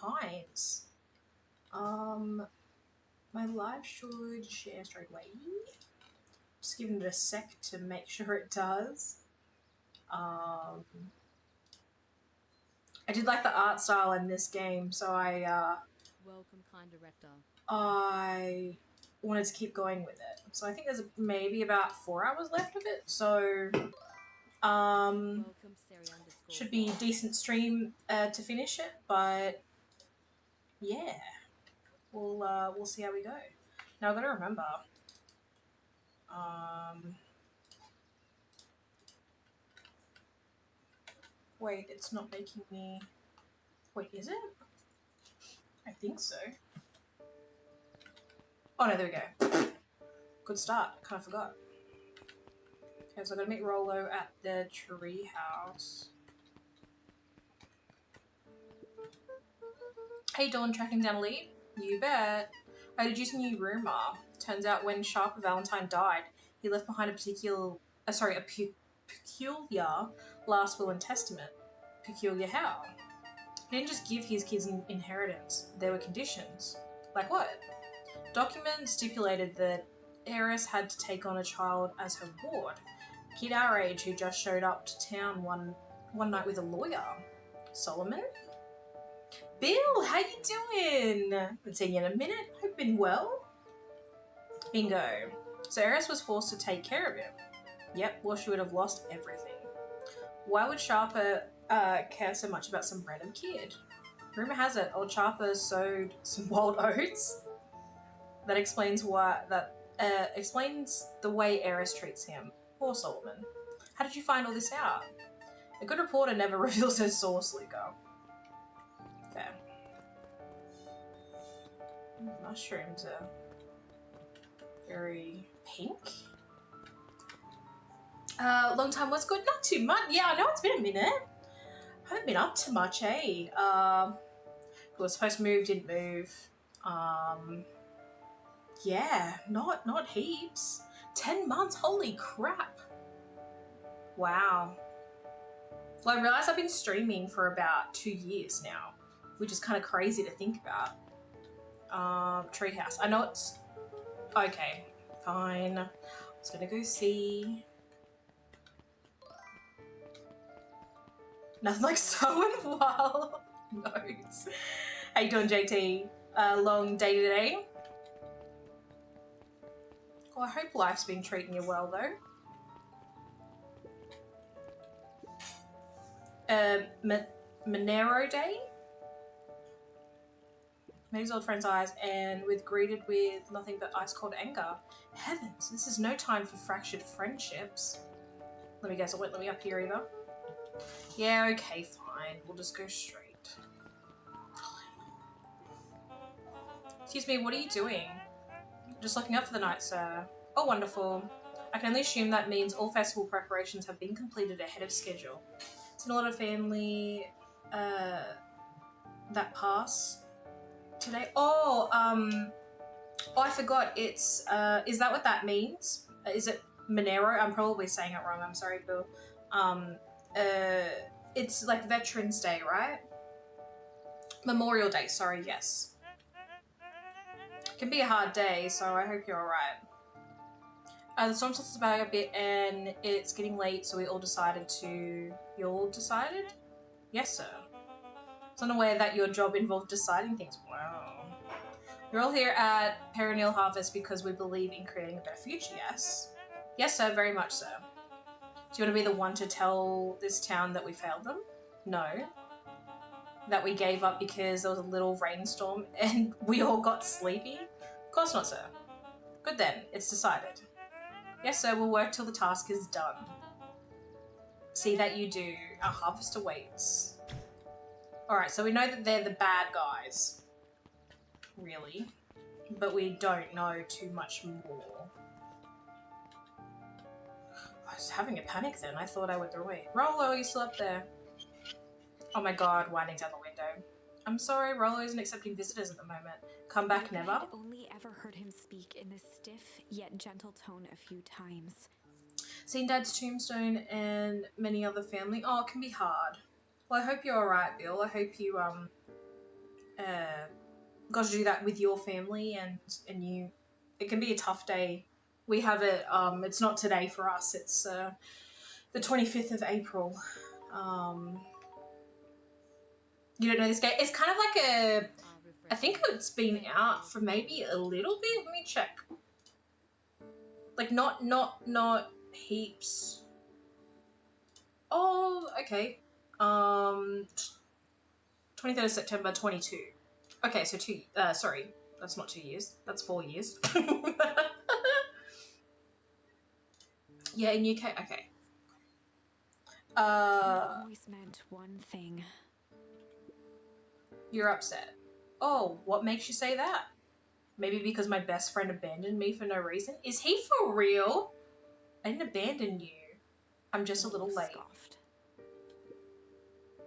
behind. My live should share straight away. Just giving it a sec to make sure it does. I did like the art style in this game, so Welcome, kind director. I wanted to keep going with it. So I think there's maybe about 4 hours left of it. So Welcome, Seri _ should be a decent stream to finish it, but yeah, we'll see how we go. Now I've got to remember. Wait, it's not making me. Wait, is it? I think so. Oh no, there we go. Good start. Kind of forgot. Okay, so I'm gonna meet Rolo at the tree house. Hey Dawn, tracking down a lead? You bet. I deduced a new rumor. Turns out when Sharper Valentine died, he left behind a peculiar last will and testament. Peculiar how? He didn't just give his kids an inheritance. There were conditions. Like what? Documents stipulated that Heiress had to take on a child as her ward. A kid our age who just showed up to town one night with a lawyer. Solomon? Bill, how you doing? Haven't seen you in a minute. Hope been well. Bingo. So Heiress was forced to take care of him. Yep, or she would have lost everything. Why would Sharper care so much about some random kid? Rumor has it, old Sharper sowed some wild oats. That explains explains the way Heiress treats him. Poor Solomon. How did you find all this out? A good reporter never reveals her source, Luca. Okay. Mushrooms are very pink. Long time, what's good? Not too much. Yeah, I know it's been a minute. I haven't been up to much, eh? Was supposed to move, didn't move. Yeah, not heaps. 10 months, holy crap. Wow. Well, I realised I've been streaming for about 2 years now, which is kind of crazy to think about. Treehouse. I know it's... Okay, fine. I was gonna go see... Nothing like sewing while notes. How you doing, JT? Long day today? Well, I hope life's been treating you well, though. Monero Day? Met his old friend's eyes and greeted with nothing but ice-cold anger. Heavens, this is no time for fractured friendships. Let me guess, it won't let me up here either. Yeah, okay, fine. We'll just go straight. Excuse me, what are you doing? Just looking up for the night, sir. Oh, wonderful. I can only assume that means all festival preparations have been completed ahead of schedule. It's a lot of family that pass today. Oh, I forgot. It's is that what that means? Is it Monero? I'm probably saying it wrong. I'm sorry, Bill. It's like Veterans Day, right? Memorial Day. Sorry, yes. It can be a hard day, so I hope you're alright. The storm starts about a bit and it's getting late, so we all decided to... You all decided? Yes, sir. I was unaware that your job involved deciding things. Wow. We're all here at Perennial Harvest because we believe in creating a better future, yes? Yes, sir, very much so. Do you want to be the one to tell this town that we failed them? No. That we gave up because there was a little rainstorm and we all got sleepy? Of course not, sir. Good then, it's decided. Yes, sir, we'll work till the task is done. See that you do. Our harvest awaits. Alright, so we know that they're the bad guys. Really. But we don't know too much more. I was having a panic then. I thought I went the way. Rolo, are you still up there? Oh my god, winding down the window. I'm sorry, Rolo isn't accepting visitors at the moment. Come back never? I'd only ever heard him speak in this stiff yet gentle tone a few times. Seen Dad's tombstone and many other family. Oh, it can be hard. Well, I hope you're alright, Bill. I hope you, got to do that with your family, and you, it can be a tough day. We have it. It's not today for us. It's the 25th of April. You don't know this game? It's kind of like a. I think it's been out for maybe a little bit. Let me check. Like not heaps. Oh, okay. 23rd of September 22. Okay, so sorry, that's not 2 years. That's 4 years. Yeah, in UK. Okay. It always meant one thing. You're upset. Oh, what makes you say that? Maybe because my best friend abandoned me for no reason? Is he for real? I didn't abandon you. I'm just a little late. Scoffed.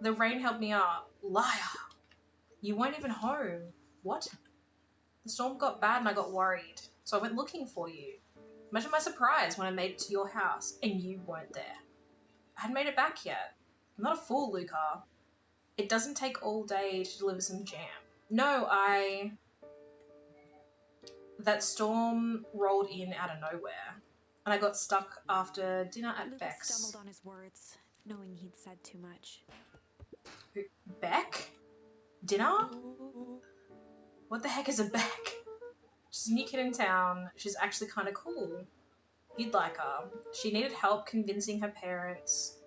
The rain helped me out. Liar. You weren't even home. What? The storm got bad and I got worried. So I went looking for you. Imagine my surprise when I made it to your house and you weren't there. I hadn't made it back yet. I'm not a fool, Luca. It doesn't take all day to deliver some jam. No, that storm rolled in out of nowhere. And I got stuck after dinner at Lucas Beck's. stumbled on his words, knowing he'd said too much. Who, Beck? Dinner? What the heck is a Beck? She's a new kid in town. She's actually kind of cool. You'd like her. She needed help convincing her parents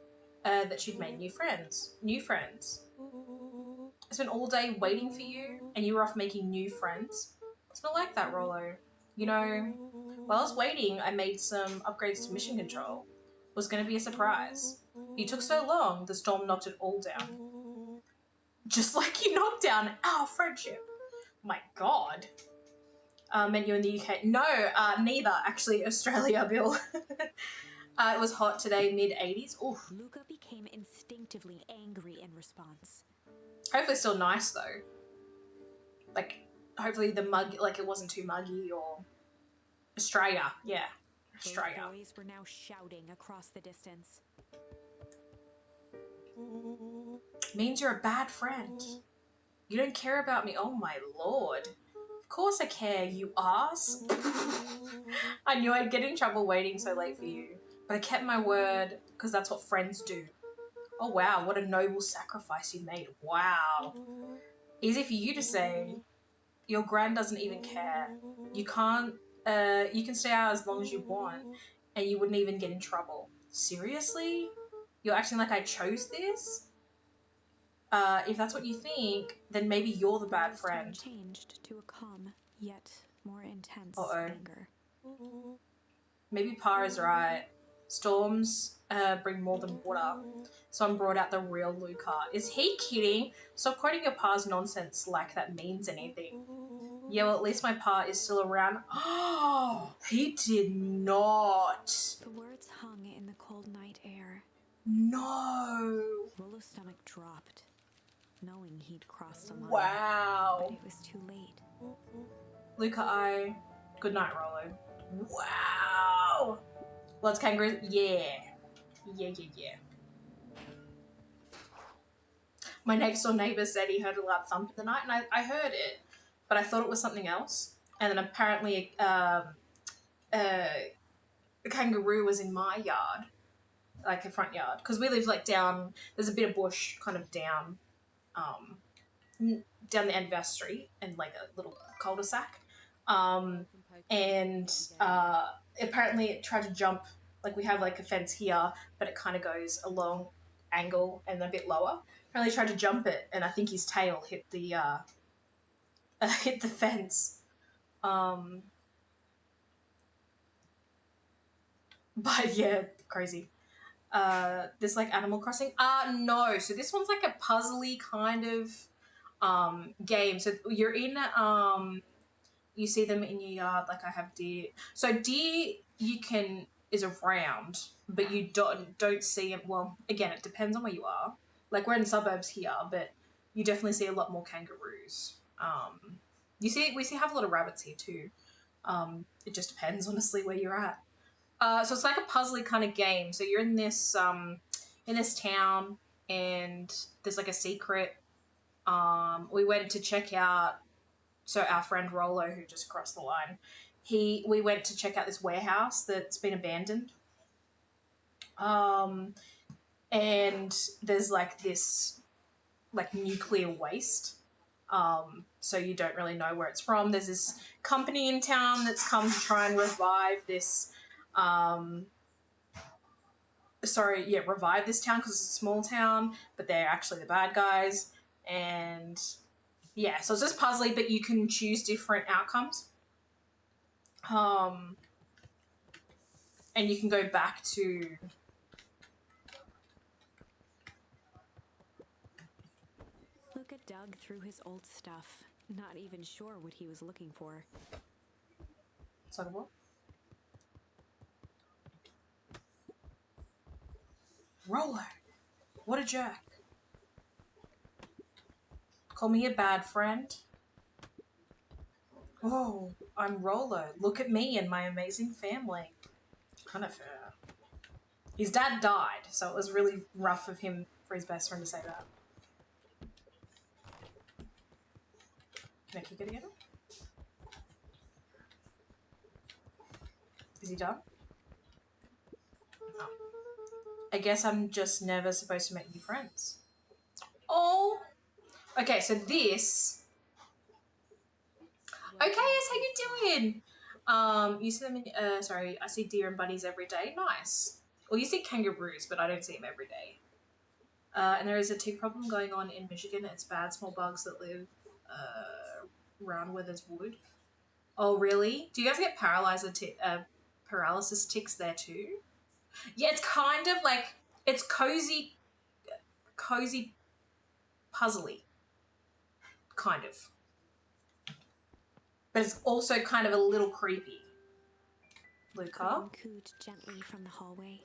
that she'd made new friends. New friends. I spent all day waiting for you, and you were off making new friends. It's not like that, Rollo. You know, while I was waiting, I made some upgrades to mission control. It was going to be a surprise. You took so long, the storm knocked it all down. Just like you knocked down our friendship. My God. Meant you in the UK. No, neither, actually. Australia, Bill. It was hot today, mid-80s. Oof. Luca became instinctively angry in response. Hopefully still nice, though. Like, hopefully the mug, like, it wasn't too muggy or... Australia, yeah. Australia. Both boys were now shouting across the distance. Means you're a bad friend. You don't care about me. Oh, my Lord. Of course I care, you ass. I knew I'd get in trouble waiting so late for you. But I kept my word, because that's what friends do. Oh, wow, what a noble sacrifice you made. Wow. Easy for you to say. Your gran doesn't even care. You can stay out as long as you want, and you wouldn't even get in trouble. Seriously? You're acting like I chose this? If that's what you think, then maybe you're the bad Luca's friend. tone changed to a calm, yet more intense Uh-oh. anger. Maybe Pa is right. Storms bring more than water. Someone brought out the real Luca. Is he kidding? Stop quoting your Pa's nonsense like that means anything. Yeah, well, at least my Pa is still around. Oh, he did not. The words hung in the cold night air. No. Rollo's stomach dropped, knowing he'd crossed a line. Wow. But it was too late. Luca, good night, Rollo. Wow. Lots of kangaroos. Yeah. Yeah. My next door neighbour said he heard a loud thump in the night, and I heard it, but I thought it was something else. And then apparently a kangaroo was in my yard, like a front yard, because we live like down, there's a bit of bush kind of down down the end of our street, and like a little cul-de-sac. And apparently it tried to jump, like we have like a fence here, but it kind of goes a long angle and a bit lower. Apparently he tried to jump it, and I think his tail hit the hit the fence. But yeah, crazy. This like Animal Crossing? No. So this one's like a puzzly kind of game. So you're in you see them in your yard, like I have deer. So deer is around, but you don't see them. Well, again, it depends on where you are. Like we're in the suburbs here, but you definitely see a lot more kangaroos. We have a lot of rabbits here too. It just depends, honestly, where you're at. So it's like a puzzly kind of game. So you're in this town, and there's like a secret We went to check out, so our friend Rolo, who just crossed the line, we went to check out this warehouse that's been abandoned. And there's like this like nuclear waste. So you don't really know where it's from. There's this company in town that's come to try and revive this revive this town because it's a small town, but they're actually the bad guys. And yeah, so it's just puzzly, but you can choose different outcomes. And you can go back to... Luca dug through his old stuff, not even sure what he was looking for. Sorry, what? Rolo, what a jerk. Call me a bad friend. Oh, I'm Rolo. Look at me and my amazing family. Kind of fair. His dad died, so it was really rough of him for his best friend to say that. Can I kick it together? Is he done? No. I guess I'm just never supposed to make new friends. Oh! Okay, so this... Okay, yes, how you doing? You see them in, I see deer and bunnies every day. Nice. Well, you see kangaroos, but I don't see them every day. And there is a tick problem going on in Michigan. It's bad small bugs that live around where there's wood. Oh, really? Do you guys get paralysis ticks there too? Yeah, it's kind of like, it's cozy puzzly. Kind of. But it's also kind of a little creepy. Luca? Cooed gently from the hallway.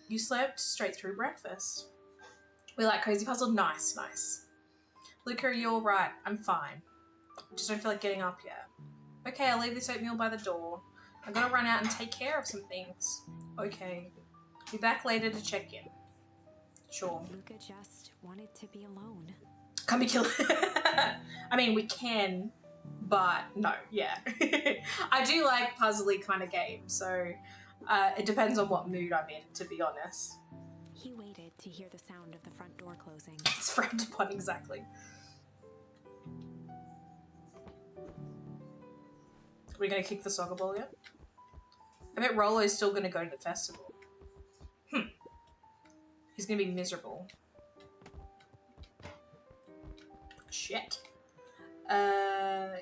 You slept straight through breakfast. We like cozy puzzle? Nice, nice. Luca, are you alright? I'm fine. Just don't feel like getting up yet. Okay, I'll leave this oatmeal by the door. I'm gonna run out and take care of some things. Okay. Be back later to check in. Sure. Luca just wanted to be alone. Can we kill I mean, we can, but no, yeah. I do like puzzly kind of games, so it depends on what mood I'm in, to be honest. He waited to hear the sound of the front door closing. It's frowned upon, exactly. Are we going to kick the soccer ball yet? I bet Rolo's still going to go to the festival. He's going to be miserable. Shit.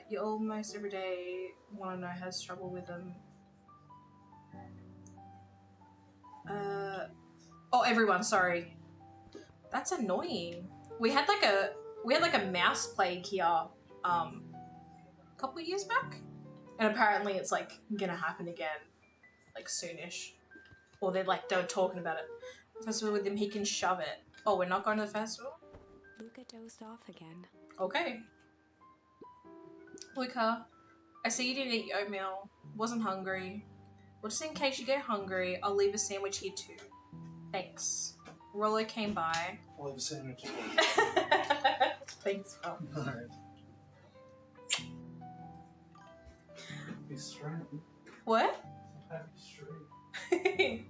You almost every day want to know has trouble with them. Oh, everyone, sorry. That's annoying. We had like a mouse plague here a couple of years back. And apparently it's like gonna happen again like soonish. Or they were talking about it. Festival with him, he can shove it. Oh, we're not going to the festival? Luca dozed off again. Okay. Luca, I see you didn't eat your oatmeal. Wasn't hungry. Well, just in case you get hungry, I'll leave a sandwich here too. Thanks. Rolo came by. I'll leave a sandwich. Thanks, Phil. Alright. Be straight. What? Be straight.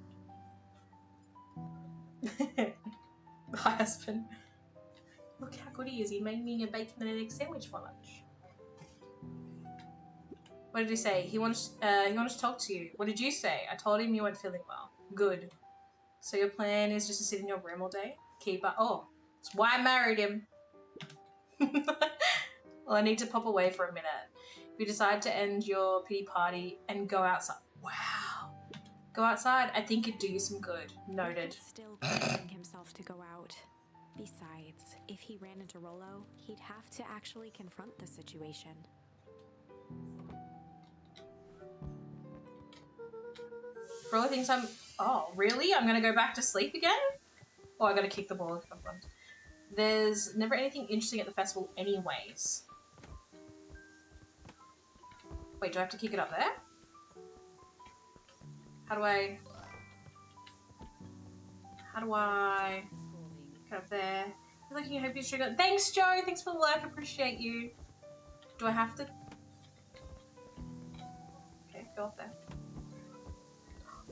Hi, husband. Look how good he is. He made me a bacon and an egg sandwich for lunch. What did he say? He wanted to talk to you. What did you say? I told him you weren't feeling well. Good. So your plan is just to sit in your room all day? Keep up. Oh, that's why I married him. Well, I need to pop away for a minute. If you decide to end your pity party and go outside. Wow. Go outside. I think it'd do you some good. Noted. Luca still pushing himself to go out. Besides, if he ran into Rolo, he'd have to actually confront the situation. Rolo thinks I'm... Oh, really? I'm going to go back to sleep again? Oh, I got to kick the ball. There's never anything interesting at the festival anyways. Wait, do I have to kick it up there? How do I get up there? Looking, I hope you trigger. Thanks, Joe. Thanks for the like. Appreciate you. Do I have to? Okay, go up there.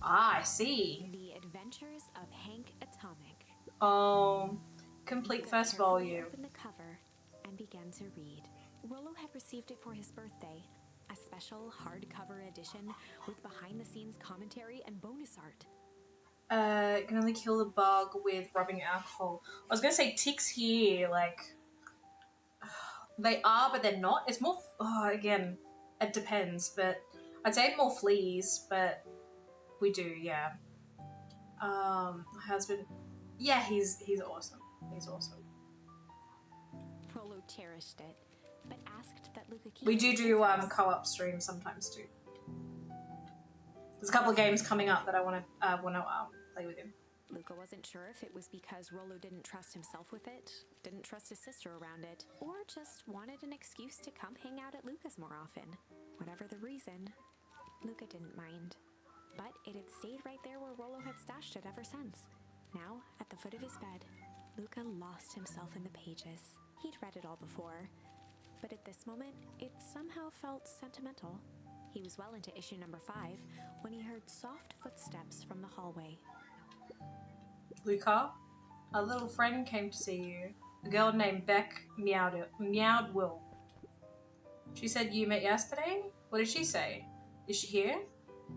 Ah, I see. The Adventures of Hank Atomic. Oh, complete Luca first carefully volume. opened the cover and began to read. Rollo had received it for his birthday, a special hardcover edition with behind-the-scenes commentary and bonus art. Can only kill the bug with rubbing alcohol. I was gonna say ticks here, like they are, but they're not. It's more. Again, it depends, but I'd say more fleas, but we do, yeah. My husband, yeah, he's awesome. He's awesome. Rollo cherished it, but asked that Luca keep We it do in do his house. co-op streams sometimes too. There's a couple of games coming up that I want to play with him. Luca wasn't sure if it was because Rollo didn't trust himself with it, didn't trust his sister around it, or just wanted an excuse to come hang out at Luca's more often. Whatever the reason, Luca didn't mind. But it had stayed right there where Rollo had stashed it ever since. Now, at the foot of his bed, Luca lost himself in the pages. He'd read it all before, but at this moment, it somehow felt sentimental. He was well into issue number 5 when he heard soft footsteps from the hallway. Luca, a little friend came to see you. A girl named Beck meowed Will. She said you met yesterday? What did she say? Is she here?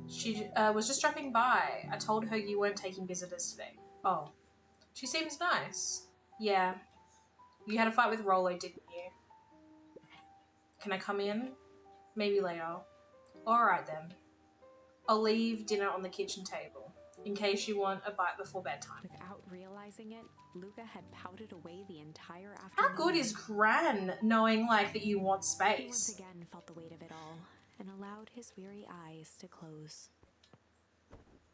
She was just dropping by. I told her you weren't taking visitors today. Oh. She seems nice. Yeah. You had a fight with Rollo, didn't you? Can I come in? Maybe later. Alright then. I'll leave dinner on the kitchen table, in case you want a bite before bedtime. Without realizing it, Luca had pouted away the entire afternoon. How good is Gran knowing, like, that you want He once space? again felt the weight of it all and allowed his weary eyes to close.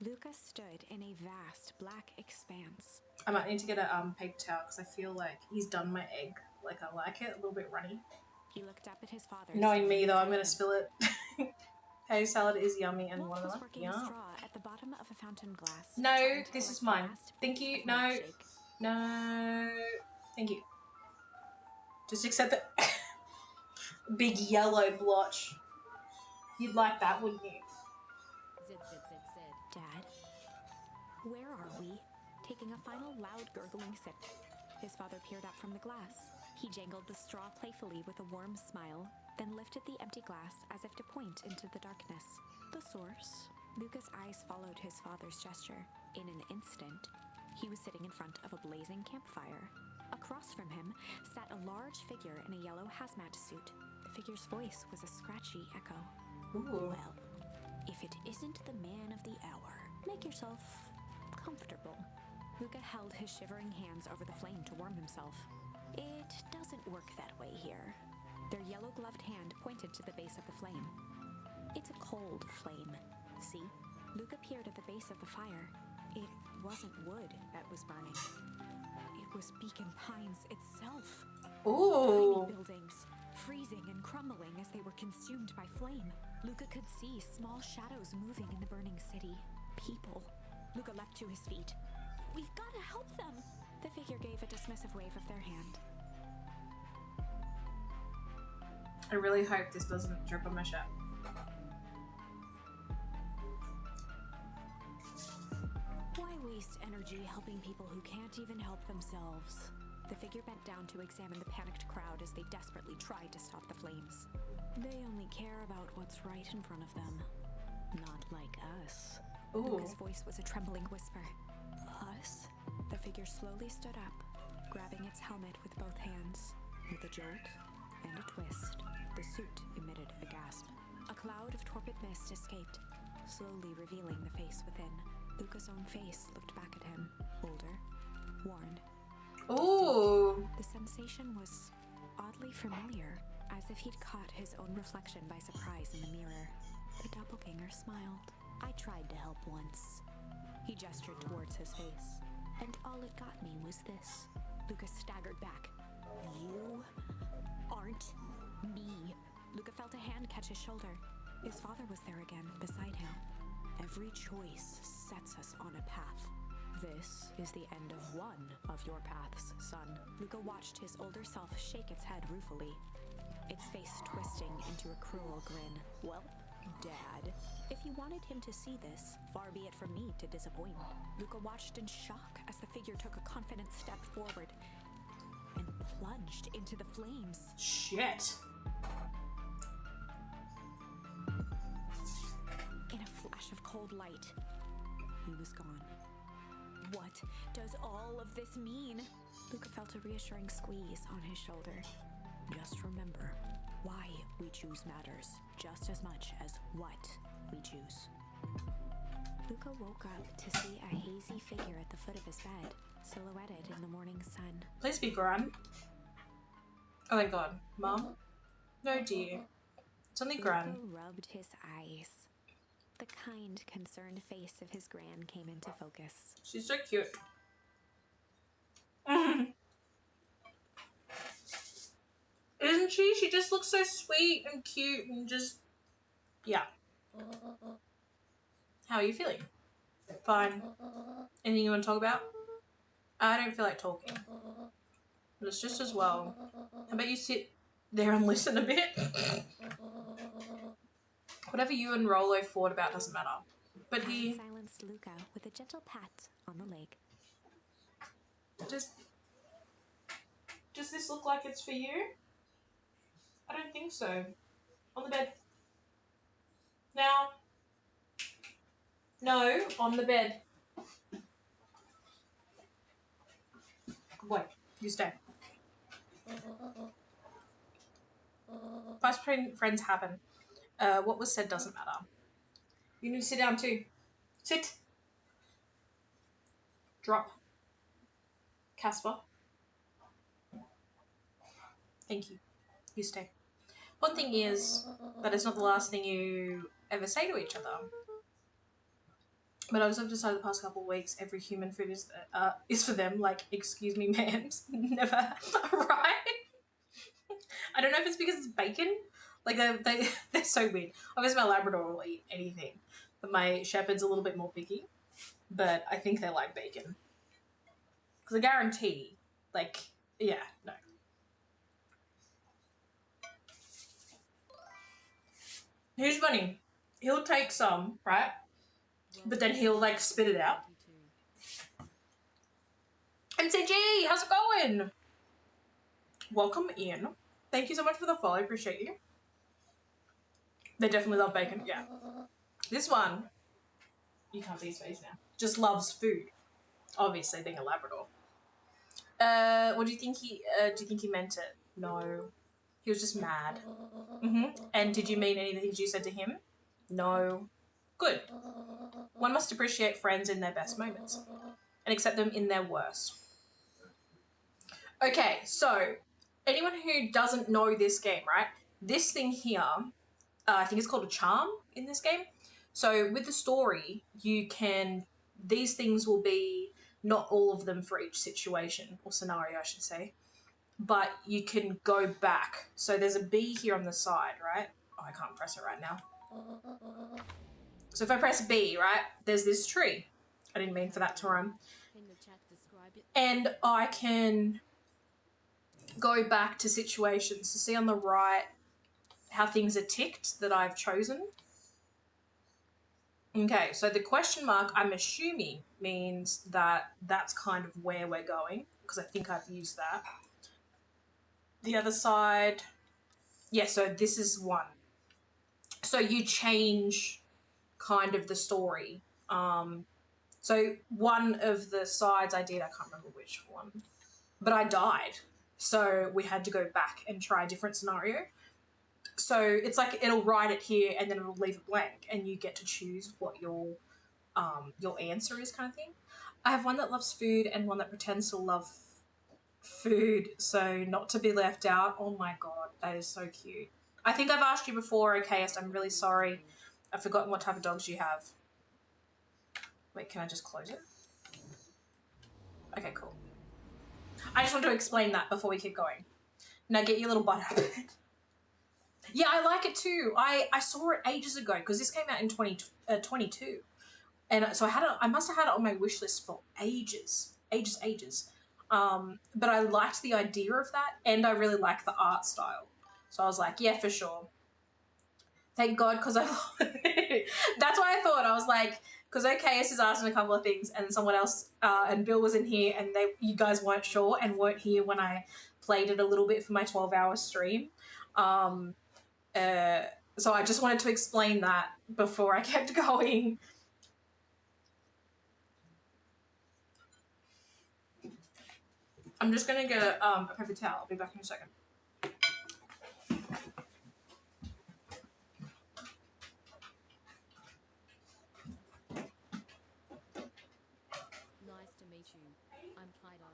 Luca stood in a vast black expanse. I might need to get a paper towel because I feel like he's done my egg. Like, I like it, a little bit runny. He looked up at his father. Knowing me, though, I'm staring going to spill it. Potato salad is yummy and Wolf was watermelon. working a Yeah. straw at the bottom of a fountain glass. No, trying to this is collect the mine. last Thank bits you. of No. milkshake. No. Thank you. Just accept the big yellow blotch. You'd like that, wouldn't you? Zid, zid, zid, zid. Dad, where are we? Taking a final loud gurgling sip. His father peered up from the glass. He jangled the straw playfully with a warm smile, then lifted the empty glass as if to point into the darkness. The source? Luca's eyes followed his father's gesture. In an instant, he was sitting in front of a blazing campfire. Across from him sat a large figure in a yellow hazmat suit. The figure's voice was a scratchy echo. Ooh. Well, if it isn't the man of the hour, make yourself comfortable. Luca held his shivering hands over the flame to warm himself. It doesn't work that way here. Their yellow-gloved hand pointed to the base of the flame. It's a cold flame. See? Luca peered at the base of the fire. It wasn't wood that was burning. It was Beacon Pines itself. Ooh. Tiny buildings, freezing and crumbling as they were consumed by flame. Luca could see small shadows moving in the burning city. People. Luca leapt to his feet. We've got to help them! The figure gave a dismissive wave of their hand. I really hope this doesn't drip on my shirt. Why waste energy helping people who can't even help themselves? The figure bent down to examine the panicked crowd as they desperately tried to stop the flames. They only care about what's right in front of them. Not like us. Ooh. Luca's voice was a trembling whisper. Us? The figure slowly stood up, grabbing its helmet with both hands. With a jolt and a twist, the suit emitted a gasp. A cloud of torpid mist escaped, slowly revealing the face within. Luca's own face looked back at him, older, worn. Ooh. The sensation was oddly familiar, as if he'd caught his own reflection by surprise in the mirror. The doppelganger smiled. I tried to help once. He gestured towards his face, and all it got me was this. Luca staggered back. You aren't me. Luca felt a hand catch his shoulder. His father was there again, beside him. Every choice sets us on a path. This is the end of one of your paths, son. Luca watched his older self shake its head ruefully, its face twisting into a cruel grin. Well, Dad, if you wanted him to see this, far be it from me to disappoint. Luca watched in shock as the figure took a confident step forward and plunged into the flames. Shit. In a flash of cold light, he was gone. What does all of this mean? Luca felt a reassuring squeeze on his shoulder. Just remember, why we choose matters just as much as what we choose. Luca woke up to see a hazy figure at the foot of his bed, silhouetted in the morning sun. Please be Gran. Oh thank God. Mom? No dear. It's only Gran. Luca rubbed his eyes. The kind, concerned face of his gran came into focus. She's so cute. Isn't she? She just looks so sweet and cute and just... Yeah. How are you feeling? Fine. Anything you want to talk about? I don't feel like talking. But it's just as well. How about you sit there and listen a bit? Whatever you and Rolo fought about doesn't matter. But he... silenced Luca with a gentle pat on the leg. Does this look like it's for you? I don't think so. On the bed. Now. No, on the bed. Good boy. You stay. Best friends happen. What was said doesn't matter. You need to sit down too. Sit. Drop. Casper. Thank you. You stay. One thing is that it's not the last thing you ever say to each other. But I've decided the past couple of weeks every human food is for them. Like, excuse me, ma'ams. Never. Right? I don't know if it's because it's bacon. Like, they're so weird. Obviously, my Labrador will eat anything. But my Shepherd's a little bit more picky. But I think they like bacon. Because I guarantee, like, yeah, no. Here's funny. He'll take some, right? But then he'll, like, spit it out. MCG, how's it going? Welcome in. Thank you so much for the follow. I appreciate you. They definitely love bacon, yeah. This one, you can't see his face now, just loves food. Obviously, being a Labrador. What do you think he meant it? No. He was just mad. And did you mean any of the things you said to him? No. Good. One must appreciate friends in their best moments and accept them in their worst. Okay, so anyone who doesn't know this game, right? This thing here, I think it's called a charm in this game. So with the story, these things will be, not all of them for each situation or scenario, I should say, but you can go back. So there's a B here on the side, right? Oh, I can't press it right now. So if I press B, right, there's this tree. I didn't mean for that to rhyme. And I can go back to situations. So see on the right how things are ticked that I've chosen. Okay, so the question mark, I'm assuming, means that that's kind of where we're going, because I think I've used that. The other side, yeah, so this is one. So you change kind of the story. So one of the sides I did, I can't remember which one, but I died. So we had to go back and try a different scenario. So it's like it'll write it here and then it'll leave it blank and you get to choose what your answer is, kind of thing. I have one that loves food and one that pretends to love food, so not to be left out. Oh my God, that is so cute. I think I've asked you before, okay, I'm really sorry. I've forgotten what type of dogs you have. Wait, can I just close it? Okay, cool. I just want to explain that before we keep going. Now get your little butt out of it. Yeah, I like it too. I saw it ages ago because this came out in 2022. And so I must have had it on my wish list for ages. But I liked the idea of that, and I really like the art style. So I was like, yeah, for sure. Thank God, because I that's why I thought. I was like, because OKS is asking a couple of things, and someone else and Bill was in here, and you guys weren't sure and weren't here when I played it a little bit for my 12-hour stream. So I just wanted to explain that before I kept going. I'm just gonna get a paper towel. I'll be back in a second. Nice to meet you. I'm Haida.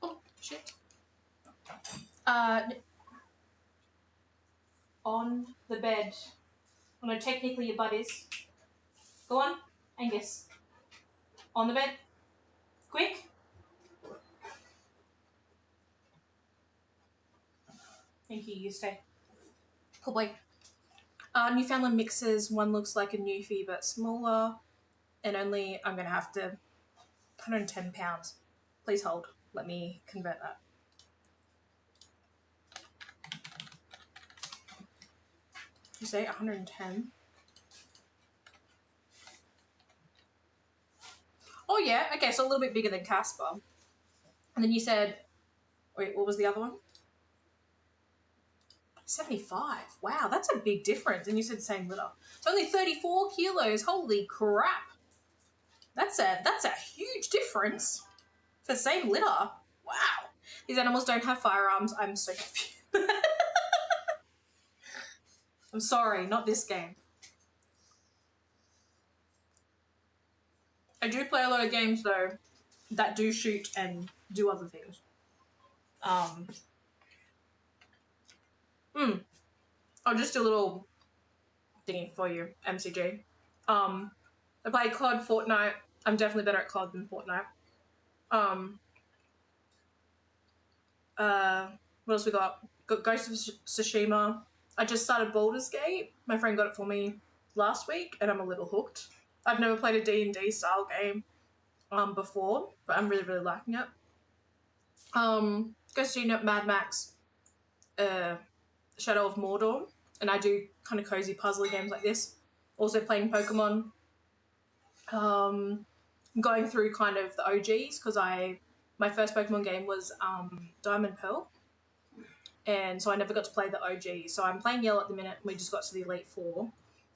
Oh shit. On the bed. Oh no, technically your butt is. Go on, Angus. On the bed. Quick. Thank you, you stay. Cool boy. Newfoundland mixes. One looks like a Newfie but smaller. And only, I'm going to have to, 110 pounds. Please hold. Let me convert that. You say 110? Oh yeah, okay, so a little bit bigger than Casper. And then you said, wait, what was the other one? 75. Wow, that's a big difference. And you said same litter. It's only 34 kilos. Holy crap. That's a huge difference for same litter. Wow. These animals don't have firearms. I'm so confused. I'm sorry, not this game. I do play a lot of games though that do shoot and do other things. I'll just do a little thingy for you, MCG. I play COD, Fortnite. I'm definitely better at COD than Fortnite. What else we got? Got Ghost of Tsushima. I just started Baldur's Gate. My friend got it for me last week, and I'm a little hooked. I've never played a D&D style game before, but I'm really, really liking it. Ghost of Mad Max, Shadow of Mordor, and I do kind of cozy puzzle games like this. Also playing Pokemon. Going through kind of the OGs because my first Pokemon game was Diamond Pearl, and so I never got to play the OG. So I'm playing Yellow at the minute. We just got to the Elite Four,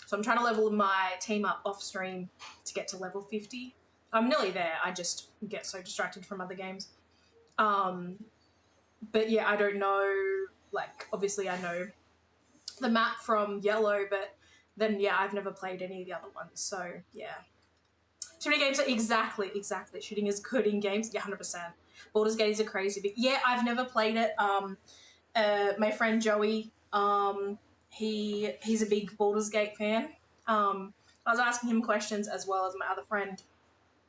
so I'm trying to level my team up off stream to get to level 50. I'm nearly there. I just get so distracted from other games. But yeah, I don't know. Like obviously, I know the map from Yellow, but then yeah, I've never played any of the other ones. So yeah. Too many games are exactly. Shooting is good in games. Yeah, 100%. Baldur's Gate is a crazy big. Yeah, I've never played it. My friend Joey, he's a big Baldur's Gate fan. I was asking him questions as well as my other friend,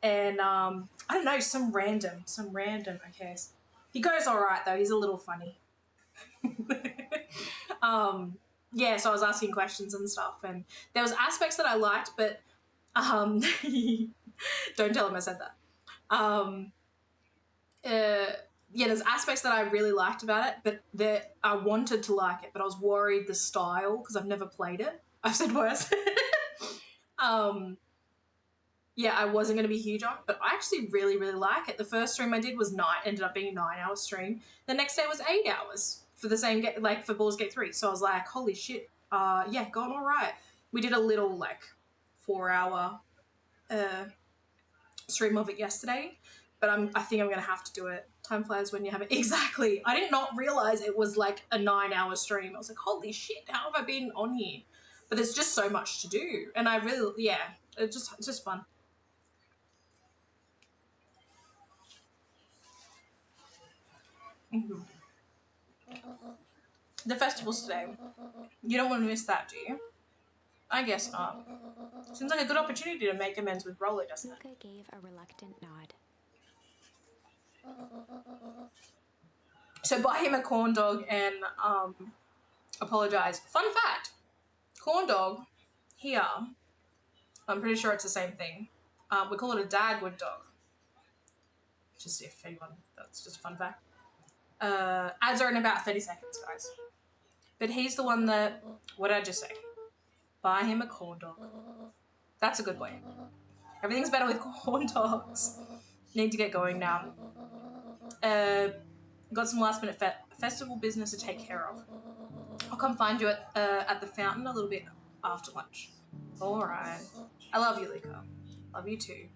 and I don't know, some random. I guess he goes all right though. He's a little funny. Yeah, so I was asking questions and stuff, and there was aspects that I liked, but. Don't tell him I said that. Yeah, there's aspects that I really liked about it, but that I wanted to like it, but I was worried the style because I've never played it. I've said worse. Yeah, I wasn't going to be huge on it, but I actually really, really like it. The first stream I did was ended up being a 9-hour stream. The next day was 8 hours for the same game, like for Baldur's Gate 3. So I was like, holy shit, yeah, going all right. We did a little like 4-hour stream of it yesterday, but I think I'm gonna have to do it. Time flies when you have it. Exactly. I did not realize it was like a 9-hour stream. I was like, holy shit, how have I been on here? But there's just so much to do. And I really, yeah, it's just fun. Mhm. The festival's today. You don't want to miss that, do you? I guess not. Seems like a good opportunity to make amends with Rollo, doesn't it? Luca gave a reluctant nod. So buy him a corn dog and apologize. Fun fact, corn dog here, I'm pretty sure it's the same thing. We call it a Dagwood dog. Just if anyone, that's just a fun fact. Ads are in about 30 seconds, guys. But he's the one that, what did I just say? Buy him a corn dog. That's a good boy. Everything's better with corn dogs. Need to get going now. Got some last minute festival business to take care of. I'll come find you at the fountain a little bit after lunch. All right. I love you, Luca. Love you too.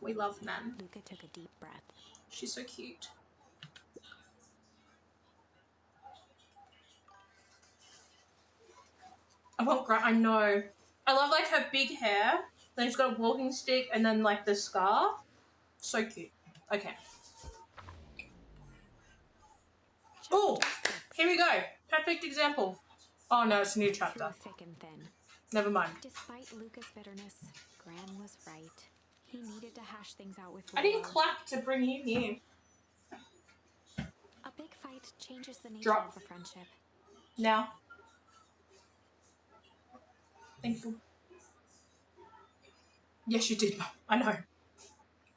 We love Nan. Luca took a deep breath. She's so cute. I won't cry. I know. I love like her big hair. Then she's got a walking stick and then like the scarf. So cute. Okay. Oh, here we go. Perfect example. Oh no, it's a new chapter. Through thick and thin. Never mind. Despite Luca's bitterness, Gran was right. He needed to hash things out with I didn't Rollo. clap to bring you here. A big fight changes the nature Drop. of a friendship. Now. Thank you. Yes, you did. I know.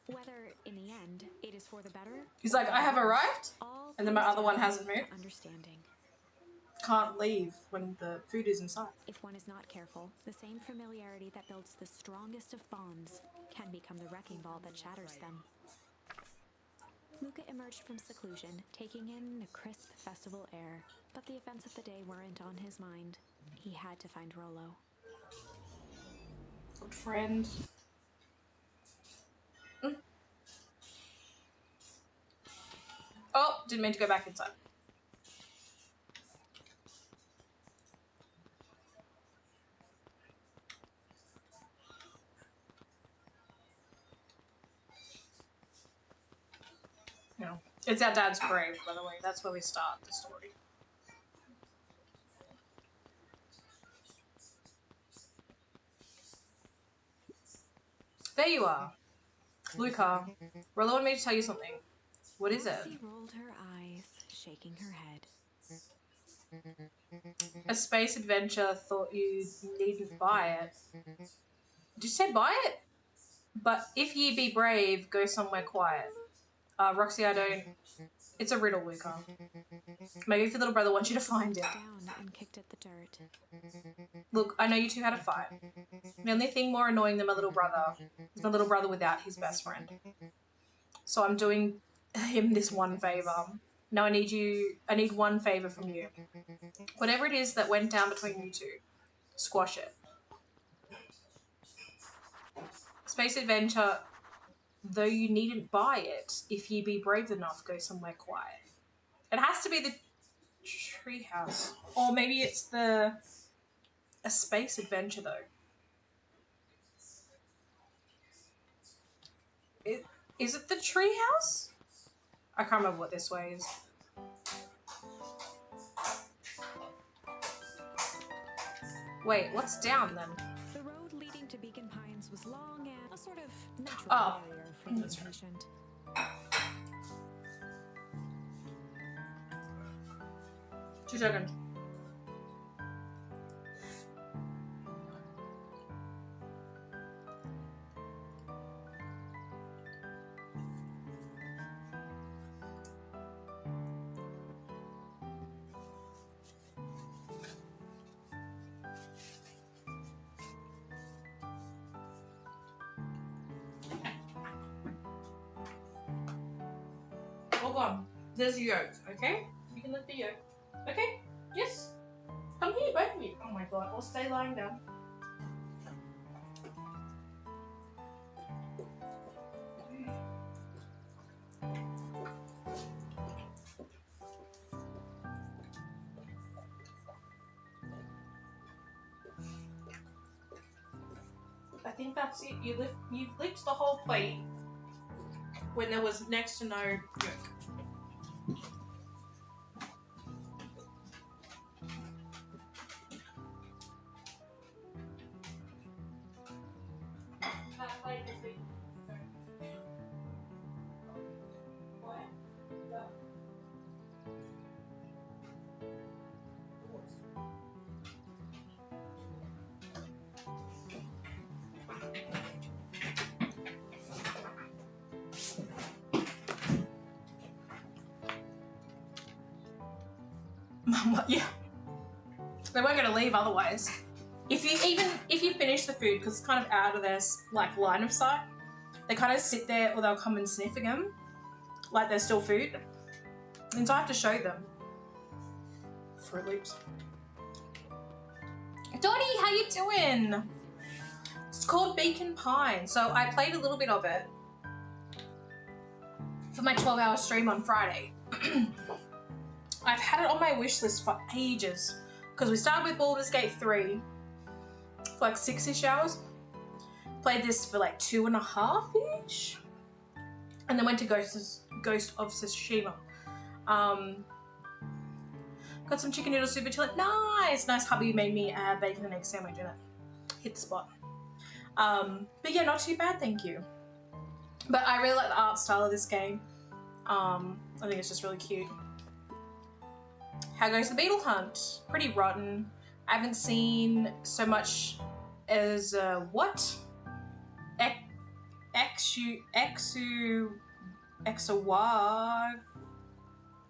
Whether, in the end, it is for the better. He's like, I have arrived. All And then my comes other one down hasn't to moved. Understanding. Can't leave when the food is inside. If one is not careful, the same familiarity that builds the strongest of bonds can become the wrecking ball that shatters them. Luca emerged from seclusion, taking in the crisp festival air, but the events of the day weren't on his mind. He had to find Rollo. Good friend. Oh, didn't mean to go back inside. No. It's our dad's grave, by the way. That's where we start the story. There you are. Luca, Rollo wanted me to tell you something. What is it? She rolled her eyes, shaking her head. A space adventure, thought you needn't buy it. Did you say buy it? But if ye be brave, go somewhere quiet. Roxy, I don't... It's a riddle, Luca. Maybe if your little brother wants you to find it. Down and kicked at the dirt. Look, I know you two had a fight. The only thing more annoying than my little brother is my little brother without his best friend. So I'm doing him this one favour. Now I need one favour from you. Whatever it is that went down between you two, squash it. Space adventure, though you needn't buy it, if ye be brave enough, go somewhere quiet. It has to be the treehouse. Or maybe it's a space adventure, though. Is it the treehouse? I can't remember what this way is. Wait, what's down then? The road leading to Beacon Pines was long and a sort of natural Oh, barrier for the that's right. impatient. 2 seconds. Hold on. There's the yolk, okay? You can lift the yolk. Okay? Yes? Come here, both of you. Oh my god, or stay lying down. think that's it. You've licked the whole plate when there was next to no yolk. Yeah, they weren't going to leave otherwise. If you finish the food, because it's kind of out of their like line of sight, they kind of sit there, or they'll come and sniff again, like there's still food, and so I have to show them. Fruit Loops. Dottie, how you doing? It's called Beacon Pine. So I played a little bit of it for my 12-hour stream on Friday. I've had it on my wish list for ages because we started with Baldur's Gate 3 for like 6-ish hours. Played this for like 2.5-ish, and then went to Ghost of Tsushima. Got some chicken noodle soup until it. Nice hubby made me a bacon and egg sandwich in it. Hit the spot. But yeah, not too bad, thank you. But I really like the art style of this game. I think it's just really cute. How goes the beetle hunt? Pretty rotten. I haven't seen so much as what?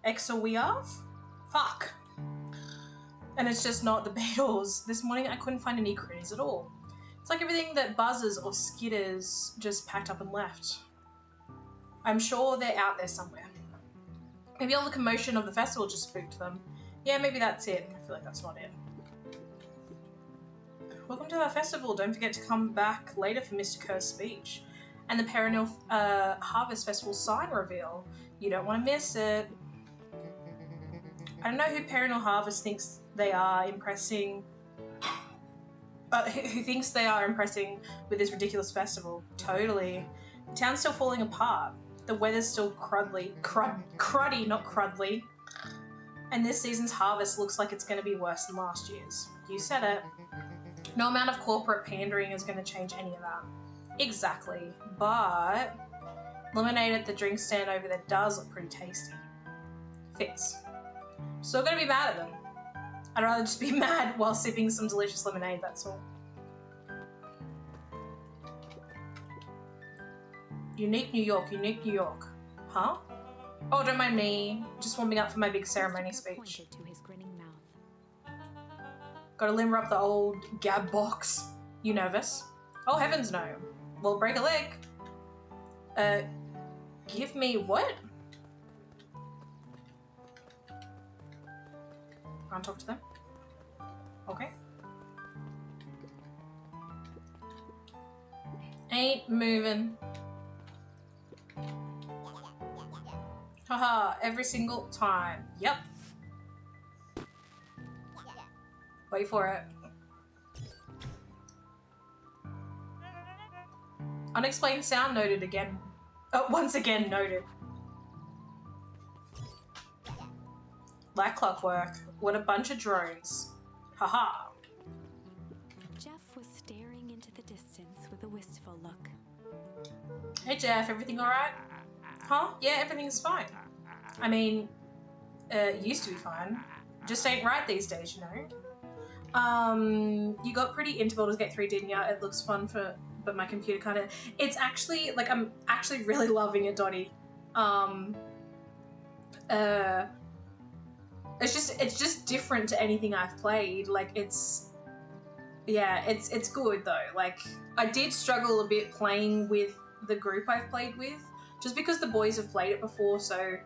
Exowiav? Fuck. And it's just not the beetles. This morning I couldn't find any critters at all. It's like everything that buzzes or skitters just packed up and left. I'm sure they're out there somewhere. Maybe all the commotion of the festival just spooked them. Yeah, maybe that's it. I feel like that's not it. Welcome to our festival. Don't forget to come back later for Mr. Kerr's speech and the Perennial Harvest Festival sign reveal. You don't want to miss it. I don't know who Perennial Harvest thinks they are impressing. Who thinks they are impressing with this ridiculous festival? Totally. The town's still falling apart. The weather's still cruddy, not crudly. And this season's harvest looks like it's going to be worse than last year's. You said it. No amount of corporate pandering is going to change any of that. Exactly. But lemonade at the drink stand over there does look pretty tasty. Fits. Still going to be mad at them. I'd rather just be mad while sipping some delicious lemonade, that's all. Unique New York. Huh? Oh, don't mind me. Just warming up for my big ceremony speech. Pointed to his grinning mouth. Gotta limber up the old gab box. You nervous? Oh, heavens no. We'll break a leg. Give me what? Can't talk to them? Okay. Ain't moving. Haha, every single time. Yep. Wait for it. Unexplained sound noted again. Oh, once again noted. Like clockwork. What a bunch of drones. Haha. Jeff was staring into the distance with a wistful look. Hey Jeff, everything alright? Huh? Yeah, everything's fine. I mean, it used to be fine. Just ain't right these days, you know? You got pretty into Baldur's Gate 3, didn't ya? It looks fun but my computer kind of... It's actually, like, I'm actually really loving it, Dottie. It's just different to anything I've played. Like, it's good though. Like, I did struggle a bit playing with the group I've played with, just because the boys have played it before, so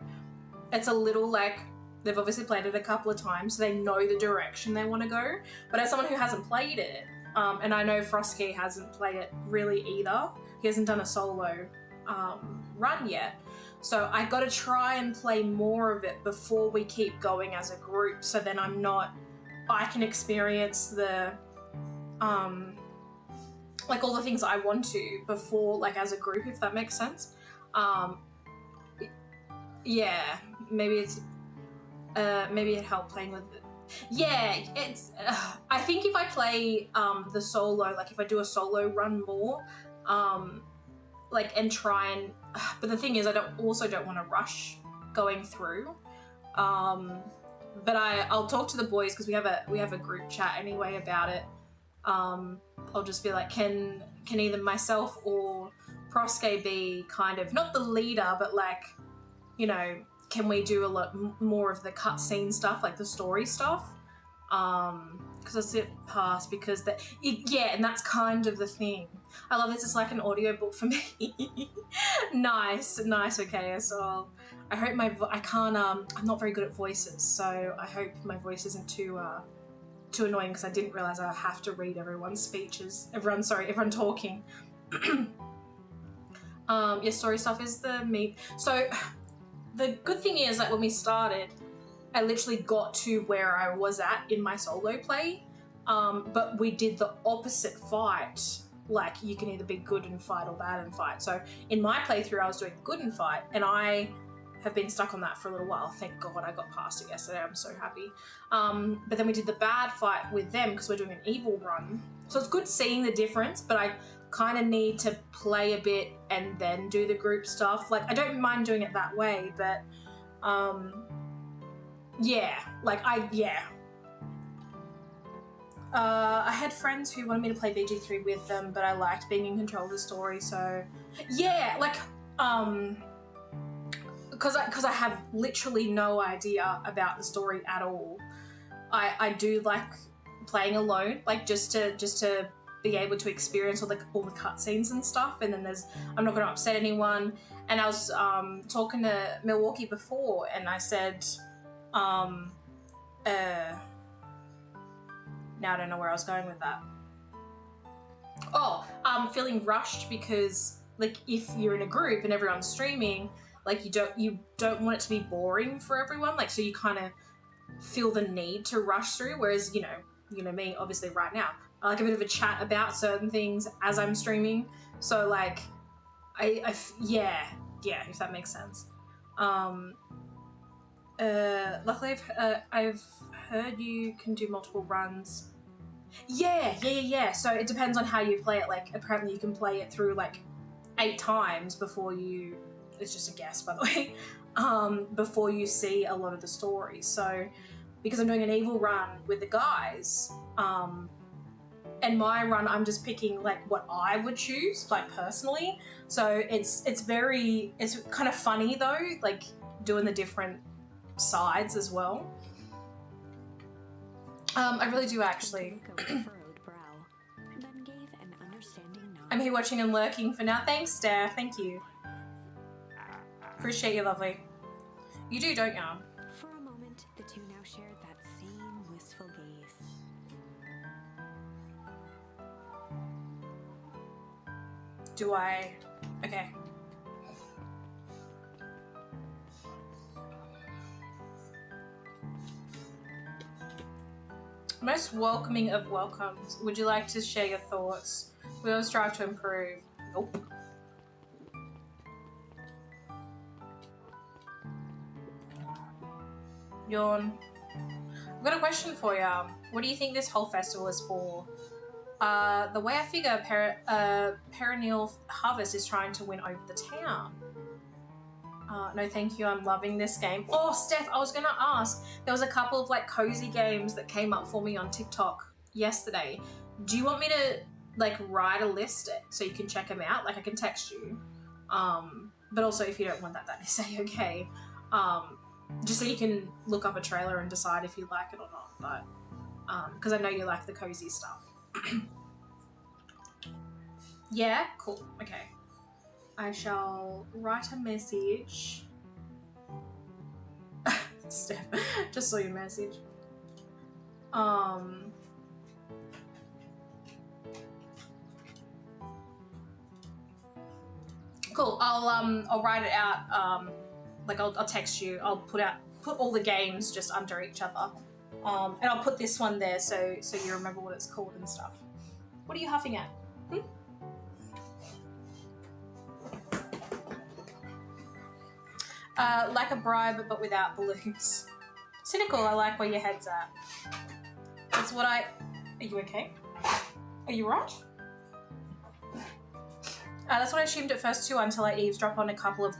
it's a little like, they've obviously played it a couple of times, so they know the direction they want to go. But as someone who hasn't played it, and I know Frosky hasn't played it really either, he hasn't done a solo run yet, so I got to try and play more of it before we keep going as a group, so then I can experience the like all the things I want to before, like as a group, if that makes sense. Yeah, maybe it helped playing with it. Yeah, it's I think if I play the solo, like if I do a solo run more, like and try and but the thing is I don't want to rush going through. But I'll talk to the boys because we have a group chat anyway about it. I'll just be like, can either myself or Proske be kind of not the leader, but like, you know, can we do a lot more of the cutscene stuff, like the story stuff? Because I sit past because and that's kind of the thing. I love this. It's like an audiobook for me. nice. Okay, so I hope I can't. I'm not very good at voices, so I hope my voice isn't too annoying because I didn't realize I have to read everyone's speeches. Everyone talking. Your story stuff is the meat. So the good thing is that when we started, I literally got to where I was at in my solo play, but we did the opposite fight. Like you can either be good and fight or bad and fight. So in my playthrough, I was doing good and fight, and I have been stuck on that for a little while. Thank God I got past it yesterday. I'm so happy. But then we did the bad fight with them because we're doing an evil run. So it's good seeing the difference, but I kind of need to play a bit and then do the group stuff. Like I don't mind doing it that way, but I had friends who wanted me to play BG3 with them, but I liked being in control of the story, so yeah, like because I have literally no idea about the story at all. I do like playing alone, like just to be able to experience all the cutscenes and stuff, and then I'm not going to upset anyone. And I was talking to Milwaukee before, and I said, now I don't know where I was going with that. Oh, feeling rushed because like if you're in a group and everyone's streaming, like you don't want it to be boring for everyone, like so you kind of feel the need to rush through. Whereas you know me, obviously right now, I like a bit of a chat about certain things as I'm streaming. So like, yeah, if that makes sense. Luckily I've heard you can do multiple runs. Yeah. So it depends on how you play it. Like apparently you can play it through like 8 times before you. It's just a guess, by the way. Before you see a lot of the story. So because I'm doing an evil run with the guys, and my run I'm just picking like what I would choose, like personally. So it's kind of funny though, like doing the different sides as well. I really do actually. I'm here watching and lurking for now. Thanks, Steph. Thank you. Appreciate you, lovely. You do, don't you? For a moment, the two now shared that same wistful gaze. Do I? Okay. Most welcoming of welcomes. Would you like to share your thoughts? We always strive to improve. Nope. Yawn. I've got a question for you. What do you think this whole festival is for? The way I figure Perennial Harvest is trying to win over the town. No thank you, I'm loving this game. Oh, Steph, I was gonna ask. There was a couple of like cozy games that came up for me on TikTok yesterday. Do you want me to like write a list so you can check them out? Like I can text you. But also if you don't want that is okay. Just so you can look up a trailer and decide if you like it or not. But because I know you like the cozy stuff. Yeah, cool. Okay. I shall write a message. Steph, just saw your message. Cool. I'll write it out. Like I'll text you. I'll put all the games just under each other. And I'll put this one there so you remember what it's called and stuff. What are you huffing at? Like a bribe, but without balloons. Cynical, I like where your head's at. That's what I... Are you okay? Are you right? That's what I assumed at first too, until I eavesdropped on a couple of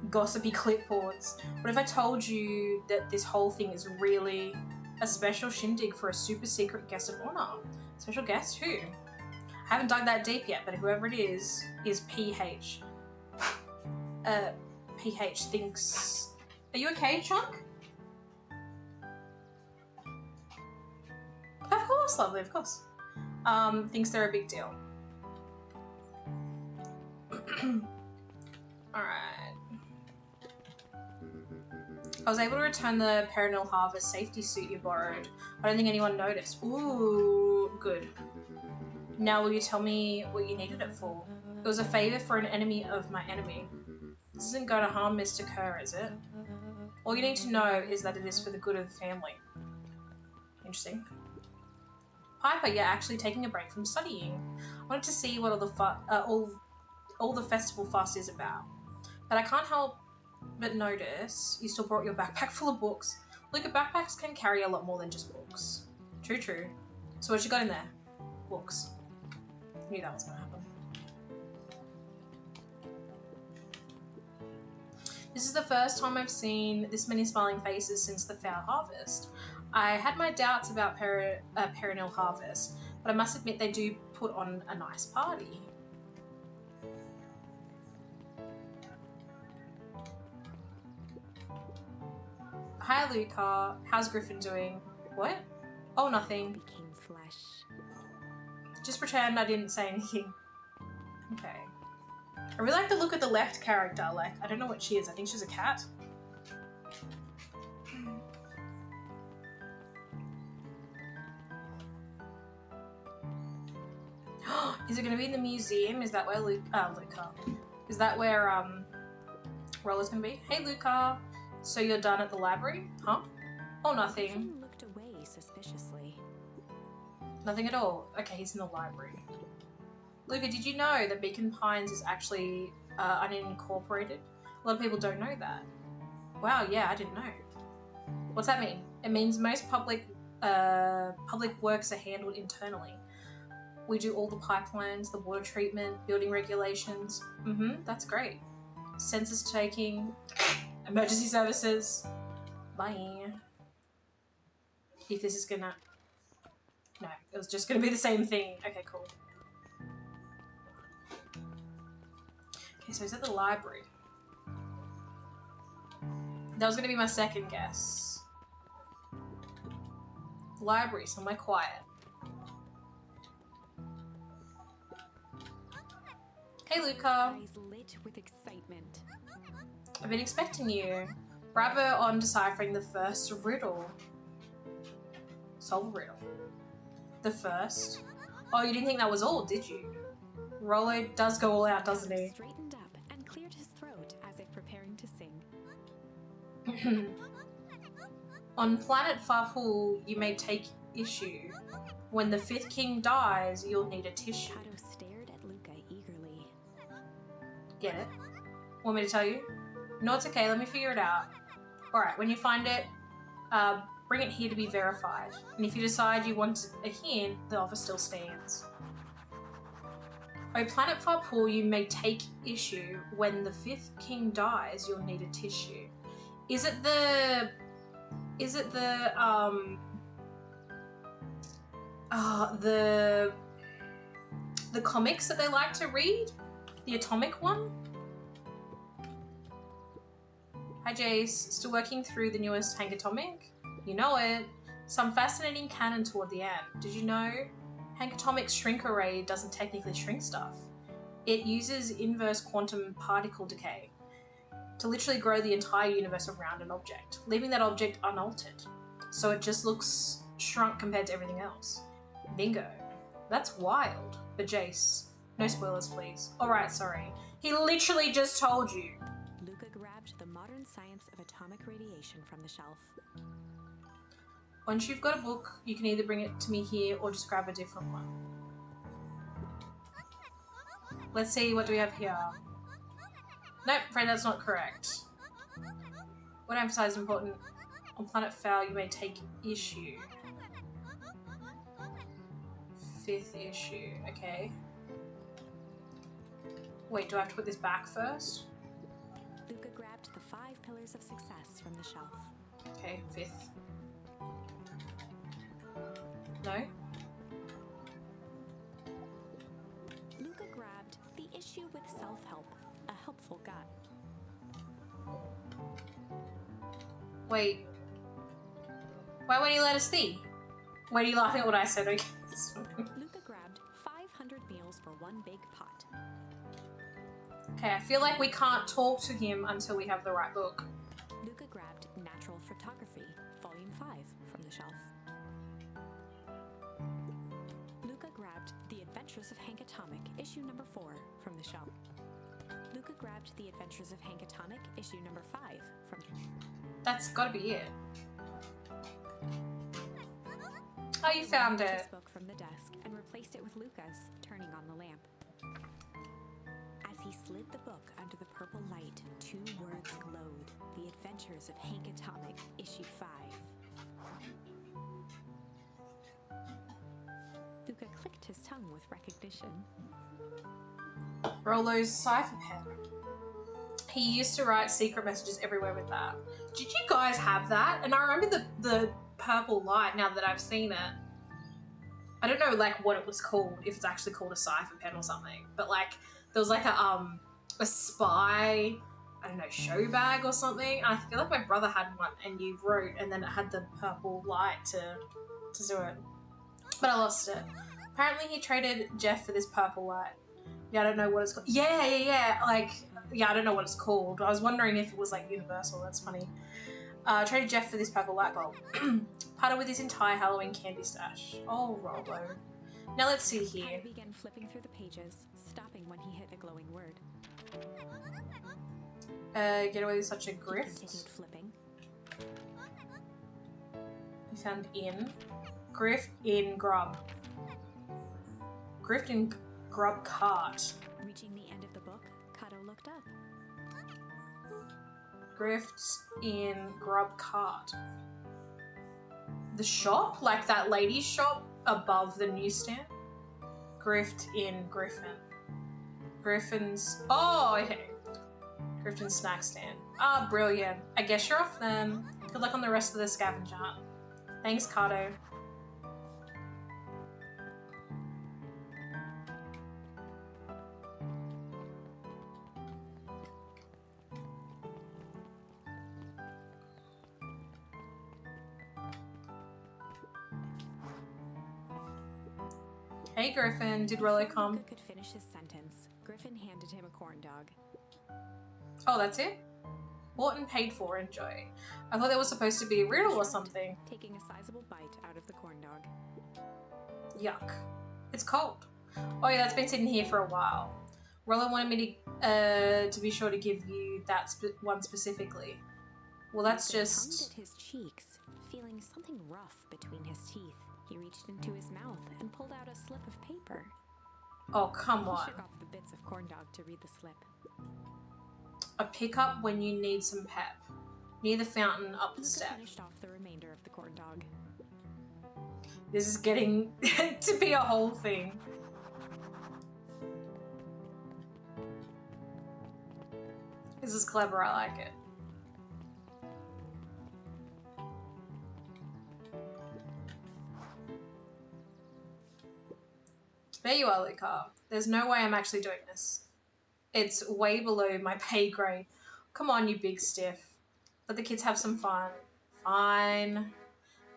gossipy clipboards. What if I told you that this whole thing is really a special shindig for a super secret guest of honor? Special guest? Who? I haven't dug that deep yet, but whoever it is PH. PH thinks... Are you okay, Chunk? Of course, lovely, of course. Thinks they're a big deal. Alright. I was able to return the Perennial Harvest safety suit you borrowed. I don't think anyone noticed. Ooh, good. Now will you tell me what you needed it for? It was a favour for an enemy of my enemy. This isn't going to harm Mr. Kerr, is it? All you need to know is that it is for the good of the family. Interesting. Piper, you're actually taking a break from studying. I wanted to see what all the festival fuss is about. But I can't help but notice you still brought your backpack full of books. Look, backpacks can carry a lot more than just books. True, true. So what you got in there? Books. Knew that was gonna happen. This is the first time I've seen this many smiling faces since the Fair Harvest. I had my doubts about Perennial Harvest, but I must admit they do put on a nice party. Hi Luca, how's Griffin doing? What? Oh, nothing. Became flesh. Just pretend I didn't say anything. Okay. I really like the look of the left character. Like, I don't know what she is. I think she's a cat. Is it going to be in the museum? Is that where Luca? Is that where Roller's going to be? Hey Luca. So you're done at the library? Huh? Oh, nothing. Griffin looked away suspiciously. Nothing at all. Okay, he's in the library. Luca, did you know that Beacon Pines is actually unincorporated? A lot of people don't know that. Wow, yeah, I didn't know. What's that mean? It means most public works are handled internally. We do all the pipelines, the water treatment, building regulations. That's great. Census taking, emergency services. Bye. If this is gonna... No, it was just gonna be the same thing. Okay, cool. Okay, so he's at the library. That was gonna be my second guess. Library, somewhere quiet. Hey Luca. Eyes lit with excitement. I've been expecting you. Bravo on deciphering the first riddle. Solve a riddle. The first? Oh, you didn't think that was all, did you? Rollo does go all out, doesn't he? Straightened up and cleared his throat as if preparing to sing. On planet Farpool, you may take issue. When the fifth king dies, you'll need a tissue. Shadow stared at Luca eagerly. Get it? Want me to tell you? No, it's okay. Let me figure it out. Alright, when you find it, bring it here to be verified. And if you decide you want a hint, the offer still stands. On planet Farpool, you may take issue. When the fifth king dies, you'll need a tissue. Is it the comics that they like to read? The Atomic one? Hi Jace, still working through the newest Hank Atomic? You know it. Some fascinating canon toward the end. Did you know? Hank Atomic's shrink array doesn't technically shrink stuff. It uses inverse quantum particle decay to literally grow the entire universe around an object, leaving that object unaltered. So it just looks shrunk compared to everything else. Bingo. That's wild. But Jace, no spoilers please. Alright, sorry. He literally just told you. Luca grabbed the Modern Science of Atomic Radiation from the shelf. Once you've got a book, you can either bring it to me here or just grab a different one. Let's see, what do we have here? Nope, afraid that's not correct. Would emphasize important on planet Foul you may take issue. 5th issue, okay. Wait, do I have to put this back first? Luca grabbed the 5 pillars of success from the shelf. Okay, 5th. No? Luca grabbed the issue with self-help, a helpful gut. Wait. Why won't you let us see? Wait, are you laughing at what I said? Okay. Luca grabbed 500 meals for one big pot. Okay, I feel like we can't talk to him until we have the right book. Luca grabbed Natural Photography, Volume 5, from the shelf. Luca grabbed The Adventures of Hank Atomic, issue number 4, from the shelf. Luca grabbed The Adventures of Hank Atomic, issue number 5, from That's gotta be it. Oh, you found took it. his book from the desk and replaced it with Luca's, turning on the lamp. As he slid the book under the purple light, 2 words glowed. The Adventures of Hank Atomic, issue 5. Luca clicked his tongue with recognition. Rollo's cipher pen. He used to write secret messages everywhere with that. Did you guys have that? And I remember the purple light now that I've seen it. I don't know like what it was called, if it's actually called a cipher pen or something. But like there was like a spy, I don't know, show bag or something. I feel like my brother had one and you wrote and then it had the purple light to do it. But I lost it. Apparently he traded Jeff for this purple light. Yeah, I don't know what it's called. Yeah. Like, yeah, I don't know what it's called. I was wondering if it was like universal. That's funny. Traded Jeff for this purple light bulb. Parted with his entire Halloween candy stash. Oh, Rollo. Now let's see here. Harry began flipping through the pages, stopping when he hit a glowing word. Get away with such a He grift. continued flipping. He found in. Grift in grub. Grift in grub cart. Reaching the end of the book, Kato looked up. Grifts in grub cart. The shop? Like that lady's shop above the newsstand? Grift in Griffin. Griffin's... Oh, okay. Griffin's snack stand. Ah, brilliant. I guess you're off then. Good luck on the rest of the scavenger hunt. Thanks, Kato. Hey Griffin, did Rollo Before come? Luca could finish his sentence, Griffin handed him a corn dog. Oh, that's it? Bought and paid for, enjoy. I thought there was supposed to be a riddle or something. Taking a sizable bite out of the corn dog. Yuck. It's cold. Oh yeah, that's been sitting here for a while. Rollo wanted me to be sure to give you that one specifically. Well, that's Luca just... tongued at his cheeks, feeling something rough between his teeth. He reached into his mouth and pulled out a slip of paper. Oh, come He on. shook off the bits of corn dog to read the slip. A pickup when you need some pep. Near the fountain up the Luca step. finished off the remainder of the corn dog. This is getting to be a whole thing. This is clever, I like it. There you are, Luca. There's no way I'm actually doing this. It's way below my pay grade. Come on, you big stiff. Let the kids have some fun. Fine.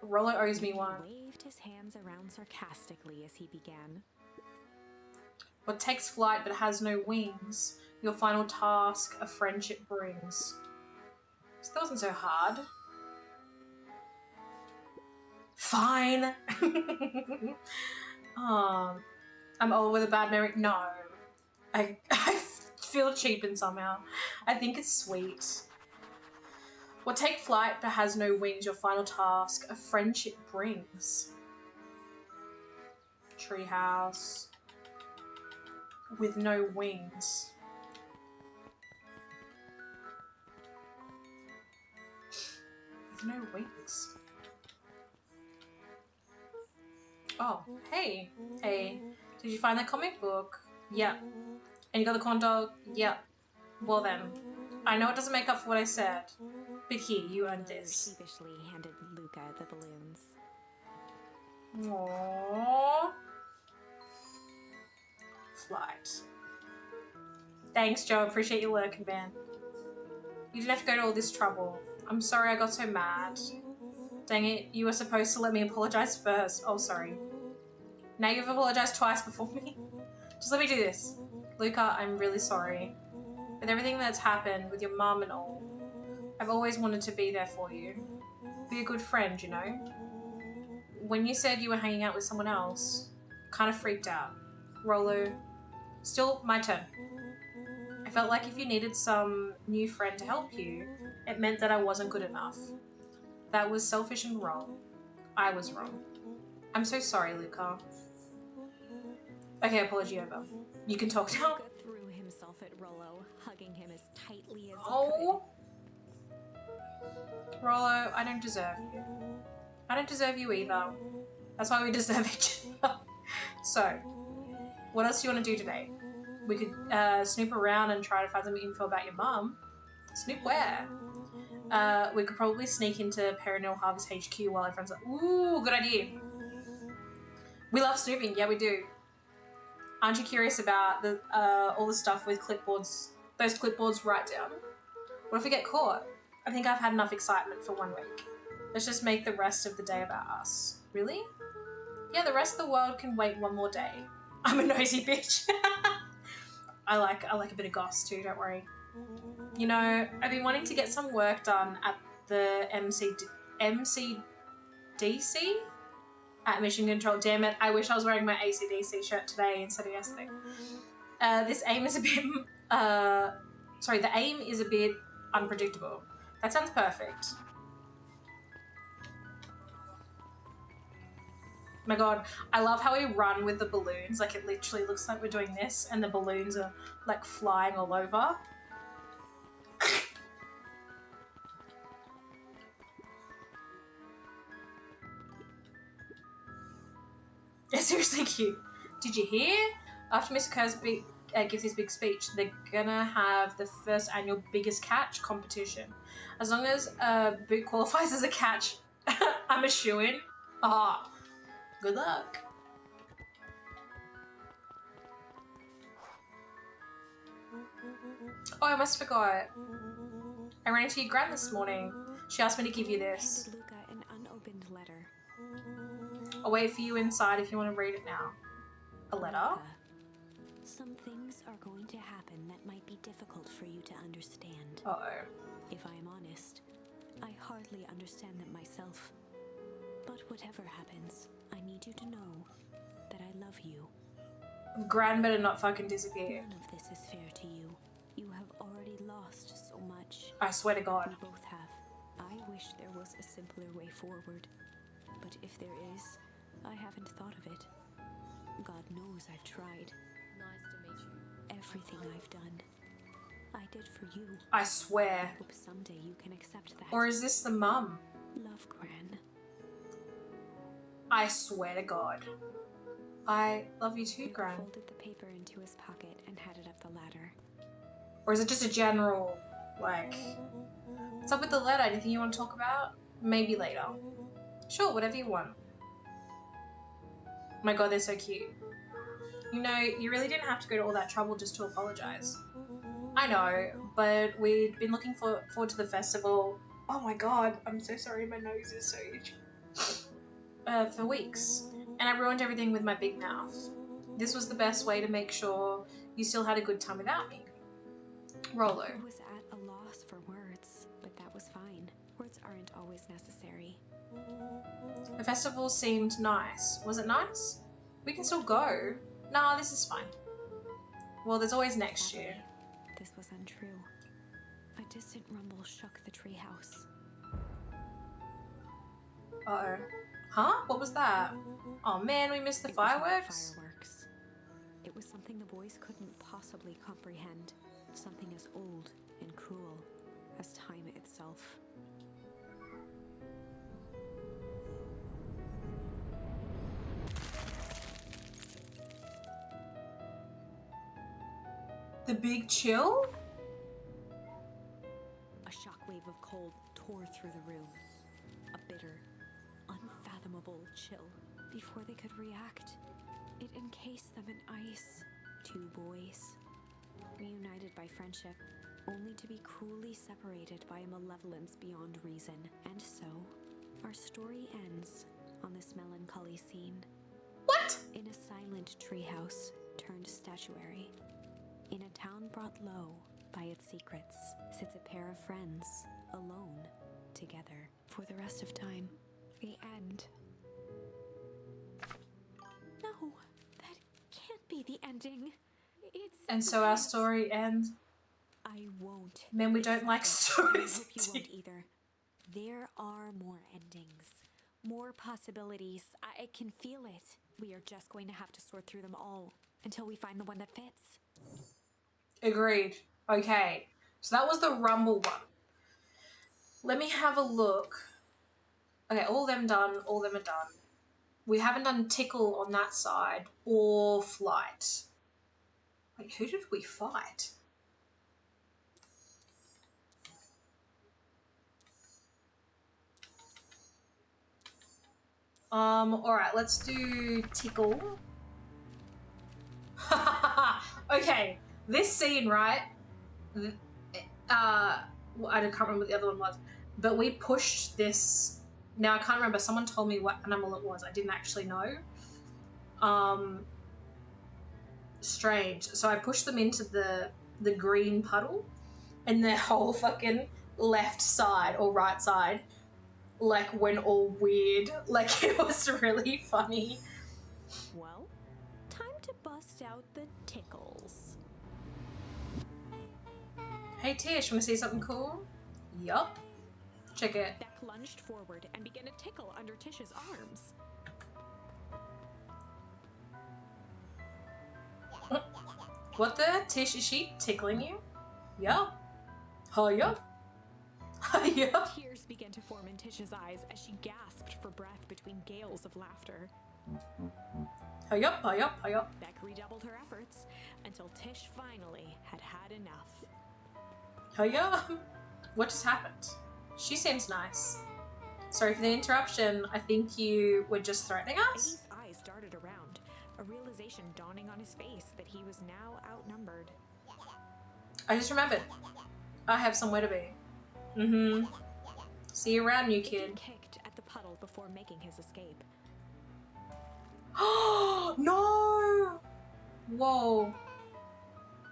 Rollo owes me one. He waved his hands around sarcastically as he began. What takes flight but has no wings? Your final task a friendship brings. So that wasn't so hard. Fine. I'm old with a bad memory. No. I feel cheapened somehow. I think it's sweet. What take flight but has no wings, your final task a friendship brings. Treehouse. With no wings. With no wings. Oh, hey. Hey. Did you find the comic book? Yeah. And you got the corn dog? Yeah. Well then. I know it doesn't make up for what I said. But here, you earned Lulu this. sheepishly handed Luca the balloons. Aww. Flight. Thanks, Joe. Appreciate your work, man. You didn't have to go to all this trouble. I'm sorry I got so mad. Dang it, you were supposed to let me apologize first. Oh, sorry. Now you've apologized twice before me. Just let me do this. Luca, I'm really sorry. With everything that's happened with your mum and all, I've always wanted to be there for you. Be a good friend, you know? When you said you were hanging out with someone else, kind of freaked out. Rolo, still my turn. I felt like if you needed some new friend to help you, it meant that I wasn't good enough. That was selfish and wrong. I was wrong. I'm so sorry, Luca. Okay, apology over. You can talk now. Luca threw himself at Rollo, hugging him as tightly as he Oh. Rollo, I don't deserve you. I don't deserve you either. That's why we deserve each other. So, what else do you want to do today? We could snoop around and try to find some info about your mum. Snoop where? We could probably sneak into Perennial Harvest HQ while everyone's like, ooh, good idea. We love snooping, yeah we do. Aren't you curious about the all the stuff with clipboards, those clipboards right down? What if we get caught? I think I've had enough excitement for 1 week. Let's just make the rest of the day about us. Really? Yeah, the rest of the world can wait 1 more day. I'm a nosy bitch. I like a bit of goss too, don't worry. You know, I've been wanting to get some work done at the MCDC at Mission Control. Damn it, I wish I was wearing my ACDC shirt today instead of yesterday. The aim is a bit unpredictable. That sounds perfect. My god, I love how we run with the balloons. Like, it literally looks like we're doing this and the balloons are like flying all over. It's seriously cute. Did you hear? After Mr. Kerr's gives his big speech, they're gonna have the first annual Biggest Catch competition. As long as Boot qualifies as a catch, I'm a shoo-in. Ah, good luck. Oh, I almost forgot. I ran into your gran this morning. She asked me to give you this. handed Luca an unopened letter. I'll wait for you inside if you want to read it now. A letter? Luca, some things are going to happen that might be difficult for you to understand. Uh-oh. If I am honest, I hardly understand them myself. But whatever happens, I need you to know that I love you. Gran better not fucking disappear. None of this is fair to you. You have already lost so much. I swear to God. We both have. I wish there was a simpler way forward. But if there is, I haven't thought of it. God knows I've tried. Nice to meet you. Everything I've done, I did for you. I swear. I hope someday you can accept that. Or is this the mum? Love, Gran. I swear to God. I love you too, Luca Gran. folded the paper into his pocket and headed up the ladder. Or is it just a general, like... What's up with the letter? Anything you want to talk about? Maybe later. Sure, whatever you want. My god, they're so cute. You know, you really didn't have to go to all that trouble just to apologize. I know, but we'd been looking forward to the festival. Oh my god, I'm so sorry, my nose is so itchy. For weeks. And I ruined everything with my big mouth. This was the best way to make sure you still had a good time without me. Rolo. I was at a loss for words, but that was fine. Words aren't always necessary. The festival seemed nice. Was it nice? We can still go. Nah, this is fine. Well, there's always next Sadly, year. this was untrue. A distant rumble shook the treehouse. Uh-oh. Huh? What was that? Oh man, we missed the It was not fireworks? fireworks. It was something the boys couldn't possibly comprehend. Something as old and cruel as time itself. The big chill? A shockwave of cold tore through the room. A bitter, unfathomable chill. Before they could react, it encased them in ice. Two boys, reunited by friendship, only to be cruelly separated by a malevolence beyond reason. And so, our story ends on this melancholy scene. What? In a silent treehouse turned statuary, in a town brought low by its secrets, sits a pair of friends, alone, together, for the rest of time. The end. No, that can't be the ending. It's And so our story ends. I won't. Men, we don't like stories. I hope you won't either. There are more endings, more possibilities. I can feel it. We are just going to have to sort through them all until we find the one that fits. Agreed. Okay, so that was the Rumble one. Let me have a look. Okay, all them done, all them are done. We haven't done Tickle on that side or Flight. Wait, who did we fight? Alright, let's do Tickle. Okay, this scene, right? Well, I can't remember what the other one was, but we pushed this. Now I can't remember. Someone told me what animal it was. I didn't actually know. Strange. So I pushed them into the green puddle, and their whole fucking left side or right side, like, went all weird. Like, it was really funny. Well, time to bust out the tickles. Hey Tish, wanna see something cool? Yup. Check it. Beck lunged forward and began to tickle under Tish's arms. What the? Tish, is she tickling you? Yeah. Oh, yeah. Yeah. Tears began to form in Tish's eyes as she gasped for breath between gales of laughter. Hurry up, hurry up, hurry up. Beck redoubled her efforts until Tish finally had had enough. Hurry up. What just happened? She seems nice. Sorry for the interruption. I think you were just threatening us? Eddie's eyes darted around, a realization dawning on his face that he was now outnumbered. I just remembered. I have somewhere to be. Mm-hmm. See you around, new Eddie kid. kicked at the puddle before making his escape. Oh, no! Whoa.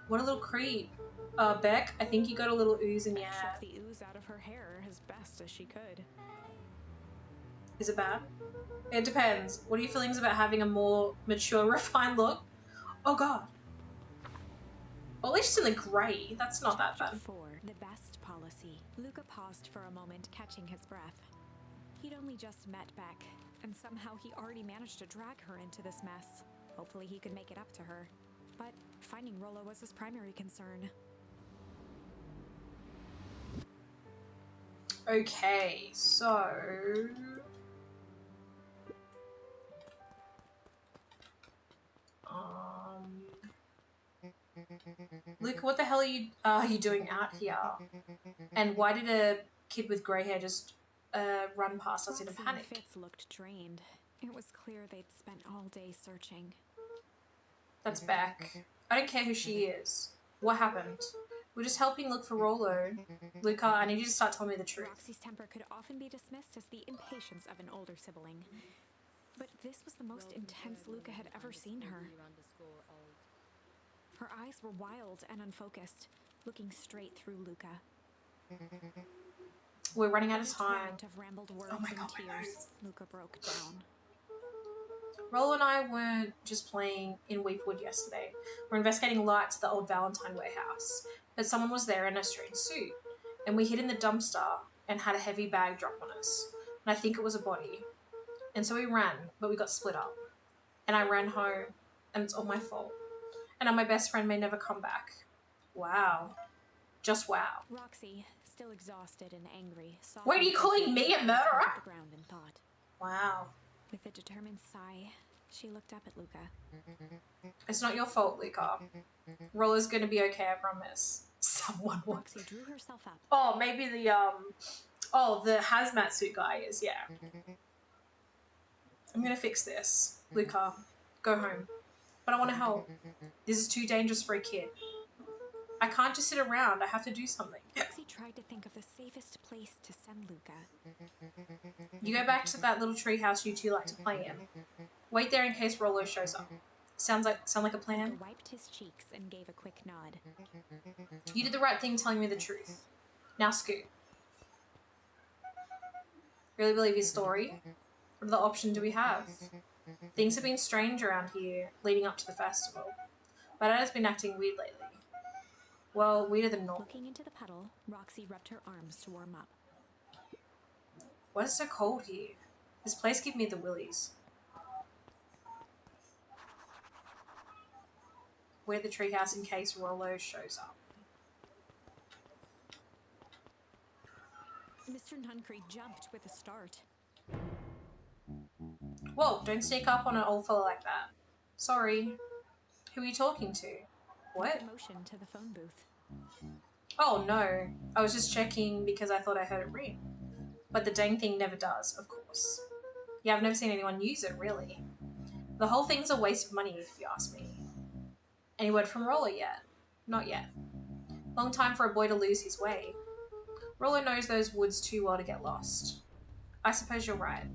What a little creep. Beck, I think you got a little ooze in your Beck hair. shook the ooze out of her hair as best as she could. Is it bad? It depends. What are your feelings about having a more mature, refined look? Oh god. Well, at least in the grey. That's not that Chapter bad. 4. The best policy. Luca paused for a moment, catching his breath. He'd only just met Beck, and somehow he already managed to drag her into this mess. Hopefully he could make it up to her. But finding Rollo was his primary concern. Okay, so... Luke, what the hell are you doing out here? And why did a kid with grey hair just run past us in a Roxy and panic? Fitz looked drained. It was clear they'd spent all day searching. That's Beck. I don't care who she is. What happened? We're just helping look for Rollo. Luca, I need you to start telling me the truth. Roxy's temper could often be dismissed as the impatience of an older sibling. But this was the most intense Luca had ever seen her. Her eyes were wild and unfocused, looking straight through Luca. We're running out of In a time. torrent of rambled words Oh my and God, my tears, nose. Luca broke down. Rollo and I weren't just playing in Weepwood yesterday. We're investigating lights at the old Valentine warehouse. But someone was there in a strange suit. And we hid in the dumpster and had a heavy bag drop on us. And I think it was a body. And so we ran, but we got split up. And I ran home, and it's all my fault. And now my best friend may never come back. Wow. Just wow. Roxy, still exhausted and angry, saw. Wait, are you calling me a murderer? The ground and thought. Wow. With a determined sigh, She looked up at Luca. It's not your fault, Luca. Roller's gonna be okay, I promise. Someone will. Roxy drew herself up. Oh, maybe the hazmat suit guy is, yeah. I'm gonna fix this. Luca, go home. But I wanna help. This is too dangerous for a kid. I can't just sit around, I have to do something. Roxy tried to think of the safest place to send Luca. You go back to that little treehouse you two like to play in. Wait there in case Rollo shows up. Sound like a Luca plan? wiped his cheeks and gave a quick nod. You did the right thing telling me the truth. Now scoot. Really believe his story? What other option do we have? Things have been strange around here leading up to the festival. But Dad has been acting weird lately. Well, weirder than normal. Looking into the puddle, Roxy rubbed her arms to warm up. Why is it so cold here? This place gives me the willies. We're the treehouse in case Rollo shows up. Mr. Nuncree jumped with a start. Whoa, don't sneak up on an old fella like that. Sorry. Who are you talking to? What? Luca motioned to the phone booth. Oh no, I was just checking because I thought I heard it ring. But the dang thing never does, of course. Yeah, I've never seen anyone use it, really. The whole thing's a waste of money, if you ask me. Any word from Rollo yet? Not yet. Long time for a boy to lose his way. Rollo knows those woods too well to get lost. I suppose you're right.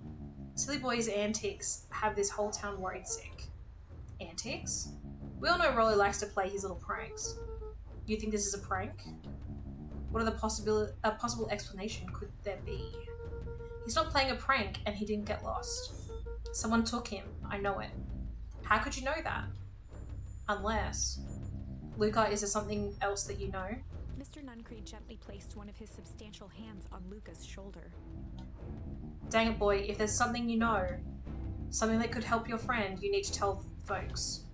Silly boy's antics have this whole town worried sick. Antics? We all know Rollo likes to play his little pranks. You think this is a prank? What are the possible explanation could there be? He's not playing a prank and he didn't get lost. Someone took him, I know it. How could you know that? Unless... Luca, is there something else that you know? Mr. Nuncree gently placed one of his substantial hands on Luca's shoulder. Dang it, boy, if there's something you know, something that could help your friend, you need to tell folks.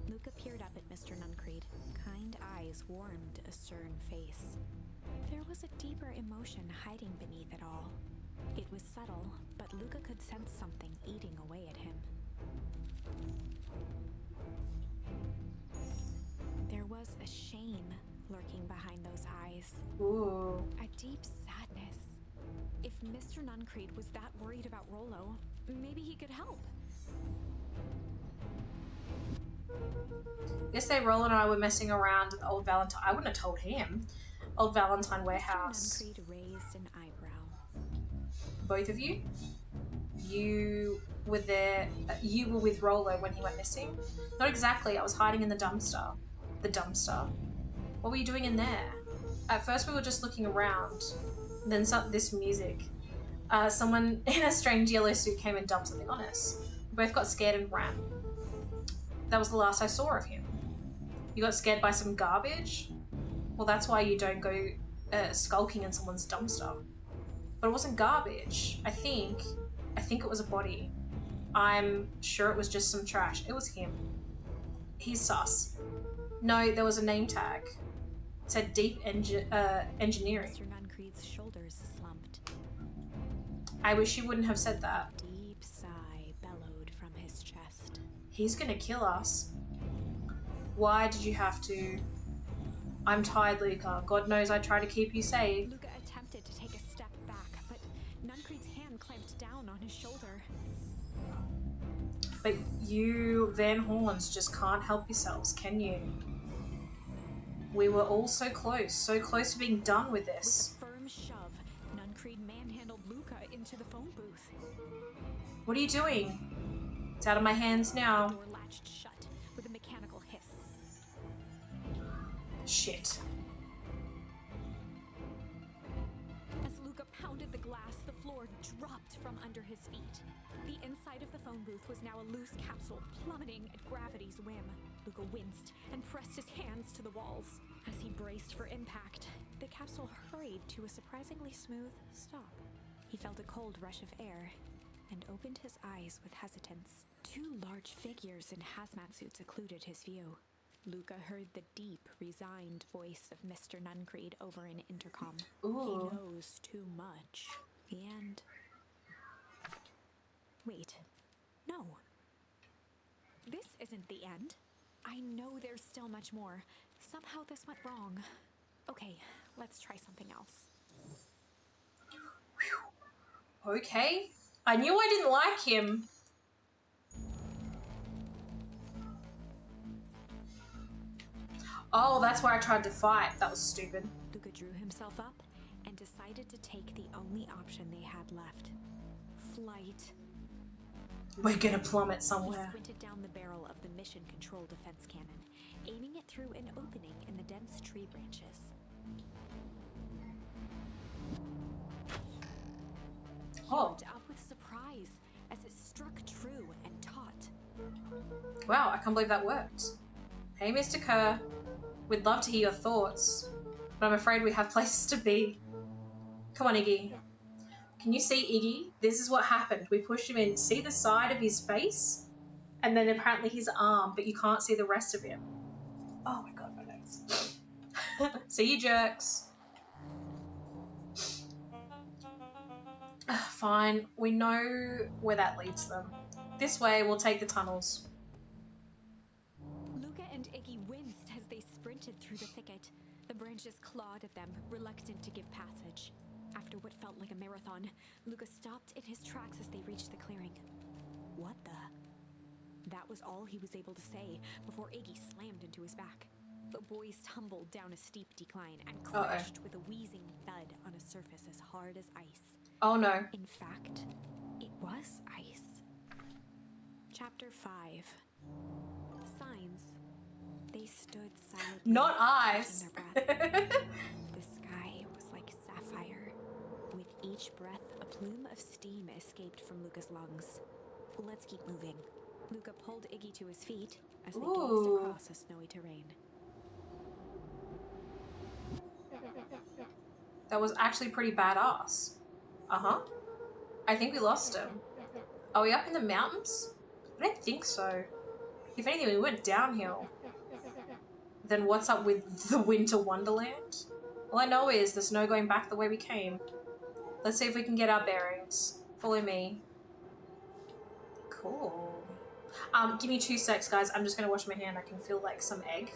Luca peered up at Mr. Nuncree. Kind eyes warmed a stern face. There was a deeper emotion hiding beneath it all. It was subtle, but Luca could sense something eating away at him. There was a shame lurking behind those eyes. Ooh. A deep sadness. If Mr. Nuncree was that worried about Rollo, maybe he could help. Yesterday, Rollo and I were messing around at the old Valentine. I wouldn't have told him. Old Valentine warehouse. Mr. Nuncree raised an eyebrow. Both of you? You were there. You were with Rollo when he went missing? Not exactly. I was hiding in the dumpster. The dumpster? What were you doing in there? At first, we were just looking around. Then this music. Someone in a strange yellow suit came and dumped something on us. We both got scared and ran. That was the last I saw of him. You got scared by some garbage? Well, that's why you don't go skulking in someone's dumpster. But it wasn't garbage. I think it was a body. I'm sure it was just some trash. It was him. He's sus. No, there was a name tag. It said Deep Engineering. Mr. Nuncree's shoulders slumped. I wish you wouldn't have said that. A deep sigh bellowed from his chest. He's gonna kill us. Why did you have to? I'm tired, Luca. God knows I try to keep you safe. Luca attempted to take a step back, but Nuncree's hand clamped down on his shoulder. But you Van Horns just can't help yourselves, can you? We were all so close to being done with this. With a firm shove, Nuncree manhandled Luca into the phone booth. What are you doing? It's out of my hands The now. door latched shut with a mechanical hiss. Shit. As Luca pounded the glass, the floor dropped from under his feet. The inside of the phone booth was now a loose capsule plummeting at gravity's whim. Luca winced and pressed his hands to the walls. As he braced for impact, the capsule hurried to a surprisingly smooth stop. He felt a cold rush of air and opened his eyes with hesitance. Two large figures in hazmat suits occluded his view. Luca heard the deep, resigned voice of Mr. Nuncree over an intercom. Ooh. He knows too much. The end. Wait. No. isn't the end. I know there's still much more. Somehow this went wrong. Okay, let's try something else. Okay. I knew I didn't like him. Oh, that's where I tried to fight. That was stupid. Luca drew himself up and decided to take the only option they had left. Flight. We're gonna plummet He somewhere. squinted down the barrel of the mission control defense cannon, aiming it through an opening in the dense tree branches. He Oh. looked up with surprise as it struck true and taut. Wow, I can't believe that worked. Hey, Mr. Kerr. We'd love to hear your thoughts, but I'm afraid we have places to be. Come on, Iggy. Can you see Iggy? This is what happened. We pushed him in. See the side of his face? And then apparently his arm, but you can't see the rest of him. Oh my god, my nose. See you, jerks. Fine. We know where that leads them. This way, we'll take the tunnels. Luca and Iggy winced as they sprinted through the thicket. The branches clawed at them, reluctant to give passage. After what felt like a marathon, Luca stopped in his tracks as they reached the clearing. What the? That was all he was able to say before Iggy slammed into his back. The boys tumbled down a steep decline and crashed with a wheezing thud on a surface as hard as ice. Oh no. In fact, it was ice. Chapter 5. Signs. They stood silently. Not eyes. catching their breath. The sky was like sapphire. With each breath, a plume of steam escaped from Luca's lungs. Let's keep moving. Luca pulled Iggy to his feet as they gazed Ooh. across a snowy terrain. That was actually pretty badass. Uh-huh. I think we lost him. Are we up in the mountains? I don't think so. If anything, we went downhill. Then what's up with the Winter Wonderland? All I know is there's no going back the way we came. Let's see if we can get our bearings. Follow me. Cool. Give me 2 secs, guys. I'm just gonna wash my hand. I can feel like some egg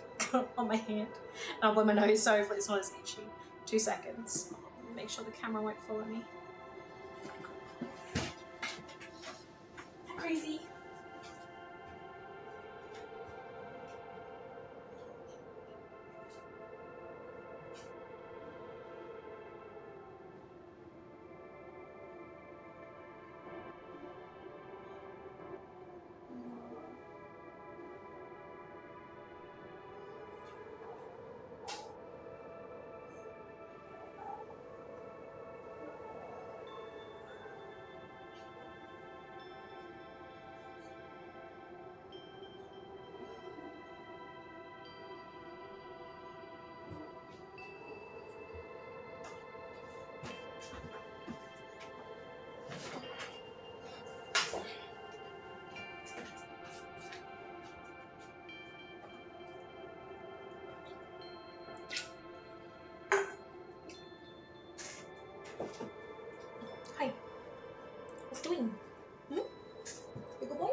on my hand. And I'll blow my nose so hopefully it's not as itchy. 2 seconds. Make sure the camera won't follow me. Crazy. Hi. What's doing? Hmm? You good boy?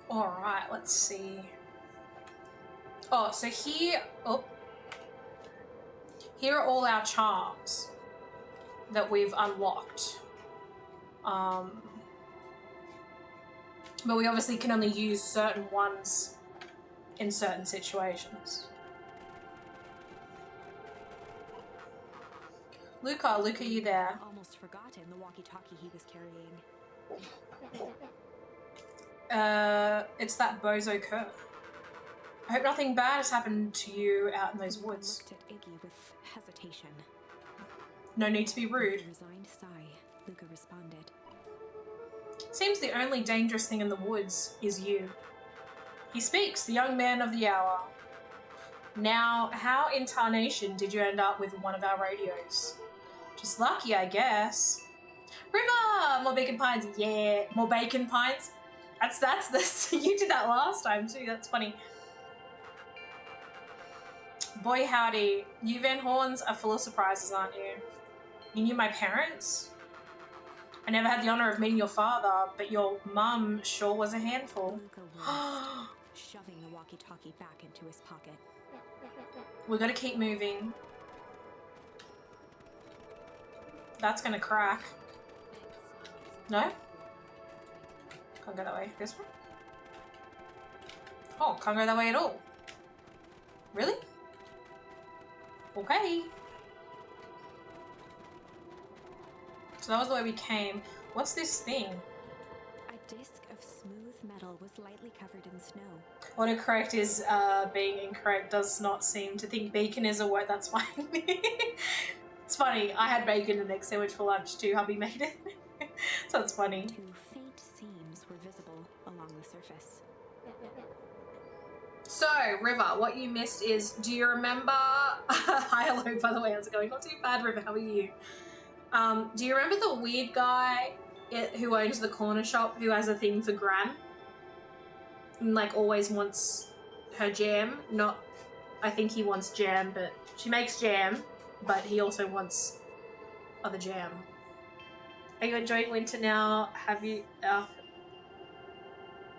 Alright, let's see. Oh, so here... Oh. Here are all our charms that we've unlocked. But we obviously can only use certain ones in certain situations. Luca, are you there? Almost forgotten the walkie-talkie he was carrying. It's that bozo Kerr. I hope nothing bad has happened to you out in those Luca woods. looked at Iggy with hesitation. No need to be With rude. a resigned sigh, Luca responded. Seems the only dangerous thing in the woods is you. He speaks, the young man of the hour. Now, how in tarnation did you end up with one of our radios? Just lucky, I guess. River! More bacon pines. Yeah, more bacon pines. That's this. You did that last time too. That's funny. Boy howdy, you Van Horns are full of surprises, aren't you? You knew my parents? I never had the honor of meeting your father, but your mum sure was a handful. Luca winced, shoving the walkie-talkie back into his pocket. We gotta keep moving. That's gonna crack. No? Can't go that way. This one? Oh, can't go that way at all. Really? Okay. So that was the way we came. What's this thing? A disc of smooth metal was lightly covered in snow. Autocorrect is being incorrect. Does not seem to think bacon is a word. That's fine. It's funny. I had bacon and egg sandwich for lunch too. Hubby made it. So it's funny. 2 faint seams were visible along the surface. So, River, what you missed is, do you remember... Hi, hello, by the way, how's it going? Not too bad, River, how are you? Do you remember the weird guy who owns the corner shop who has a thing for Gran? And, like, always wants her jam. Not... I think he wants jam, but... She makes jam, but he also wants other jam. Are you enjoying winter now? Have you...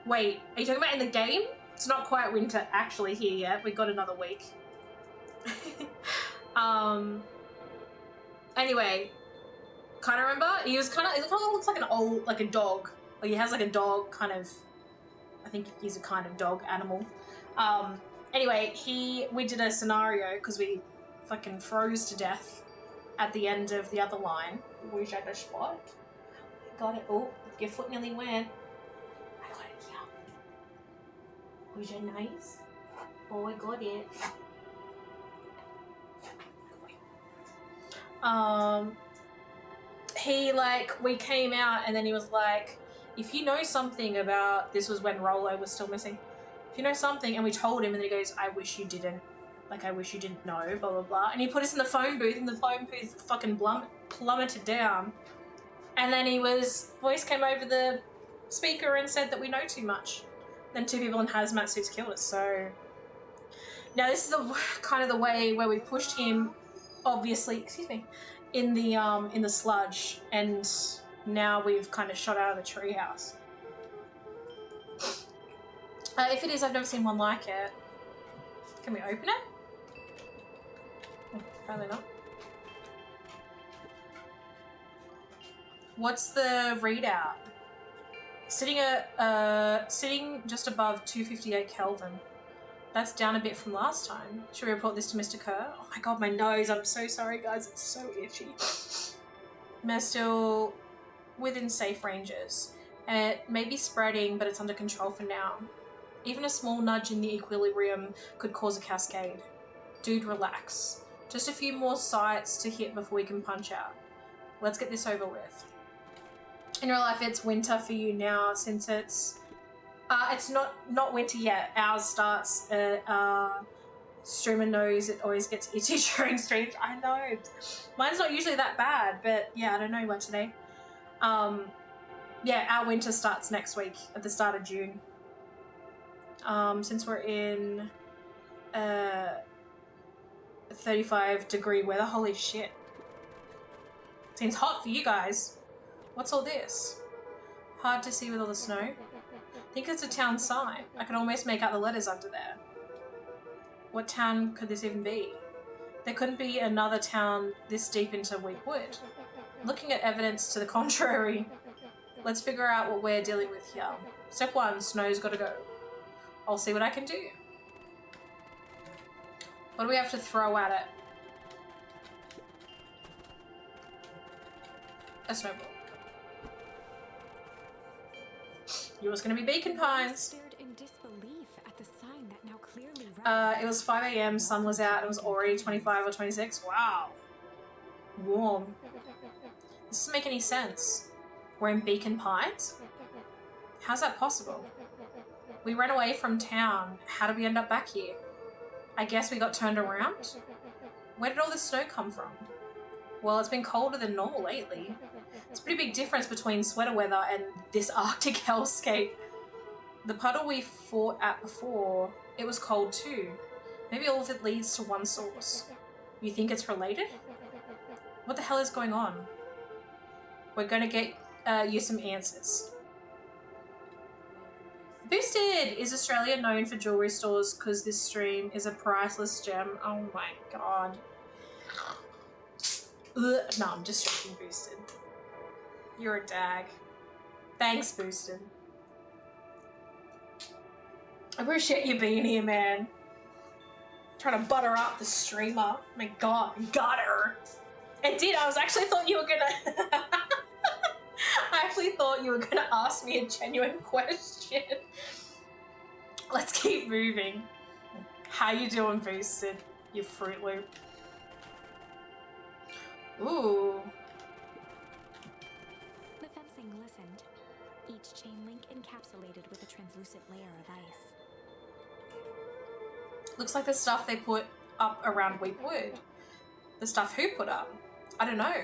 Wait, are you talking about in the game? It's not quite winter actually here yet. We've got another week. Anyway, kind of remember? He kind of looks like an old, like a dog. Like he has like a dog kind of, I think he's a kind of dog animal. Anyway, we did a scenario because we fucking froze to death at the end of the other line. Wish I had a spot. Got it. Oh, your foot nearly went. Was it nice? Oh, I got it. We came out and then he was like, if you know something about, this was when Rolo was still missing. If you know something, and we told him, and then he goes, I wish you didn't. Like, I wish you didn't know, blah, blah, blah. And he put us in the phone booth, and the phone booth fucking plummeted down. And then voice came over the speaker and said that we know too much. Then 2 people in hazmat suits killed us. So now this is the kind of the way where we pushed him, obviously, excuse me, in the sludge, and now we've kind of shot out of the treehouse. If it is, I've never seen one like it. Can we open it? Oh, apparently not. What's the readout? Sitting just above 258 Kelvin. That's down a bit from last time. Should we report this to Mr. Kerr? Oh my god, my nose. I'm so sorry, guys. It's so itchy. We're still within safe ranges. It may be spreading, but it's under control for now. Even a small nudge in the equilibrium could cause a cascade. Dude, relax. Just a few more sites to hit before we can punch out. Let's get this over with. In real life, it's winter for you now since it's not winter yet. Ours starts streamer knows it always gets itchy during streams. I know. Mine's not usually that bad, but yeah, I don't know about today. Yeah, our winter starts next week at the start of June. Since we're in 35-degree weather. Holy shit. Seems hot for you guys. What's all this? Hard to see with all the snow. I think it's a town sign. I can almost make out the letters under there. What town could this even be? There couldn't be another town this deep into Weekwood. Looking at evidence to the contrary, let's figure out what we're dealing with here. Step 1, snow's gotta go. I'll see what I can do. What do we have to throw at it? A snowball. Yours gonna be Beacon Pines. Stared in disbelief at the sign that now clearly read. It was 5 a.m, sun was out, it was already 25 or 26. Wow. Warm. This doesn't make any sense. We're in Beacon Pines? How's that possible? We ran away from town. How did we end up back here? I guess we got turned around? Where did all this snow come from? Well, it's been colder than normal lately. It's a pretty big difference between sweater weather and this Arctic hellscape. The puddle we fought at before, it was cold too. Maybe all of it leads to one source. You think it's related? What the hell is going on? We're gonna get you some answers. Boosted! Is Australia known for jewelry stores because this stream is a priceless gem? Oh my god. Ugh. No, I'm just joking, Boosted. You're a dag. Thanks, Boosted. I appreciate you being here, man. Trying to butter up the streamer. My god, got her. It did. I actually thought you were gonna. I actually thought you were gonna ask me a genuine question. Let's keep moving. How you doing, Boosted? You Fruit Loop. Ooh. The fencing listened, each chain link encapsulated with a translucent layer of ice. Looks like the stuff they put up around Weepwood. The stuff who put up? I don't know.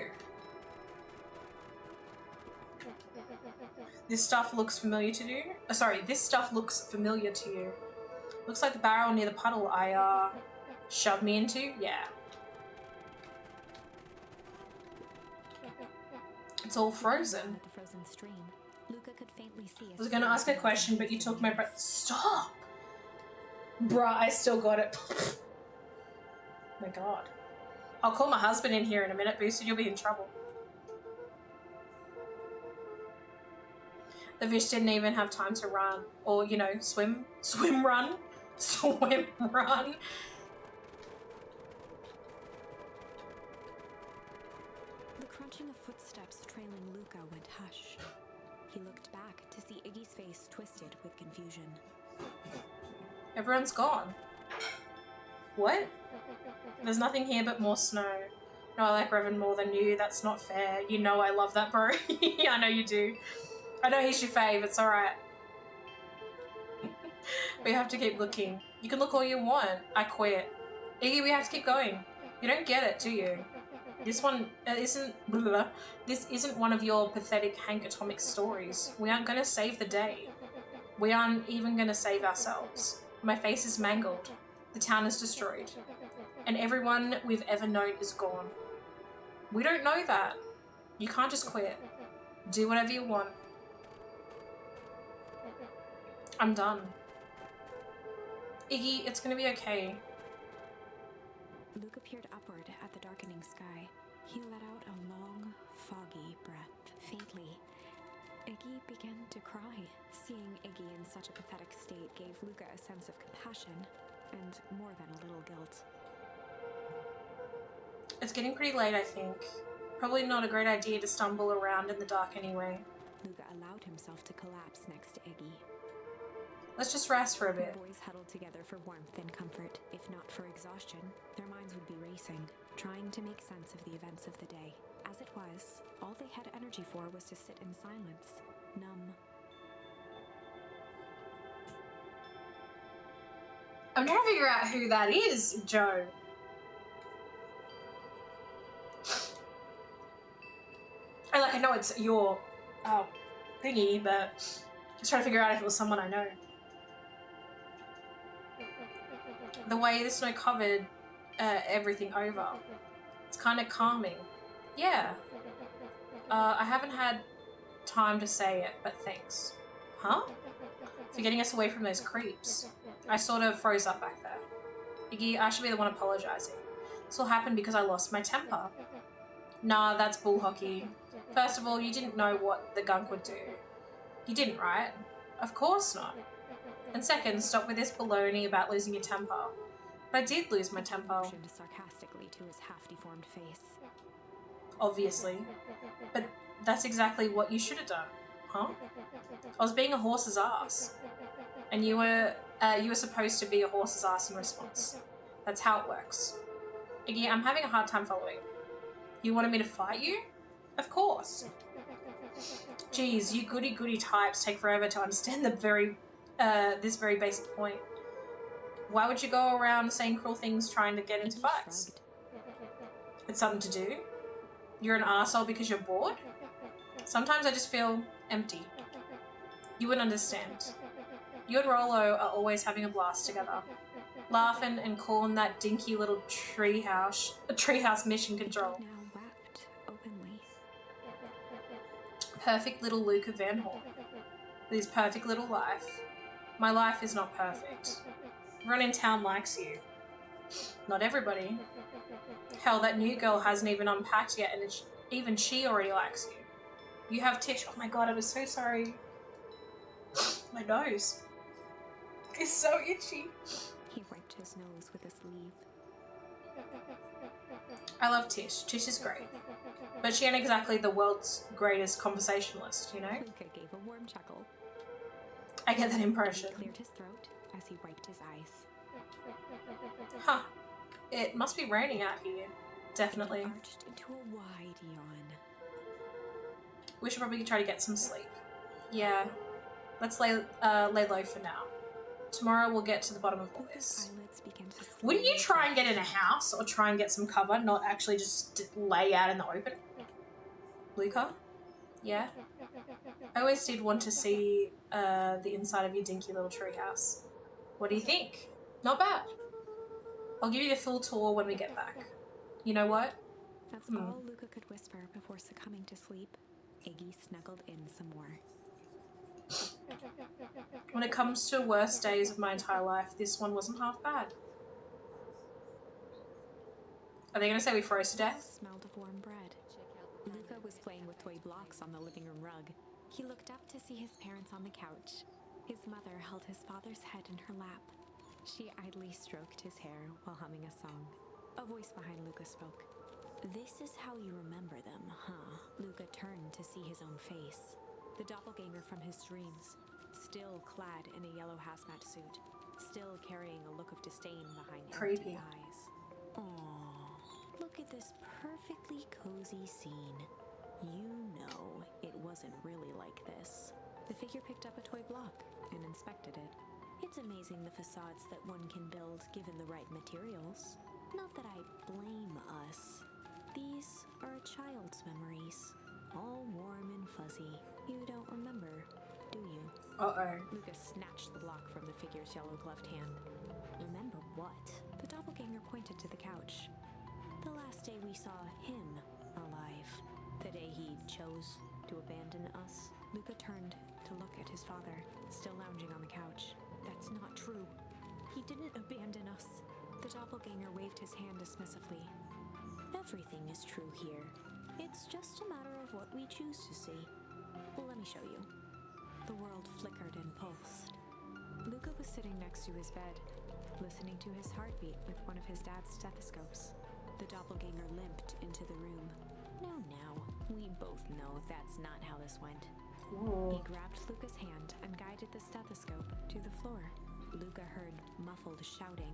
This stuff looks familiar to you? This stuff looks familiar to you. Looks like the barrel near the puddle I, shoved me into? Yeah. It's all frozen. At the frozen stream, Luca could faintly see I was gonna ask a question, but you took my breath. Stop! Bruh, I still got it. My god. I'll call my husband in here in a minute, Boosted. You'll be in trouble. The fish didn't even have time to run. Or, you know, swim. Swim run. Swim run. The crunching of footsteps trailing Luca went hush. He looked back to see Iggy's face twisted with confusion. Everyone's gone. What? There's nothing here but more snow. No, I like Revan more than you. That's not fair. You know I love that, bro. I know you do. I know he's your fave. It's alright. We have to keep looking. You can look all you want. I quit. Iggy, we have to keep going. You don't get it, do you? This one isn't... Blah, blah, blah. This isn't one of your pathetic Hank Atomic stories. We aren't going to save the day. We aren't even going to save ourselves. My face is mangled. The town is destroyed. And everyone we've ever known is gone. We don't know that. You can't just quit. Do whatever you want. I'm done. Iggy, it's gonna be okay. Luca peered upward at the darkening sky. He let out a long, foggy breath. Faintly, Iggy began to cry. Seeing Iggy in such a pathetic state gave Luca a sense of compassion and more than a little guilt. It's getting pretty late, I think. Probably not a great idea to stumble around in the dark anyway. Luca allowed himself to collapse next to Iggy. Let's just rest for a bit. The boys huddled together for warmth and comfort. If not for exhaustion, their minds would be racing, trying to make sense of the events of the day. As it was, all they had energy for was to sit in silence, numb. I'm trying to figure out who that is, Joe. I know it's your thingy, but just trying to figure out if it was someone I know. The way the snow covered everything over. It's kind of calming. Yeah. I haven't had time to say it, but thanks. Huh? For getting us away from those creeps. I sort of froze up back there. Iggy, I should be the one apologizing. This all happened because I lost my temper. Nah, that's bull hockey. First of all, you didn't know what the gunk would do. You didn't, right? Of course not. And second, stop with this baloney about losing your temper. But I did lose my temper. Motioned sarcastically to his half-deformed face. Obviously. But that's exactly what you should have done, huh? I was being a horse's ass. And you were supposed to be a horse's ass in response. That's how it works. Iggy, I'm having a hard time following. You wanted me to fight you? Of course. Geez, you goody-goody types take forever to understand the this very basic point. Why would you go around saying cruel things trying to get into Iggy fights? shrugged. It's something to do? You're an arsehole because you're bored? Sometimes I just feel empty. You wouldn't understand. You and Rolo are always having a blast together. laughing and calling that dinky little treehouse mission The control. kid now wept openly. Perfect little Luca Van Horn. With his perfect little life. My life is not perfect. Everyone in town likes you. Not everybody. Hell, that new girl hasn't even unpacked yet, and even she already likes you. You have Tish. Oh my god, I was so sorry. My nose. It's so itchy. He wiped his nose with a sleeve. I love Tish. Tish is great. But she ain't exactly the world's greatest conversationalist, you know? Luca gave a warm chuckle. I get that He impression. cleared his throat as he wiped his eyes. Huh. It must be raining out here. Definitely. He arched into a wide yawn. We should probably try to get some sleep. Yeah. Let's lay low for now. Tomorrow we'll get to the bottom of all Luca's this. eyelids began to Wouldn't you slowly try and close. get in a house or try and get some cover, not actually just lay out in the open? Luca? Yeah? I always did want to see the inside of your dinky little treehouse. What do you think? Not bad. I'll give you the full tour when we get back. You know what? That's all Luca could whisper before succumbing to sleep. Iggy snuggled in some more. When it comes to worst days of my entire life, this one wasn't half bad. Are they going to say we froze to The house death? smelled of warm bread. Luca was playing with toy blocks on the living room rug. He looked up to see his parents on the couch. His mother held his father's head in her lap. She idly stroked his hair while humming a song. A voice behind Luca spoke. This is how you remember them, huh? Luca turned to see his own face. The doppelganger from his dreams, still clad in a yellow hazmat suit, still carrying a look of disdain behind Creepy. empty eyes. Aww, look at this perfectly cozy scene. You know it wasn't really like this. The figure picked up a toy block and inspected it. It's amazing the facades that one can build given the right materials. Not that I blame us. These are a child's memories, all warm and fuzzy. You don't remember, do you? Uh-oh. Lucas snatched the block from the figure's yellow-gloved hand. Remember what? The doppelganger pointed to the couch. The last day we saw him alive. The day he chose to abandon us. Luca turned to look at his father, still lounging on the couch. That's not true. He didn't abandon us. The doppelganger waved his hand dismissively. Everything is true here. It's just a matter of what we choose to see. Well, let me show you. The world flickered and pulsed. Luca was sitting next to his bed, listening to his heartbeat with one of his dad's stethoscopes. The doppelganger limped into the room. Now, we both know that's not how this went. Ooh. He grabbed Luca's hand and guided the stethoscope to the floor. Luca heard muffled shouting,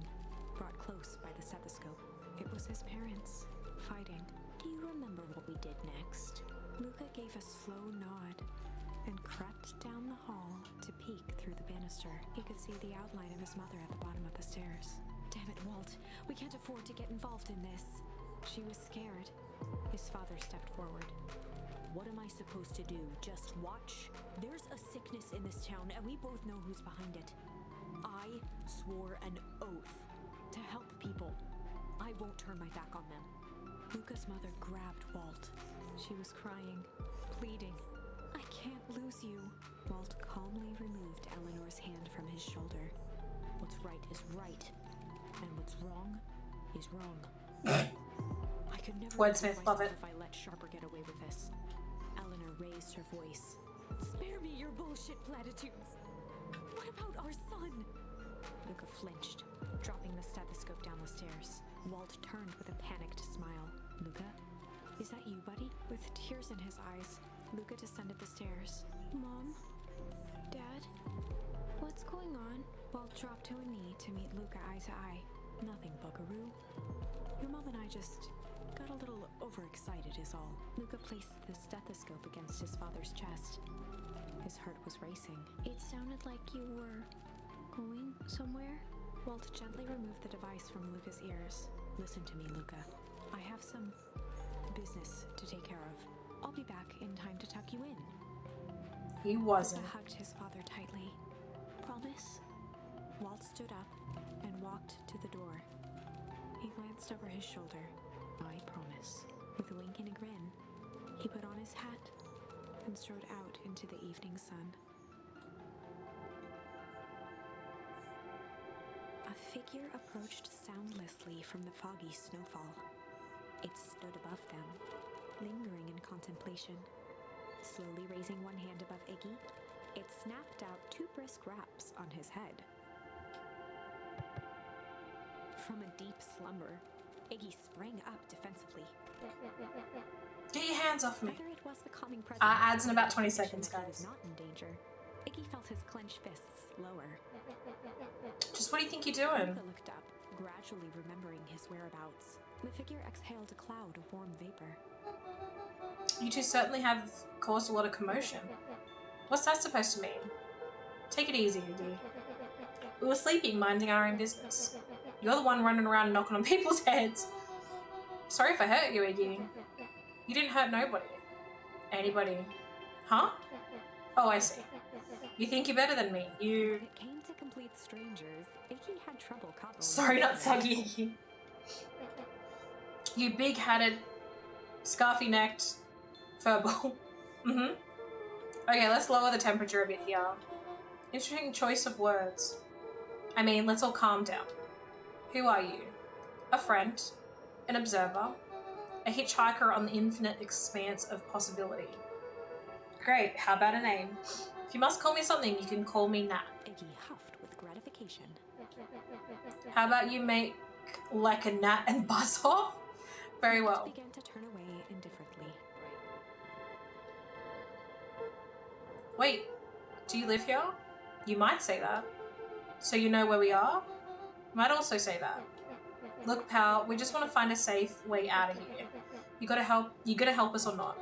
brought close by the stethoscope. It was his parents, fighting. Do you remember what we did next? Luca gave a slow nod and crept down the hall to peek through the banister. He could see the outline of his mother at the bottom of the stairs. Damn it, Walt. We can't afford to get involved in this. She was scared. His father stepped forward. What am I supposed to do? Just watch? There's a sickness in this town, and we both know who's behind it. I swore an oath to help people. I won't turn my back on them. Luca's mother grabbed Walt. She was crying, pleading. I can't lose you. Walt calmly removed Eleanor's hand from his shoulder. What's right is right, and what's wrong is wrong. I could never Wordsmith, forgive love myself it. if I let Sharper get away with this. Eleanor raised her voice. Spare me your bullshit platitudes. What about our son? Luca flinched, dropping the stethoscope down the stairs. Walt turned with a panicked smile. Luca, is that you, buddy? With tears in his eyes, Luca descended the stairs. Mom? Dad? What's going on? Walt dropped to a knee to meet Luca eye to eye. Nothing, buckaroo. Your mom and I just got a little overexcited is all. Luca placed the stethoscope against his father's chest. His heart was racing. It sounded like you were going somewhere? Walt gently removed the device from Luca's ears. Listen to me, Luca. I have some business to take care of. I'll be back in time to tuck you in. He wasn't. Luca hugged his father tightly. Promise? Walt stood up and walked to the door. He glanced over his shoulder. I promise. With a wink and a grin, he put on his hat and strode out into the evening sun. A figure approached soundlessly from the foggy snowfall. It stood above them, lingering in contemplation. Slowly raising one hand above Iggy, it snapped out 2 brisk raps on his head. From a deep slumber, Iggy sprang up defensively. Get your hands off me. Whether it was the calming presence Adds in about 20 or the seconds, conviction that he guys. was not in danger, Iggy felt his clenched fists lower. Just what do you think you're doing? Luca looked up, gradually remembering his whereabouts. The figure exhaled a cloud of warm vapor. You two certainly have caused a lot of commotion. What's that supposed to mean? Take it easy, Iggy. We were sleeping, minding our own business. You're the one running around knocking on people's heads. Sorry if I hurt you, Iggy. You didn't hurt nobody. Anybody. Huh? Oh, I see. You think you're better than me. You... When it came to complete strangers, Iggy had trouble cobbling. Sorry, not saggy Iggy. You big-hatted, scarfy-necked furball. Mm-hmm. Okay, let's lower the temperature a bit here. Interesting choice of words. I mean, let's all calm down. Who are you? A friend? An observer? A hitchhiker on the infinite expanse of possibility? Great, how about a name? If you must call me something, you can call me Nat. Iggy huffed with gratification. How about you make like a gnat and buzz off? Very well. Nat began to turn away indifferently. Wait, do you live here? You might say that. So you know where we are? You might also say that. Look, pal, we just want to find a safe way out of here. You gonna help us or not?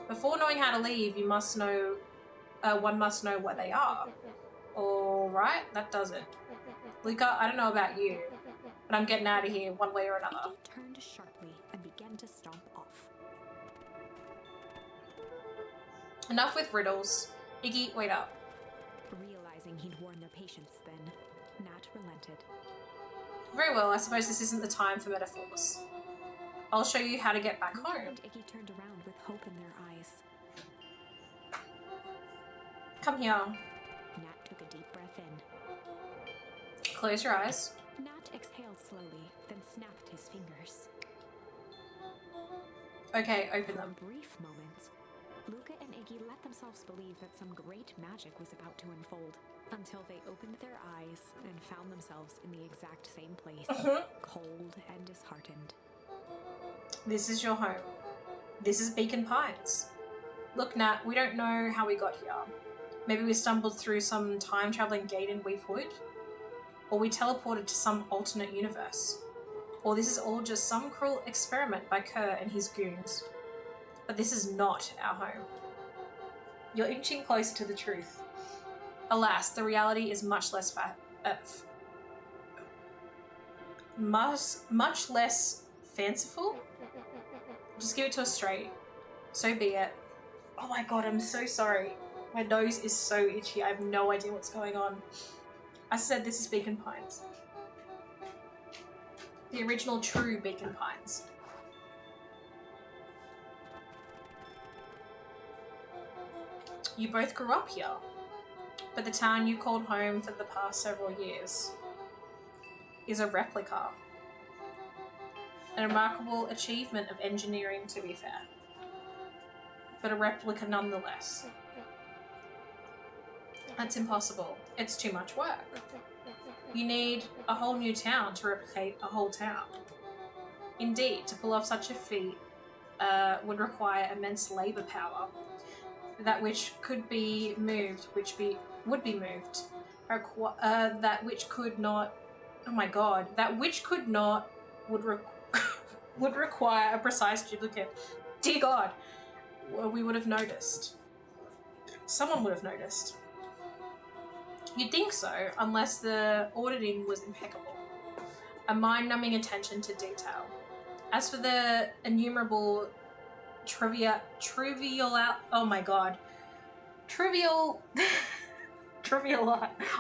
Before knowing how to leave, you must know, one must know where they are. Alright, that does it. Luca, I don't know about you, but I'm getting out of here one way or another. Iggy turned sharply and began to stomp off. Enough with riddles. Iggy, wait up. Realizing he'd worn their patience then, Nat relented. Very well, I suppose this isn't the time for metaphors. I'll show you how to get back Luca home. and Iggy turned around with hope in their eyes. Come here. Nat took a deep breath in. Close your eyes. Nat exhaled slowly, then snapped his fingers. Okay, open For them. a brief moment, Luca and Iggy let themselves believe that some great magic was about to unfold, until they opened their eyes and found themselves in the exact same place, cold and disheartened. This is your home. This is Beacon Pines. Look, Nat, we don't know how we got here. Maybe we stumbled through some time-traveling gate in Weepwood, or we teleported to some alternate universe. Or this is all just some cruel experiment by Kerr and his goons. But this is not our home. You're inching closer to the truth. Alas, the reality is much less much less fanciful. Just give it to us straight. So be it. Oh my god, I'm so sorry. My nose is so itchy. I have no idea what's going on. I said this is Beacon Pines. The original true Beacon Pines. You both grew up here, but the town you called home for the past several years is a replica. A remarkable achievement of engineering, to be fair, but a replica nonetheless. That's impossible. It's too much work. You need a whole new town to replicate a whole town. Indeed, to pull off such a feat would require immense labour power. That which could be moved, would be moved. That which could not. Oh my god! That which could not would require a precise duplicate. Dear God, we would have noticed. Someone would have noticed. You'd think so, unless the auditing was impeccable. A mind-numbing attention to detail. As for the innumerable trivial, oh my god. Trivial,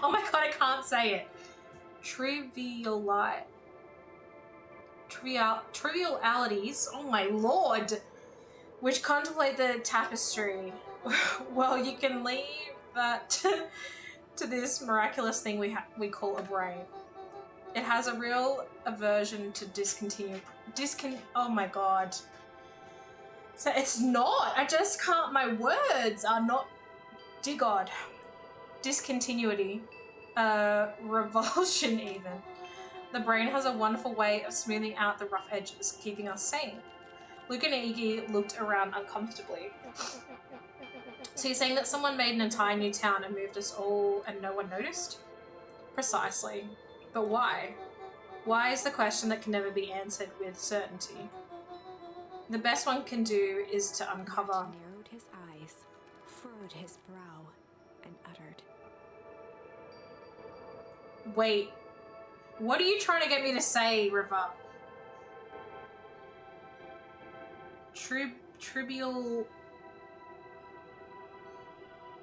oh my god, I can't say it. trivialities, oh my lord, which contemplate the tapestry. Well, you can leave that to this miraculous thing we call a brain. It has a real aversion to oh my god. So it's not, I just can't, my words are not, dear god. Discontinuity, revulsion even. The brain has a wonderful way of smoothing out the rough edges, keeping us sane. Luke and Iggy looked around uncomfortably. So you're saying that someone made an entire new town and moved us all and no one noticed? Precisely. But why? Why is the question that can never be answered with certainty. The best one can do is to uncover. Narrowed his eyes, furrowed his brow, and uttered. Wait. What are you trying to get me to say, River? Trivial.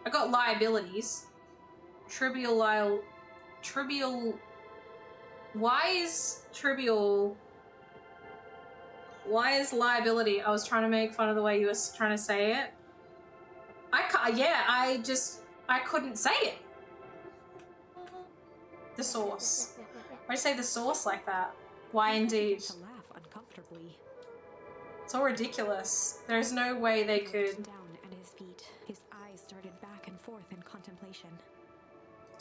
I got liabilities. Trivial. Why is trivial? Why is liability? I was trying to make fun of the way you were trying to say it. I couldn't say it. The source. Why do you say the source like that? Why indeed? To laugh uncomfortably. It's all ridiculous. There's no way they could. Down at his feet, his eyes started back and forth in contemplation.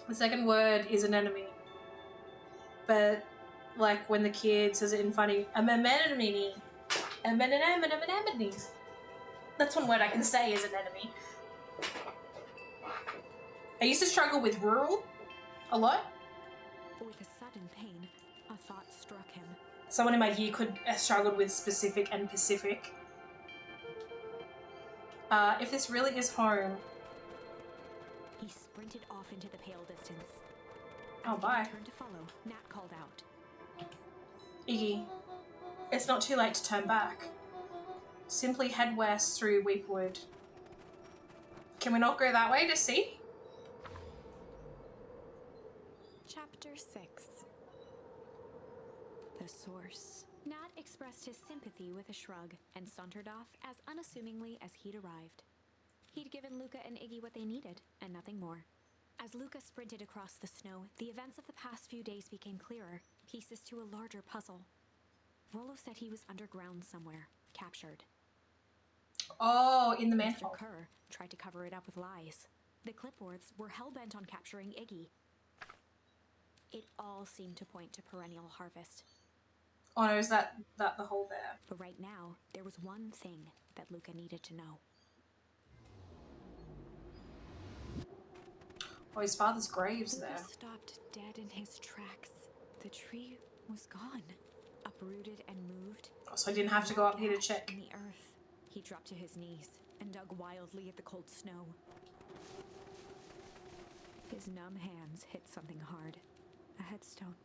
The second word is an enemy. But, like, when the kid says it in funny, a enemy. That's one word I can say is an enemy. I used to struggle with rural a lot. With a sudden pain, a thought struck him. Someone in my year could have struggled with specific and Pacific. If this really is home. He sprinted off into the pale distance. Oh, As bye. Iggy turned to follow, Nat called out. Iggy, it's not too late to turn back. Simply head west through Weepwood. Can we not go that way to see? Chapter 6. The Source. Nat expressed his sympathy with a shrug and sauntered off as unassumingly as he'd arrived. He'd given Luca and Iggy what they needed, and nothing more. As Luca sprinted across the snow, the events of the past few days became clearer, pieces to a larger puzzle. Rollo said he was underground somewhere, captured. Oh, in the Mr. manhole. Kerr tried to cover it up with lies. The clipboards were hell-bent on capturing Iggy. It all seemed to point to perennial harvest. Oh no, is that the hole there? But right now, there was one thing that Luca needed to know. Oh, his father's grave's Luca there. stopped dead in his tracks. The tree was gone, uprooted and moved. Oh, so I didn't have to go up here to check. In the earth, he dropped to his knees and dug wildly at the cold snow. His numb hands hit something hard. A headstone.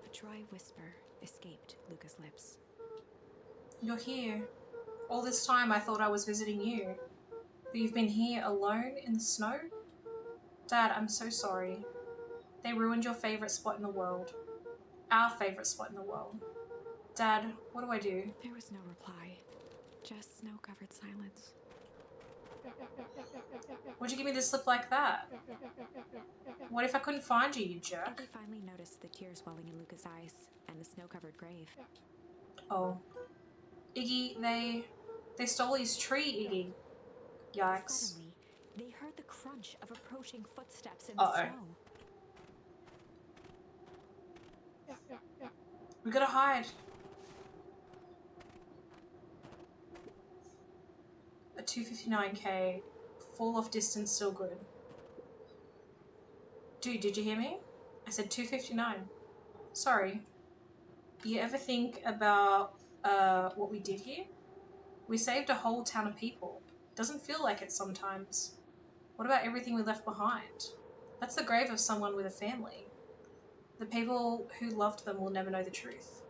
A dry whisper escaped Luca's lips. You're here. All this time I thought I was visiting you. But you've been here alone in the snow? Dad, I'm so sorry. They ruined your favourite spot in the world. Our favourite spot in the world. Dad, what do I do? There was no reply. Just snow-covered silence. Why'd you give me this slip like that? What if I couldn't find you, you jerk? Iggy finally noticed the tears welling in Luca's eyes and the snow-covered grave. Oh. Iggy, they stole his tree, Iggy. Yikes. Suddenly, they heard the crunch of approaching footsteps in the snow. We gotta hide. A 259k. Fall off distance still good. Dude, did you hear me? I said 259. Sorry. You ever think about what we did here? We saved a whole town of people. Doesn't feel like it sometimes. What about everything we left behind? That's the grave of someone with a family. The people who loved them will never know the truth.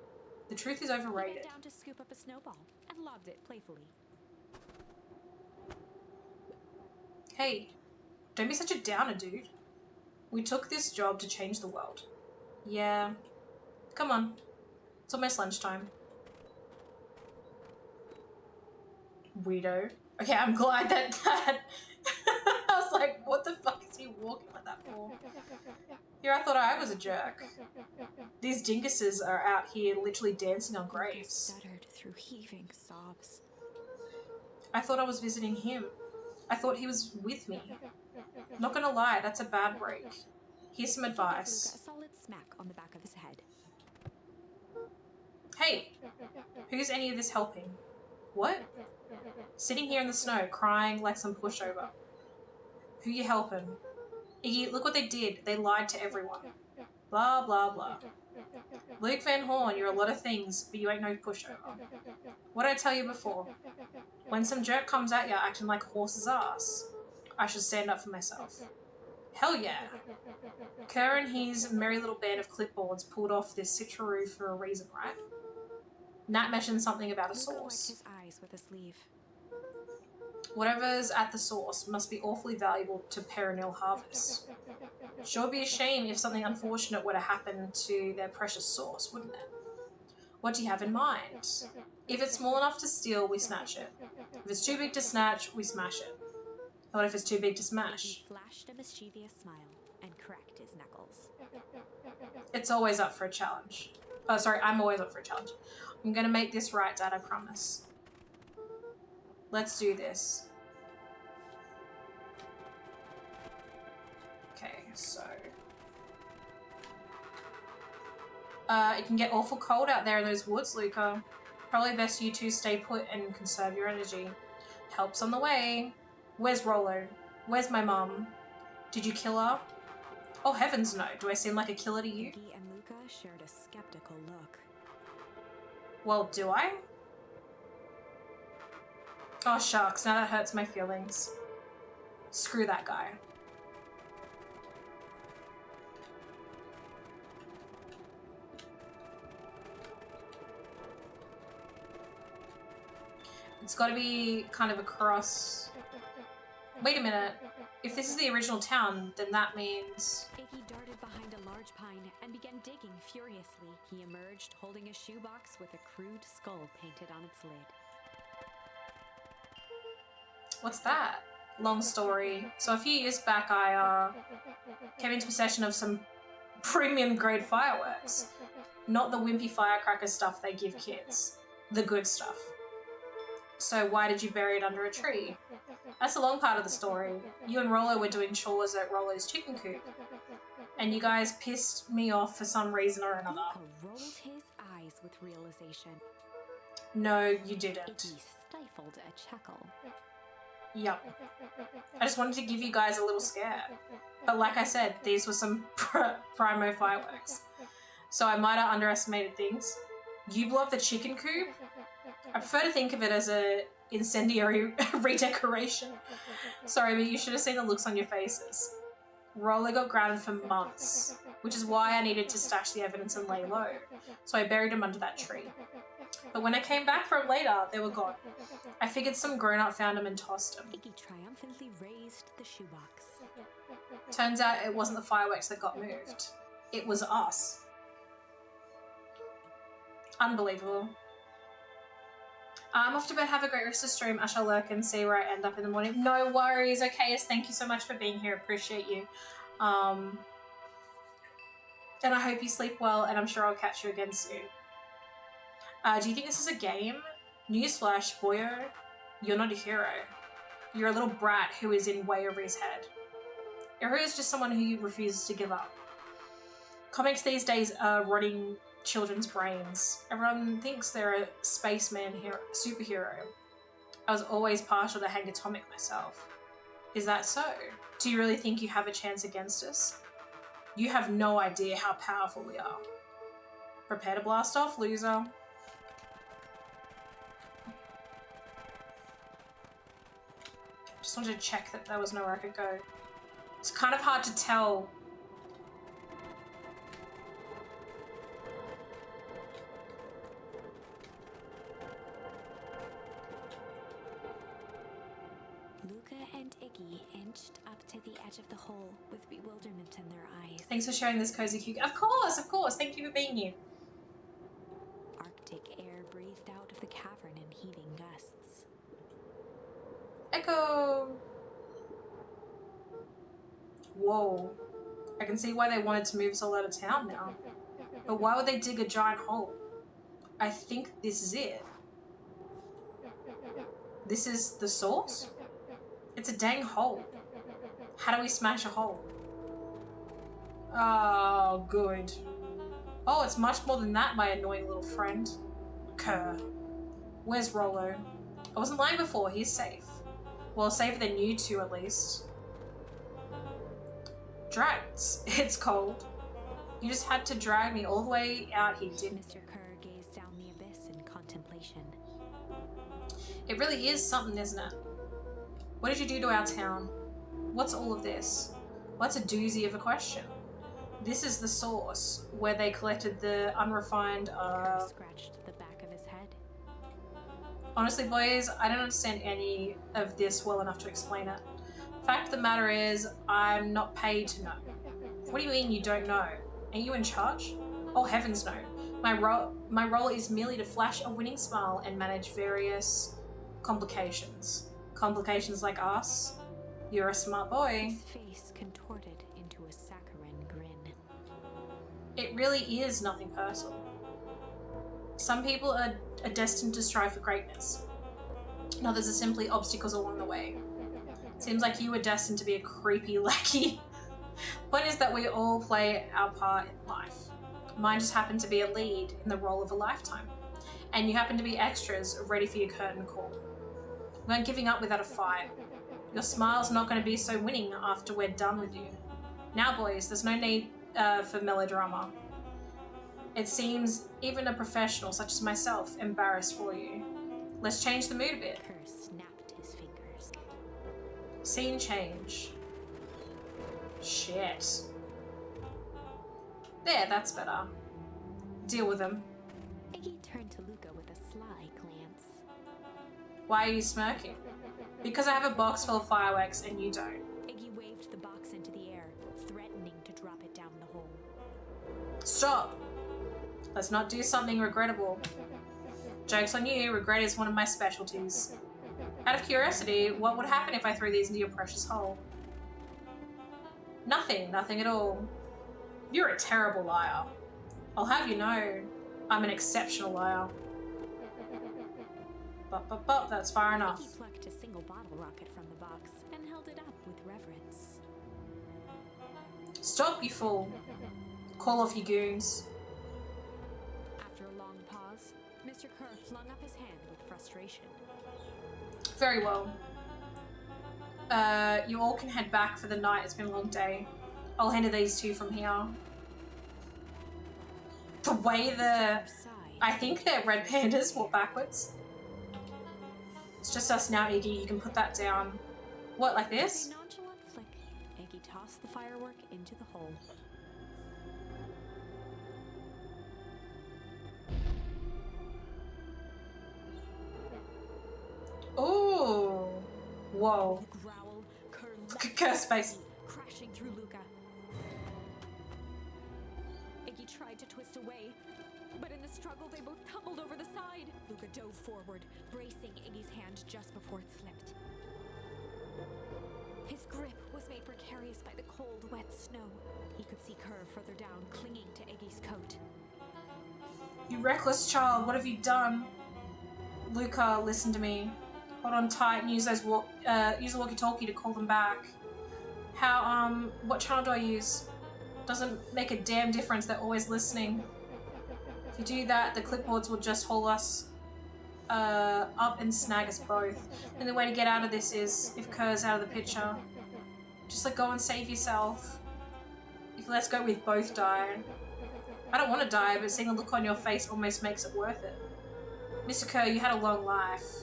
The truth is He overrated. bent down to scoop up a snowball and lobbed it playfully. Hey, don't be such a downer, dude. We took this job to change the world. Yeah. Come on. It's almost lunchtime. Weirdo. Okay, I'm glad that I was like, what the fuck is he walking like that for? Here I thought I was a jerk. These dinguses are out here literally dancing on Lucas graves. stuttered through heaving sobs. I thought I was visiting him. I thought he was with me. Not gonna lie, that's a bad break. Here's some He gave Luca a advice. solid smack on the back of his head. Hey, who's any of this helping? What? Sitting here in the snow, crying like some pushover. Who you helping? Iggy, look what they did. They lied to everyone. Blah, blah, blah. Luke Van Horn, you're a lot of things, but you ain't no pushover. What'd I tell you before? When some jerk comes at ya acting like a horse's ass, I should stand up for myself. Hell yeah. Kerr and his merry little band of clipboards pulled off this switcheroo for a reason, right? Nat mentioned something about a Luca wiped source. his eyes with a sleeve. Whatever's at the source must be awfully valuable to Perennial Harvest. Sure be a shame if something unfortunate were to happen to their precious source, wouldn't it? What do you have in mind? If it's small enough to steal, we snatch it. If it's too big to snatch, we smash it. And what if it's too big to He smash? flashed a mischievous smile and cracked his knuckles. It's always up for a challenge. Oh, sorry, I'm always up for a challenge. I'm gonna make this right, Dad, I promise. Let's do this. Okay, so... it can get awful cold out there in those woods, Luca. Probably best you two stay put and conserve your energy. Help's on the way. Where's Rollo? Where's my mum? Did you kill her? Oh, heavens no. Do I seem like a killer to you? Iggy and Luca shared a skeptical look. Well, do I? Oh, shucks. Now that hurts my feelings. Screw that guy. It's got to be kind of across... Wait a minute. If this is the original town, then that means... Iggy darted behind a large pine and began digging furiously. He emerged holding a shoebox with a crude skull painted on its lid. What's that? Long story. So a few years back, I came into possession of some premium grade fireworks. Not the wimpy firecracker stuff they give kids. The good stuff. So why did you bury it under a tree? That's a long part of the story. You and Rollo were doing chores at Rollo's chicken coop. And you guys pissed me off for some reason or another. Luca rolled his eyes with realization. No, you didn't. Iggy stifled a chuckle. Yup. I just wanted to give you guys a little scare. But like I said, these were some primo fireworks. So I might have underestimated things. You blew up the chicken coop? I prefer to think of it as a incendiary redecoration. Sorry, but you should have seen the looks on your faces. Rollo got grounded for months, which is why I needed to stash the evidence and lay low. So I buried him under that tree. But when I came back for him later, they were gone. I figured some grown-up found him and tossed him. Iggy triumphantly raised the shoebox. Turns out it wasn't the fireworks that got moved. It was us. Unbelievable. I'm off to bed. Have a great rest of the stream. I shall lurk and see where I end up in the morning. No worries. Okay, yes, thank you so much for being here. Appreciate you. And I hope you sleep well, and I'm sure I'll catch you again soon. Do you think this is a game? Newsflash, boyo. You're not a hero. You're a little brat who is in way over his head. A hero is just someone who refuses to give up. Comics these days are rotting children's brains. Everyone thinks they're a spaceman superhero. I was always partial to Hank Atomic myself. Is that so? Do you really think you have a chance against us? You have no idea how powerful we are. Prepare to blast off, loser. Just wanted to check that there was nowhere I could go. It's kind of hard to tell. Luca and Iggy inched up to the edge of the hole with bewilderment in their eyes. Thanks for sharing this cozy cute. Of course. Thank you for being here. Arctic air breathed out of the cavern in heaving gusts. Echo. Whoa. I can see why they wanted to move us all out of town now. But why would they dig a giant hole? I think this is it. This is the source? It's a dang hole. How do we smash a hole? Oh, good. Oh, it's much more than that, my annoying little friend. Kerr. Where's Rollo? I wasn't lying before, he's safe. Well, safer than you two, at least. Drats, it's cold. You just had to drag me all the way out here, didn't you? Mr. Kerr gazed down the abyss in contemplation. It really is something, isn't it? What did you do to our town? What's all of this? What's a doozy of a question? This is the source, where they collected the unrefined, Kerr scratched the back of his head. Honestly, boys, I don't understand any of this well enough to explain it. Fact of the matter is, I'm not paid to know. What do you mean you don't know? Are you in charge? Oh, heavens no. My role is merely to flash a winning smile and manage various complications. Complications like us? You're a smart boy. His face contorted into a saccharine grin. It really is nothing personal. Some people are destined to strive for greatness, and others are simply obstacles along the way. Seems like you were destined to be a creepy lackey. Point is that we all play our part in life. Mine just happened to be a lead in the role of a lifetime, and you happen to be extras ready for your curtain call. We aren't giving up without a fight. Your smile's not going to be so winning after we're done with you. Now, boys, there's no need for melodrama. It seems even a professional such as myself embarrassed for you. Let's change the mood a bit. Kerr snapped his fingers. Scene change. Shit. There, that's better. Deal with him. Iggy turned to Luca with a sly glance. Why are you smirking? Because I have a box full of fireworks and you don't. Iggy waved the box into the air, threatening to drop it down the hole. Stop! Let's not do something regrettable. Joke's on you, regret is one of my specialties. Out of curiosity, what would happen if I threw these into your precious hole? Nothing at all. You're a terrible liar. I'll have you know, I'm an exceptional liar. But that's far enough. Iggy plucked a single bottle rocket from the box and held it up with reverence. Stop, you fool. Call off your goons. After a long pause, Mr. Kerr flung up his hand with frustration. Very well. You all can head back for the night. It's been a long day. I'll handle these two from here. The way I think they're red pandas walk backwards. It's just us now, Iggy. You can put that down. What, like this? With a nonchalant flick, Iggy tossed the firework into the hole. Ooh. Whoa. With a growl, Kerr Look at leapt Kerr's face. crashing through Luca. Iggy tried to twist away, but in the struggle they both tumbled over the side. Luca dove forward, bracing Iggy's hand just before it slipped. His grip was made precarious by the cold, wet snow. He could see Kerr further down, clinging to Iggy's coat. You reckless child, what have you done? Luca, listen to me. Hold on tight and use the walkie-talkie to call them back. What channel do I use? Doesn't make a damn difference, they're always listening. If you do that, the clipboards will just haul us up and snag us both. And the way to get out of this is, if Kerr's out of the picture, just go and save yourself. If Let's Go with both die. I don't want to die, but seeing the look on your face almost makes it worth it. Mr. Kerr, you had a long life.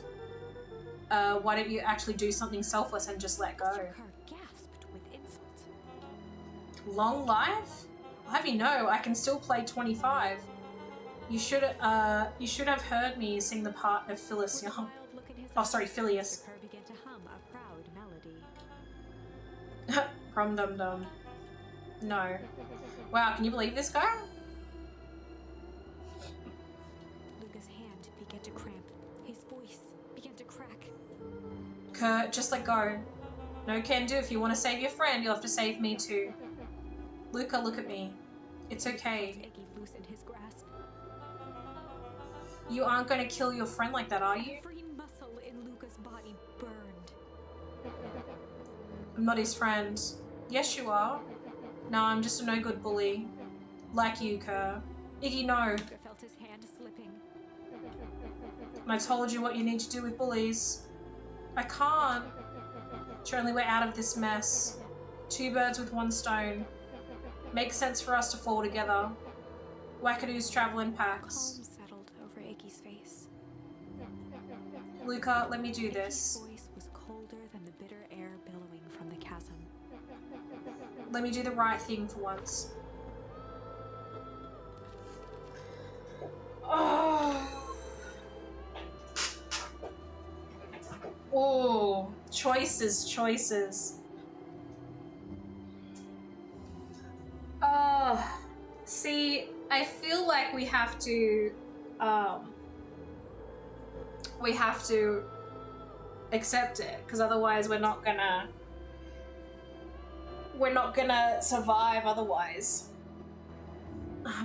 Why don't you actually do something selfless and just let go? Mr. Kerr gasped with insult. Long life? I'll have you know, I can still play 25. You should have heard me sing the part of Phyllis With a Young. wild look in his Oh, eyes, sorry, Phileas. Mr. Kerr began to hum a proud melody. Prom dum dum. No. Wow, can you believe this guy? Luca's hand began to cramp. His voice began to crack. Kurt, just let go. No can do. If you want to save your friend, you'll have to save me too. Luca, look at me. It's okay. Iggy loosened his grasp. You aren't going to kill your friend like that, are you? Every muscle in Luca's body burned. I'm not his friend. Yes, you are. No, I'm just a no-good bully. Like you, Kerr. Iggy, no. Luca felt his hand slipping. And I told you what you need to do with bullies. I can't. It's your only way out of this mess. 2 birds with 1 stone. Makes sense for us to fall together. Wackadoos travel in packs. Calm settled over Iggy's face. Luca, let me do Iggy's this. voice was colder than the bitter air billowing from the chasm. Let me do the right thing for once. Oh. Oh, choices, choices. See, I feel like we have to accept it, because otherwise we're not gonna survive otherwise.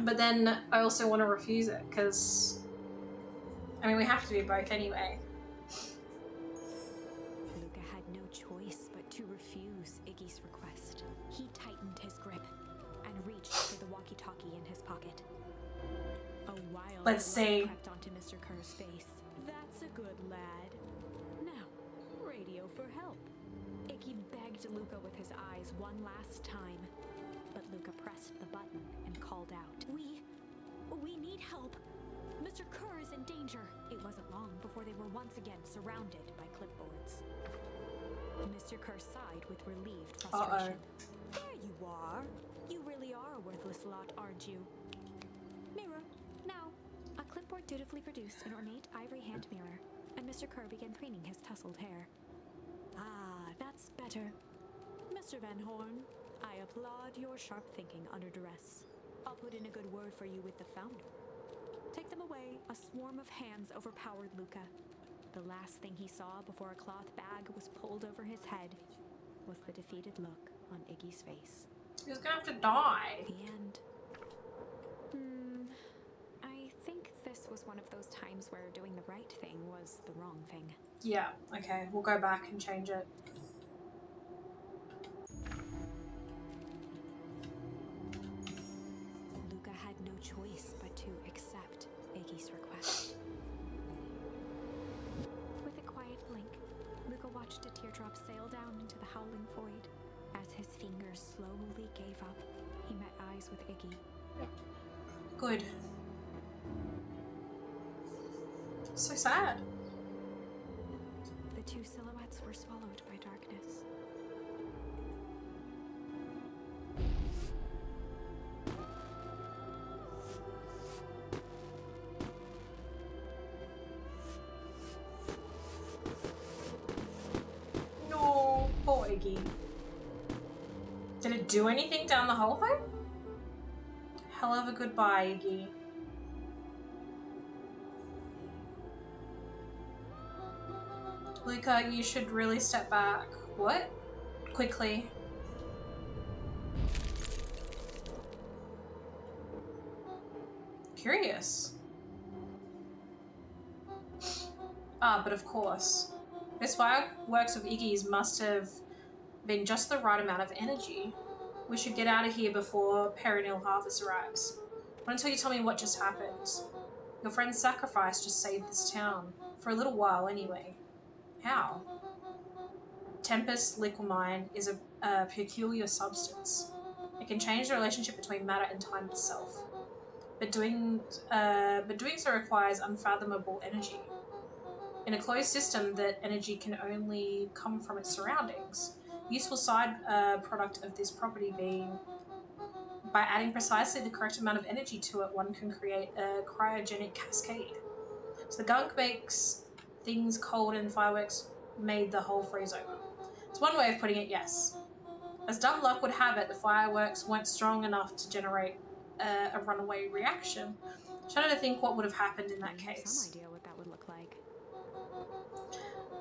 But then I also want to refuse it, because I mean we have to do both anyway. Luca had no choice but to refuse Iggy's request. He tightened his grip and reached for the walkie-talkie in his pocket. A wild Let's see. light crept onto Mr. Kerr's face. That's a good lad. Now, radio for help. Iggy begged Luca with his eyes one last time, but Luca pressed the button and called out, We need help. Mr. Kerr is in danger. It wasn't long before they were once again surrounded by clipboards. Mr. Kerr sighed with relieved frustration. There you are. You really are a worthless lot, aren't you? Mirror, now. A clipboard dutifully produced an ornate ivory hand mirror, and Mr. Kerr began preening his tousled hair. Ah, that's better. Mr. Van Horn, I applaud your sharp thinking under duress. I'll put in a good word for you with the founder. Take them away. A swarm of hands overpowered Luca. The last thing he saw before a cloth bag was pulled over his head was the defeated look on Iggy's face. He was gonna have to die. The end. I think this was one of those times where doing the right thing was the wrong thing. Yeah, okay, we'll go back and change it. Luca had no choice but to accept Iggy's request. With a quiet blink, Luca watched a teardrop sail down into the howling void. As his fingers slowly gave up, he met eyes with Iggy. Good. So sad. The 2 silhouettes were swallowed by darkness. No, poor Iggy. Did it do anything down the hallway? Hell of a goodbye, Iggy. Luca, you should really step back. What? Quickly. Curious. Ah, but of course. This fireworks of Iggy's must have been just the right amount of energy. We should get out of here before perennial harvest arrives. Not until you tell me what just happened. Your friend's sacrifice just saved this town. For a little while, anyway. How? Tempest liquamine is a peculiar substance. It can change the relationship between matter and time itself. But doing so requires unfathomable energy. In a closed system, that energy can only come from its surroundings. Useful side product of this property being, by adding precisely the correct amount of energy to it, one can create a cryogenic cascade. So the gunk makes things cold and fireworks made the whole freeze over. It's one way of putting it, yes. As dumb luck would have it, the fireworks weren't strong enough to generate a runaway reaction. Shudder to think what would have happened in that I have case. some idea what that would look like.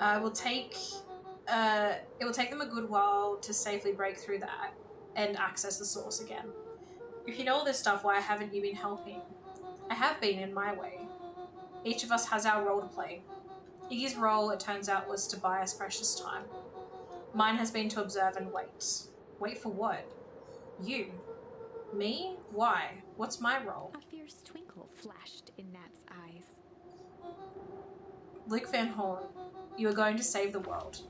It will take them a good while to safely break through that and access the source again. If you know all this stuff, why haven't you been helping? I have been in my way. Each of us has our role to play. Iggy's role, it turns out, was to buy us precious time. Mine has been to observe and wait. Wait for what? You. Me? Why? What's my role? A fierce twinkle flashed in Nat's eyes. Luke Van Horn, you are going to save the world.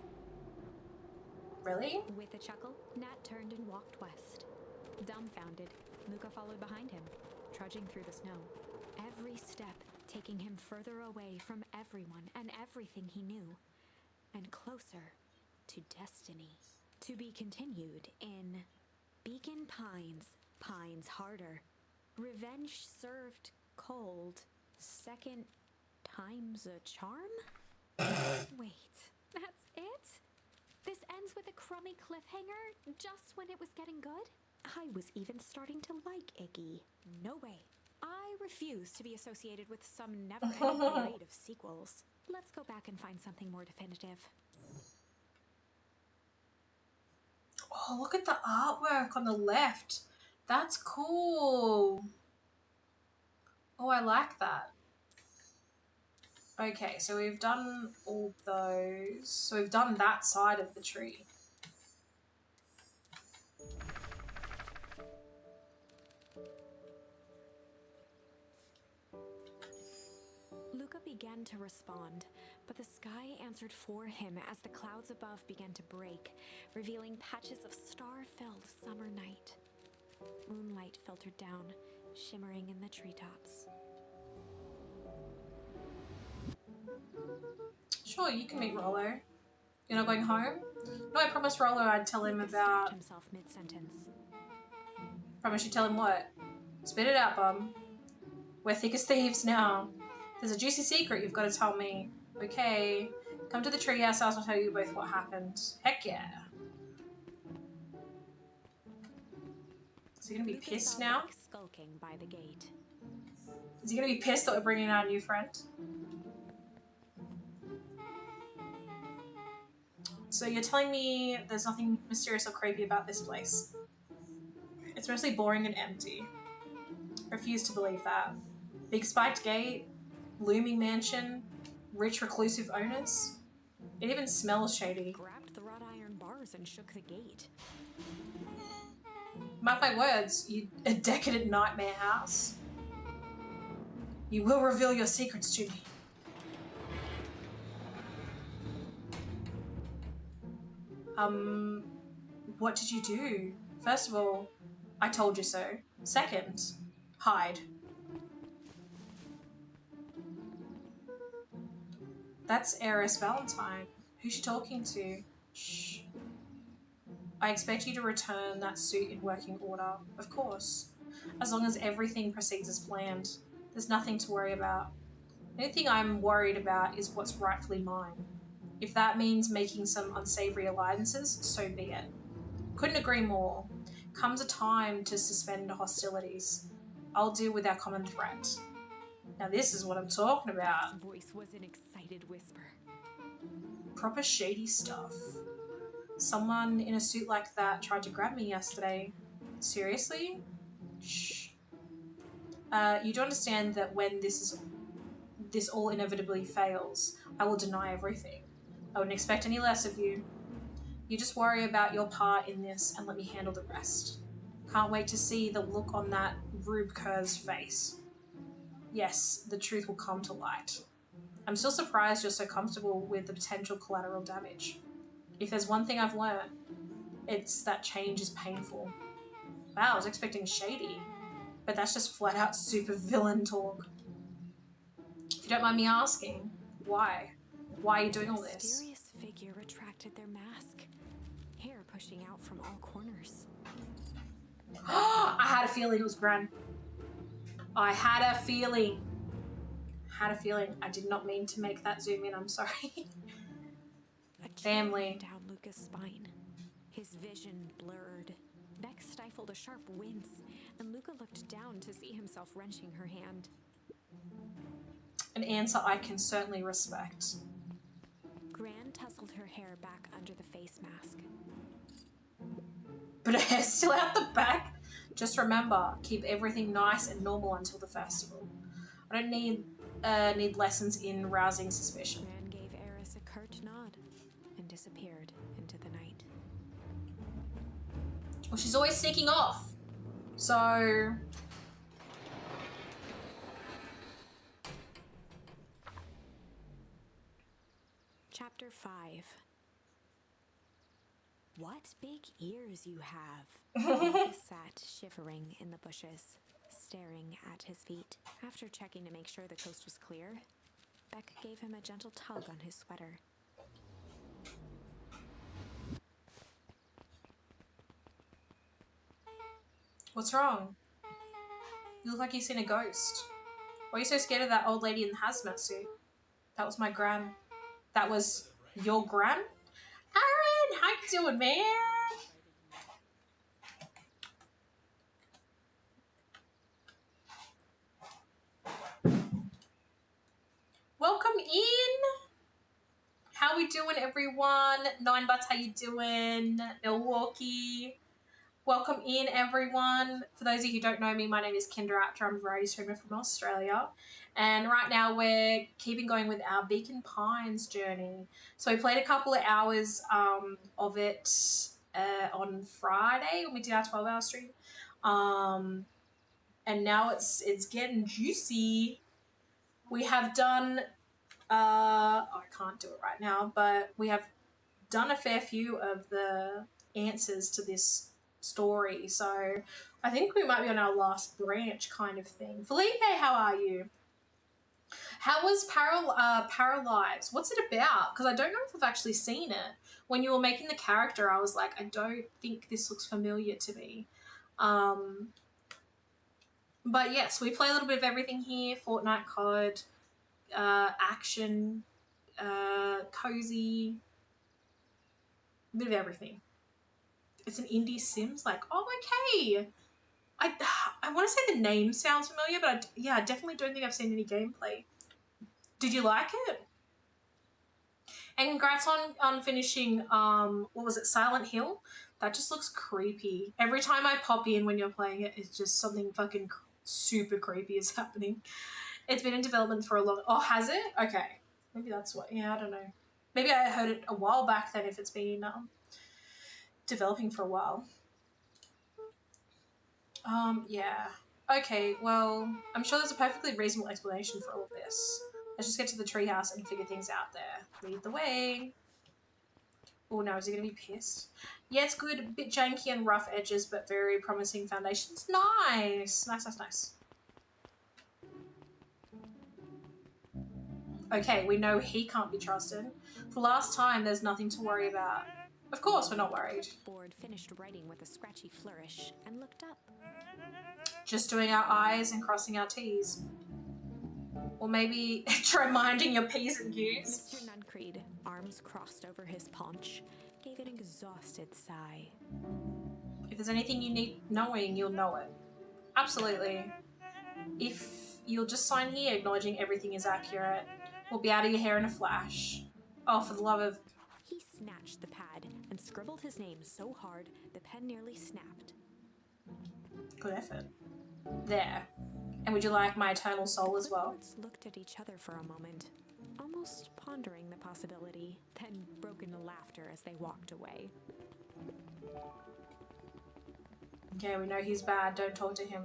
Really? With a chuckle, Nat turned and walked west. Dumbfounded, Luca followed behind him, trudging through the snow. Every step taking him further away from everyone and everything he knew, and closer to destiny. To be continued in Beacon Pines, Pines Harder. Revenge served cold. Second time's a charm? Wait, that's it? This ends with a crummy cliffhanger just when it was getting good? I was even starting to like Iggy. No way. I refuse to be associated with some never-ending parade of sequels. Let's go back and find something more definitive. Oh, look at the artwork on the left. That's cool. Oh, I like that. Okay, so we've done all those. So we've done that side of the tree. Luca began to respond, but the sky answered for him as the clouds above began to break, revealing patches of star-filled summer night. Moonlight filtered down, shimmering in the treetops. Sure, you can meet Rollo. You're not going home? No, I promised Rollo I'd tell him Luca stopped about... himself mid-sentence. Promise you tell him what? Spit it out, bum. We're thick as thieves now. There's a juicy secret you've got to tell me. Okay. Come to the treehouse, I'll tell you both what happened. Heck yeah. Is he gonna be Luca pissed saw now? Luke skulking by the gate. Is he gonna be pissed that we're bringing our new friend? So you're telling me there's nothing mysterious or creepy about this place? It's mostly boring and empty. Refuse to believe that. Big spiked gate, looming mansion, rich reclusive owners. It even smells shady. Grabbed the wrought iron bars and shook the gate. Mark my words, you a decadent nightmare house. You will reveal your secrets to me. What did you do? First of all, I told you so. Second, hide. That's Heiress Valentine. Who's she talking to? Shh. I expect you to return that suit in working order. Of course. As long as everything proceeds as planned. There's nothing to worry about. The only thing I'm worried about is what's rightfully mine. If that means making some unsavory alliances, so be it. Couldn't agree more. Comes a time to suspend hostilities. I'll deal with our common threat. Now this is what I'm talking about. His voice was an excited whisper. Proper shady stuff. Someone in a suit like that tried to grab me yesterday. Seriously? Shh. You do understand that when this all inevitably fails, I will deny everything. I wouldn't expect any less of you. You just worry about your part in this and let me handle the rest. Can't wait to see the look on that Rube Kerr's face. Yes, the truth will come to light. I'm still surprised you're so comfortable with the potential collateral damage. If there's one thing I've learned, it's that change is painful. Wow, I was expecting shady, but that's just flat out super villain talk. If you don't mind me asking, why? Why are you doing all this? A mysterious figure retracted their mask, hair pushing out from all corners. I had a feeling it was Gran. I had a feeling. I did not mean to make that zoom in, I'm sorry. A chill Family. ran down Luca's spine. His His vision blurred. Beck stifled a sharp wince, and Luca looked down to see himself wrenching her hand. An answer I can certainly respect. Gran tousled her hair back under the face mask. But her hair's still out the back. Just remember, keep everything nice and normal until the festival. I don't need lessons in rousing suspicion. Gran gave Eris a curt nod and disappeared into the night. Well, she's always sneaking off. So... Chapter 5. What big ears you have. Luca sat shivering in the bushes, staring at his feet. After checking to make sure the coast was clear, Beck gave him a gentle tug on his sweater. What's wrong? You look like you've seen a ghost. Why are you so scared of that old lady in the hazmat suit? That was my gran. That was your gran? Aaron, how you doing, man? Welcome in. How we doing, everyone? Nine Butts, how you doing? Milwaukee. Welcome in, everyone. For those of you who don't know me, my name is Kendra Apter. I'm a variety streamer from Australia. And right now we're keeping going with our Beacon Pines journey. So we played a couple of hours of it on Friday when we did our 12-hour stream. And now it's getting juicy. We have done, I can't do it right now, but we have done a fair few of the answers to this story. So I think we might be on our last branch kind of thing. Felipe, how are you? How was Paralives? What's it about? Because I don't know if I've actually seen it. When you were making the character, I was like, I don't think this looks familiar to me. But yes, we play a little bit of everything here. Fortnite COD, action, cozy, a bit of everything. It's an indie Sims, like, oh, okay. I want to say the name sounds familiar, but I definitely don't think I've seen any gameplay. Did you like it? And congrats on finishing, what was it, Silent Hill? That just looks creepy. Every time I pop in when you're playing it, it's just something fucking super creepy is happening. It's been in development for a long... Oh, has it? Okay. Maybe that's what... Yeah, I don't know. Maybe I heard it a while back then if it's been developing for a while. Yeah. Okay, well, I'm sure there's a perfectly reasonable explanation for all of this. Let's just get to the treehouse and figure things out there. Lead the way. Oh no, is he going to be pissed? Yeah, it's good. A bit janky and rough edges, but very promising foundations. Nice! Nice, nice, nice. Okay, we know he can't be trusted. For last time, there's nothing to worry about. Of course, we're not worried. Board finished writing with a scratchy flourish and looked up. Just doing our I's and crossing our T's. Or maybe try minding your P's and Q's. Mr. Nuncreed, arms crossed over his paunch, gave an exhausted sigh. If there's anything you need knowing, you'll know it. Absolutely. If you'll just sign here acknowledging everything is accurate, we'll be out of your hair in a flash. Oh, for the love of... He snatched the pad and scribbled his name so hard the pen nearly snapped. Good effort. There. And would you like my eternal soul as well? The looked at each other for a moment, almost pondering the possibility, then broke into laughter as they walked away. Okay, we know he's bad. Don't talk to him.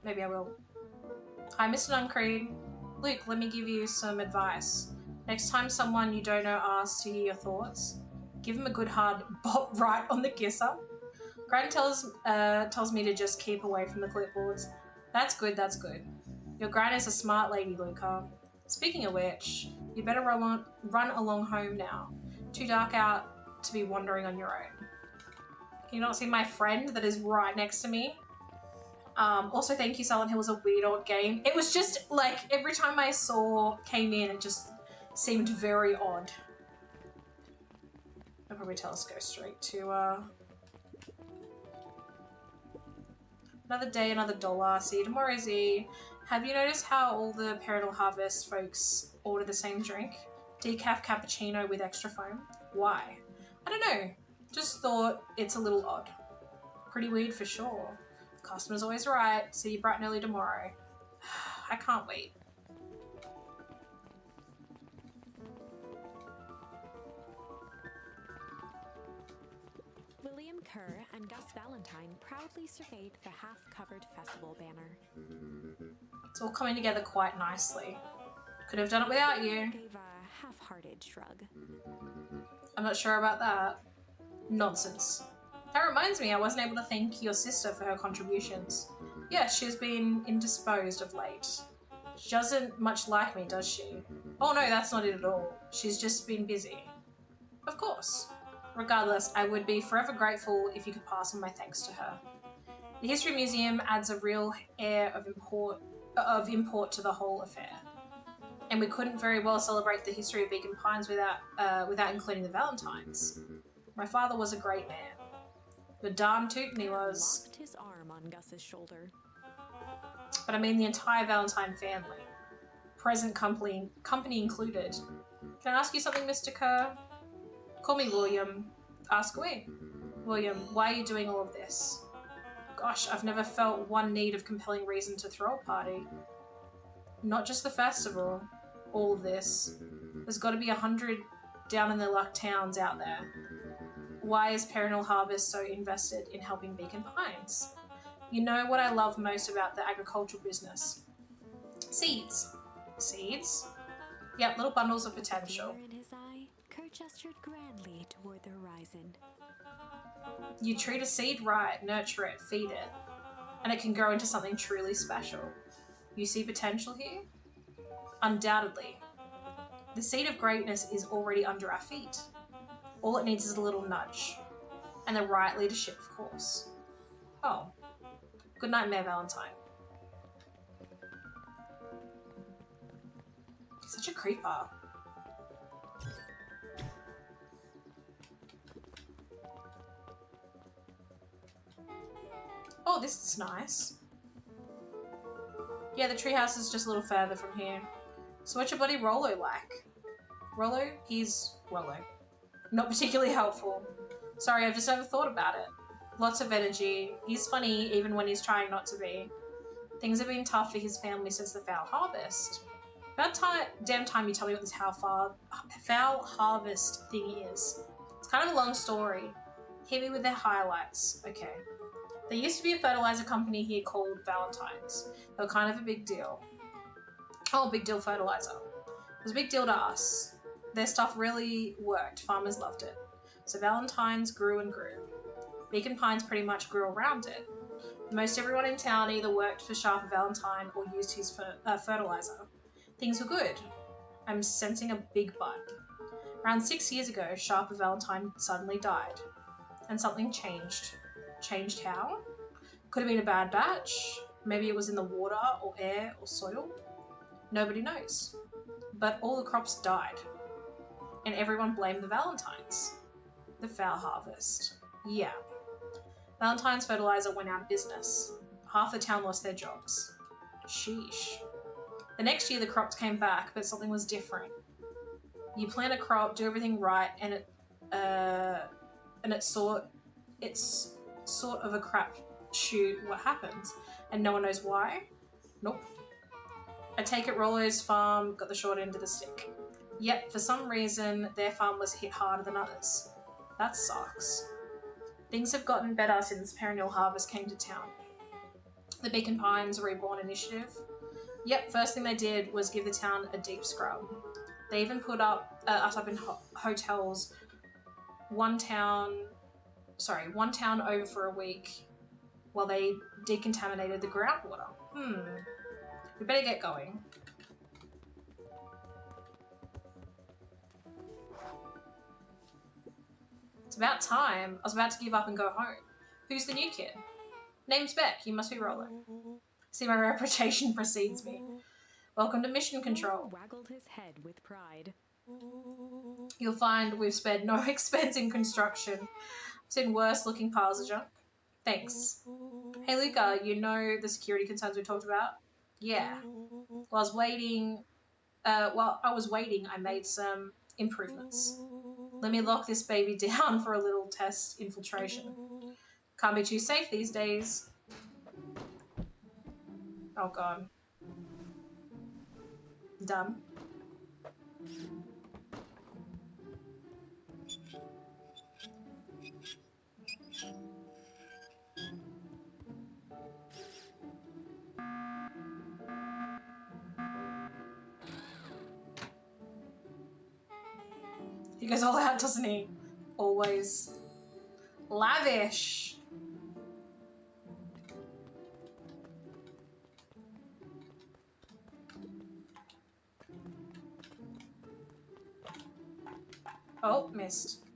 Maybe I will. Hi, Mr. Nuncreed. Luke, let me give you some advice. Next time someone you don't know asks to hear your thoughts, give him a good hard bop right on the kisser. Gran tells me to just keep away from the clipboards. That's good, that's good. Your Gran is a smart lady, Luca. Speaking of which, you better run along home now. Too dark out to be wandering on your own. Can you not see my friend that is right next to me? Also, thank you, Silent Hill was a weird odd game. It was just, like, every time I came in, it just seemed very odd. They'll probably tell us to go straight to, another day, another dollar. See you tomorrow, Z. Have you noticed how all the Parental Harvest folks order the same drink? Decaf cappuccino with extra foam? Why? I don't know. Just thought it's a little odd. Pretty weird for sure. Customer's always right. See you bright and early tomorrow. I can't wait. William Kerr and Gus Valentine proudly surveyed the half-covered festival banner. It's all coming together quite nicely. Could have done it without you. Gave a half-hearted shrug. I'm not sure about that. Nonsense. That reminds me, I wasn't able to thank your sister for her contributions. Yes, she's been indisposed of late. She doesn't much like me, does she? Oh no, that's not it at all. She's just been busy. Of course. Regardless, I would be forever grateful if you could pass on my thanks to her. The History Museum adds a real air of import to the whole affair. And we couldn't very well celebrate the history of Beacon Pines without including the Valentines. My father was a great man. The darn tootin' he was. Locked his arm on Gus's shoulder. But I mean the entire Valentine family. Present company included. Can I ask you something, Mr. Kerr? Call me William. Ask away. William, why are you doing all of this? Gosh, I've never felt one need of compelling reason to throw a party. Not just the festival. All of this. There's got to be 100 down in the luck towns out there. Why is Parental Harvest so invested in helping Beacon Pines? You know what I love most about the agricultural business? Seeds. Seeds? Yep, little bundles of potential. Fear in his eye, Kerr gestured grandly toward the horizon. You treat a seed right, nurture it, feed it, and it can grow into something truly special. You see potential here? Undoubtedly. The seed of greatness is already under our feet. All it needs is a little nudge. And the right leadership, of course. Oh. Good night, Mayor Valentine. Such a creeper. Oh, this is nice. Yeah, the treehouse is just a little further from here. So what's your buddy Rollo like? Rollo? He's Rollo. Not particularly helpful. Sorry, I've just never thought about it. Lots of energy. He's funny even when he's trying not to be. Things have been tough for his family since the foul harvest. About damn time you tell me what this foul harvest thing is. It's kind of a long story. Hit me with the highlights. Okay. There used to be a fertilizer company here called Valentine's. They were kind of a big deal. Oh, big deal fertilizer. It was a big deal to us. Their stuff really worked. Farmers loved it. So Valentine's grew and grew. Beacon Pines pretty much grew around it. Most everyone in town either worked for Sharper Valentine or used his fertilizer. Things were good. I'm sensing a big but. Around 6 years ago, Sharper Valentine suddenly died. And something changed. Changed how? Could have been a bad batch. Maybe it was in the water or air or soil. Nobody knows. But all the crops died. And everyone blamed the Valentines. The foul harvest. Yeah. Valentine's fertilizer went out of business. Half the town lost their jobs. Sheesh. The next year the crops came back, but something was different. You plant a crop, do everything right, and it's sort of a crap shoot what happens, and no one knows why? Nope. I take it Rollo's farm got the short end of the stick. Yet, for some reason, their farm was hit harder than others. That sucks. Things have gotten better since Perennial Harvest came to town. The Beacon Pines Reborn Initiative. Yep, first thing they did was give the town a deep scrub. They even put us up in hotels, one town over for a week while they decontaminated the groundwater. We better get going. It's about time. I was about to give up and go home. Who's the new kid? Name's Beck. You must be Rollo. See, my reputation precedes me. Welcome to Mission Control. Waggled his head with pride. You'll find we've spared no expense in construction. I've seen worse looking piles of junk. Thanks. Hey Luca, you know the security concerns we talked about? Yeah. While I was waiting, I made some improvements. Let me lock this baby down for a little test infiltration. Can't be too safe these days. Oh god. Done. He goes all out, doesn't he? Always. Lavish. Oh, missed.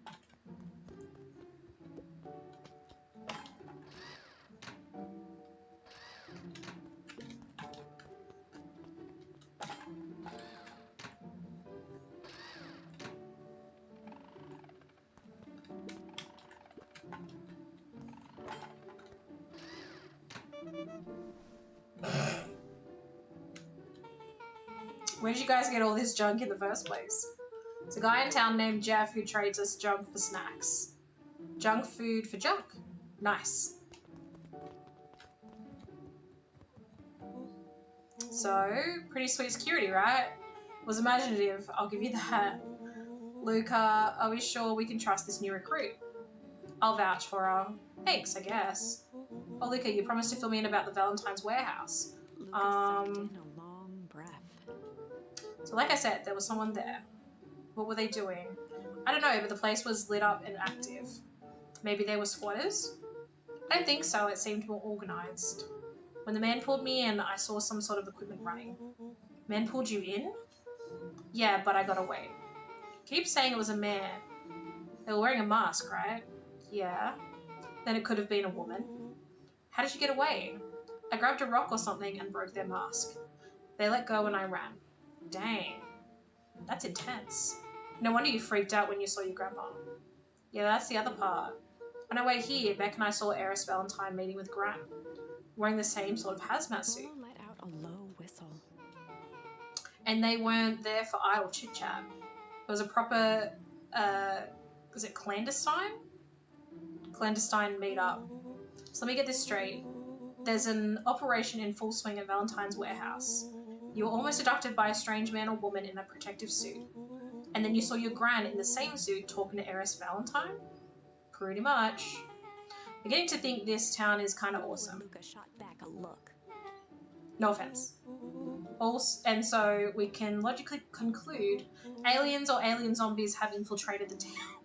Where did you guys get all this junk in the first place? It's a guy in town named Jeff who trades us junk for snacks. Junk food for junk. Nice. So, pretty sweet security, right? Was imaginative, I'll give you that. Luca, are we sure we can trust this new recruit? I'll vouch for her. Thanks, I guess. Oh, Luca, you promised to fill me in about the Valentine's warehouse. Lucas sucked in a long breath. So like I said, there was someone there. What were they doing? I don't know, but the place was lit up and active. Maybe they were squatters? I don't think so, it seemed more organised. When the man pulled me in, I saw some sort of equipment running. Man pulled you in? Yeah, but I got away. Keep saying it was a man. They were wearing a mask, right? Yeah. Then it could have been a woman. How did you get away? I grabbed a rock or something and broke their mask. They let go and I ran. Dang. That's intense. No wonder you freaked out when you saw your grandma. Yeah, that's the other part. On our way here, Beck and I saw Eris Valentine meeting with Grant, wearing the same sort of hazmat suit. Laura let out a low whistle. And they weren't there for idle chit-chat. It was a proper, was it clandestine? Clandestine meet-up. So let me get this straight. There's an operation in full swing at Valentine's warehouse. You were almost abducted by a strange man or woman in a protective suit. And then you saw your gran in the same suit talking to Eris Valentine? Pretty much. I'm beginning to think this town is kind of awesome. Luca shot back a look. No offense. Also, and so we can logically conclude aliens or alien zombies have infiltrated the town.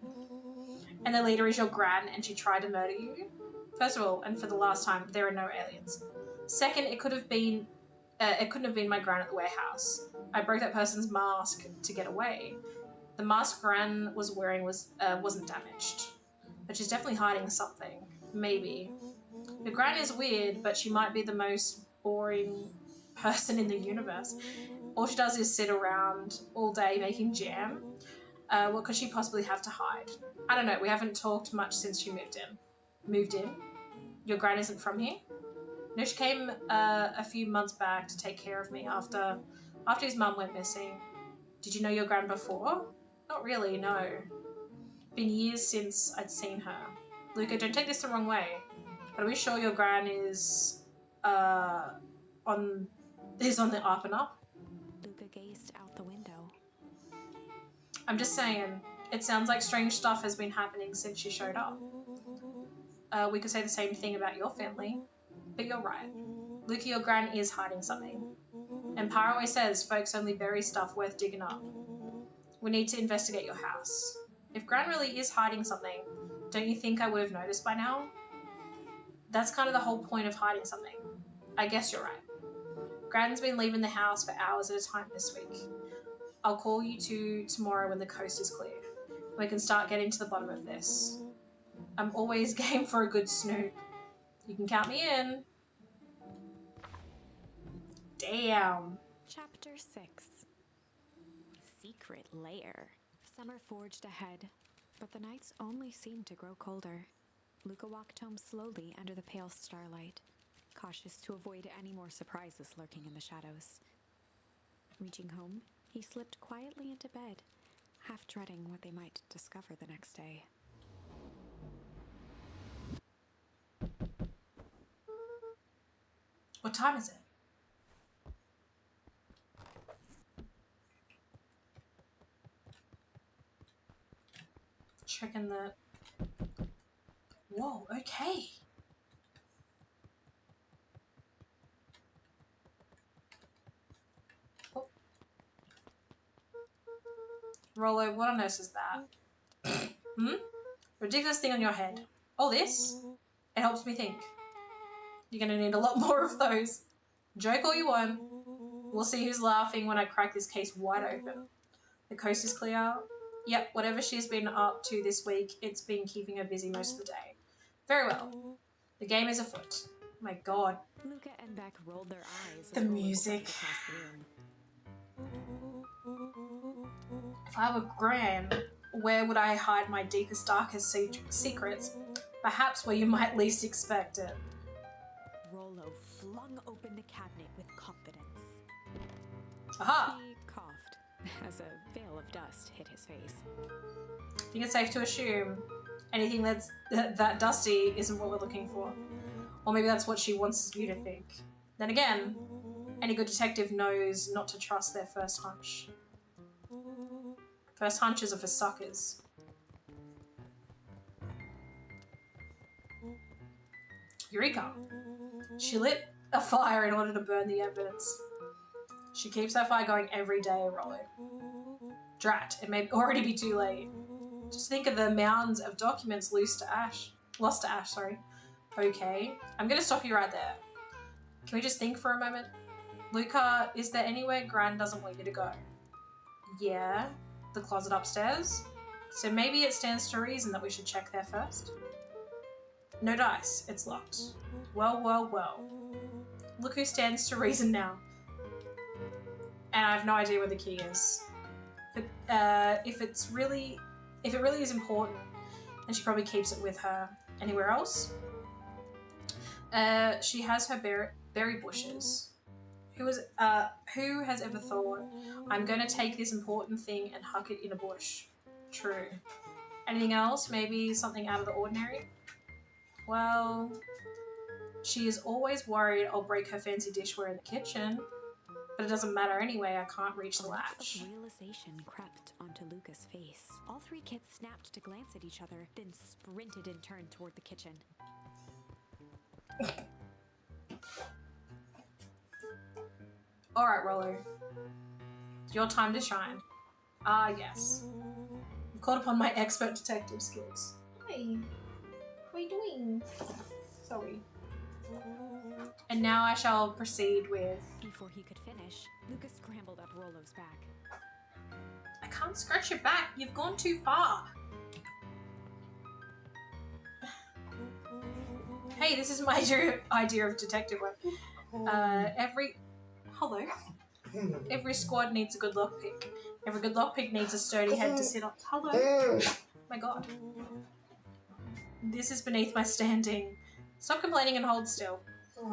And the leader is your gran and she tried to murder you. First of all, and for the last time, there are no aliens. Second, it couldn't have been my gran at the warehouse. I broke that person's mask to get away. The mask Gran was wearing wasn't damaged, but she's definitely hiding something. Maybe. The Gran is weird, but she might be the most boring person in the universe. All she does is sit around all day making jam. What could she possibly have to hide? I don't know. We haven't talked much since she moved in. Moved in? Your Gran isn't from here? No, she came a few months back to take care of me after his mum went missing. Did you know your Gran before? Not really, no. Been years since I'd seen her. Luca, don't take this the wrong way, but are we sure your Gran is on the up and up? Luca gazed out the window. I'm just saying, it sounds like strange stuff has been happening since she showed up. We could say the same thing about your family, but you're right. Luca, your Gran is hiding something. And Pa always says folks only bury stuff worth digging up. We need to investigate your house. If Gran really is hiding something, don't you think I would have noticed by now? That's kind of the whole point of hiding something. I guess you're right. Gran's been leaving the house for hours at a time this week. I'll call you two tomorrow when the coast is clear. We can start getting to the bottom of this. I'm always game for a good snoop. You can count me in. Damn. Chapter 6. secret lair. Summer forged ahead, but the nights only seemed to grow colder. Luca walked home slowly under the pale starlight, cautious to avoid any more surprises lurking in the shadows. Reaching home, he slipped quietly into bed, half dreading what they might discover the next day. What time is it? Checking the... Whoa, okay. Oh. Rollo, what on earth is that? Hmm? Ridiculous thing on your head. All this? It helps me think. You're gonna need a lot more of those. Joke all you want. We'll see who's laughing when I crack this case wide open. The coast is clear. Yep, whatever she's been up to this week, it's been keeping her busy most of the day. Very well. The game is afoot. My God. Luca and Beck rolled their eyes The as Rolo music. stepped across the room. If I were Gran, where would I hide my deepest, darkest secrets? Perhaps where you might least expect it. Rolo flung open the cabinet with confidence. Aha! He coughed as a veil of dust hit his face. I think it's safe to assume anything that dusty isn't what we're looking for. Or maybe that's what she wants you to think. Then again, any good detective knows not to trust their first hunch. First hunches are for suckers. Eureka! She lit a fire in order to burn the evidence. She keeps that fire going every day, Rollo. Drat, it may already be too late. Just think of the mounds of documents lost to ash, sorry. Okay, I'm gonna stop you right there. Can we just think for a moment? Luca, is there anywhere Gran doesn't want you to go? Yeah, the closet upstairs. So maybe it stands to reason that we should check there first. No dice, it's locked. Well, well, well. Look who stands to reason now. And I have no idea where the key is. If it really is important, then she probably keeps it with her. Anywhere else? She has her berry bushes. Who has ever thought, I'm going to take this important thing and huck it in a bush? True. Anything else? Maybe something out of the ordinary? Well, she is always worried I'll break her fancy dishware in the kitchen. But it doesn't matter anyway, I can't reach the latch. Realization crept onto Luca's face. All three kids snapped to glance at each other, then sprinted in turn toward the kitchen. Alright, Rollo. It's your time to shine. Ah, yes. You've called upon my expert detective skills. Hi. What are you doing? Sorry. And now I shall proceed with... Before he could finish, Luca scrambled up Rolo's back. I can't scratch your back. You've gone too far. Hey, this is my idea of detective work. Hello. Every squad needs a good lockpick. Every good lockpick needs a sturdy head to sit on. Hello. My God. This is beneath my standing. Stop complaining and hold still. Who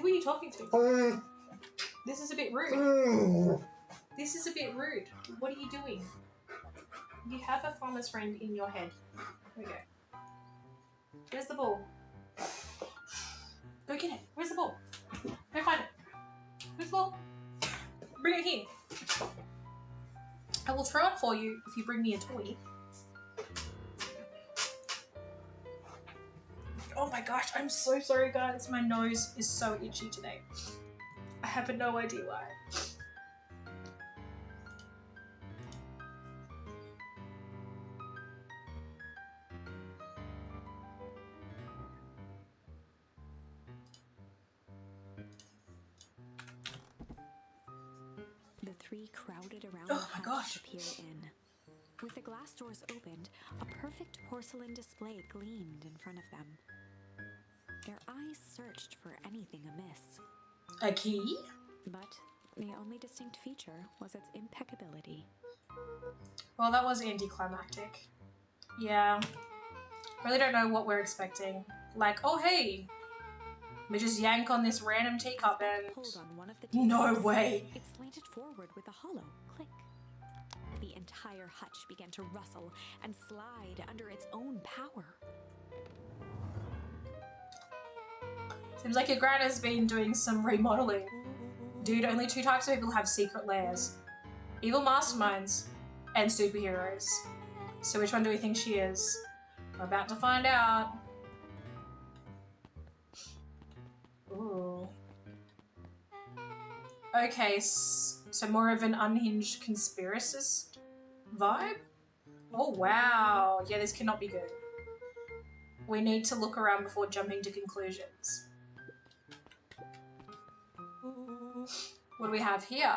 are you talking to? This is a bit rude. This is a bit rude. What are you doing? You have a farmer's friend in your head. There we go. Where's the ball? Go get it. Where's the ball? Go find it. Where's the ball? Bring it here. I will throw it for you if you bring me a toy. Oh my gosh, I'm so sorry guys. My nose is so itchy today. I have no idea why. The three crowded around Oh the my hutch gosh. to peer in. With the glass doors opened, a perfect porcelain display gleamed in front of them. Their eyes searched for anything amiss. A key? But The only distinct feature was its impeccability. Well, that was anticlimactic. Yeah. Really don't know what we're expecting. Like, oh hey, we just yank on this random teacup As Beck and... pulled on one of the No teacups, way. it slanted forward with a hollow click. The entire hutch began to rustle and slide under its own power. Seems like your gran has been doing some remodeling. Dude, only 2 types of people have secret lairs. Evil masterminds and superheroes. So which one do we think she is? We're about to find out. Ooh. Okay, so more of an unhinged conspiracist vibe? Oh wow, yeah, this cannot be good. We need to look around before jumping to conclusions. What do we have here?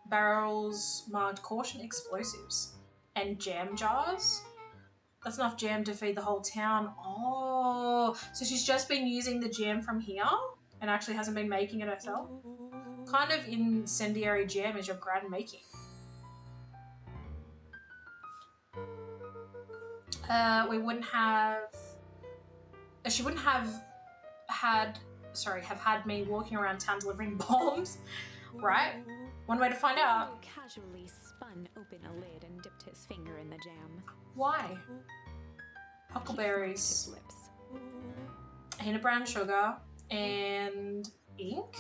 Barrels marked caution explosives. And jam jars? That's enough jam to feed the whole town. Oh, so she's just been using the jam from here and actually hasn't been making it herself? Kind of incendiary jam is your gran making? We wouldn't have... She wouldn't have had me walking around town delivering bombs, right? One way to find out. Lolo casually spun open a lid and dipped his finger in the jam. Why? He Huckleberries, smacked his lips. a hint of brown sugar, and ink?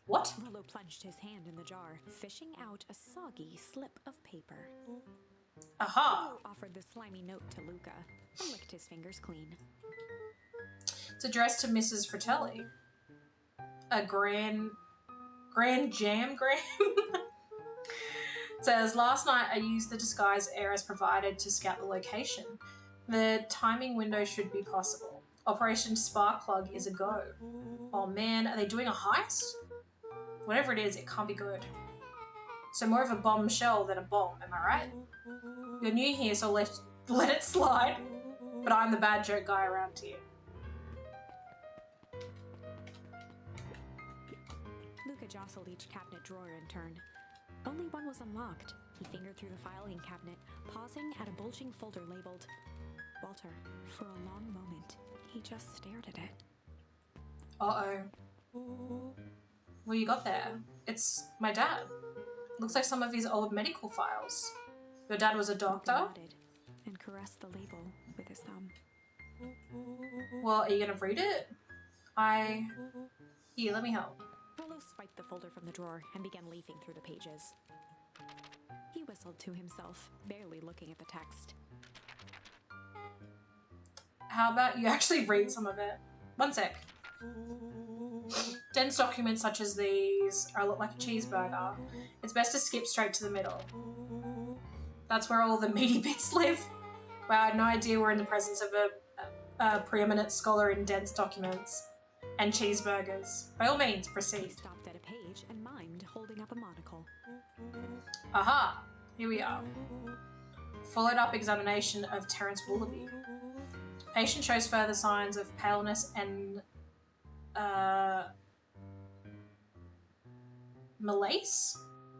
What? Rolo plunged his hand in the jar, fishing out a soggy slip of paper. Aha! Rolo offered the slimy note to Luca and licked his fingers clean. It's addressed to Mrs. Fratelli. A grand jam gram? It says, last night I used the disguise Eris provided to scout the location. The timing window should be possible. Operation Sparkplug is a go. Oh man, are they doing a heist? Whatever it is, it can't be good. So more of a bombshell than a bomb, am I right? You're new here, so let it slide. But I'm the bad joke guy around here. Luca jostled each cabinet drawer in turn. Only one was unlocked. He fingered through the filing cabinet, pausing at a bulging folder labeled Walter. For a long moment, he just stared at it. Uh-oh. What you got there? It's my dad. Looks like some of his old medical files. Your dad was a Luca doctor? nodded and caressed the label with his thumb. Well, are you gonna read it? Here, let me help. Rolo swiped the folder from the drawer and began leafing through the pages. He whistled to himself, barely looking at the text. How about you actually read some of it? One sec. Dense documents such as these are a lot like a cheeseburger. It's best to skip straight to the middle. That's where all the meaty bits live. Wow, I had no idea we're in the presence of a preeminent scholar in dense documents and cheeseburgers. By all means, He proceed. stopped at a page and mimed, holding up a monocle. Aha! Here we are. Followed up examination of Terence Willoughby. Patient shows further signs of paleness and malaise?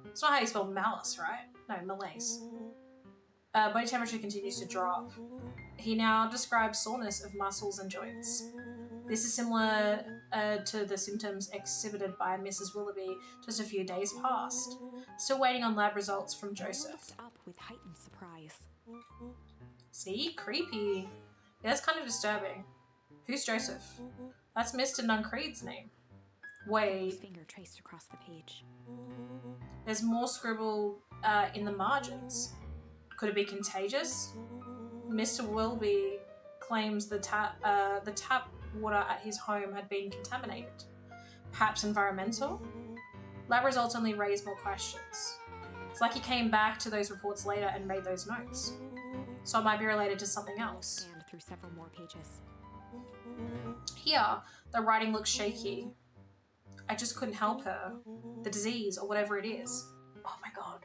It's not how you spell malice, right? No, malaise. Body temperature continues to drop. He now describes soreness of muscles and joints. This is similar to the symptoms exhibited by Mrs. Willoughby just a few days past. Still waiting on lab results from Rolo Joseph. looked up with heightened surprise. See? Creepy. Yeah, that's kind of disturbing. Who's Joseph? That's Mr. Nuncreed's name. His Wait, finger traced across the page. there's more scribble in the margins. Could it be contagious? Mr. Willoughby claims the tap water at his home had been contaminated. Perhaps environmental? Lab results only raise more questions. It's like he came back to those reports later and made those notes. So it might be related to something else. Scanned through several more pages. Here, the writing looks shaky. I just couldn't help her. The disease, or whatever it is. Oh my god.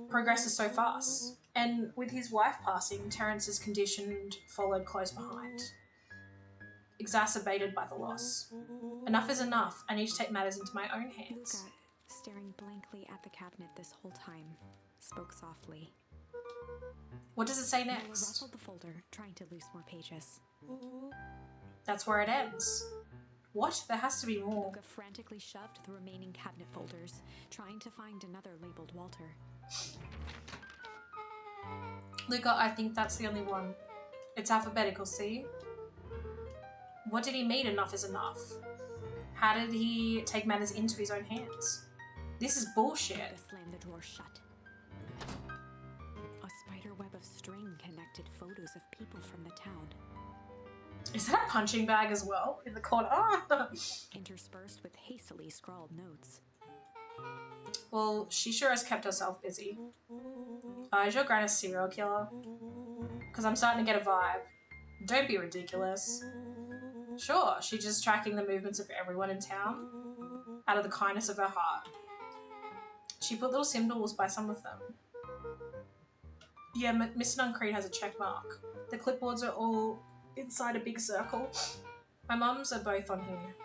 Progress is so fast. And with his wife passing, Terence's condition followed close behind. exacerbated by the loss. Enough is enough. I need to take matters into my own hands. Luca, staring blankly at the cabinet this whole time, spoke softly. What does it say Noah next? ruffled the folder, trying to loose more pages. That's where it ends. What? There has to be more. Luca frantically shoved the remaining cabinet folders, trying to find another labeled Walter. Luca, I think that's the only one. It's alphabetical, see? What did he mean enough is enough? How did he take matters into his own hands? This is bullshit. Luca slammed the drawer shut. A spider web of string connected photos of people from the town, Is that a punching bag as well in the corner? interspersed with hastily scrawled notes. Well, she sure has kept herself busy. Is your gran a serial killer? Because I'm starting to get a vibe. Don't be ridiculous. Sure, she's just tracking the movements of everyone in town out of the kindness of her heart. She put little symbols by some of them. Yeah, Mr. Nuncreed has a check mark. The clipboards are all inside a big circle. My mum's are both on here,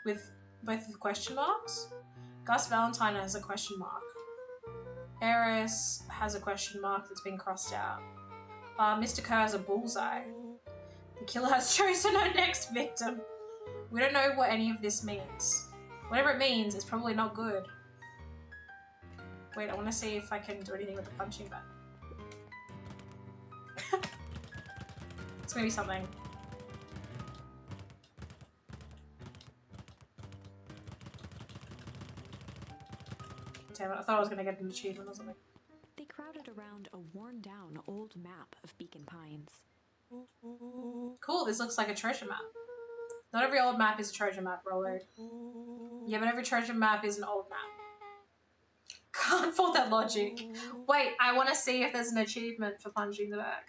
with both the question marks. Gus Valentine has a question mark. Eris has a question mark that's been crossed out. Mr. Kerr has a bullseye. The killer has chosen her next victim. We don't know what any of this means. Whatever it means, it's probably not good. Wait, I want to see if I can do anything with the punching bag. It's gonna be something. Damn it, I thought I was gonna get an achievement or something. They crowded around a worn-down old map of Beacon Pines. Cool, this looks like a treasure map. Not every old map is a treasure map, Rollo. Yeah, but every treasure map is an old map. Can't fault that logic. Wait, I want to see if there's an achievement for punching the bag.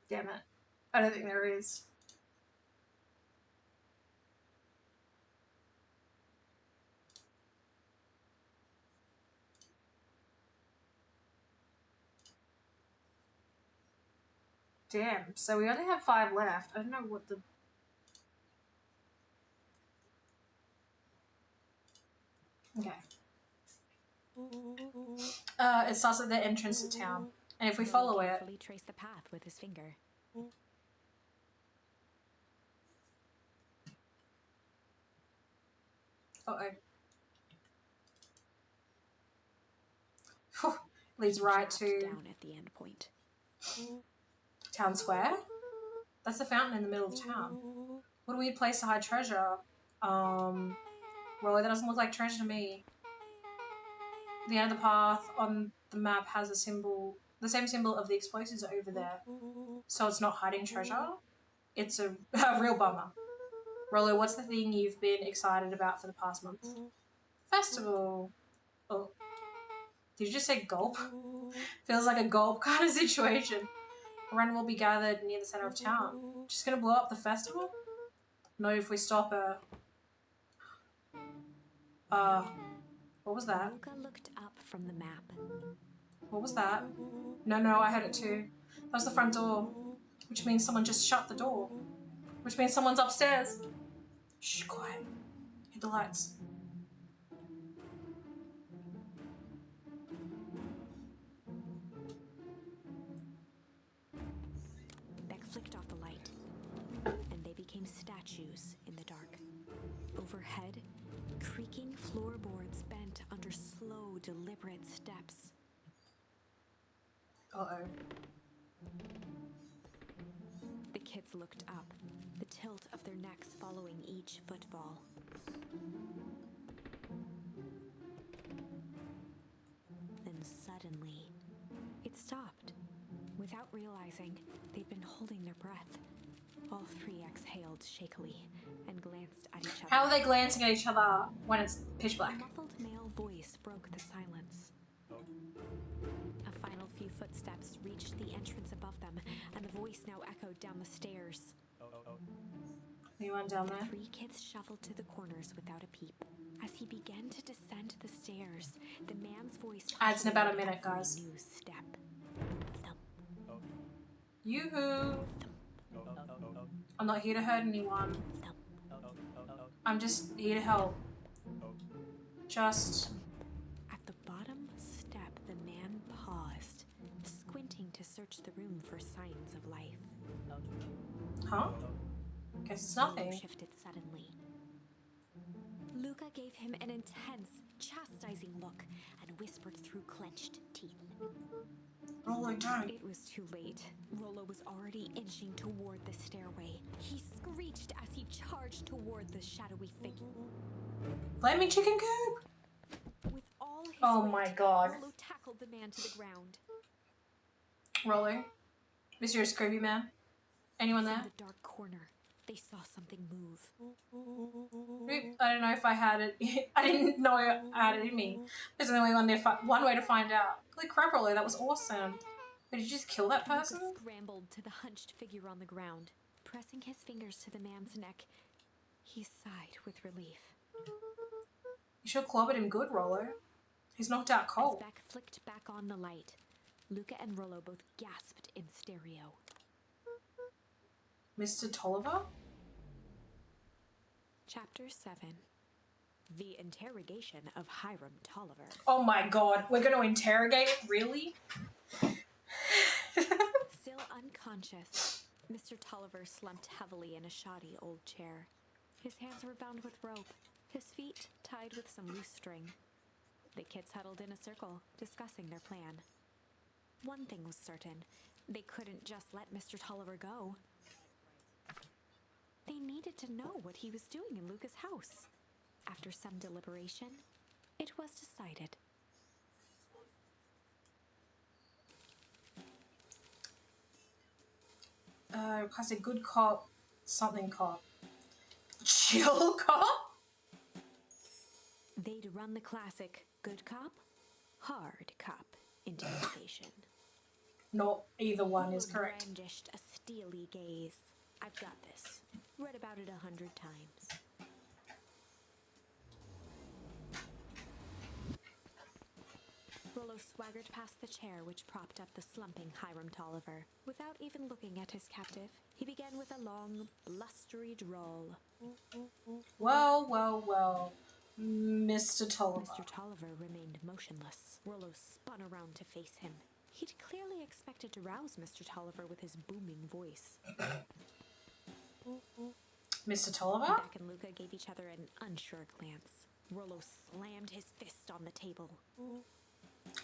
Damn it. I don't think there is. Damn, so we only have 5 left. I don't know what the... Okay. It starts at the entrance to town. And if we follow Noah it... carefully traced the path with his finger. Uh-oh. Leads right Dropped to down at the end point. town square. That's the fountain in the middle of town. What a weird place to hide treasure. Well, that doesn't look like treasure to me. The end of the path on the map has a symbol, the same symbol of the explosives are over there. So it's not hiding treasure. It's a real bummer. Rollo, what's the thing you've been excited about for the past month? Festival. Oh. Did you just say gulp? Feels like a gulp kind of situation. Everyone will be gathered near the center of town. Just gonna blow up the festival? No, if we stop her. What was that? Luca looked up from the map. What was that? No, I heard it too. That was the front door. Which means someone just shut the door. Which means someone's upstairs. Shh, quiet. Hit the lights. Beck flicked off the light, and they became statues in the dark. Overhead, creaking floorboards bent under slow, deliberate steps. Uh-oh. The kids looked up, the tilt of their necks following each footfall. Then suddenly, it stopped. Without realizing, they'd been holding their breath. All 3 exhaled shakily and glanced at each other. How are they glancing at each other when it's pitch A black? muffled male voice broke the silence. A final few footsteps reached the entrance above them, and the voice now echoed down the stairs. Anyone down there? Three kids shuffled to the corners without a peep. As he began to descend the stairs, the man's voice It's in about a punctuated minute, every guys. new step. Thump, Yoo-hoo! I'm not here to hurt anyone. thump, I'm just here to help. Just... At the bottom step, the man paused, squinting to search the room for signs of life. Huh? Guess it's Rolo nothing. shifted suddenly. Luca gave him an intense, chastising look and whispered through clenched teeth. Rolo, don't. It was too late. Rolo was already inching toward the stairway. He screeched as he charged toward the shadowy figure. Flaming chicken coop! With all his Oh weight, my god. Rolo tackled the man to the ground. Rolo? Mysterious creepy man? Anyone From there? the dark corner, they saw something move. I don't know if I had it. I didn't know I had it in me. There's only one way to find out. Holy crap, Rolo, that was awesome. But did you just kill that Luca person? scrambled to the hunched figure on the ground. Pressing his fingers to the man's neck, he sighed with relief. You should have clobbered him good, Rolo. He's knocked out As cold. Beck flicked back on the light, Luca and Rolo both gasped in stereo. Mr. Tolliver? Chapter 7. The Interrogation of Hiram Tolliver. Oh my god, we're gonna interrogate it? Really? Still unconscious, Mr. Tolliver slumped heavily in a shoddy old chair. His hands were bound with rope, his feet tied with some loose string. The kids huddled in a circle, discussing their plan. One thing was certain, they couldn't just let Mr. Tolliver go. They needed to know what he was doing in Luca's house. After some deliberation, it was decided. Classic good cop, something cop. Chill cop? They'd run the classic good cop, hard cop interrogation. Not either one is Rolo correct. brandished a steely gaze. I've got this. Read about it 100 times. Rolo swaggered past the chair which propped up the slumping Hiram Tolliver. Without even looking at his captive, he began with a long, blustery drawl. Well, well, well. Mr. Tolliver. Mr. Tolliver remained motionless. Rolo spun around to face him. He'd clearly expected to rouse Mr. Tolliver with his booming voice. Mr. Tolliver? Beck and Luca gave each other an unsure glance. Rolo slammed his fist on the table.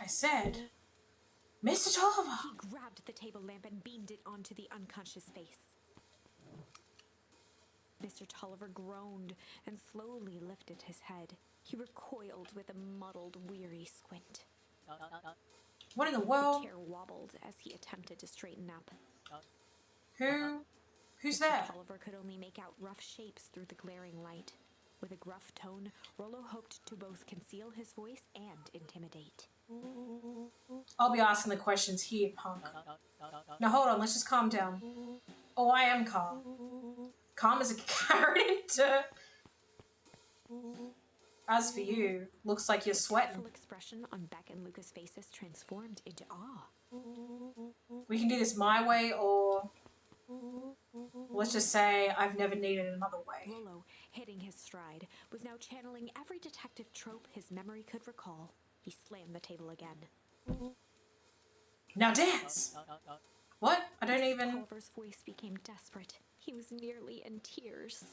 I said, Mr. Tolliver! He grabbed the table lamp and beamed it onto the unconscious face. Mr. Tolliver groaned and slowly lifted his head. He recoiled with a muddled, weary squint. What in the The world? chair wobbled as he attempted to straighten up. Who's Mr. there? Tolliver could only make out rough shapes through the glaring light. With a gruff tone, Rolo hoped to both conceal his voice and intimidate. I'll be asking the questions here, punk. Now hold on, let's just calm down. Oh, I am calm. Calm as a carrot into... As for you, looks like you're The sweating. full expression on Beck and Luca's faces transformed into awe. We can do this my way, or... Let's just say I've never needed another way. Rolo, hitting his stride, was now channeling every detective trope his memory could recall. He slammed the table again. Now dance! What? I don't even... Tolliver's voice became desperate. He was nearly in tears.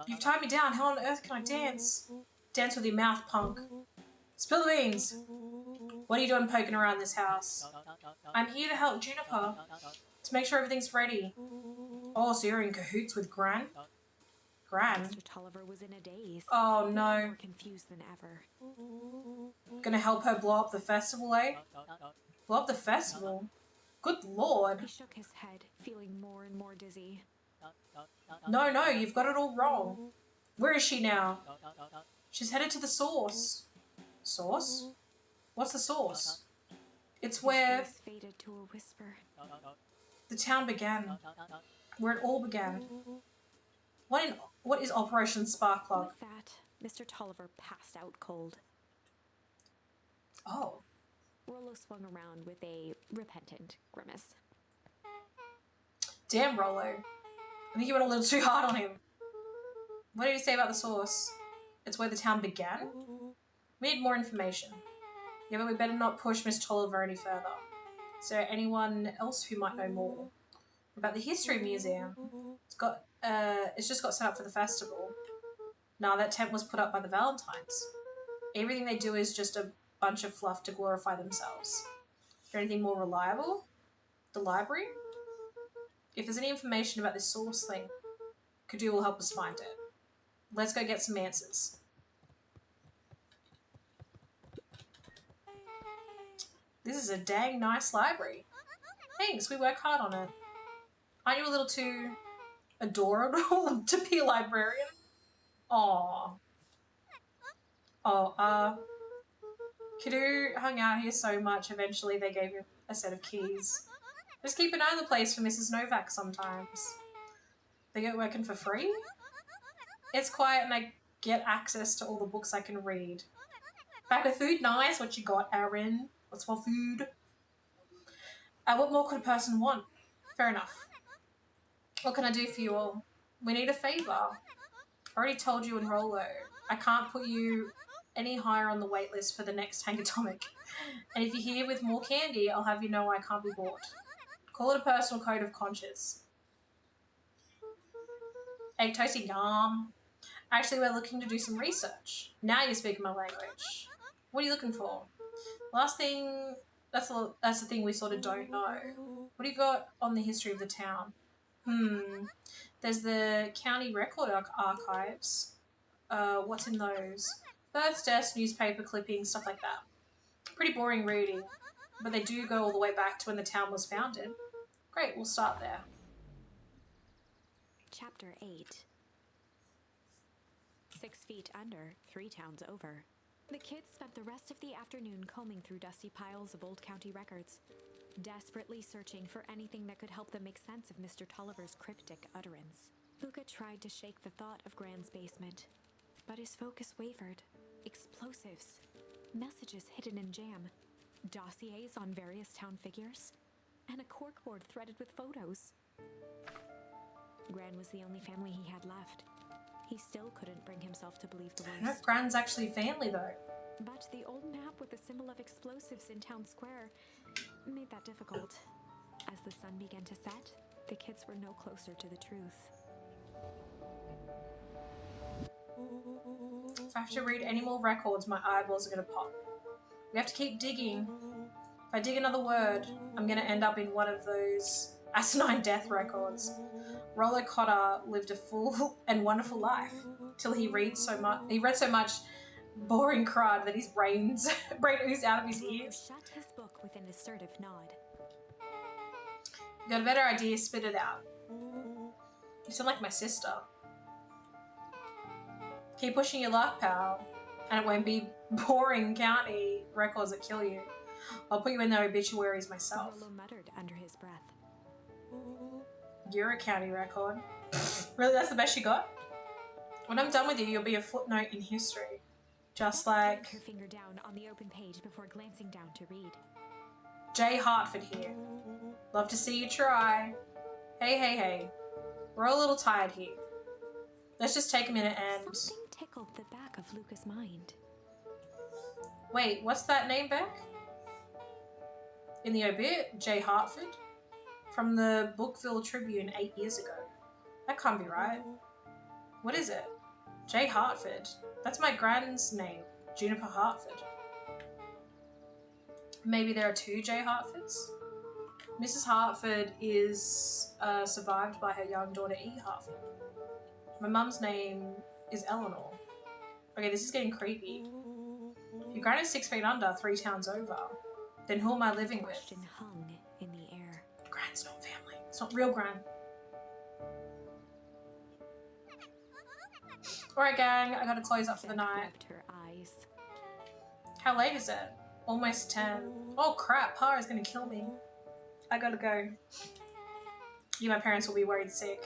You've tied me down. How on earth can I dance? Dance with your mouth, punk. Spill the beans. What are you doing poking around this house? I'm here to help Juniper. To make sure everything's ready. Oh, so you're in cahoots with Gran? Gran? Mr. Tolliver was in a daze. Oh no. More confused than ever. Gonna help her blow up the festival, eh? Blow up the festival? Good lord. He shook his head, feeling more and more dizzy. No, you've got it all wrong. Where is she now? She's headed to the source. Source? What's the source? It's where His voice faded to a whisper. the town began. Where it all began. What is Operation Sparkplug? With that, Mr. Tolliver passed out cold. Oh. Rollo swung around with a repentant grimace. Damn, Rollo. I think you went a little too hard on him. What did he say about the source? It's where the town began? We need more information. Yeah, but we better not push Miss Tolliver any further. Is there anyone else who might know more? About the History Museum? It's just got set up for the festival. Nah, that tent was put up by the Valentines. Everything they do is just a bunch of fluff to glorify themselves. Is there anything more reliable? The library? If there's any information about this source thing, Kadu will help us find it. Let's go get some answers. This is a dang nice library. Thanks, we work hard on it. Aren't you a little too adorable to be a librarian? Aww. Oh, Kadu hung out here so much, eventually they gave him a set of keys. Just keep an eye on the place for Mrs. Novak sometimes. They get working for free? It's quiet and I get access to all the books I can read. Back with food? Nice. What you got, Aaron? What's for food? What more could a person want? Fair enough. What can I do for you all? We need a favour. I already told you and Rollo. I can't put you any higher on the wait list for the next Hangatomic. And if you're here with more candy, I'll have you know I can't be bought. Call it a personal code of conscience. Egg toasty yum. Actually, we're looking to do some research. Now you're speaking my language. What are you looking for? Last thing, that's the thing we sort of don't know. What do you got on the history of the town? There's the county record archives. What's in those? Births, deaths, newspaper clippings, stuff like that. Pretty boring reading, but they do go all the way back to when the town was founded. Great, we'll start there. Chapter 8. 6 feet under, 3 towns over. The kids spent the rest of the afternoon combing through dusty piles of old county records, desperately searching for anything that could help them make sense of Mr. Tolliver's cryptic utterance. Luca tried to shake the thought of Gran's basement, but his focus wavered. Explosives, messages hidden in jam, dossiers on various town figures, and a corkboard threaded with photos. Gran was the only family he had left. He still couldn't bring himself to believe the I don't know worst. if Gran's actually family though. But the old map with the symbol of explosives in town square made that difficult. As the sun began to set, the kids were no closer to the truth. If I have to read any more records, my eyeballs are going to pop. We have to keep digging. If I dig another word, I'm going to end up in one of those asinine death records. Rollo Cotter lived a full and wonderful life till he read so much boring crud that his brain oozed out of his Rollo ears. shut his book with an assertive nod. You got a better idea, spit it out. You sound like my sister. Keep pushing your luck, pal, and it won't be boring county records that kill you. I'll put you in their obituaries myself. Rollo muttered under his breath. You're a county record. Really, that's the best you got? When I'm done with you, you'll be a footnote in history. Just like Her finger down on the open page before glancing down to read. Jay Hartford here. Love to see you try. Hey. We're all a little tired here. Let's just take a minute and... Something tickled the back of Luca's mind. Wait, what's that name, Beck? In the obit, Jay Hartford? From the Bookville Tribune 8 years ago. That can't be right. What is it? Jay Hartford. That's my grand's name, Juniper Hartford. Maybe there are 2 Jay Hartfords? Mrs. Hartford is survived by her young daughter E. Hartford. My mum's name is Eleanor. Okay, this is getting creepy. If your gran is 6 feet under, 3 towns over, then who am I living with? Question hung in the air. Gran's not family. It's not real Gran. Alright, gang, I gotta close up for the Jack night. rubbed her eyes. How late is it? Almost 10. Oh crap, Pa is gonna kill me. I gotta go. You, my parents will be worried sick.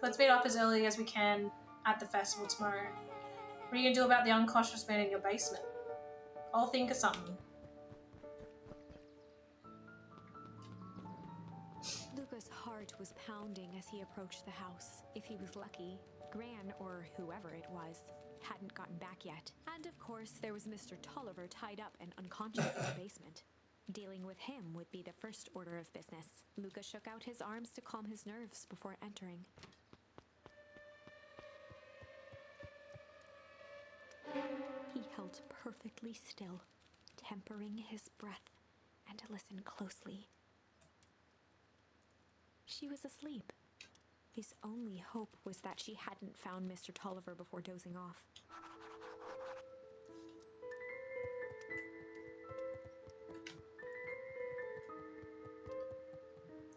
Let's meet up as early as we can at the festival tomorrow. What are you gonna do about the unconscious man in your basement? I'll think of something. Luca's heart was pounding as he approached the house. If he was lucky, Gran, or whoever it was, hadn't gotten back yet. And of course, there was Mr. Tolliver tied up and unconscious in the basement. Dealing with him would be the first order of business. Luca shook out his arms to calm his nerves before entering. He held perfectly still, tempering his breath, and listened closely. She was asleep. His only hope was that she hadn't found Mr. Tolliver before dozing off.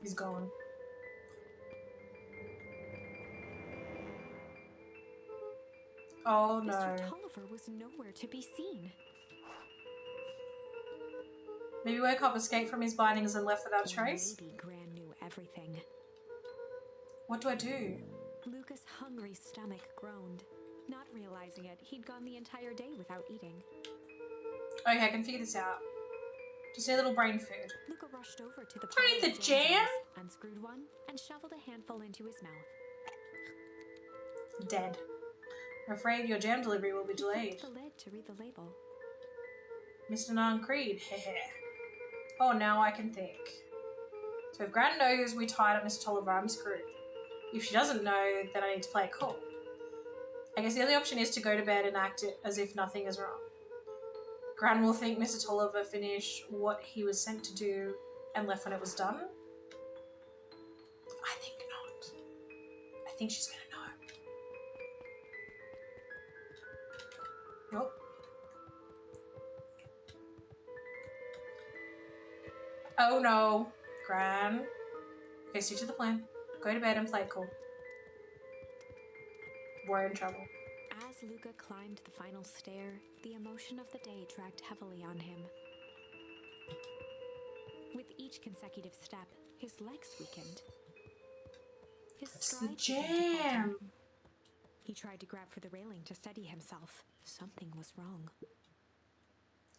He's gone. Oh no. Mr. Tolliver was nowhere to be seen. Maybe woke up, escaped from his bindings and left without Or trace? maybe Gran knew everything. What do I do? Luca's hungry stomach groaned. Not realizing it, he'd gone the entire day without eating. Okay, I can figure this out. Just need a little brain food. Luca rushed over to the Do I need pile the of jam? jams, unscrewed one, and shoveled a handful into his mouth. Dead. I'm afraid your jam delivery will be He delayed. flipped the lid to read the label. Mr. Nan Creed, hehe. Oh, now I can think. So if Gran knows we tied up Mr. Tolliver, I'm screwed. If she doesn't know, then I need to play it cool. I guess the only option is to go to bed and act it as if nothing is wrong. Gran will think Mr. Tolliver finished what he was sent to do and left when it was done. I think not. I think she's gonna know. Nope. Oh no, Gran. Okay, stick to the plan. Go to bed and play it cool. We're in trouble. As Luca climbed the final stair, the emotion of the day dragged heavily on him. With each consecutive step, his legs weakened. His It's the stride began to falter. jam. He tried to grab for the railing to steady himself. Something was wrong.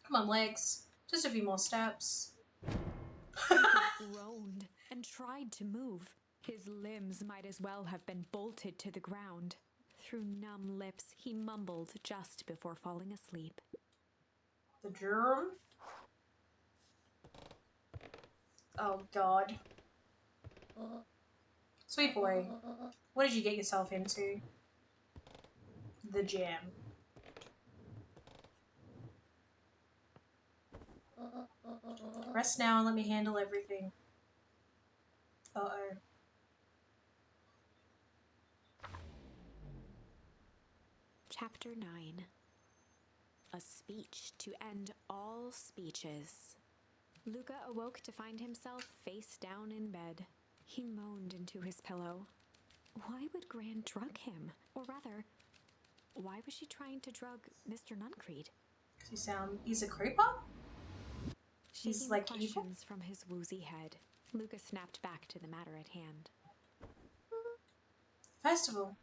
Come on, legs. Just a few more steps. He groaned and tried to move. His limbs might as well have been bolted to the ground. Through numb lips, he mumbled just before falling asleep. The germ. Oh god. Sweet boy, what did you get yourself into? The jam. Rest now and let me handle everything. Uh-oh. Chapter 9. A speech to end all speeches. Luca awoke to find himself face down in bed. He moaned into his pillow. Why would Gran drug him? Or rather, why was she trying to drug Mr. Nuncreed? He's a creeper? He's Shaking like the evil? questions from his woozy head, Luca snapped back to the matter at hand. Festival.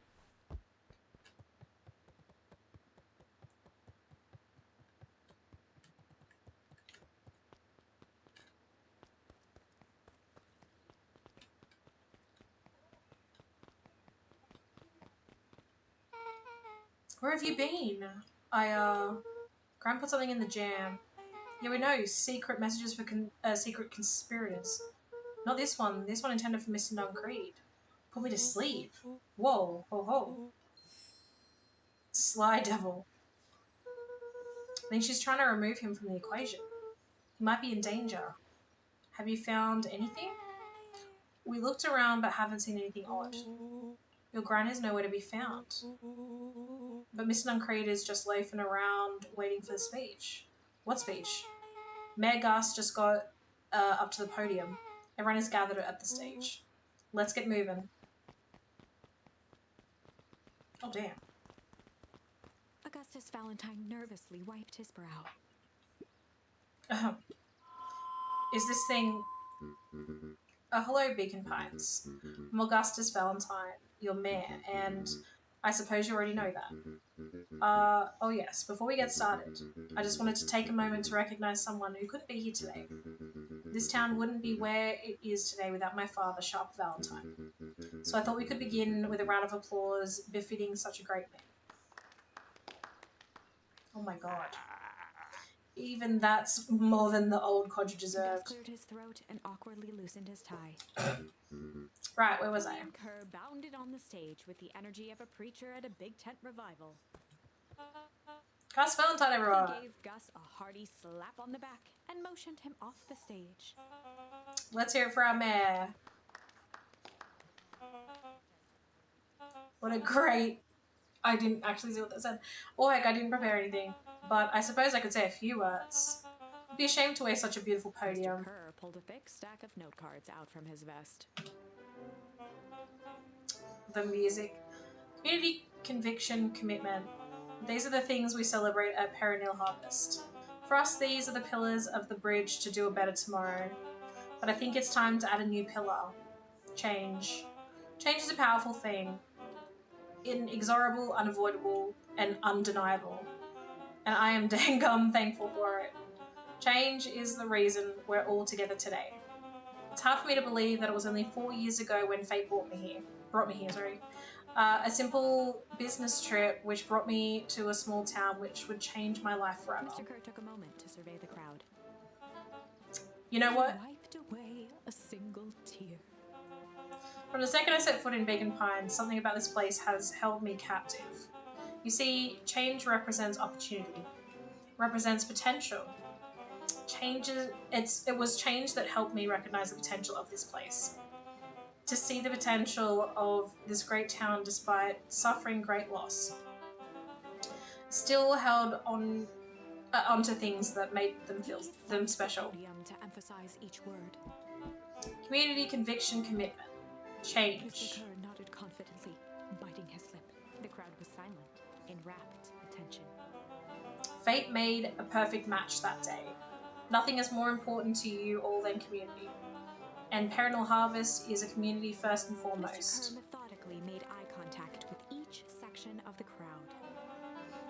Where have you been? Gran put something in the jam. Yeah, we know. Secret messages for secret conspirators. Not this one. This one intended for Mr. Nuncreed. Put me to sleep. Whoa, ho ho. Sly devil. I think she's trying to remove him from the equation. He might be in danger. Have you found anything? We looked around but haven't seen anything odd. Your Gran is nowhere to be found. But Mr. Nuncreed is just loafing around waiting for the speech. What speech? Mayor Gus just got up to the podium. Everyone is gathered at the stage. Let's get moving. Oh, damn. Augustus Valentine nervously wiped his brow. Is this thing... hello, Beacon Pines. I'm Augustus Valentine, your mayor, and I suppose you already know that. Oh yes, before we get started, I just wanted to take a moment to recognize someone who couldn't be here today. This town wouldn't be where it is today without my father, Sharp Valentine. So I thought we could begin with a round of applause befitting such a great man. Oh my god. Even that's more than the old codger Gus deserved. cleared his throat and awkwardly loosened his tie. Right, where was I? William Kerr bounded on the stage with the energy of a preacher at a big tent revival. Gus Valentine, everyone! He gave Gus a hearty slap on the back and motioned him off the stage. Let's hear it for our mayor. What a great... I didn't actually see what that said. Oh heck, I didn't prepare anything. But I suppose I could say a few words. It'd be a shame to waste such a beautiful Mr. podium. Kerr pulled a thick stack of note cards out from his vest. The music. Community, conviction, commitment. These are the things we celebrate at Perennial Harvest. For us, these are the pillars of the bridge to do a better tomorrow. But I think it's time to add a new pillar. Change. Change is a powerful thing. Inexorable, unavoidable, and undeniable. And I am dang gum thankful for it. Change is the reason we're all together today. It's hard for me to believe that it was only 4 years ago when fate brought me here. A simple business trip which brought me to a small town which would change my life forever. Mr. Kerr took a moment to survey the crowd. You know what? He wiped away a single tear. From the second I set foot in Beacon Pines, something about this place has held me captive. You see, change represents opportunity, represents potential. It was change that helped me recognize the potential of this place. To see the potential of this great town despite suffering great loss. Still held on onto things that made them feel them special. To emphasize each word. Community, conviction, commitment. Mr. Change. Kerr nodded confidently, biting his lip. The crowd was silent, in rapt attention. Fate made a perfect match that day. Nothing is more important to you all than community. And Perennial Harvest is a community first and Mr. foremost. Kerr methodically made eye contact with each section of the crowd.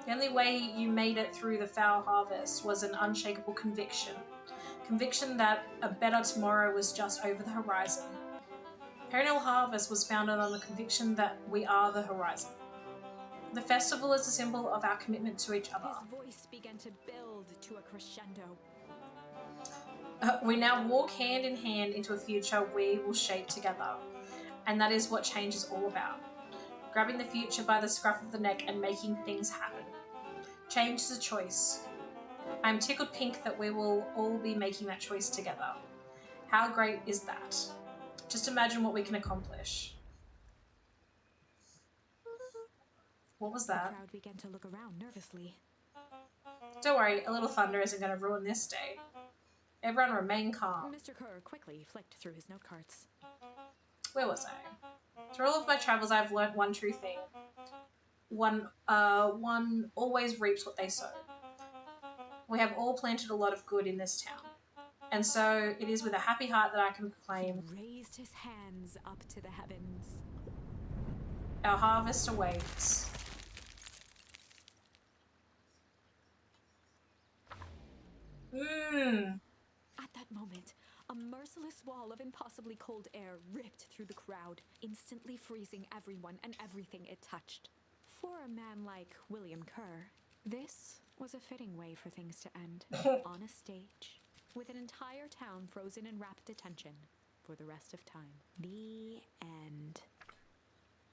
The only way you made it through the foul harvest was an unshakable conviction. Conviction that a better tomorrow was just over the horizon. Perennial Harvest was founded on the conviction that we are the horizon. The festival is a symbol of our commitment to each other. His voice began to build to a crescendo. We now walk hand in hand into a future we will shape together. And that is what change is all about. Grabbing the future by the scruff of the neck and making things happen. Change is a choice. I'm tickled pink that we will all be making that choice together. How great is that? Just imagine what we can accomplish. What was The that? crowd began to look around nervously. Don't worry, a little thunder isn't going to ruin this day. Everyone remain calm. Mr. Kerr quickly flicked through his note cards. Where was I? Through all of my travels, I've learnt one true thing. One always reaps what they sow. We have all planted a lot of good in this town. And so it is with a happy heart that I can proclaim He raised his hands up to the heavens. our harvest awaits. At that moment, a merciless wall of impossibly cold air ripped through the crowd, instantly freezing everyone and everything it touched. For a man like William Kerr, this was a fitting way for things to end. On a stage, with an entire town frozen in rapt attention for the rest of time. The end.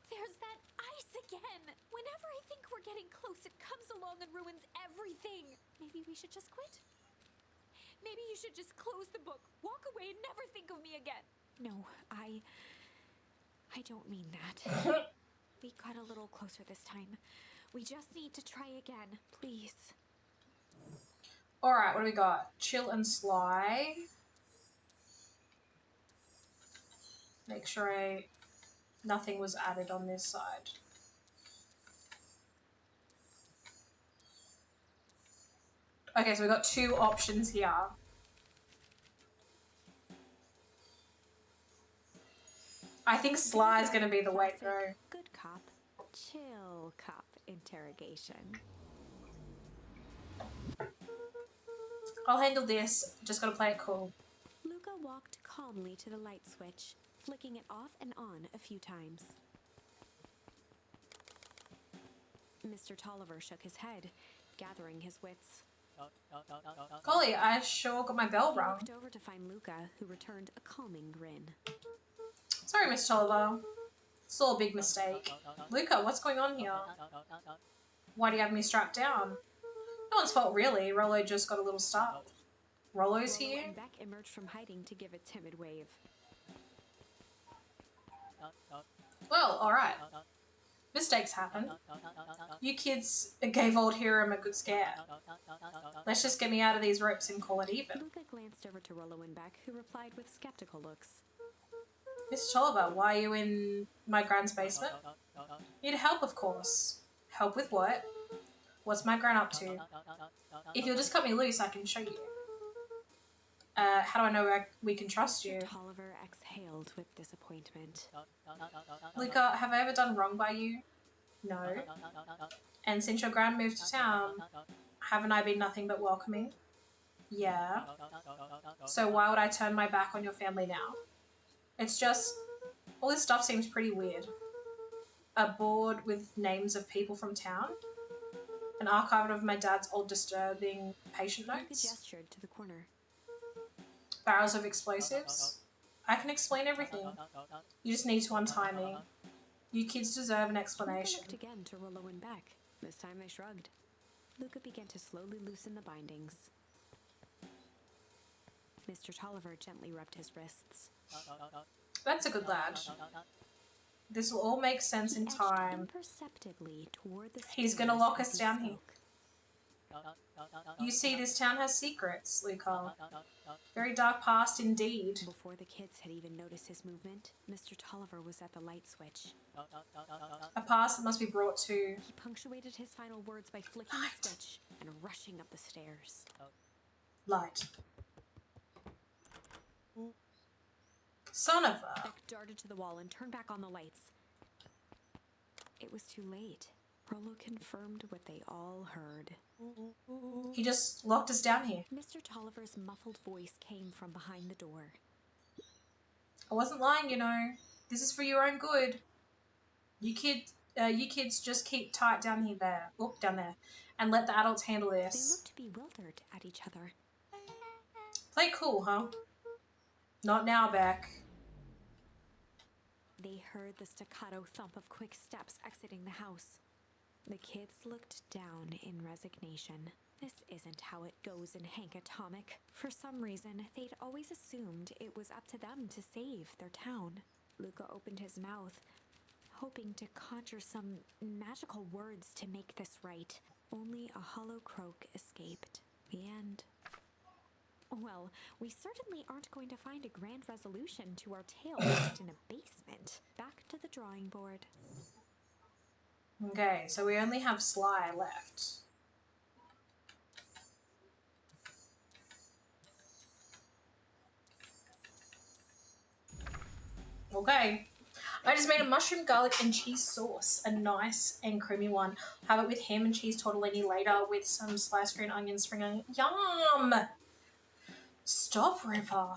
There's that ice again! Whenever I think we're getting close, it comes along and ruins everything! Maybe we should just quit? Maybe you should just close the book, walk away, and never think of me again. No, I don't mean that. We got a little closer this time. We just need to try again, please. Alright, what do we got? Chill and Sly. Make sure nothing was added on this side. Okay, so we've got two options here. I think Sly is going to be the way to go. Classic good cop, chill cop interrogation. I'll handle this. Just got to play it cool. Luca walked calmly to the light switch, flicking it off and on a few times. Mr. Tolliver shook his head, gathering his wits. Golly, I sure got my bell He rung. looked over to find Luca, who returned a calming grin. Sorry, Mr. Tolliver. It's all a big mistake. Luca, what's going on here? Why do you have me strapped down? No one's fault, really. Rollo just got a little startled. Rollo's Rollo here? and Beck emerged from hiding to give a timid wave. Well, alright. Mistakes happen. You kids gave old Hiram a good scare. Let's just get me out of these ropes and call it even. Luca glanced over to Rollo and Beck, who replied with skeptical looks. Mr. Tolliver, why are you in my grand's basement? Need help, of course. Help with what? What's my gran up to? If you'll just cut me loose, I can show you. How do I know we can trust you? Tolliver exhaled with disappointment. Luca, have I ever done wrong by you? No. And since your gran moved to town, haven't I been nothing but welcoming? Yeah. So why would I turn my back on your family now? It's just, all this stuff seems pretty weird. A board with names of people from town? An archive of my dad's old disturbing patient Luca notes? gestured to the corner. Barrels of explosives? I can explain everything. You just need to untie me. You kids deserve an Luca explanation. looked again to Rollo and Beck. This time they shrugged. Luca began to slowly loosen the bindings. Mr. Tolliver gently rubbed his wrists. That's a good lad. This will all make sense He in edged time. imperceptibly toward the He's gonna stairs lock as us he down here. spoke. You see, this town has secrets, Luca. Very dark past indeed. Before the kids had even noticed his movement, Mr. Tolliver was at the light switch. A past that must be brought to He punctuated his final words by flicking Light. the switch and rushing up the stairs. light. Son of a... Beck darted to the wall and turned back on the lights. It was too late. Rollo confirmed what they all heard. He just locked us down here. Mr. Tolliver's muffled voice came from behind the door. I wasn't lying, you know. This is for your own good. You kids just keep tight down here, there. Oop, down there. And let the adults handle They this. looked bewildered at each other. Play cool, huh? Not now, Beck. They heard the staccato thump of quick steps exiting the house. The kids looked down in resignation. This isn't how it goes in Hank Atomic. For some reason, they'd always assumed it was up to them to save their town. Luca opened his mouth, hoping to conjure some magical words to make this right. Only a hollow croak escaped. The end. Well, we certainly aren't going to find a grand resolution to our tale just in a basement. Back to the drawing board. Okay, so we only have Sly left. Okay. I just made a mushroom, garlic, and cheese sauce. A nice and creamy one. Have it with ham and cheese tortellini later with some sliced green onion, spring onion. Yum! Stop, River.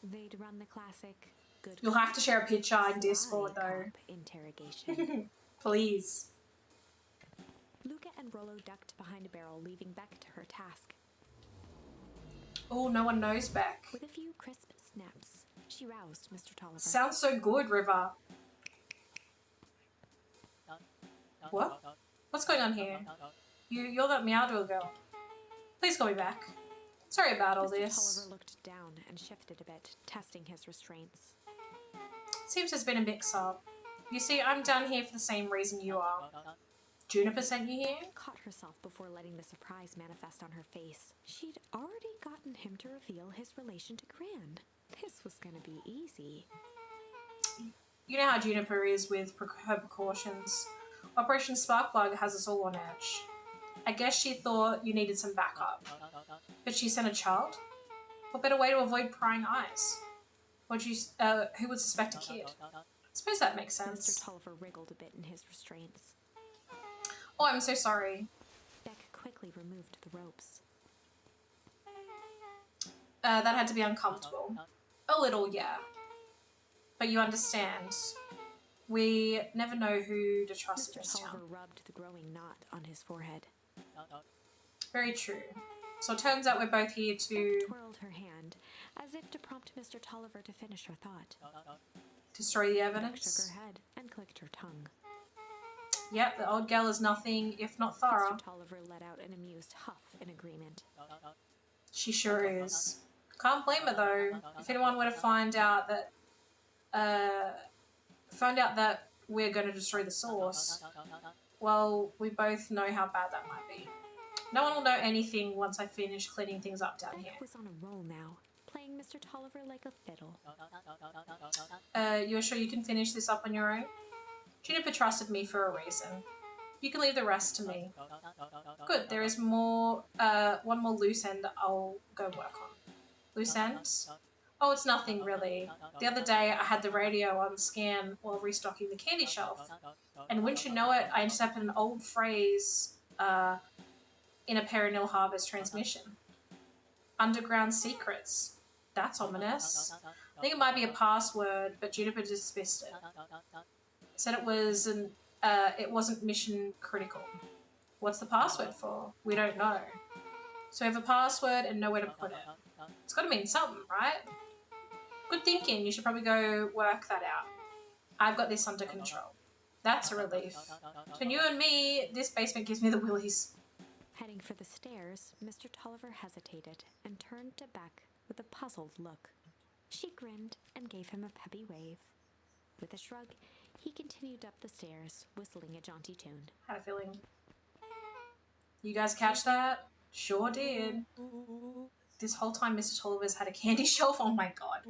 They'd run the classic good You'll have to share a picture in sly Discord, though. cop interrogation. Please. Luca and Rollo ducked behind a barrel, leaving Beck to her task. Oh, no one knows Beck. With a few crisp snaps, she roused Mr. Tolliver. Sounds so good, River. What? What's going on here? You're that Meowdle girl. Please call me back. Sorry about all Mr. this. Tolliver looked down and shifted a bit, testing his restraints. Seems there's been a mix-up. You see, I'm down here for the same reason you are. Juniper sent you here? Caught herself before letting the surprise manifest on her face. She'd already gotten him to reveal his relation to Gran. This was gonna be easy. You know how Juniper is with her precautions. Operation Sparkplug has us all on edge. I guess she thought you needed some backup. But she sent a child? What better way to avoid prying eyes? Who would suspect a kid? I suppose that makes Mr. sense. Tulliver wriggled a bit in his restraints. Oh, I'm so sorry. Beck quickly removed the ropes. That had to be uncomfortable. A little, yeah. But you understand. We never know who to trust in Mr. this town. Tulliver rubbed the growing knot on his forehead. Very true. So it turns out we're both here to Twirled her hand, as if to prompt Mr. Tulliver to finish her thought. destroy the Beck evidence. shook her head and clicked her tongue. Yep, the old gal is nothing if not thorough. Mr. Tulliver let out an amused huff in agreement. She sure is. Can't blame her though. If anyone were to find out that we're going to destroy the source, well, we both know how bad that might be. No one will know anything once I finish cleaning things up down here. Beck was on a roll now, playing Mr. Tulliver like a fiddle. You're sure you can finish this up on your own? Juniper trusted me for a reason. You can leave the rest to me. Good, there is more, one more loose end I'll go work on. Loose end? Oh, it's nothing really. The other day I had the radio on scan while restocking the candy shelf. And wouldn't you know it, I intercepted an old phrase, in a Perennial Harvest transmission. Underground secrets. That's ominous. I think it might be a password, but Juniper dismissed it. Said it wasn't mission critical. What's the password for? We don't know. So we have a password and nowhere to put it. It's gotta mean something, right? Good thinking. You should probably go work that out. I've got this under control. That's a relief. Between you and me, this basement gives me the willies. Heading for the stairs, Mr. Tulliver hesitated and turned to Beck with a puzzled look. She grinned and gave him a peppy wave. With a shrug, he continued up the stairs, whistling a jaunty tune. Had a feeling. You guys catch that? Sure did. This whole time Mr. Tulliver's had a candy shelf, oh my god.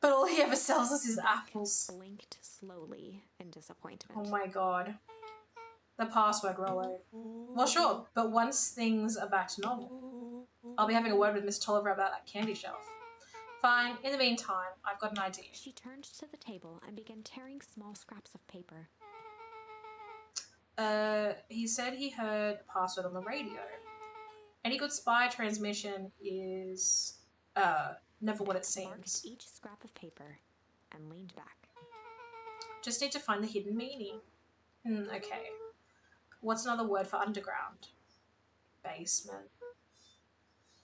But all he ever sells us is apples. Blinked slowly in disappointment. Oh my god. The password, Rollo. Well, sure, but once things are back to normal, I'll be having a word with Miss Tulliver about that candy shelf. Fine, in the meantime, I've got an idea. She turned to the table and began tearing small scraps of paper. He said he heard a password on the radio. Any good spy transmission is, never what it Marked seems. each scrap of paper and leaned back. Just need to find the hidden meaning. Okay. What's another word for underground? Basement.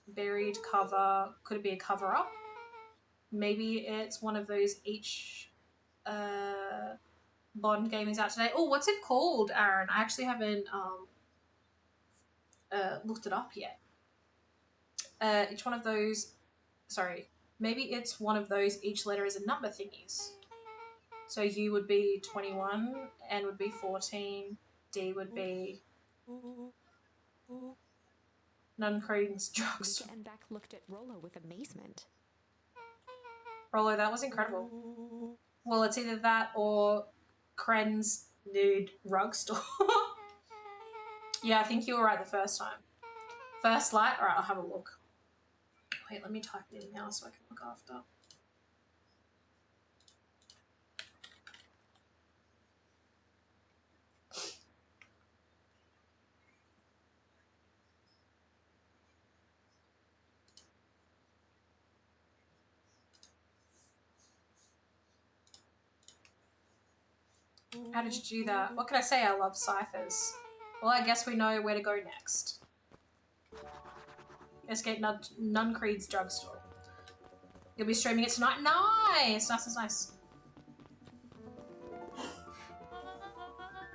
Buried cover. Could it be a cover-up? Maybe it's one of those each Bond game is out today. Oh, what's it called, Aaron? I actually haven't looked it up yet. It's one of those... Sorry. Maybe it's one of those each letter is a number thingies. So U would be 21, N would be 14, D would be... Nuncreed's drugs. Luca and Beck looked at Rollo with amazement. Rollo, that was incredible. Well, it's either that or Kren's nude rug store. Yeah, I think you were right the first time. First light? Alright, I'll have a look. Wait, let me type it in now so I can look after. How did you do that? What can I say? I love ciphers. Well, I guess we know where to go next. Escape Nuncreed's drugstore. You'll be streaming it tonight? Nice! Nice.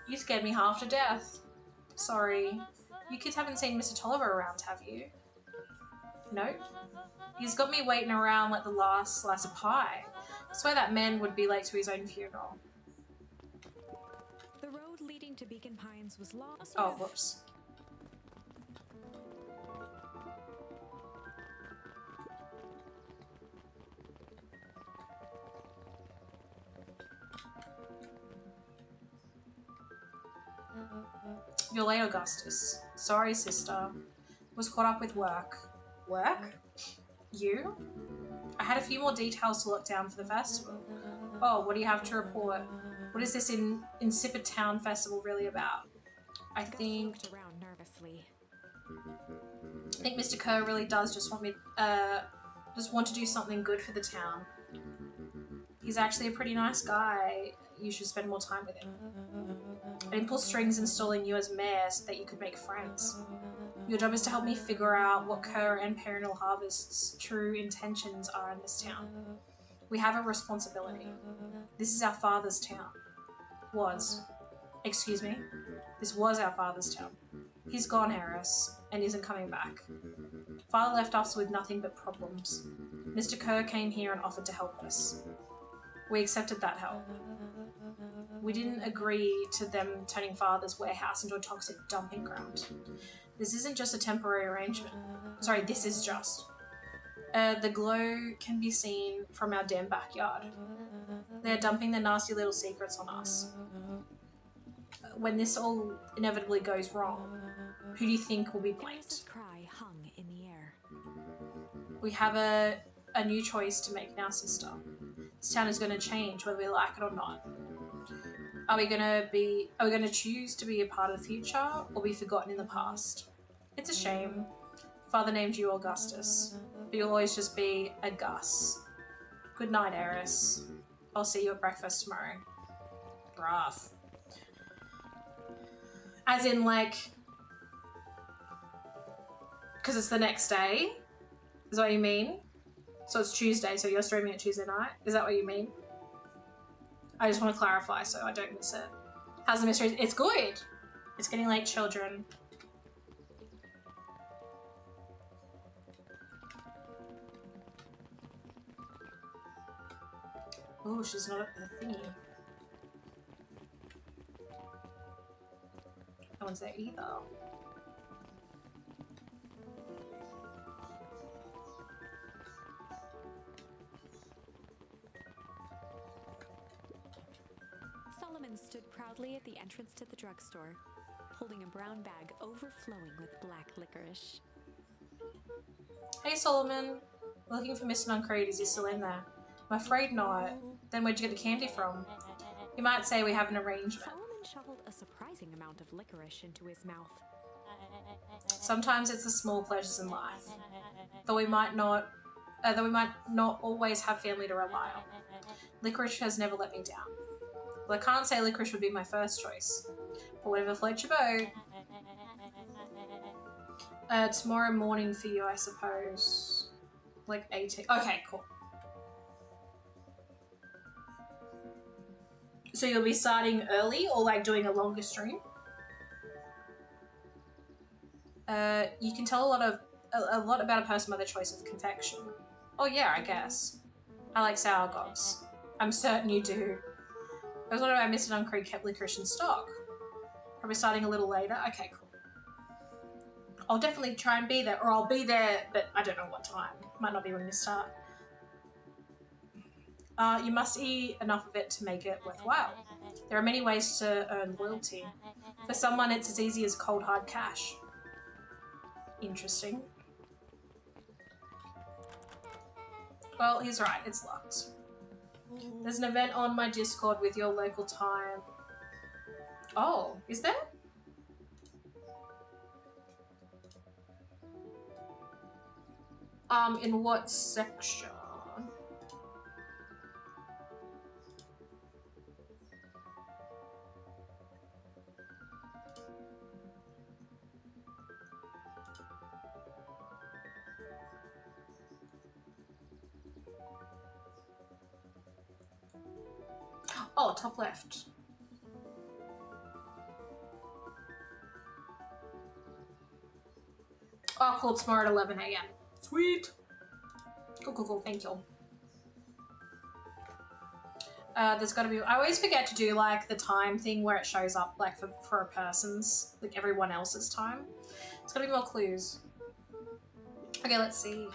You scared me half to death. Sorry. You kids haven't seen Mr. Tulliver around, have you? Nope. He's got me waiting around like the last slice of pie. I swear that man would be late to his own funeral. The road leading to Beacon Pines was lost. Oh, whoops. You're late, Augustus. Sorry, sister. Was caught up with work. Work? You? I had a few more details to look down for the festival. Oh, what do you have to report? What is this insipid town festival really about? I Gus think looked around nervously. Mr. Kerr really does just want to do something good for the town. He's actually a pretty nice guy. You should spend more time with him. I didn't pull strings installing you as mayor so that you could make friends. Your job is to help me figure out what Kerr and Perennial Harvest's true intentions are in this town. We have a responsibility. This is our father's town. Excuse me. This was our father's town. He's gone, Harris, and isn't coming back. Father left us with nothing but problems. Mr. Kerr came here and offered to help us. We accepted that help. We didn't agree to them turning Father's warehouse into a toxic dumping ground. This isn't just a temporary arrangement. Sorry, this is just. The glow can be seen from our damn backyard. They're dumping their nasty little secrets on us. When this all inevitably goes wrong, who do you think will be blamed? Harris's cry hung in the air. We have a new choice to make now, sister. This town is going to change whether we like it or not. Are we going to choose to be a part of the future or be forgotten in the past? It's a shame. Father named you Augustus, but you'll always just be a Gus. Good night, Eris. I'll see you at breakfast tomorrow. Rough. As in, like, because it's the next day? Is that what you mean? So it's Tuesday, so you're streaming it Tuesday night? Is that what you mean? I just want to clarify so I don't miss it. How's the mystery? It's good. It's getting late, children. Oh, she's not at the thingy. No one's there either. Solomon stood proudly at the entrance to the drugstore, holding a brown bag overflowing with black licorice. Hey, Solomon. We're looking for Mr. Nuncreed. Is he still in there? I'm afraid not. Then where'd you get the candy from? You might say we have an arrangement. Solomon shoveled a surprising amount of licorice into his mouth. Sometimes it's the small pleasures in life. Though we might not always have family to rely on. Licorice has never let me down. Well, I can't say licorice would be my first choice. But whatever floats your boat. Tomorrow morning for you, I suppose. Like 18. Okay, cool. So you'll be starting early or like doing a longer stream? You can tell a lot about a person by their choice of confection. Oh yeah, I guess. I like sour gobs. I'm certain you do. I was wondering why Mr. Nuncreed kept licorice in stock. Probably starting a little later. Okay, cool. I'll definitely try and be there, or I'll be there, but I don't know what time. Might not be when you start. You must eat enough of it to make it worthwhile. There are many ways to earn loyalty. For someone, it's as easy as cold hard cash. Interesting. Well, he's right, it's locked. There's an event on my Discord with your local time. Oh, is there? In what section? Oh, top left. Oh, cool. Tomorrow at 11 a.m. Sweet. Cool, cool, cool. Thank you. There's got to be... I always forget to do, like, the time thing where it shows up, like, for a person's, like, everyone else's time. There's got to be more clues. Okay, let's see.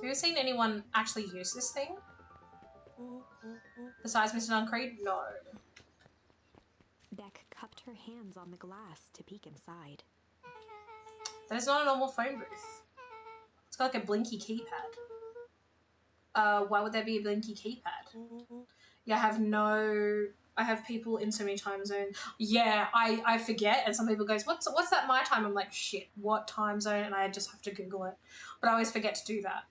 Have you ever seen anyone actually use this thing? Besides Mr. Duncreed? No. Beck cupped her hands on the glass to peek inside. That is not a normal phone booth. It's got like a blinky keypad. Why would there be a blinky keypad? Yeah, I have people in so many time zones. Yeah, I forget, and some people goes, what's that my time? I'm like, shit, what time zone? And I just have to Google it. But I always forget to do that.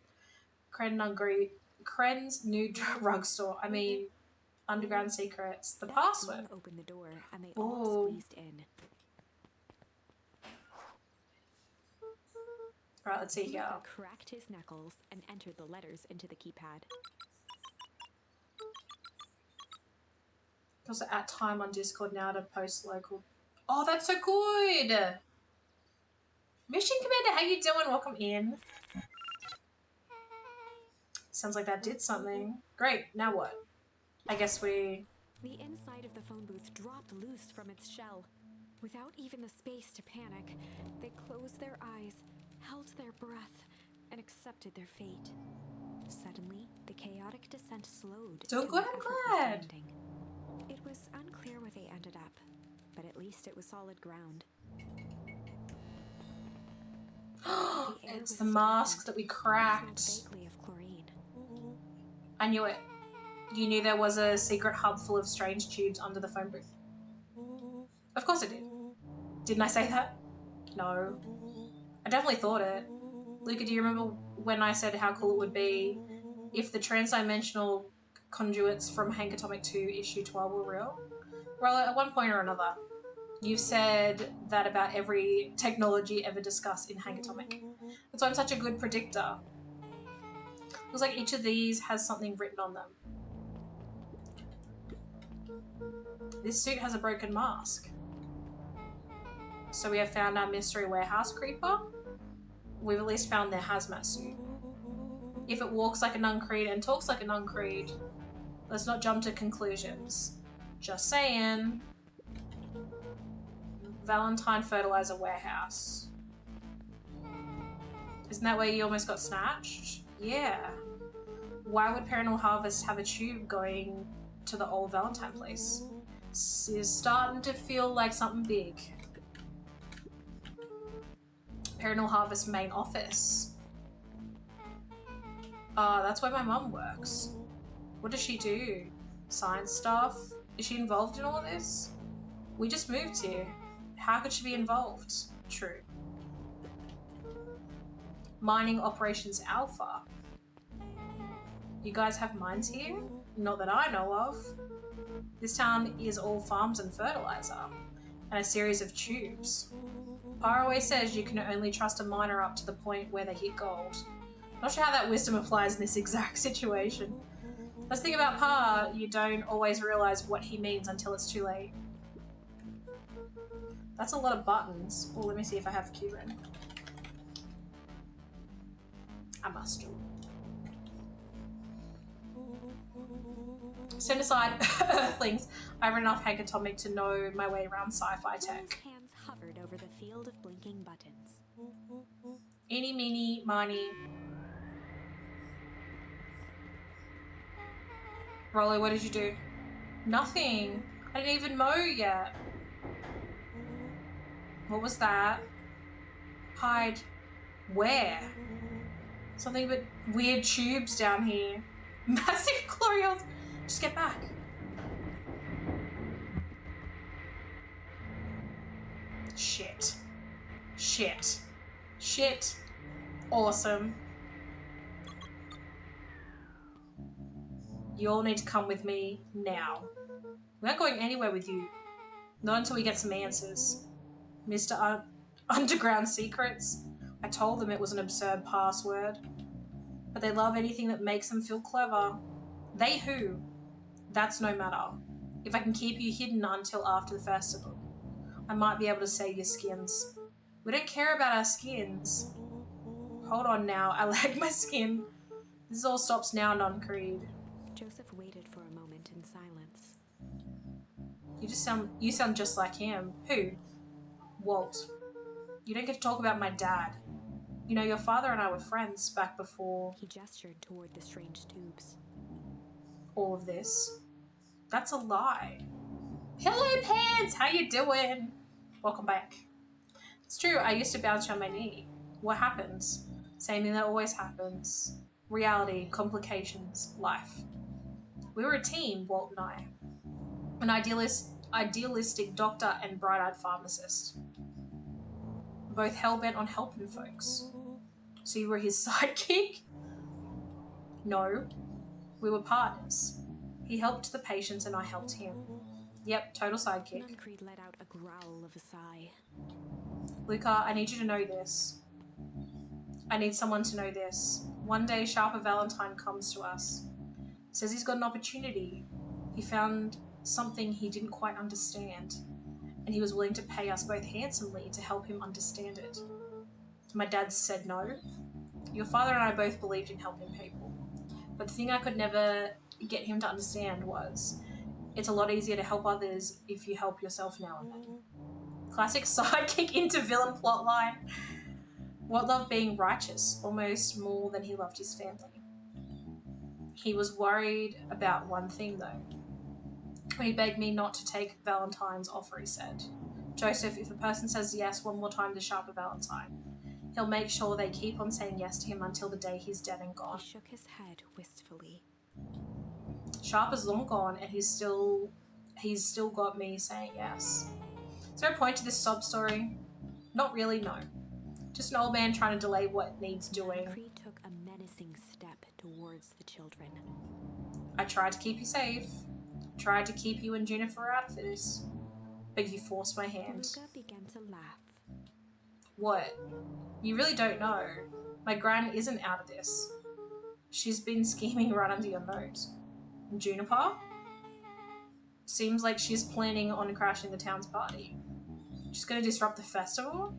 Kren's new drugstore. I mean, Underground Secrets. The Beck password. opened the door and they Ooh. all squeezed in. Right, let's see here. Luca cracked his knuckles and entered the letters into the keypad. Also at time on Discord now to post local. Oh, that's so good. Mission Commander, how you doing? Welcome in. Sounds like that did something. Great, now what? I guess we... The inside of the phone booth dropped loose from its shell. Without even the space to panic, they closed their eyes, held their breath, and accepted their fate. Suddenly, the chaotic descent slowed. So to good, an I'm effortless glad. landing. It was unclear where they ended up, but at least it was solid ground. air It's was the mask stagnant. that we It cracked. smelled vaguely of chlorine. I knew it. You knew there was a secret hub full of strange tubes under the phone booth. Of course I did. Didn't I say that? No. I definitely thought it. Luca, do you remember when I said how cool it would be if the transdimensional conduits from Hank Atomic 2 issue 12 were real? Well, at one point or another, you've said that about every technology ever discussed in Hank Atomic. That's why I'm such a good predictor. Looks like each of these has something written on them. This suit has a broken mask. So we have found our mystery warehouse creeper. We've at least found their hazmat suit. If it walks like a Nuncreed and talks like a Nuncreed, let's not jump to conclusions. Just saying. Valentine Fertilizer Warehouse. Isn't that where you almost got snatched? Yeah. Why would Paranormal Harvest have a tube going to the old Valentine place? Is starting to feel like something big. Paranormal Harvest main office. That's where my mum works. What does she do? Science stuff? Is she involved in all of this? We just moved here. How could she be involved? True. Mining Operations Alpha. You guys have mines here? Not that I know of. This town is all farms and fertilizer, and a series of tubes. Pa always says you can only trust a miner up to the point where they hit gold. Not sure how that wisdom applies in this exact situation. Let's think about Pa, you don't always realise what he means until it's too late. That's a lot of buttons. Oh, let me see if I have Cuban. I must do. Stand aside, Earthlings. I've run off Hank Atomic to know my way around sci-fi tech. Will's hands hovered over the field of blinking buttons. Eeny, meeny, miny. Rollo, what did you do? Nothing. I didn't even mow yet. What was that? Hide. Where? Something but weird tubes down here. Massive Gloriels. Just get back. Shit. Shit. Shit. Awesome. You all need to come with me now. We aren't going anywhere with you. Not until we get some answers. Mr. Underground Secrets. I told them it was an absurd password. But they love anything that makes them feel clever. They who? That's no matter. If I can keep you hidden until after the festival, I might be able to save your skins. We don't care about our skins. Hold on now, I like my skin. This all stops now, Nuncreed. Joseph waited for a moment in silence. You sound just like him. Who? Walt. You don't get to talk about my dad. You know, your father and I were friends back before He gestured toward the strange tubes. all of this. That's a lie. Hello, Pants! How you doing? Welcome back. It's true, I used to bounce on my knee. What happens? Same thing that always happens. Reality, complications, life. We were a team, Walt and I. An idealistic doctor and bright-eyed pharmacist. Both hell-bent on helping folks. So you were his sidekick? No. We were partners. He helped the patients and I helped him. Yep, total sidekick. Nuncreed let out a growl of a sigh. Luca, I need you to know this. I need someone to know this. One day, Sharper Valentine comes to us. Says he's got an opportunity. He found something he didn't quite understand. And he was willing to pay us both handsomely to help him understand it. My dad said no. Your father and I both believed in helping people. But the thing I could never get him to understand was, it's a lot easier to help others if you help yourself now and then. Classic sidekick into villain plotline. What loved being righteous, almost more than he loved his family. He was worried about one thing though. When he begged me not to take Valentine's offer, he said, Joseph, if a person says yes one more time to Sharper Valentine, he'll make sure they keep on saying yes to him until the day he's dead and gone. He shook his head wistfully. Sharper's long gone and he's still got me saying yes. Is there a point to this sob story? Not really, no. Just an old man trying to delay what needs doing. Nuncreed took a menacing step towards the children. I tried to keep you safe. Tried to keep you and Juniper out of this. But you forced my hand. Luca began to laugh. What? You really don't know. My gran isn't out of this. She's been scheming right under your nose. Juniper? Seems like she's planning on crashing the town's party. She's gonna disrupt the festival?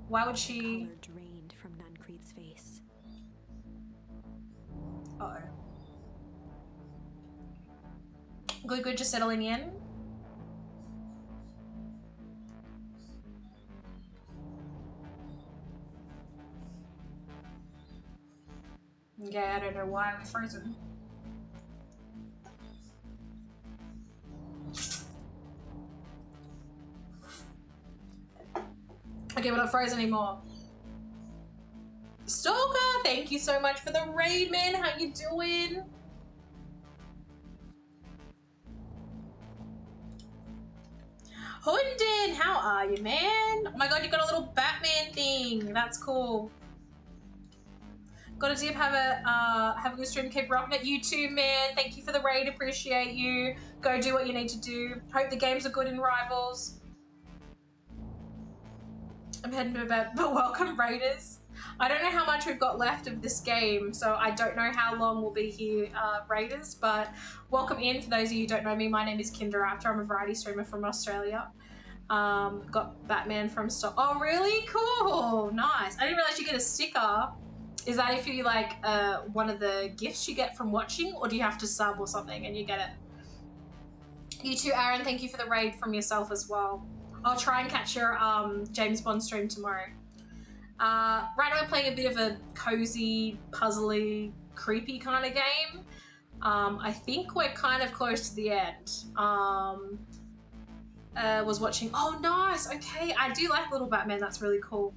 Why would she... Color drained from Nuncreed's face. Uh-oh. Good, just settling in? Yeah, I don't know why I'm frozen. Okay, we're not frozen anymore. Stalker, thank you so much for the raid, man. How you doing? Hunden, how are you, man? Oh my god, you got a little Batman thing. That's cool. Got a dip, have a good stream, keep rocking it. You too, man. Thank you for the raid, appreciate you. Go do what you need to do. Hope the games are good in Rivals. I'm heading to bed, but welcome, Raiders. I don't know how much we've got left of this game, so I don't know how long we'll be here, Raiders, but welcome in. For those of you who don't know me, my name is Kinder Raptor. I'm a variety streamer from Australia. Got Batman from Stock. Oh, really? Cool. Nice. I didn't realize you get a sticker. Is that if you like one of the gifts you get from watching, or do you have to sub or something and you get it? You too, Aaron. Thank you for the raid from yourself as well. I'll try and catch your James Bond stream tomorrow. Right now we're playing a bit of a cozy, puzzly, creepy kind of game. I think we're kind of close to the end. Was watching. Oh, nice. Okay, I do like Little Batman. That's really cool.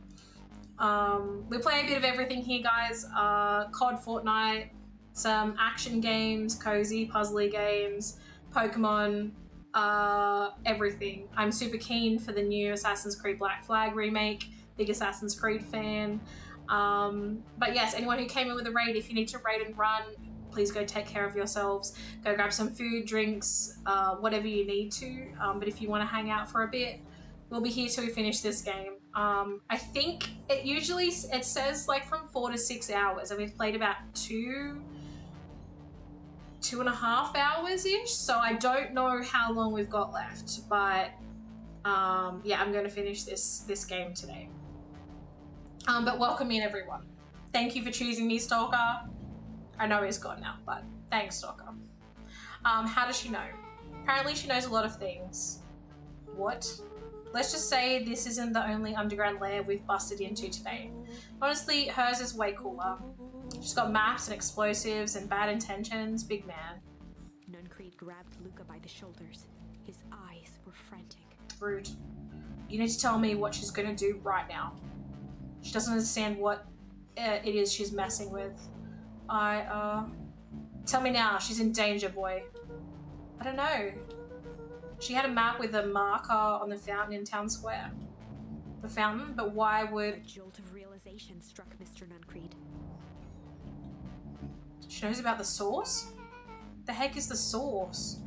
We're playing a bit of everything here, guys. COD, Fortnite, some action games, cozy, puzzly games, Pokemon, everything. I'm super keen for the new Assassin's Creed Black Flag remake. Big Assassin's Creed fan. But yes, anyone who came in with a raid, if you need to raid and run, please go take care of yourselves. Go grab some food, drinks, whatever you need to. But if you want to hang out for a bit, we'll be here till we finish this game. I think it says like from 4 to 6 hours, and we've played about 2.5 hours-ish, so I don't know how long we've got left, but yeah, I'm going to finish this game today. But welcome in, everyone. Thank you for choosing me, Stalker. I know he's gone now, but thanks, Stalker. How does she know? Apparently she knows a lot of things. What? Let's just say this isn't the only underground lair we've busted into today. Honestly, hers is way cooler. She's got maps and explosives and bad intentions. Big man. Nuncreed grabbed Luca by the shoulders. His eyes were frantic. Rude. You need to tell me what she's gonna do right now. She doesn't understand what it is she's messing with. Tell me now, she's in danger, boy. I don't know. She had a map with a marker on the fountain in Town Square. The fountain, but why A would... jolt of realization struck Mr. Nuncreed. She knows about the source? The heck is the source?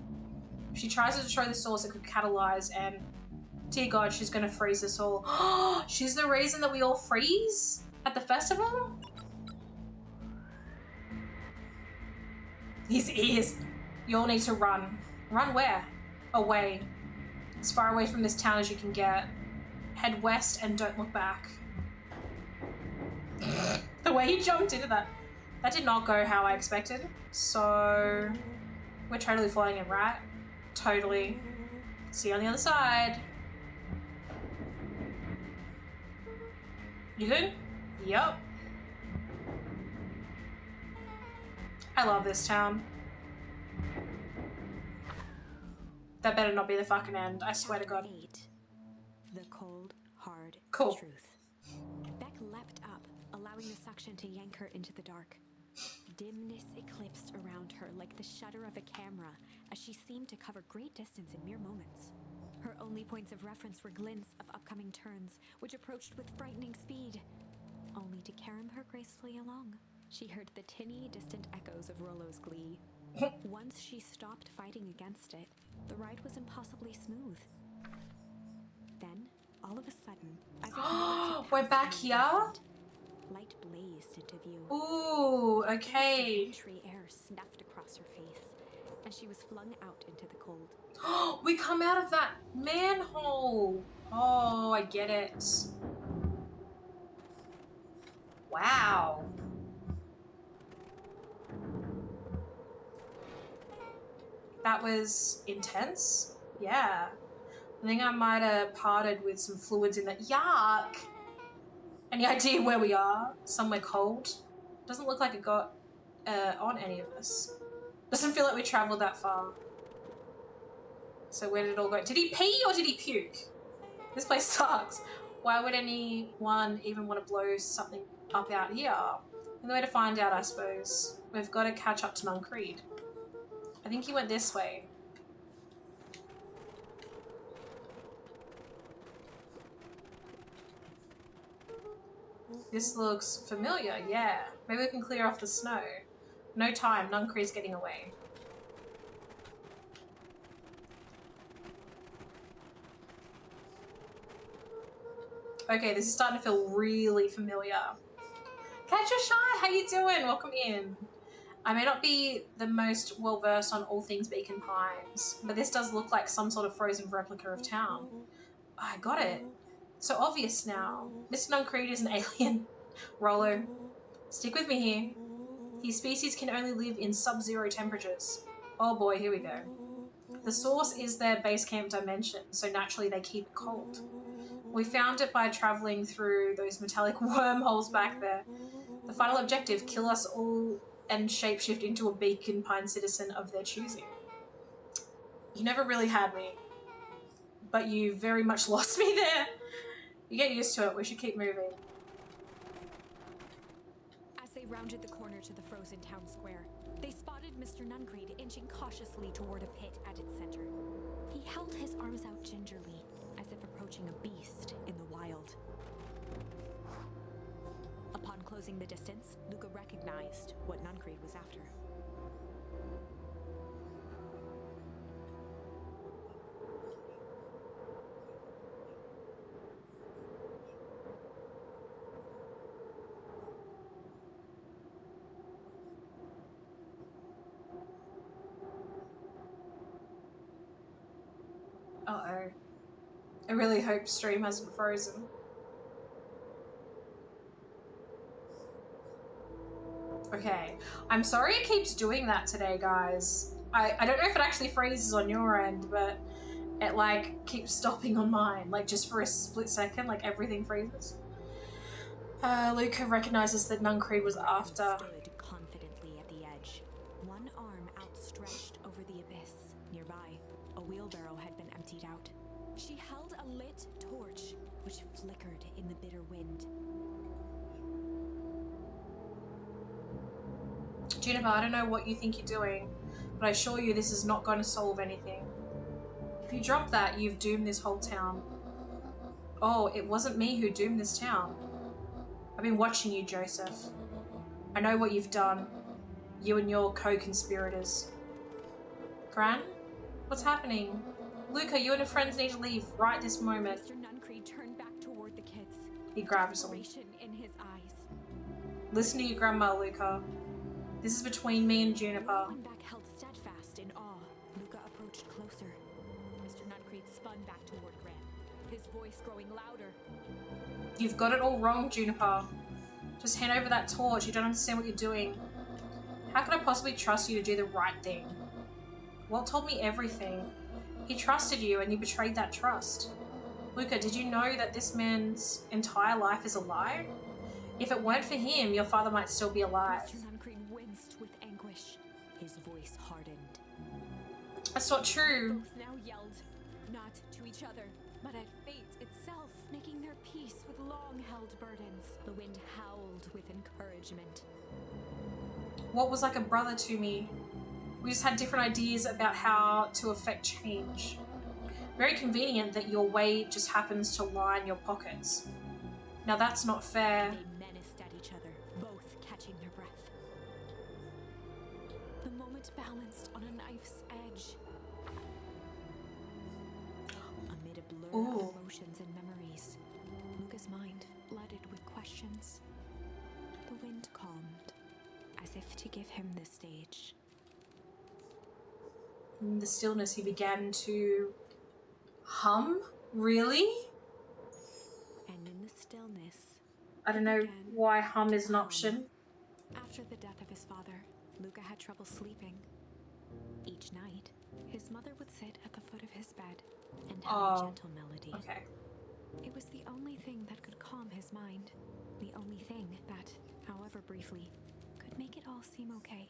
If she tries to destroy the source, it could catalyze and... Dear God, she's gonna freeze us all. She's the reason that we all freeze? At the festival? His ears. You all need to run. Run where? Away. As far away from this town as you can get. Head west and don't look back. The way he jumped into that. That did not go how I expected. So... We're totally flying in, right? Totally. See you on the other side. You good? Yup. I love this town. That better not be the fucking end, I swear to God. 8. The cold, hard Cool. truth. Beck leapt up, allowing the suction to yank her into the dark. Dimness eclipsed around her like the shutter of a camera as she seemed to cover great distance in mere moments. Her only points of reference were glints of upcoming turns, which approached with frightening speed, only to carom her gracefully along. She heard the tinny, distant echoes of Rollo's glee. Once she stopped fighting against it, the ride was impossibly smooth. Then, all of a sudden, as if minutes had We're passed back in an here? instant, light blazed into view. Ooh, okay. Wintry air snuffed across her face, and she was flung out into the cold. We come out of that manhole. Oh, I get it. Wow. That was intense. Yeah. I think I might have parted with some fluids in that. Yuck. Any idea where we are? Somewhere cold? Doesn't look like it got on any of us. Doesn't feel like we traveled that far. So where did it all go? Did he pee or did he puke? This place sucks. Why would anyone even want to blow something up out here? And the way to find out, I suppose. We've got to catch up to Nuncreed. I think he went this way. This looks familiar, yeah. Maybe we can clear off the snow. No time, Nuncreed's getting away. Okay, this is starting to feel really familiar. Catch your Shy, how you doing? Welcome in. I may not be the most well-versed on all things Beacon Pines, but this does look like some sort of frozen replica of town. I got it. So obvious now. Mr. Nuncreed is an alien. Rollo, stick with me here. His species can only live in sub-zero temperatures. Oh boy, here we go. The source is their base camp dimension, so naturally they keep it cold. We found it by travelling through those metallic wormholes back there. The final objective, kill us all and shapeshift into a Beacon Pine citizen of their choosing. You never really had me, but you very much lost me there. You get used to it, we should keep moving. As they rounded the corner to the frozen town square, they spotted Mr. Nuncreed inching cautiously toward a pit at its center. He held his arms out gingerly, as if approaching a beast in the wild. Upon closing the distance, Luca recognized what Nuncreed was after. Uh-oh. I really hope stream hasn't frozen. Okay. I'm sorry it keeps doing that today, guys. I don't know if it actually freezes on your end, but It like keeps stopping on mine, like just for a split second, like everything freezes. Luca recognizes that Nuncreed was after. Stood confidently at the edge, one arm outstretched over the abyss. Nearby, a wheelbarrow had been emptied out. She held a lit torch, which flickered in the bitter wind. Juniper, I don't know what you think you're doing, but I assure you this is not going to solve anything. If you drop that, you've doomed this whole town. Oh, it wasn't me who doomed this town. I've been watching you, Joseph. I know what you've done. You and your co-conspirators. Gran? What's happening? Luca, you and your friends need to leave right this moment. Mr. Nuncreed turned back toward the kids. He grabs them. Desperation in his eyes. Listen to your grandma, Luca. This is between me and Juniper. One back held steadfast in awe. Luca approached closer. Mr. Nuncreed spun back toward Gran, his voice growing louder. You've got it all wrong, Juniper. Just hand over that torch. You don't understand what you're doing. How can I possibly trust you to do the right thing? Walt told me everything. He trusted you and you betrayed that trust. Luca, did you know that this man's entire life is a lie? If it weren't for him, your father might still be alive. Mr. Nuncreed winced with anguish. His voice hardened. That's not true. Both now yelled, not to each other, but at fate itself, making their peace with long-held burdens. The wind howled with encouragement. Walt was like a brother to me. We just had different ideas about how to affect change. Very convenient that your weight just happens to line your pockets. Now that's not fair. They menaced at each other, both catching their breath. The moment balanced on a knife's edge. Amid a blur Ooh. of emotions and memories, Luca's mind flooded with questions. The wind calmed, as if to give him the stage. In the stillness, he began to hum? Really? And in the stillness, I don't know why hum is an option. after the death of his father, Luca had trouble sleeping. Each night, his mother would sit at the foot of his bed and hum a gentle melody. Okay. It was the only thing that could calm his mind. The only thing that, however briefly, could make it all seem okay.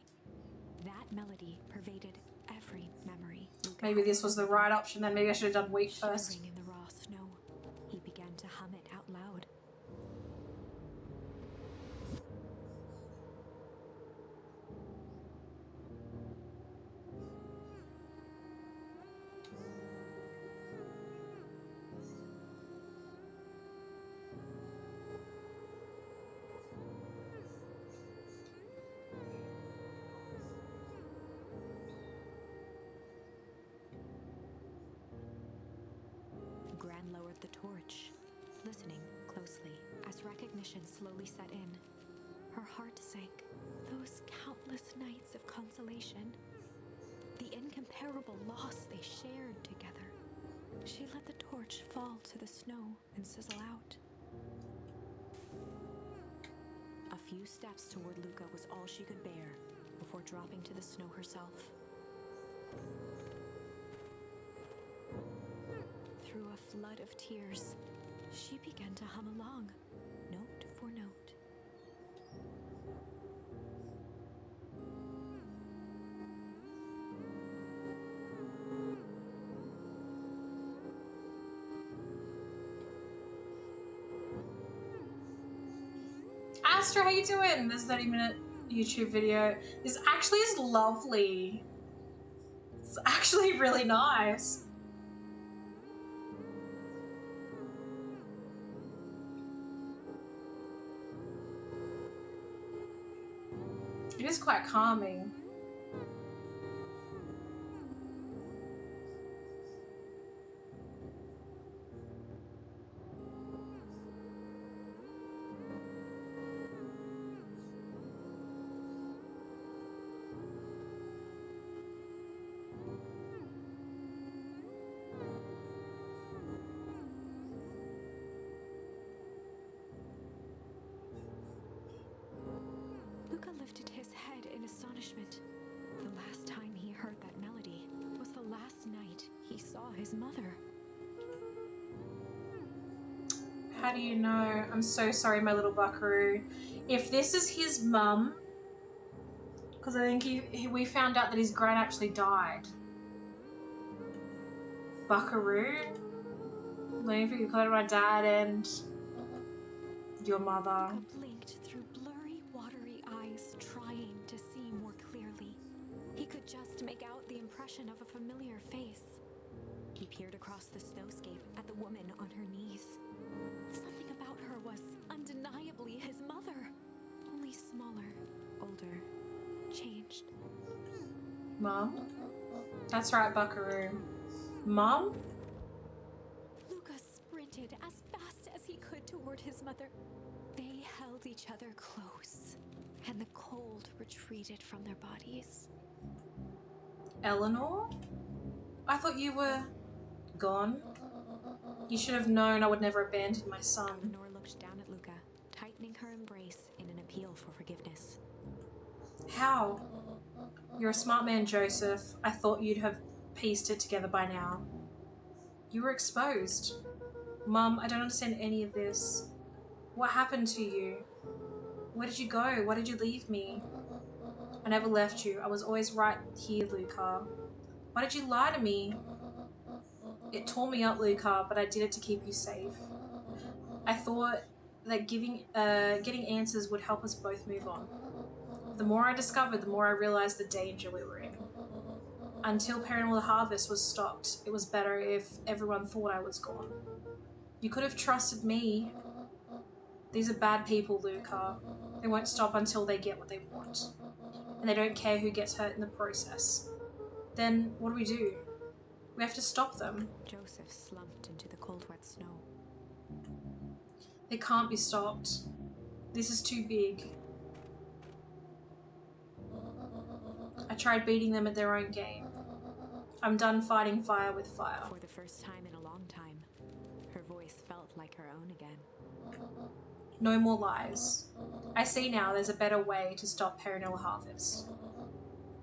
That melody pervaded every memory. Luca Maybe had this was the right option then. Maybe I should have done wheat first. shivering in the raw snow. He began to hum it out loud. Gran lowered the torch, listening closely as recognition slowly set in. Her heart sank. Those countless nights of consolation, the incomparable loss they shared together. She let the torch fall to the snow and sizzle out. A few steps toward Luca was all she could bear before dropping to the snow herself. Through a flood of tears, she began to hum along, note for note. Astra, how you doing? This 30-minute YouTube video. This actually is lovely. It's actually really nice. It is quite calming. Luca lifted his head in astonishment. The last time he heard that melody was the last night he he saw his mother. How do you know? I'm so sorry, my little buckaroo. If this is his mum, because I think we found out that his gran actually died. Buckaroo? Learning for you called my dad and your mother. Luca blinked through blurry, watery eyes, trying to see more clearly. He could just make out the impression of a familiar face. He peered across the snowscape at the woman on her knees. Something about her was undeniably his mother, only smaller, older, changed. Mom? That's right, buckaroo. Mom? Luca sprinted as fast as he could toward his mother. They held each other close, and the cold retreated from their bodies. Eleanor? I thought you were gone. You should have known I would never abandon my son. Eleanor looked down at Luca, tightening her embrace in an appeal for forgiveness. How? You're a smart man, Joseph. I thought you'd have pieced it together by now. You were exposed. Mum, I don't understand any of this. What happened to you? Where did you go? Why did you leave me? I never left you. I was always right here, Luca. Why did you lie to me? It tore me up, Luca, but I did it to keep you safe. I thought that getting answers would help us both move on. The more I discovered, the more I realized the danger we were in. Until Parental Harvest was stopped, it was better if everyone thought I was gone. You could have trusted me. These are bad people, Luca. They won't stop until they get what they want. And they don't care who gets hurt in the process. Then what do? We have to stop them. Joseph slumped into the cold, wet snow. They can't be stopped. This is too big. I tried beating them at their own game. I'm done fighting fire with fire. For the first time in a long time, her voice felt like her own again. No more lies. I see now there's a better way to stop Parental Harvest.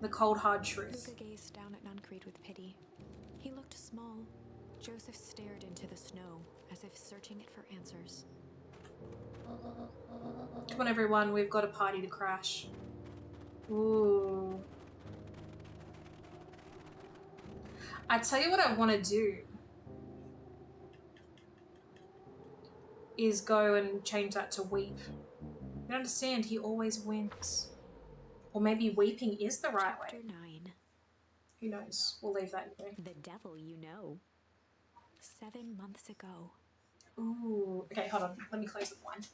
The cold, hard truth. Luca gazed down at Nuncreed with pity. He looked small. Joseph stared into the snow, as if searching it for answers. Come on, everyone, we've got a party to crash. Ooh. I tell you what I want to do is go and change that to weep. You don't understand, he always wins. Or maybe weeping is the right way. Chapter 9. Who knows? We'll leave that here. The Devil You Know. 7 months ago. Ooh. Okay, hold on. Let me close the blind.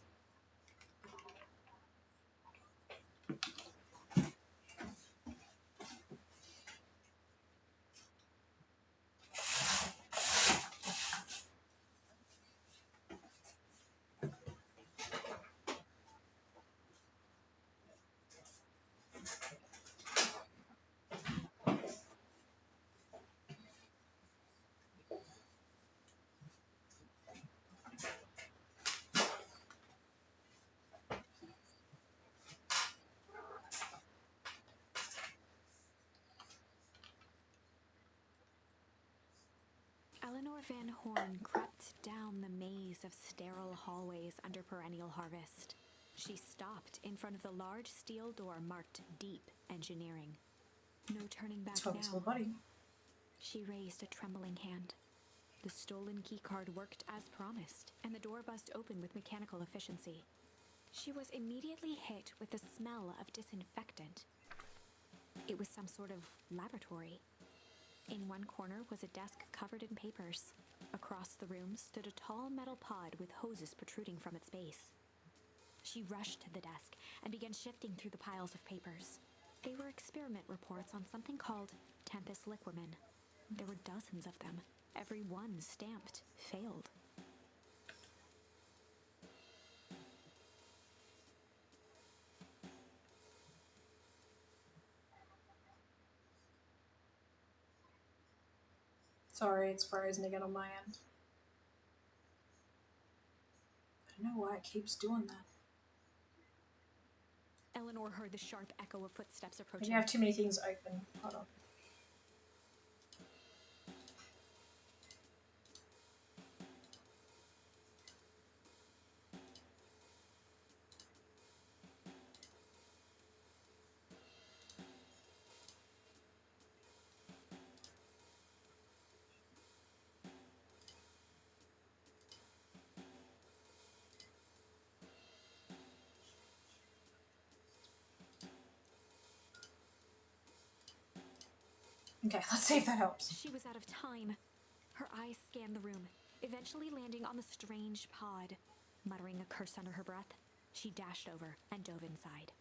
Eleanor Van Horn crept down the maze of sterile hallways under Perennial Harvest. She stopped in front of the large steel door marked Deep Engineering. No turning back Tell us now. buddy. She raised a trembling hand. The stolen keycard worked as promised, and the door buzzed open with mechanical efficiency. She was immediately hit with the smell of disinfectant. It was some sort of laboratory. In one corner was a desk covered in papers. Across the room stood a tall metal pod with hoses protruding from its base. She rushed to the desk and began shifting through the piles of papers. They were experiment reports on something called Tempus Liquamen. There were dozens of them, every one stamped failed. Sorry, it's frozen again on my end. I don't know why it keeps doing that. Eleanor heard the sharp echo of footsteps approaching. Maybe I have too many things open. Hold on. Okay, let's see if that helps. She was out of time. Her eyes scanned the room, eventually landing on the strange pod. Muttering a curse under her breath, she dashed over and dove inside.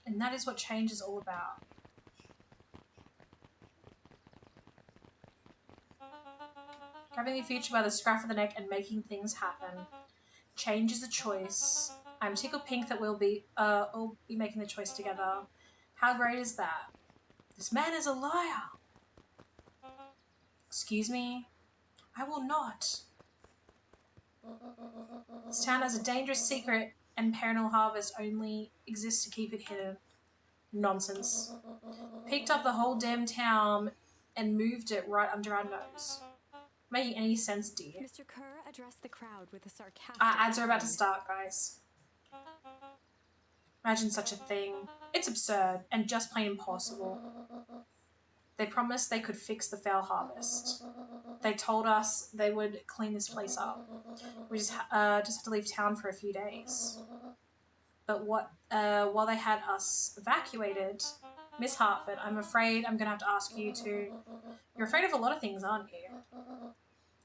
And that is what change is all about. Grabbing the future by the scruff of the neck and making things happen. Change is a choice. I'm tickled pink that we'll be making the choice together. How great is that? This man is a liar. Excuse me? I will not. This town has a dangerous secret and Paranal Harvest only exists to keep it hidden. Nonsense. Picked up the whole damn town and moved it right under our nose. Making any sense, dear? Mr. Kerr addressed the crowd with a sarcastic Ads are about to tone. start, guys. Imagine such a thing. It's absurd and just plain impossible. They promised they could fix the fail harvest. They told us they would clean this place up. We just have to leave town for a few days. But while they had us evacuated, Miss Hartford, I'm afraid I'm going to have to ask you to... You're afraid of a lot of things, aren't you?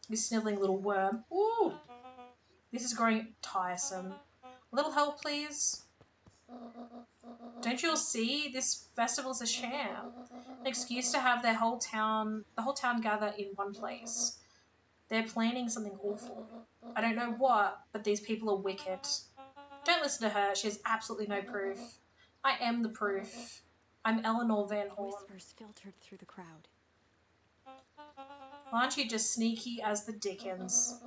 You sniveling little worm. Ooh! This is growing tiresome. A little help, please? Don't you all see? This festival's a sham. An excuse to have the whole town gather in one place. They're planning something awful. I don't know what, but these people are wicked. Don't listen to her. She has absolutely no proof. I am the proof. I'm Eleanor Van Horn. Whispers filtered through the crowd. Aren't you just sneaky as the dickens?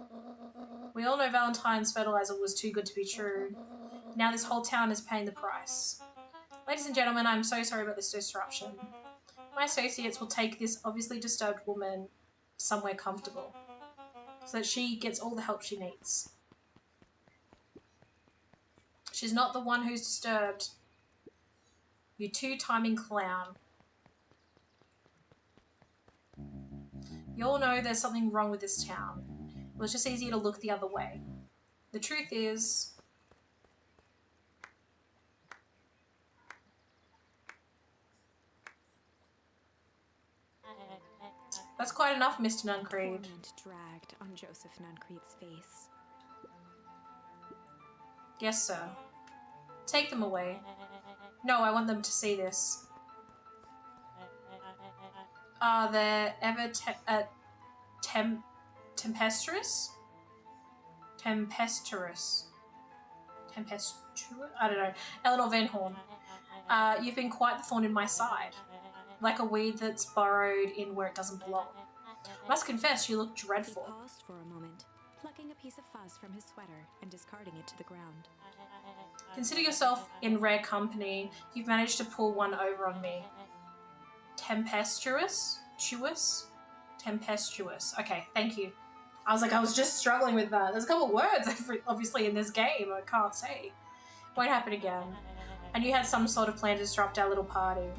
We all know Valentine's fertilizer was too good to be true. Now this whole town is paying the price. Ladies and gentlemen, I'm so sorry about this disruption. My associates will take this obviously disturbed woman somewhere comfortable so that she gets all the help she needs. She's not the one who's disturbed. You two-timing clown. You all know there's something wrong with this town. Well, it's just easier to look the other way. The truth is... That's quite enough, Mr. Nuncreed. Torment dragged on Joseph Nuncreed's face. Yes, sir. Take them away. No, I want them to see this. Are there ever tempestuous? Tempestuous? I don't know. Eleanor Van Horn. You've been quite the thorn in my side. Like a weed that's burrowed in where it doesn't belong. I must confess, you look He dreadful. paused for a moment, plucking a piece of fuzz from his sweater and discarding it to the ground. Consider yourself in rare company. You've managed to pull one over on me. Tempestuous? Tempestuous. Okay, thank you. I was just struggling with that. There's a couple of words, obviously, in this game I can't say. Won't happen again. And you had some sort of plan to disrupt our little party.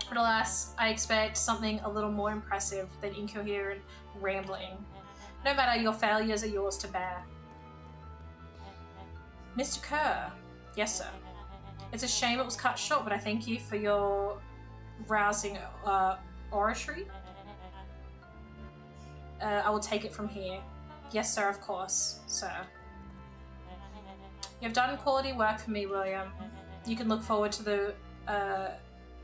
But alas, I expect something a little more impressive than incoherent rambling. No matter, your failures are yours to bear. Mr. Kerr. Yes, sir. It's a shame it was cut short, but I thank you for your rousing oratory. I will take it from here. Yes, sir, of course, sir. You have done quality work for me, William. You can look forward to the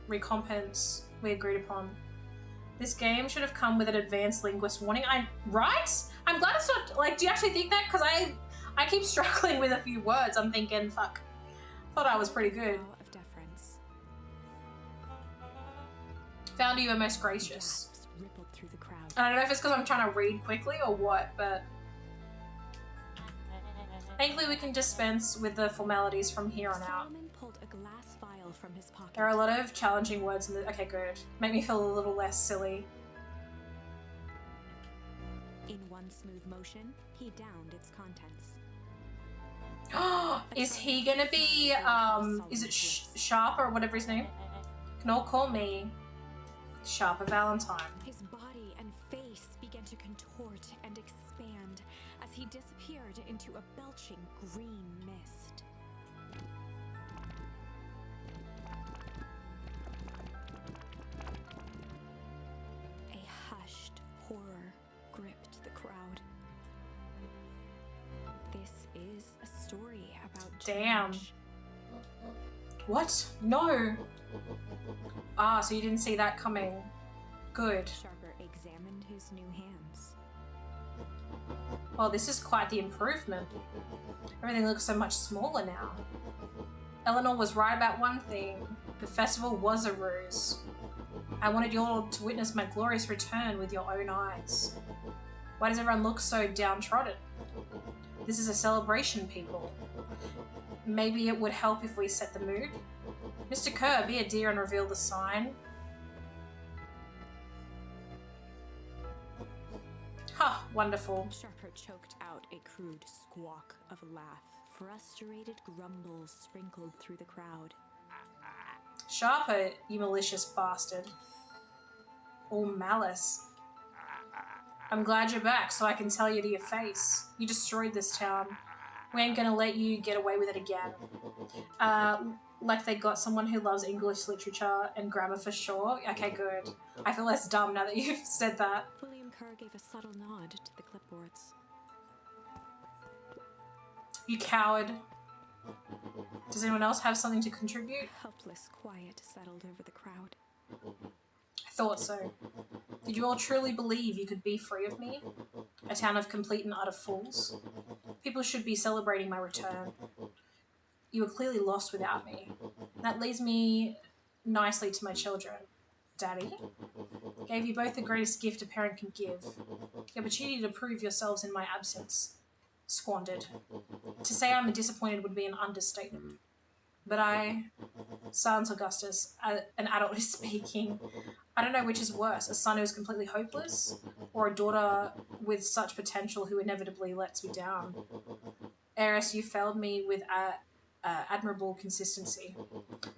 recompense we agreed upon. This game should have come with an advanced linguist warning. Right? I'm glad it's not, like, do you actually think that? Because I keep struggling with a few words. I'm thinking, fuck. Thought I was pretty good. Bow of deference. Found you were most gracious. Gasps rippled through the crowd. I don't know if it's because I'm trying to read quickly or what, but... Thankfully we can dispense with the formalities from here on out. Solomon pulled a glass vial from his pocket. There are a lot of challenging words in the... Okay, good. Make me feel a little less silly. In one smooth motion, he downed its contents. Is he gonna be, is it Sharp or whatever his name? Can all call me Sharper Valentine. His body and face began to contort and expand as he disappeared poured into a belching green mist. A hushed horror gripped the crowd. This is a story about Damn. change. What? No! Ah, so you didn't see that coming. Good. Sharper examined his new hands. Well, this is quite the improvement. Everything looks so much smaller now. Eleanor was right about one thing. The festival was a ruse. I wanted you all to witness my glorious return with your own eyes. Why does everyone look so downtrodden? This is a celebration, people. Maybe it would help if we set the mood. Mr. Kerr, be a dear and reveal the sign. Ha, wonderful. Sharper choked out a crude squawk of a laugh. Frustrated grumbles sprinkled through the crowd. Sharper, you malicious bastard. All malice. I'm glad you're back so I can tell you to your face. You destroyed this town. We ain't gonna let you get away with it again. Like they got someone who loves English literature and grammar for sure. Okay, good. I feel less dumb now that you've said that. William Kerr gave a subtle nod to the clipboards. You coward. Does anyone else have something to contribute? Helpless quiet settled over the crowd. I thought so. Did you all truly believe you could be free of me? A town of complete and utter fools? People should be celebrating my return. You were clearly lost without me. That leads me nicely to my children. Daddy? Gave you both the greatest gift a parent can give. The opportunity to prove yourselves in my absence. Squandered. To say I'm disappointed would be an understatement. But Sans Augustus, an adult is speaking. I don't know which is worse, a son who is completely hopeless, or a daughter with such potential who inevitably lets me down. Eris, you failed me with admirable consistency.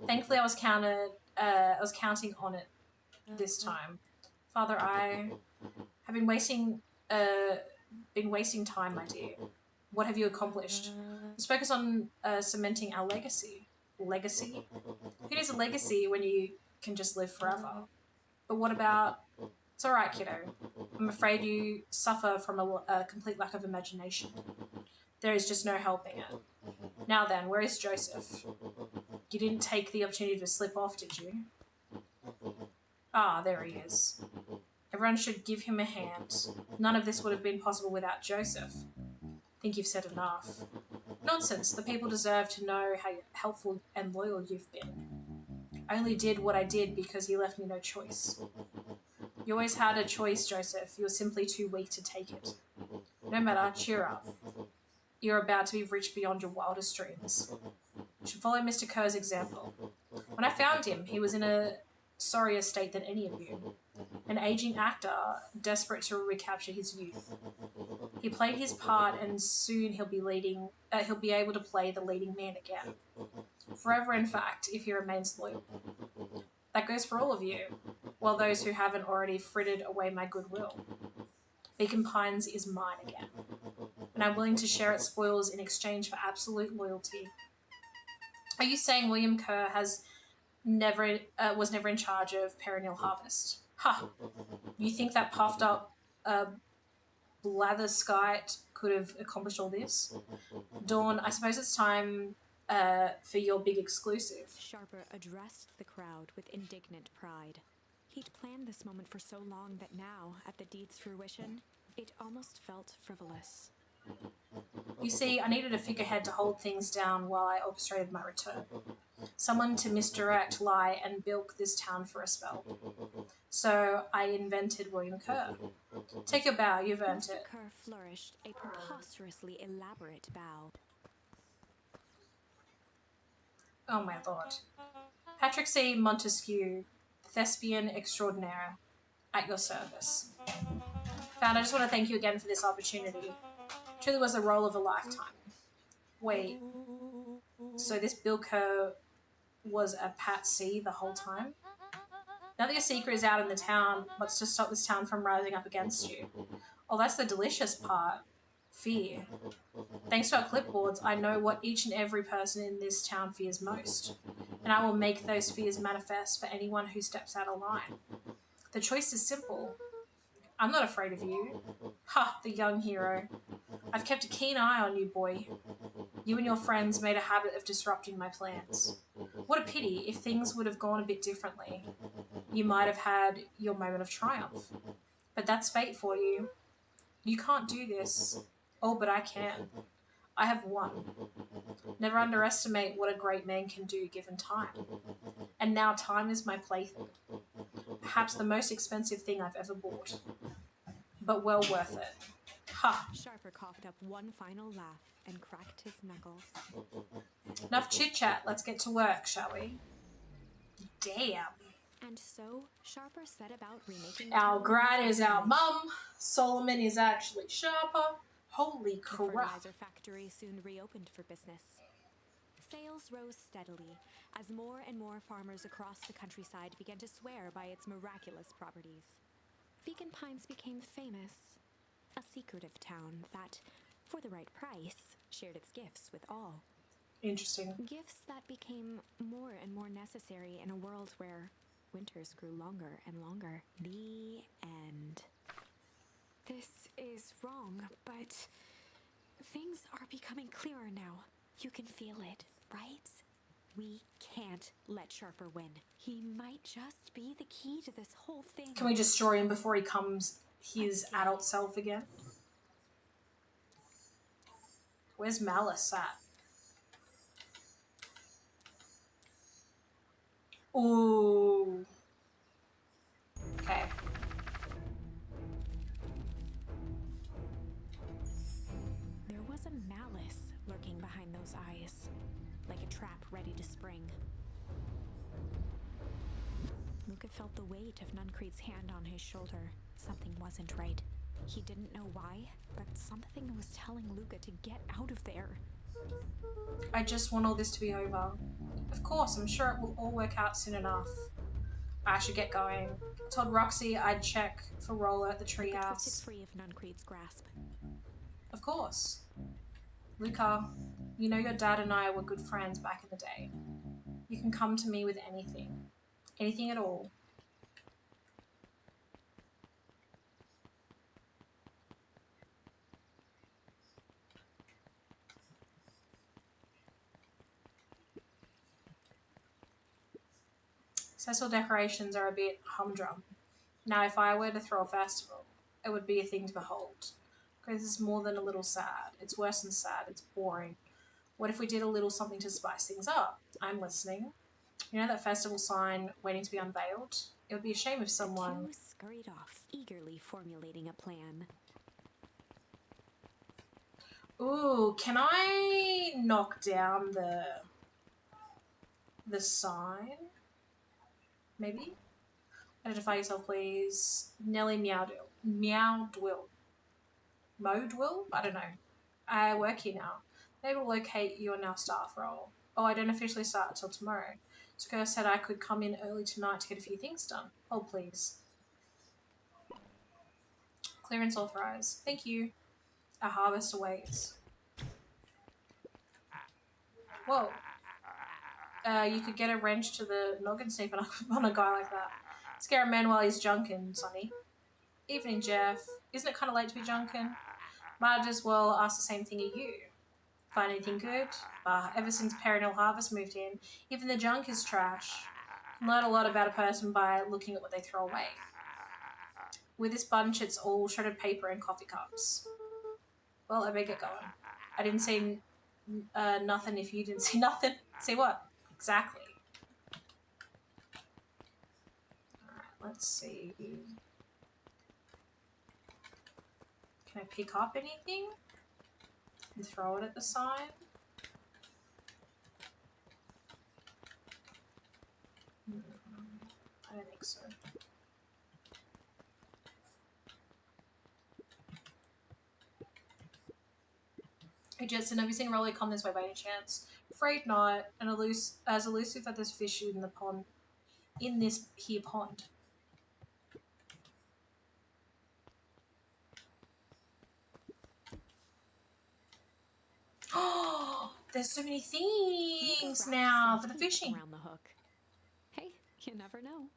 Thankfully, I was counting on it this time. Father, I have been wasting time, my dear. What have you accomplished? Let's focus on cementing our legacy. Legacy? Who needs a legacy when you can just live forever? But what about... It's alright, kiddo. I'm afraid you suffer from a complete lack of imagination. There is just no helping it. Now then, where is Joseph? You didn't take the opportunity to slip off, did you? Ah, there he is. Everyone should give him a hand. None of this would have been possible without Joseph. Think you've said enough. Nonsense. The people deserve to know how helpful and loyal you've been. I only did what I did because he left me no choice. You always had a choice, Joseph. You were simply too weak to take it. No matter, cheer up. You're about to be rich beyond your wildest dreams. You should follow Mr. Kerr's example. When I found him, he was in a sorrier state than any of you. An aging actor, desperate to recapture his youth. He played his part, and soon he'll be able to play the leading man again. Forever, in fact, if he remains loyal. That goes for all of you, well, those who haven't already frittered away my goodwill. Beacon Pines is mine again, and I'm willing to share its spoils in exchange for absolute loyalty. Are you saying William Kerr was never in charge of Perennial Harvest? Ha! You think that puffed up blatherskite could have accomplished all this? Dawn, I suppose it's time for your big exclusive. Sharper addressed the crowd with indignant pride. He'd planned this moment for so long that now, at the deed's fruition, it almost felt frivolous. You see, I needed a figurehead to hold things down while I orchestrated my return. Someone to misdirect, lie, and bilk this town for a spell. So I invented William Kerr. Take your bow, you've earned Mr. it. Kerr flourished a preposterously elaborate bow. Oh my lord. Patrick C. Montesquieu, thespian extraordinaire, at your service. Found, I just want to thank you again for this opportunity. Truly was the role of a lifetime. Wait, so this Bill Kerr was a Pat C the whole time? Now that your secret is out in the town, what's to stop this town from rising up against you? Oh, that's the delicious part. Fear. Thanks to our clipboards, I know what each and every person in this town fears most, and I will make those fears manifest for anyone who steps out of line. The choice is simple. I'm not afraid of you. Ha, the young hero. I've kept a keen eye on you, boy. You and your friends made a habit of disrupting my plans. What a pity. If things would have gone a bit differently, you might have had your moment of triumph. But that's fate for you. You can't do this. Oh, but I can. I have won. Never underestimate what a great man can do given time. And now time is my plaything. Perhaps the most expensive thing I've ever bought. But well worth it. Ha! Sharper coughed up one final laugh and cracked his knuckles. Enough chit-chat, let's get to work, shall we? Damn. And so, Sharper set about remaking the Our town Gran his is our image. mum. Solomon is actually Sharper. Holy The crap. fertilizer factory soon reopened for business. Sales rose steadily as more and more farmers across the countryside began to swear by its miraculous properties. Beacon Pines became famous, a secretive town that, for the right price, shared its gifts with all. Interesting. Gifts that became more and more necessary in a world where winters grew longer and longer. The end. This is wrong, but things are becoming clearer now. You can feel it, right? We can't let Sharper win. He might just be the key to this whole thing. Can we destroy him before he comes his adult self again? Where's Malice at? Ooh. Okay. There was a malice lurking behind those eyes, like a trap ready to spring. Luca felt the weight of Nuncreed's hand on his shoulder. Something wasn't right. He didn't know why, but something was telling Luca to get out of there. I just want all this to be over. Of course, I'm sure it will all work out soon enough. I should get going. I told Roxy I'd check for Roller at the Luca twisted treehouse. free of Nuncreed's grasp. Of course. Luca, you know your dad and I were good friends back in the day. You can come to me with anything. Anything at all. Cecil decorations are a bit humdrum. Now, if I were to throw a festival, it would be a thing to behold. Because it's more than a little sad. It's worse than sad. It's boring. What if we did a little something to spice things up? I'm listening. You know that festival sign waiting to be unveiled? It would be a shame if The someone... two scurried off, eagerly formulating a plan. Ooh, can I knock down the sign? Maybe? Identify yourself, please. Nellie Meowdwill. Meowdwill. Modwill? I don't know. I work here now. I'm able to locate your now staff role. Oh, I don't officially start until tomorrow. So Kerr said I could come in early tonight to get a few things done. Hold, please. Clearance authorized. Thank you. Our harvest awaits. Whoa. You could get a wrench to the noggin sniffing on a guy like that. Scare a man while he's junkin', Sonny. Evening, Jeff. Isn't it kind of late to be junkin'? Might as well ask the same thing of you. Find anything good? Ever since Perennial Harvest moved in, even the junk is trash. You can learn a lot about a person by looking at what they throw away. With this bunch, it's all shredded paper and coffee cups. Well, I better get going. I didn't see nothing if you didn't see nothing. See what? Exactly. Alright, let's see. Can I pick up anything? And throw it at the sign? I don't think so. Hey Jetson, have you seen Rolly come this way by any chance? Afraid not, and as elusive as this fish in the pond, in this here pond. Oh, there's so many Luca things wrapped now some for the tape fishing. around the hook. Hey, you never know.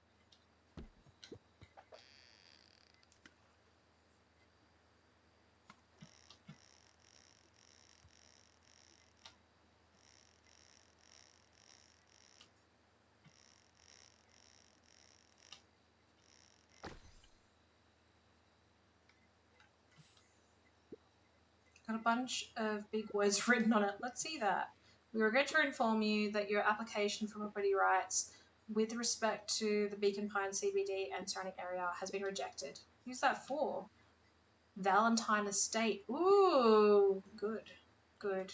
Got a bunch of big words written on it. Let's see that. We regret to inform you that your application for property rights with respect to the Beacon Pine CBD and surrounding area has been rejected. Who's that for? Valentine Estate. Ooh, good. Good.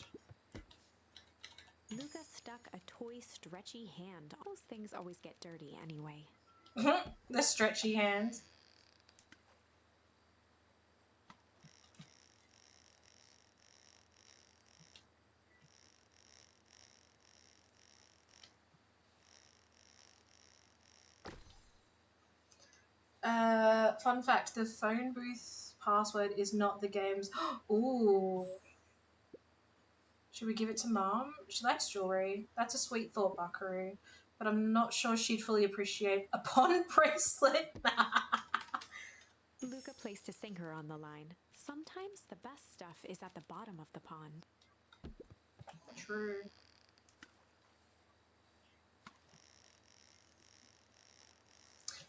Luca stuck a toy stretchy hand. Those things always get dirty anyway. The stretchy hands. Fun fact, the phone booth password is not the game's. Ooh. Should we give it to Mom? She likes jewelry. That's a sweet thought, Buckaroo. But I'm not sure she'd fully appreciate a pond bracelet. Luca placed a sinker on the line. Sometimes the best stuff is at the bottom of the pond. True.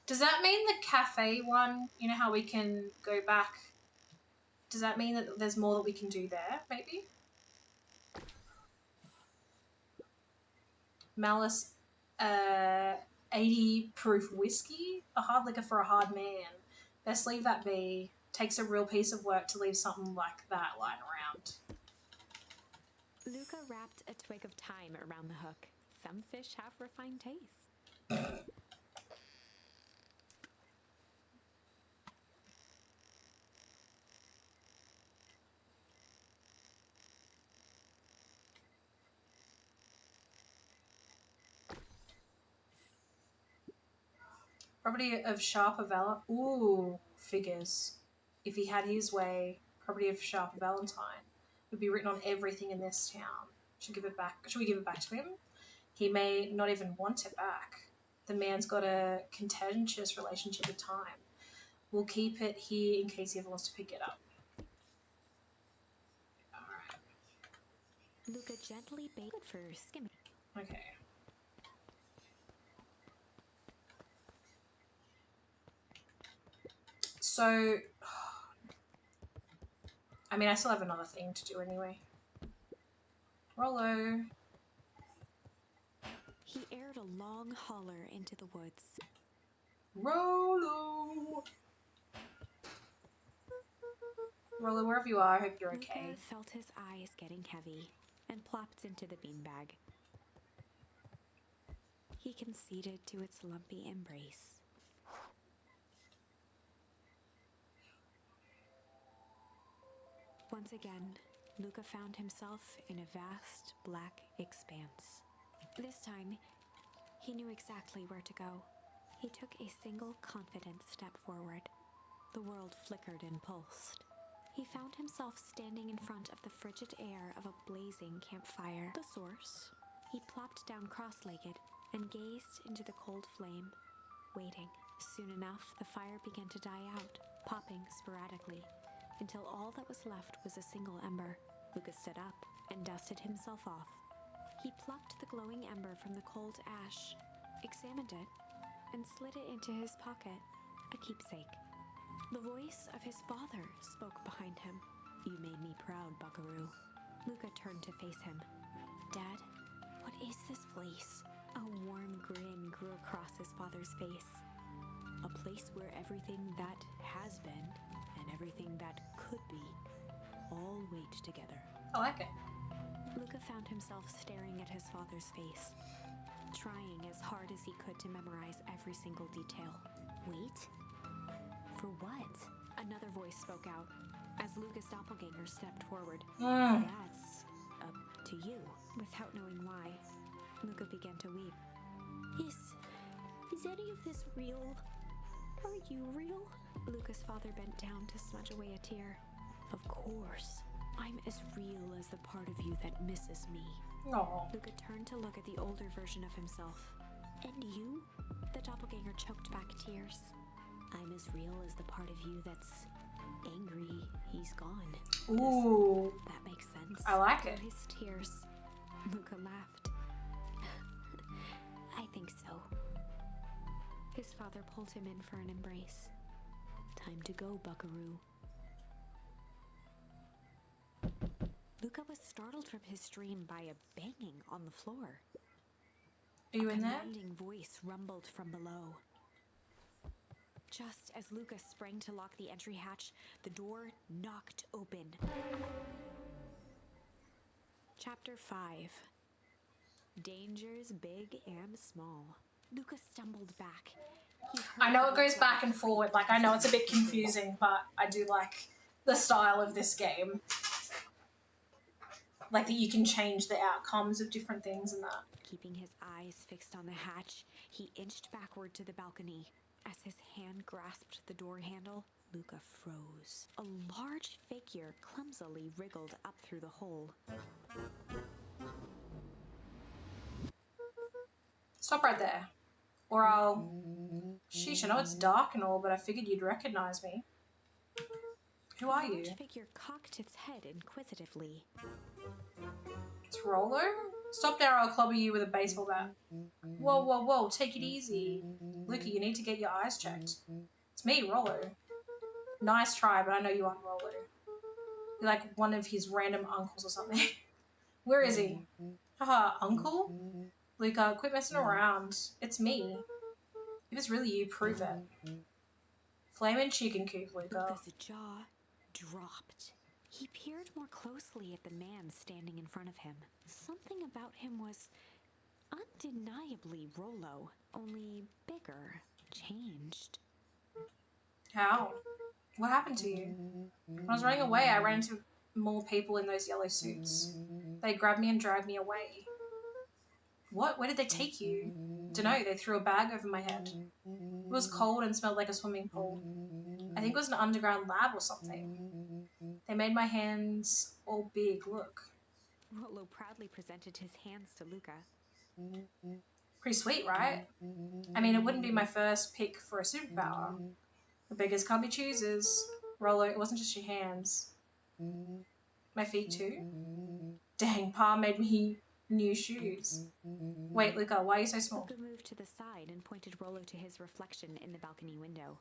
Does that mean the cafe one, you know how we can go back? Does that mean that there's more that we can do there, maybe? Malice, 80 proof whiskey? A hard liquor for a hard man. Best leave that be. Takes a real piece of work to leave something like that lying around. Luca wrapped a twig of thyme around the hook. Some fish have refined taste. Property of Sharper Valentine. Ooh, figures. If he had his way, property of Sharper Valentine would be written on everything in this town. Should give it back. Should we give it back to him? He may not even want it back. The man's got a contentious relationship with time. We'll keep it here in case he ever wants to pick it up. Alright. Luca gently baited for skimming. Okay. So, I mean, I still have another thing to do anyway. Rollo. He aired a long holler into the woods. Rollo. Rollo, wherever you are, I hope you're okay. Luca felt his eyes getting heavy and plopped into the beanbag. He conceded to its lumpy embrace. Once again, Luca found himself in a vast black expanse. This time, he knew exactly where to go. He took a single confident step forward. The world flickered and pulsed. He found himself standing in front of the frigid air of a blazing campfire. The source. He plopped down cross-legged and gazed into the cold flame, waiting. Soon enough, the fire began to die out, popping sporadically, until all that was left was a single ember. Luca stood up and dusted himself off. He plucked the glowing ember from the cold ash, examined it, and slid it into his pocket, a keepsake. The voice of his father spoke behind him. "You made me proud, Buckaroo." Luca turned to face him. "Dad, what is this place?" A warm grin grew across his father's face. "A place where everything that has been and everything that could be all wait together." I like it. Luca found himself staring at his father's face, trying as hard as he could to memorize every single detail. "Wait? For what?" Another voice spoke out as Luca's doppelganger stepped forward. "That's up to you." Without knowing why, Luca began to weep. Is any of this real? Are you real?" Luca's father bent down to smudge away a tear. "Of course. I'm as real as the part of you that misses me. Oh. Luca turned to look at the older version of himself. And you? The doppelganger choked back tears. I'm as real as the part of you that's angry he's gone. Ooh. That makes sense. I like it. Through his tears, Luca laughed. I think so. His father pulled him in for an embrace. Time to go, buckaroo. Luca was startled from his dream by a banging on the floor. Are you in A there? commanding voice rumbled from below. Just as Luca sprang to lock the entry hatch, the door knocked open. Chapter 5. Dangers big and small. Luca stumbled back. He I heard know the it goes voice back of and a forward. creature Like, I know it's a bit speaking. confusing, but I do like the style of this game. Like that you can change the outcomes of different things and that. Keeping his eyes fixed on the hatch, he inched backward to the balcony. As his hand grasped the door handle, Luca froze. A large figure clumsily wriggled up through the hole. Stop right there. Or I'll... Sheesh, I know it's dark and all, but I figured you'd recognize me. Who are The you? large figure cocked its head inquisitively. It's Rolo? Stop there or I'll clobber you with a baseball bat. Whoa, whoa, whoa, take it easy. Luca, you need to get your eyes checked. It's me, Rolo. Nice try, but I know you aren't Rolo. You're like one of his random uncles or something. Where is he? Haha, uncle? Luca, quit messing around. It's me. If it's really you, prove it. Flamin' chicken coop, Luca. Luca's jaw dropped. He peered more closely at the man standing in front of him. Something about him was undeniably Rolo, only bigger, changed. How? What happened to you? When I was running away, I ran into more people in those yellow suits. They grabbed me and dragged me away. What? Where did they take you? Dunno, they threw a bag over my head. It was cold and smelled like a swimming pool. I think it was an underground lab or something. They made my hands all big, look. Rolo proudly presented his hands to Luca. Pretty sweet, right? I mean, it wouldn't be my first pick for a superpower. The beggars can't be choosers. Rolo, it wasn't just your hands. My feet too? Dang, Pa made me new shoes. Wait, Luca, why are you so small? Luca moved to the side and pointed Rolo to his reflection in the balcony window.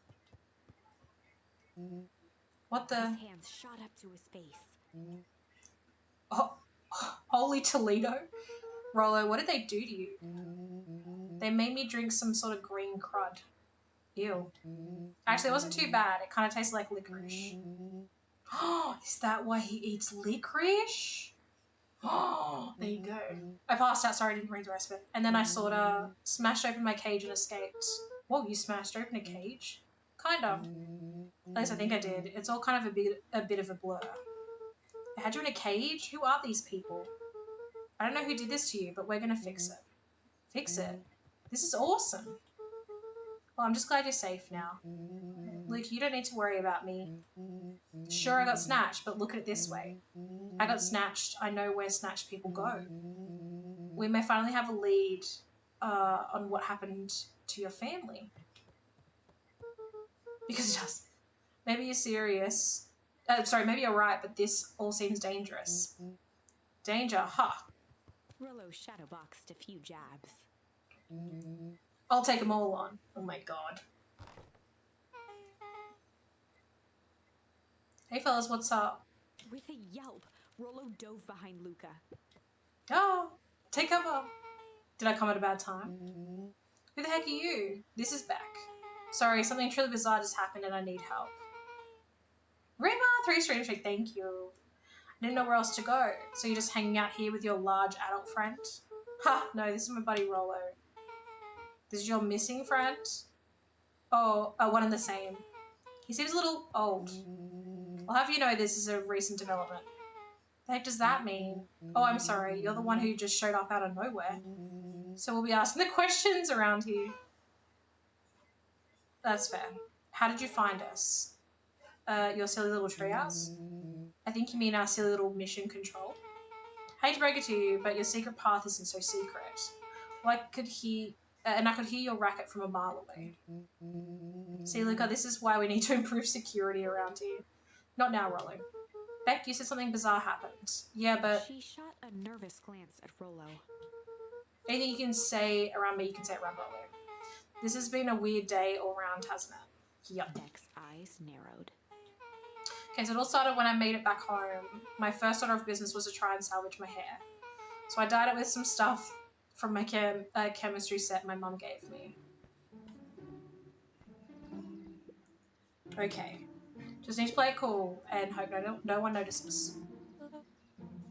What the? His hands shot up to his face. Oh, holy Toledo. Rolo, what did they do to you? They made me drink some sort of green crud. Ew. Actually, it wasn't too bad. It kind of tasted like licorice. Oh, is that why he eats licorice? Oh, there you go. I passed out, sorry I didn't read the rest of it. And then I sort of smashed open my cage and escaped. Whoa, you smashed open a cage? Kind of. At least I think I did. It's all kind of a bit of a blur. They had you in a cage? Who are these people? I don't know who did this to you, but we're going to fix it. Fix it? This is awesome. Well, I'm just glad you're safe now. Luke, you don't need to worry about me. Sure, I got snatched, but look at it this way. I got snatched. I know where snatched people go. We may finally have a lead on what happened to your family. Because it does. Maybe you're serious. Sorry, maybe you're right, but this all seems dangerous. Danger, ha. Rolo shadowboxed a few jabs. I'll take them all on. Oh my god. Hey fellas, what's up? With a yelp, Rolo dove behind Luca. Oh, take cover. Did I come at a bad time? Who the heck are you? This is Beck. Sorry, something truly bizarre just happened and I need help. River, 3 stream streak, thank you. I didn't know where else to go. So you're just hanging out here with your large adult friend? Ha, no, this is my buddy Rolo. This is your missing friend? Oh, one and the same. He seems a little old. I'll have you know this is a recent development. The heck does that mean? Oh, I'm sorry, you're the one who just showed up out of nowhere. So we'll be asking the questions around here. That's fair. How did you find us? Your silly little treehouse? I think you mean our silly little mission control. Hate to break it to you, but your secret path isn't so secret. Well, I could hear your racket from a mile away. See, Luca, this is why we need to improve security around here. Not now, Rollo. Beck, you said something bizarre happened. Yeah, but She shot a nervous glance at Rollo. anything you can say around me, you can say around Rollo. This has been a weird day all round, hasn't it? Yup. Beck's eyes narrowed. Okay, so it all started when I made it back home. My first order of business was to try and salvage my hair. So I dyed it with some stuff from my chemistry set my mum gave me. Okay. Just need to play it cool and hope no one notices.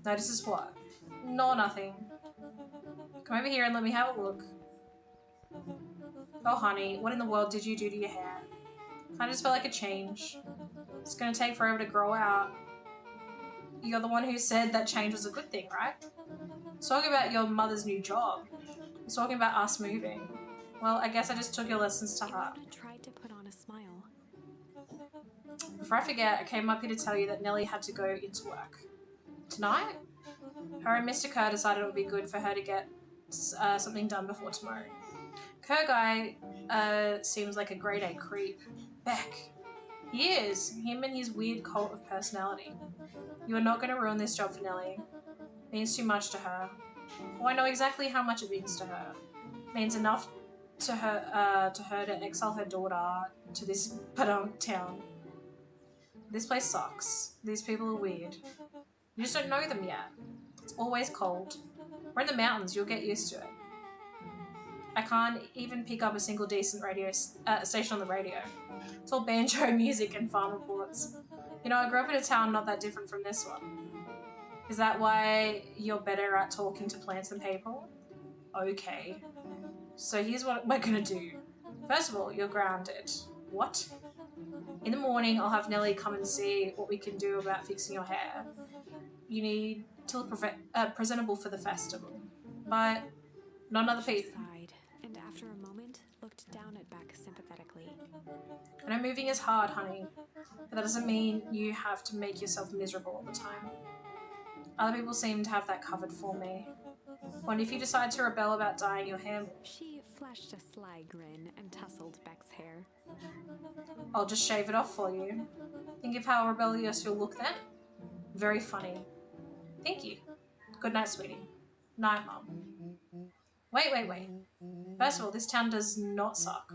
Notices what? No, nothing. Come over here and let me have a look. Oh, honey, what in the world did you do to your hair? I just felt like a change. It's gonna take forever to grow out. You're the one who said that change was a good thing, right? It's talking about your mother's new job. It's talking about us moving. Well, I guess I just took your lessons to heart. Ivana tried to put on a smile. Before I forget, I came up here to tell you that Nellie had to go into work. Tonight? Her and Mr. Kerr decided it would be good for her to get something done before tomorrow. Kerr guy seems like a grade A creep. Beck. He is. Him and his weird cult of personality. You are not going to ruin this job for Nellie. It means too much to her. Oh, I know exactly how much it means to her. It means enough to her to exile her daughter to this padunk town. This place sucks. These people are weird. You just don't know them yet. It's always cold. We're in the mountains. You'll get used to it. I can't even pick up a single decent radio station on the radio. It's all banjo music and farm reports. You know, I grew up in a town not that different from this one. Is that why you're better at talking to plants than people? Okay. So here's what we're gonna do. First of all, you're grounded. What? In the morning, I'll have Nellie come and see what we can do about fixing your hair. You need to look presentable for the festival. But not another She people. sighed, and after a moment, looked down at Beck sympathetically. I know moving is hard, honey, but that doesn't mean you have to make yourself miserable all the time. Other people seem to have that covered for me. What if you decide to rebel about dyeing your hair more? She flashed a sly grin and tousled Beck's hair. I'll just shave it off for you. Think of how rebellious you'll look then. Very funny. Thank you. Good night, sweetie. Night, Mum. Wait. First of all, this town does not suck.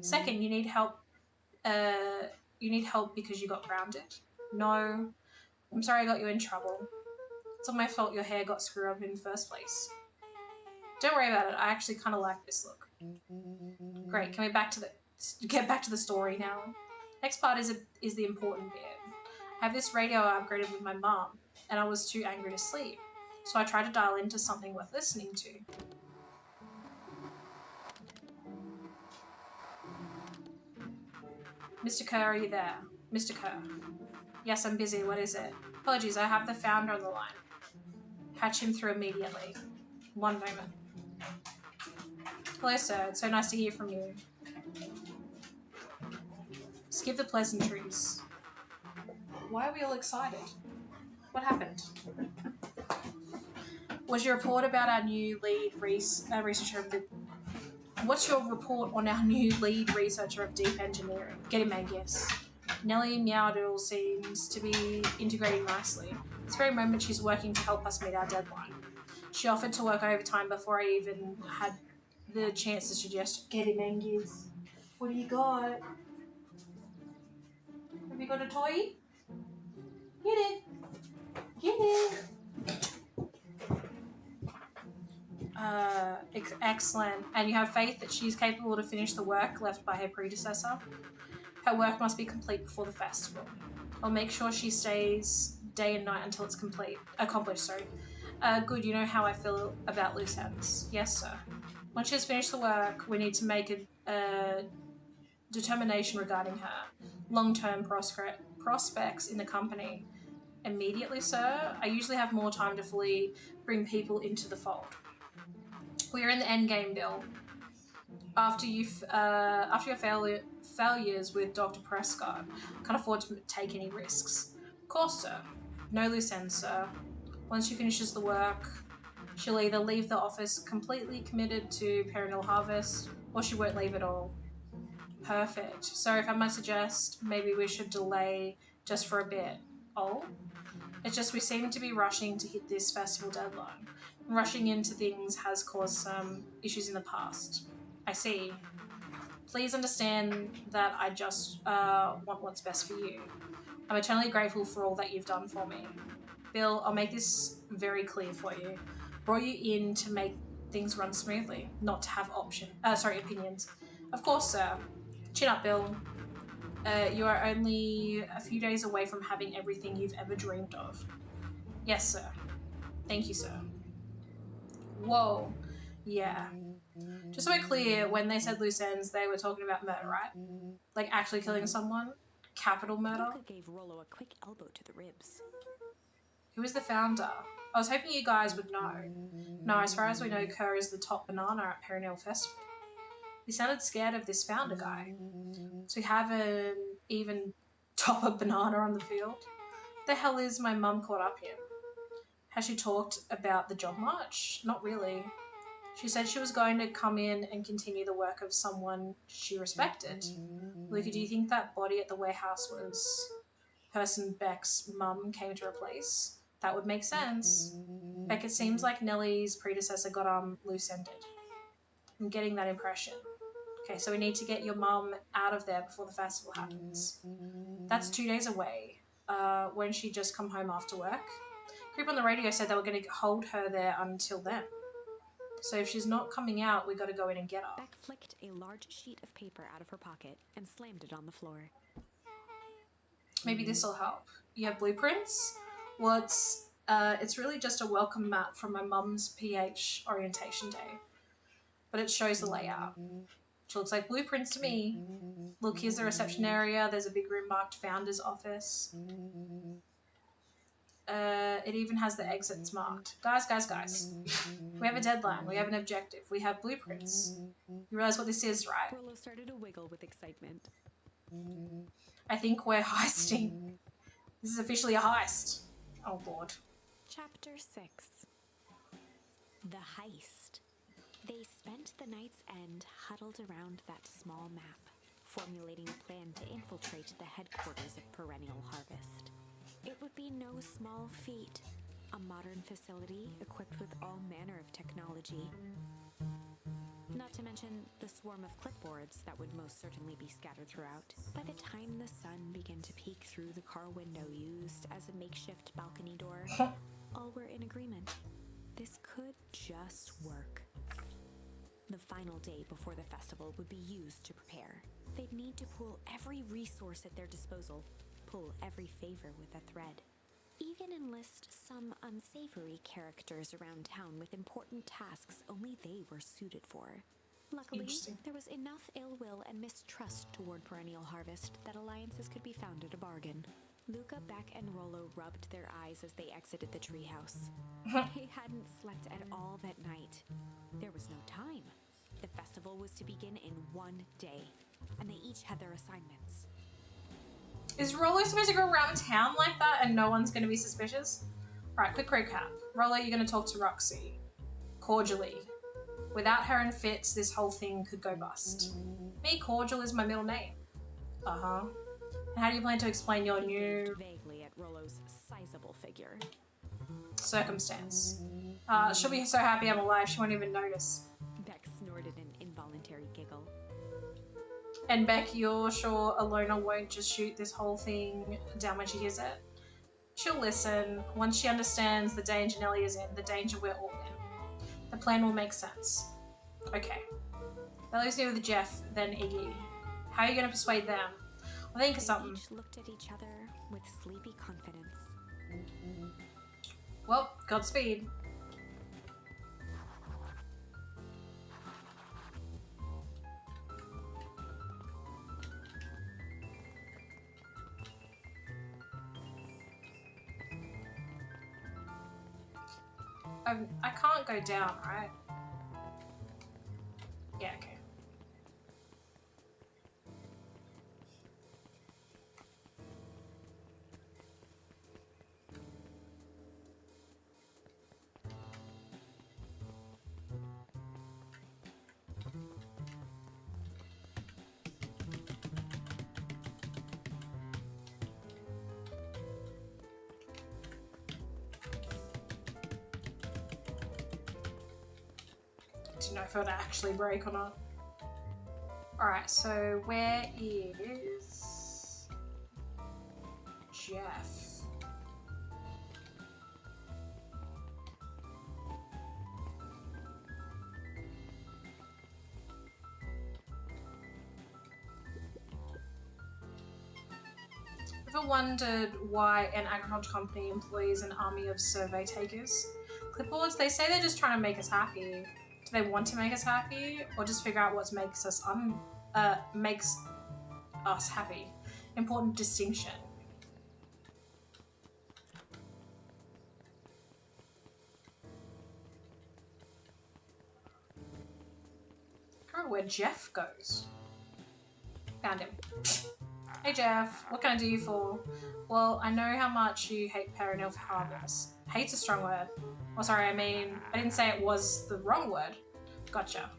Second, you need help. You need help because you got grounded. No. I'm sorry I got you in trouble. It's all my fault your hair got screwed up in the first place. Don't worry about it. I actually kind of like this look. Great. Can we get back to the story now? Next part is the important bit. I have this radio I upgraded with my mum, and I was too angry to sleep, so I tried to dial into something worth listening to. Mr. Kerr, are you there? Mr. Kerr. Yes, I'm busy. What is it? Apologies, I have the founder on the line. Patch him through immediately. One moment. Hello, sir. It's so nice to hear from you. Skip the pleasantries. Why are we all excited? What happened? Was your report about our new lead researcher of the... What's your report on our new lead researcher of deep engineering? Get him, Angus. Nellie Meowdoodle seems to be integrating nicely. This very moment she's working to help us meet our deadline. She offered to work overtime before I even had the chance to suggest, get him, Angus. What do you got? Have you got a toy? Get it. Get it. Excellent. And you have faith that she's capable to finish the work left by her predecessor? Her work must be complete before the festival. I'll make sure she stays day and night until it's accomplished. Good, you know how I feel about loose ends. Yes, sir. Once she's finished the work, we need to make a determination regarding her long-term prospects in the company. Immediately, sir. I usually have more time to fully bring people into the fold. We're in the end game, Bill. After your failures with Dr. Prescott, can't afford to take any risks. Of course, sir. No loose ends, sir. Once she finishes the work, she'll either leave the office completely committed to Perennial Harvest, or she won't leave at all. Perfect. So if I might suggest, maybe we should delay just for a bit. Oh? It's just we seem to be rushing to hit this festival deadline. Rushing into things has caused some issues in the past. I see. Please understand that I just want what's best for you. I'm eternally grateful for all that you've done for me. Bill, I'll make this very clear for you. Brought you in to make things run smoothly, not to have opinions. Of course, sir. Chin up, Bill. You are only a few days away from having everything you've ever dreamed of. Yes, sir. Thank you, sir. Whoa. Yeah. Just so we're clear, when they said loose ends, they were talking about murder, right? Like actually killing someone? Capital murder? Luca gave Rollo a quick elbow to the ribs. Who is the founder? I was hoping you guys would know. No, as far as we know, Kerr is the top banana at Perennial Festival. He sounded scared of this founder guy. To have an even topper banana on the field? The hell is my mum caught up in? Has she talked about the job much? Not really. She said she was going to come in and continue the work of someone she respected. Luca, do you think that body at the warehouse was person Beck's mum came to replace? That would make sense. Beck, it seems like Nellie's predecessor got loose-ended. I'm getting that impression. Okay, so we need to get your mum out of there before the festival happens. That's 2 days away. Won't she just come home after work? Creep on the radio said they were going to hold her there until then. So if she's not coming out, we got to go in and get her. Beck flicked a large sheet of paper out of her pocket and slammed it on the floor. Maybe this will help. You have blueprints? Well, it's really just a welcome mat from my mum's PH orientation day. But it shows the layout. Which looks like blueprints to me. Look, here's the reception area. There's a big room marked Founder's Office. It even has the exits marked. Guys. We have a deadline. We have an objective. We have blueprints. You realize what this is, right? Rollo started to wiggle with excitement. I think we're heisting. This is officially a heist. Oh, Lord. Chapter 6. The Heist. They spent the night's end huddled around that small map, formulating a plan to infiltrate the headquarters of Perennial Harvest. It would be no small feat. A modern facility equipped with all manner of technology. Not to mention the swarm of clipboards that would most certainly be scattered throughout. By the time the sun began to peek through the car window used as a makeshift balcony door, all were in agreement. This could just work. The final day before the festival would be used to prepare. They'd need to pool every resource at their disposal, pull every favor with a thread. Even enlist some unsavory characters around town with important tasks only they were suited for. Luckily, there was enough ill will and mistrust toward Perennial Harvest that alliances could be found at a bargain. Luca, Beck, and Rollo rubbed their eyes as they exited the treehouse. They hadn't slept at all that night. There was no time. The festival was to begin in 1 day, and they each had their assignments. Is Rollo supposed to go around town like that and no one's going to be suspicious? Right, quick recap. Rollo, you're going to talk to Roxy. Cordially. Without her and Fitz, this whole thing could go bust. Me, Cordial, is my middle name. Uh-huh. And how do you plan to explain your new Vaguely at Rollo's sizable figure. circumstance? She'll be so happy I'm alive, she won't even notice. Beck snorted an involuntary giggle. And Beck, you're sure Alona won't just shoot this whole thing down when she hears it? She'll listen. Once she understands the danger Nellie is in, the danger we're all in. The plan will make sense. Okay. That leaves me with Jeff, then Iggy. How are you going to persuade them? I'll think of something. They each looked at each other with sleepy confidence. Well, Godspeed. I can't go down, right? Yeah, okay. Didn't know if it would actually break or not. Alright, so where is Jeff? Ever wondered why an agriculture company employs an army of survey takers? Clipboards, they say they're just trying to make us happy. Do they want to make us happy, or just figure out what makes us happy? Important distinction. I can't remember where Jeff goes. Found him. Hey Jeff, what can I do you for? Well, I know how much you hate Perennial Harvest. Hate's a strong word. Oh, sorry, I didn't say it was the wrong word. Gotcha.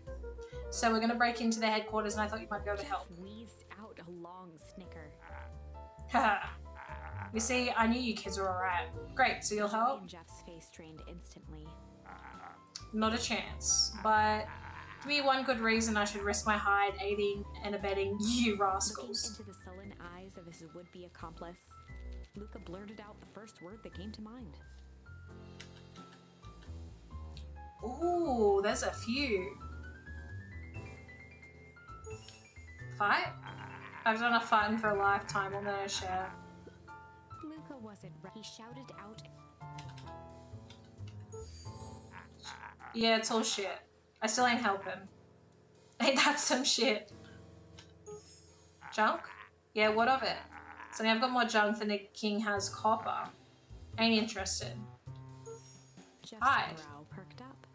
So we're gonna break into their headquarters and I thought you might be able to help. Jeff wheezed out a long snicker. Haha. You see, I knew you kids were alright. Great, so you'll help? And Jeff's face strained instantly. Not a chance. But give me one good reason I should risk my hide aiding and abetting you Looking rascals. into the sullen eyes of his would-be accomplice, Luca blurted out the first word that came to mind. Ooh, there's a few. Fight? I've done a fighting for a lifetime, I'm gonna share. Luca wasn't ready. He shouted out. Yeah, it's all shit. I still ain't helping. Ain't that some shit? Junk? Yeah, what of it? Sonny, I've got more junk than the king has copper. Ain't interested. Jeff's Hide. brow perked up.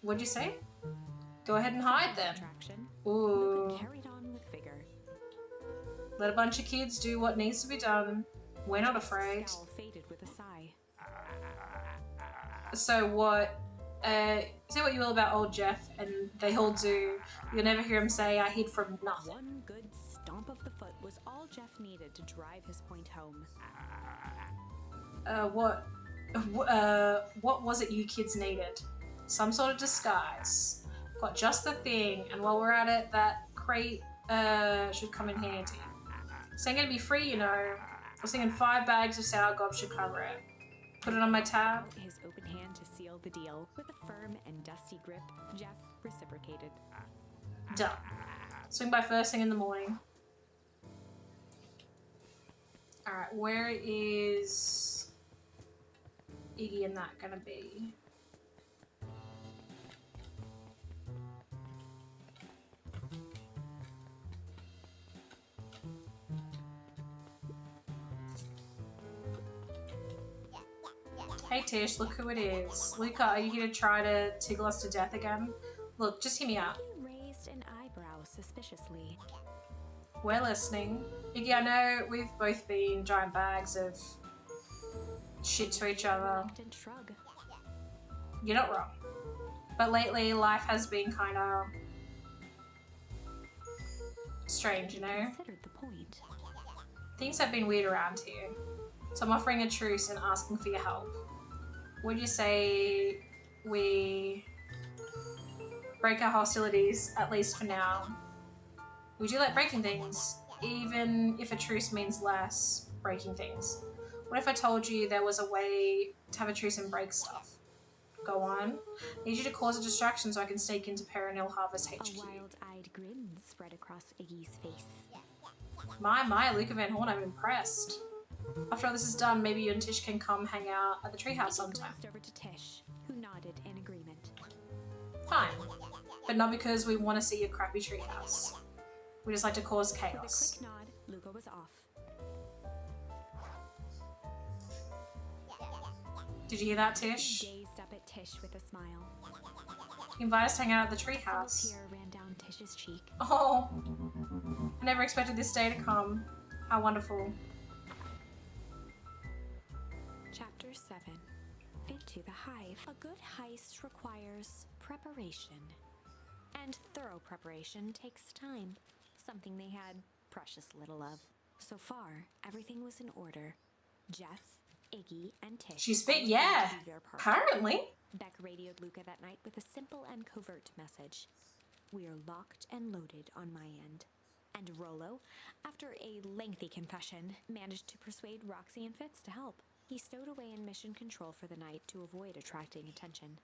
What'd you say? Go ahead and hide then. Attraction. Ooh. Luca carried on with vigor. Let a bunch of kids do what needs to be done. We're not afraid. Scowl faded with a sigh. So what? Say what you will about old Jeff, and they all do. You'll never hear him say, I hid from nothing. One good stomp of the foot was all Jeff needed to drive his point home. What was it you kids needed? Some sort of disguise. Got just the thing, and while we're at it, that crate, should come in handy. This ain't gonna be free, you know. I was thinking 5 bags of sour gob should cover it. Put it on my tab. Out his open hand to seal the deal. With a firm and dusty grip, Jeff reciprocated. Done. Swing by first thing in the morning. Alright, where is Iggy and that gonna be? Hey Tish, look who it is. Luca, are you here to try to tickle us to death again? Look, just hear me out. He raised an eyebrow suspiciously. We're listening. Iggy, I know we've both been giant bags of shit to each other. Reluctant shrug. You're not wrong. But lately, life has been kind of strange, you know? Considered the point. Things have been weird around here. So I'm offering a truce and asking for your help. Would you say we break our hostilities, at least for now? Would you like breaking things, even if a truce means less breaking things? What if I told you there was a way to have a truce and break stuff? Go on. Need you to cause a distraction so I can sneak into Perennial Harvest A HQ. wild-eyed grin spread across Iggy's face. My, Luca Van Horn, I'm impressed. After all this is done, maybe you and Tish can come hang out at the treehouse Iggy sometime. glanced over to Tish, who nodded in agreement. Fine. But not because we want to see your crappy treehouse. We just like to cause With a chaos. quick nod, Luca was off. Did you hear that, He Tish? gazed up at Tish with a smile. You invited us to hang out at the A little treehouse. tear ran down Tish's cheek. Oh, I never expected this day to come. How wonderful. Chapter 7. Into the Hive. A good heist requires preparation. And thorough preparation takes time, something they had precious little of. So far, everything was in order. Jeff, Iggy, and Tish. She spit, all agreed yeah. to do their part. Apparently. Beck radioed Luca that night with a simple and covert message. We are locked and loaded on my end. And Rollo, after a lengthy confession, managed to persuade Roxy and Fitz to help. He stowed away in mission control for the night to avoid attracting attention.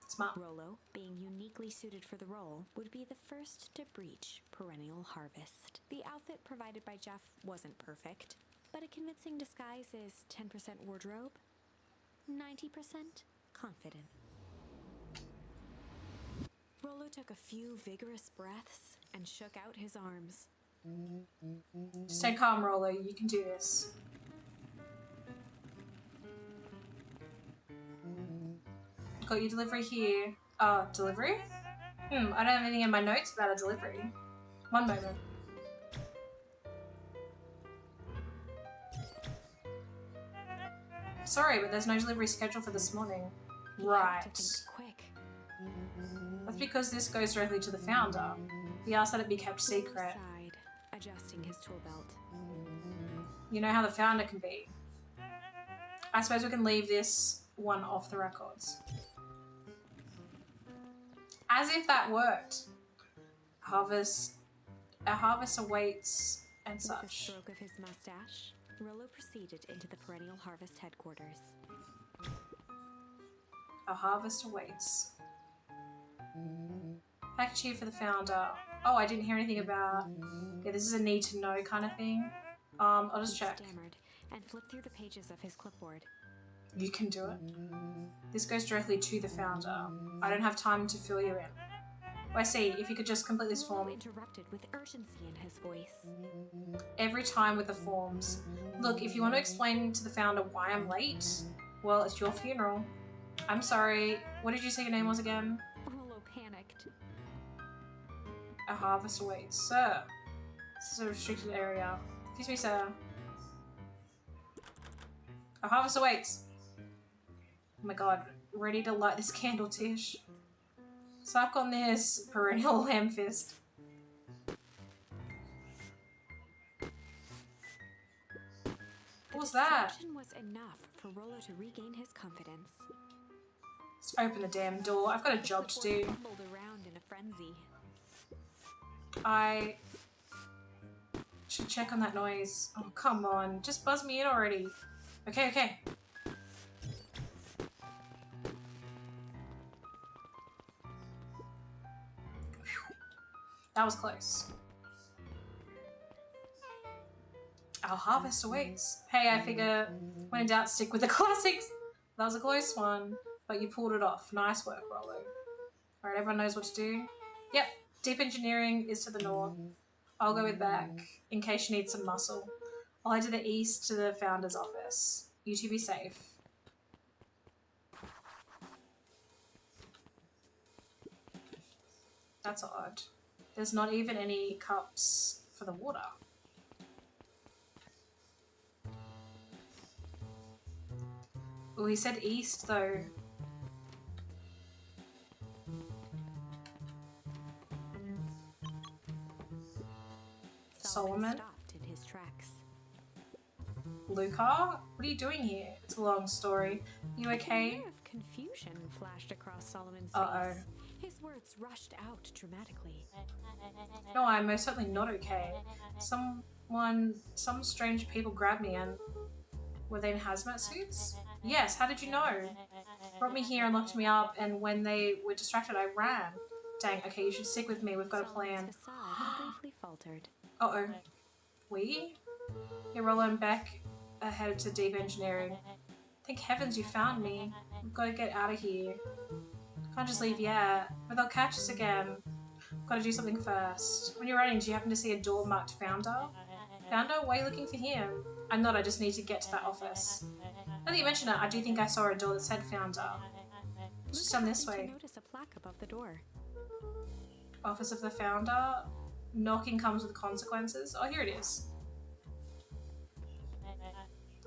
Smart. Rollo, being uniquely suited for the role, would be the first to breach Perennial Harvest. The outfit provided by Jeff wasn't perfect, but a convincing disguise is 10% wardrobe, 90% confident. Rollo took a few vigorous breaths and shook out his arms. Stay calm, Rollo. You can do this. Got your delivery here. Delivery? I don't have anything in my notes about a delivery. One moment. Sorry, but there's no delivery scheduled for this morning. He had Right. to think quick. That's because this goes directly to the founder. He asked that it be kept Rollo secret. sighed, adjusting his tool belt. You know how the founder can be. I suppose we can leave this one off the records. As if that worked. A harvest awaits and With a such. stroke of his mustache, Rollo proceeded into the Perennial Harvest headquarters. A harvest awaits. Package here for the founder. Oh, I didn't hear anything about. Yeah, this is a need to know kind of thing. I'll just He check. stammered and flipped through the pages of his clipboard. You can do it. This goes directly to the founder. I don't have time to fill you in. Oh, I see. If you could just complete this Rollo form interrupted with urgency in his voice. every time with the forms. Look, if you want to explain to the founder why I'm late, well, it's your funeral. I'm sorry. What did you say your name was again? Rollo panicked. A harvest awaits. Sir, this is a restricted area. Excuse me, sir. A harvest awaits. Oh my god. Ready to light this candle, Tish. Suck on this, perennial lamb fist. What was that? Distraction was enough for Rollo to regain his confidence. Let's open the damn door. I've got a job to Clipboard do. fumbled around in a frenzy. I should check on that noise. Oh, come on. Just buzz me in already. Okay, okay. Phew. That was close. Our harvest awaits. Hey, I figure when in doubt, stick with the classics. That was a close one, but you pulled it off. Nice work, Rollo. Alright, everyone knows what to do? Yep, deep engineering is to the north. I'll go with back, in case you need some muscle. I'll head to the east to the founder's office. You two be safe. That's odd. There's not even any cups for the water. Oh, he said east though. Solomon? Stopped in his tracks. Luca? What are you doing here? It's a long story. You A okay? look of confusion flashed across Solomon's Uh-oh. face. His words rushed out dramatically. No, I'm most certainly not okay. Some strange people grabbed me and... Were they in hazmat suits? Yes, how did you know? Brought me here and locked me up, and when they were distracted, I ran. Dang, okay, you should stick with me. We've got a plan. Solomon's facade briefly faltered. Uh-oh. We? Yeah, Rollo and Beck are headed to deep engineering. Thank heavens you found me. We've got to get out of here. Can't just leave yet, or they'll catch us again. Got to do something first. When you're running, do you happen to see a door marked Founder? Founder? Why are you looking for him? I'm not, I just need to get to that office. Now that you mention it, I do think I saw a door that said Founder. It's just down this happened way. to notice a plaque above the door. Office of the Founder. Knocking comes with consequences. Oh, here it is.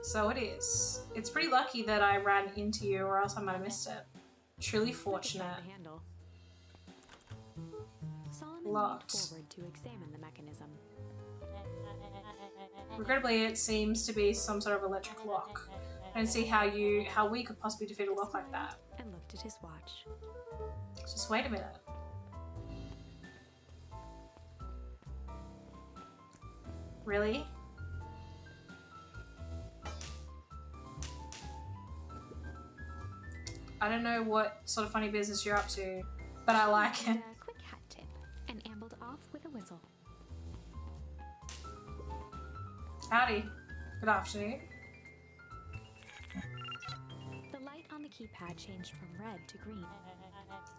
So it is. It's pretty lucky that I ran into you, or else I might have missed it. Truly Luca fortunate. found the handle. Solomon Locked. leaned forward to examine the mechanism. Regrettably, it seems to be some sort of electric lock. I don't see how we could possibly defeat a lock like that. And looked at his watch. Just wait a minute. Really? I don't know what sort of funny business you're up to, but I like it. And a quick hat tip, and ambled off with a whistle. Howdy. Good afternoon. The light on the keypad changed from red to green.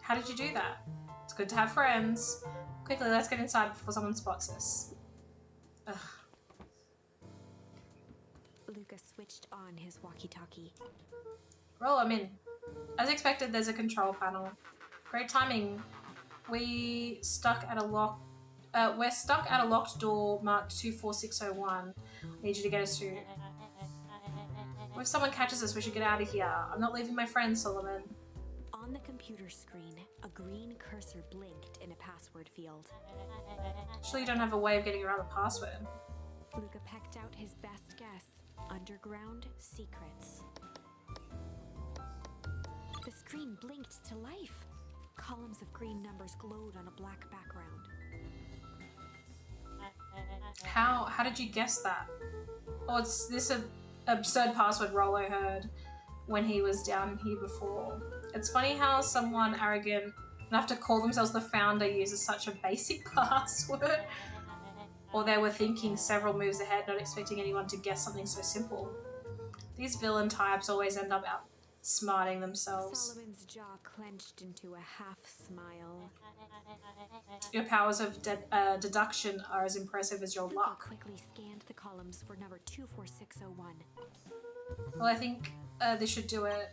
How did you do that? It's good to have friends. Quickly, let's get inside before someone spots us. Ugh. Lucas switched on his walkie-talkie. Roll, I'm in. As expected, there's a control panel. Great timing. We're stuck at a locked door marked 24601. I need you to get us through. If someone catches us, we should get out of here. I'm not leaving my friend, Solomon. On the computer screen, a green cursor blinked in a password field. Surely you don't have a way of getting around the password. Luca pecked out his best guess. Underground secrets. The screen blinked to life. Columns of green numbers glowed on a black background. How did you guess that? Oh, it's this absurd password Rollo heard when he was down here before. It's funny how someone arrogant enough to call themselves the founder uses such a basic password. Or they were thinking several moves ahead, not expecting anyone to guess something so simple. These villain types always end up outsmarting themselves. Solomon's jaw clenched into a half smile. Your powers of deduction are as impressive as your Luca luck. quickly scanned the columns for number 24601. Well, I think this should do it.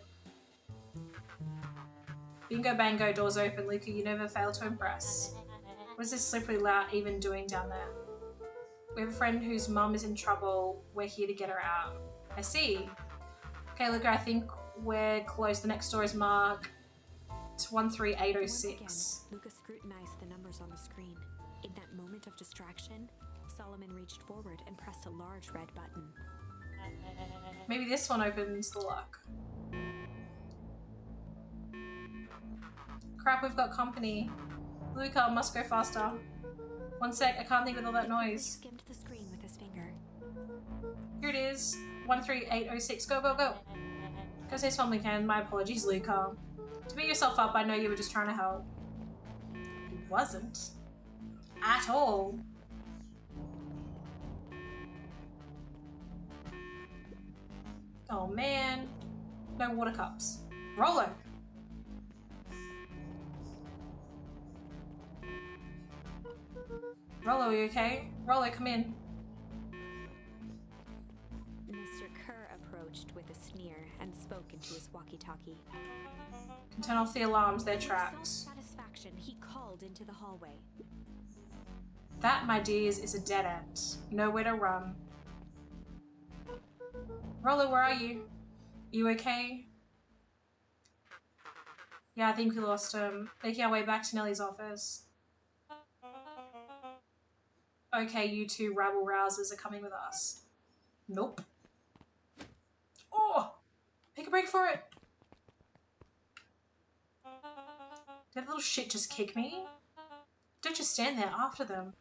Bingo bango, doors open. Luca, you never fail to impress. What is this slippery lout even doing down there? We have a friend whose mum is in trouble. We're here to get her out. I see. Okay, Luca, I think we're close. The next door is marked 13806. Once again, Luca scrutinized the numbers on the screen. In that moment of distraction, Solomon reached forward and pressed a large red button. Maybe this one opens the lock. Crap, we've got company. Luca, must go faster. One sec, I can't think with all that He quickly noise. skimmed the screen with his finger. Here it is. 13806. Go, go, go. Go say something, Ken. My apologies, Luca. To beat yourself up, I know you were just trying to help. It wasn't. At all. Oh man. No water cups. Rollo. Rollo, are you okay? Rollo, come in. Mr. Kerr approached with a sneer and spoke into his walkie-talkie. Can turn off the alarms, they're With trapped. self-satisfaction, he called into the hallway. That, my dears, is a dead end. Nowhere to run. Rollo, where are you? You okay? Yeah, I think we lost him. Making our way back to Nellie's office. Okay, you two rabble-rousers are coming with us. Nope. Oh! Make a break for it! Did that little shit just kick me? Don't just stand there after them.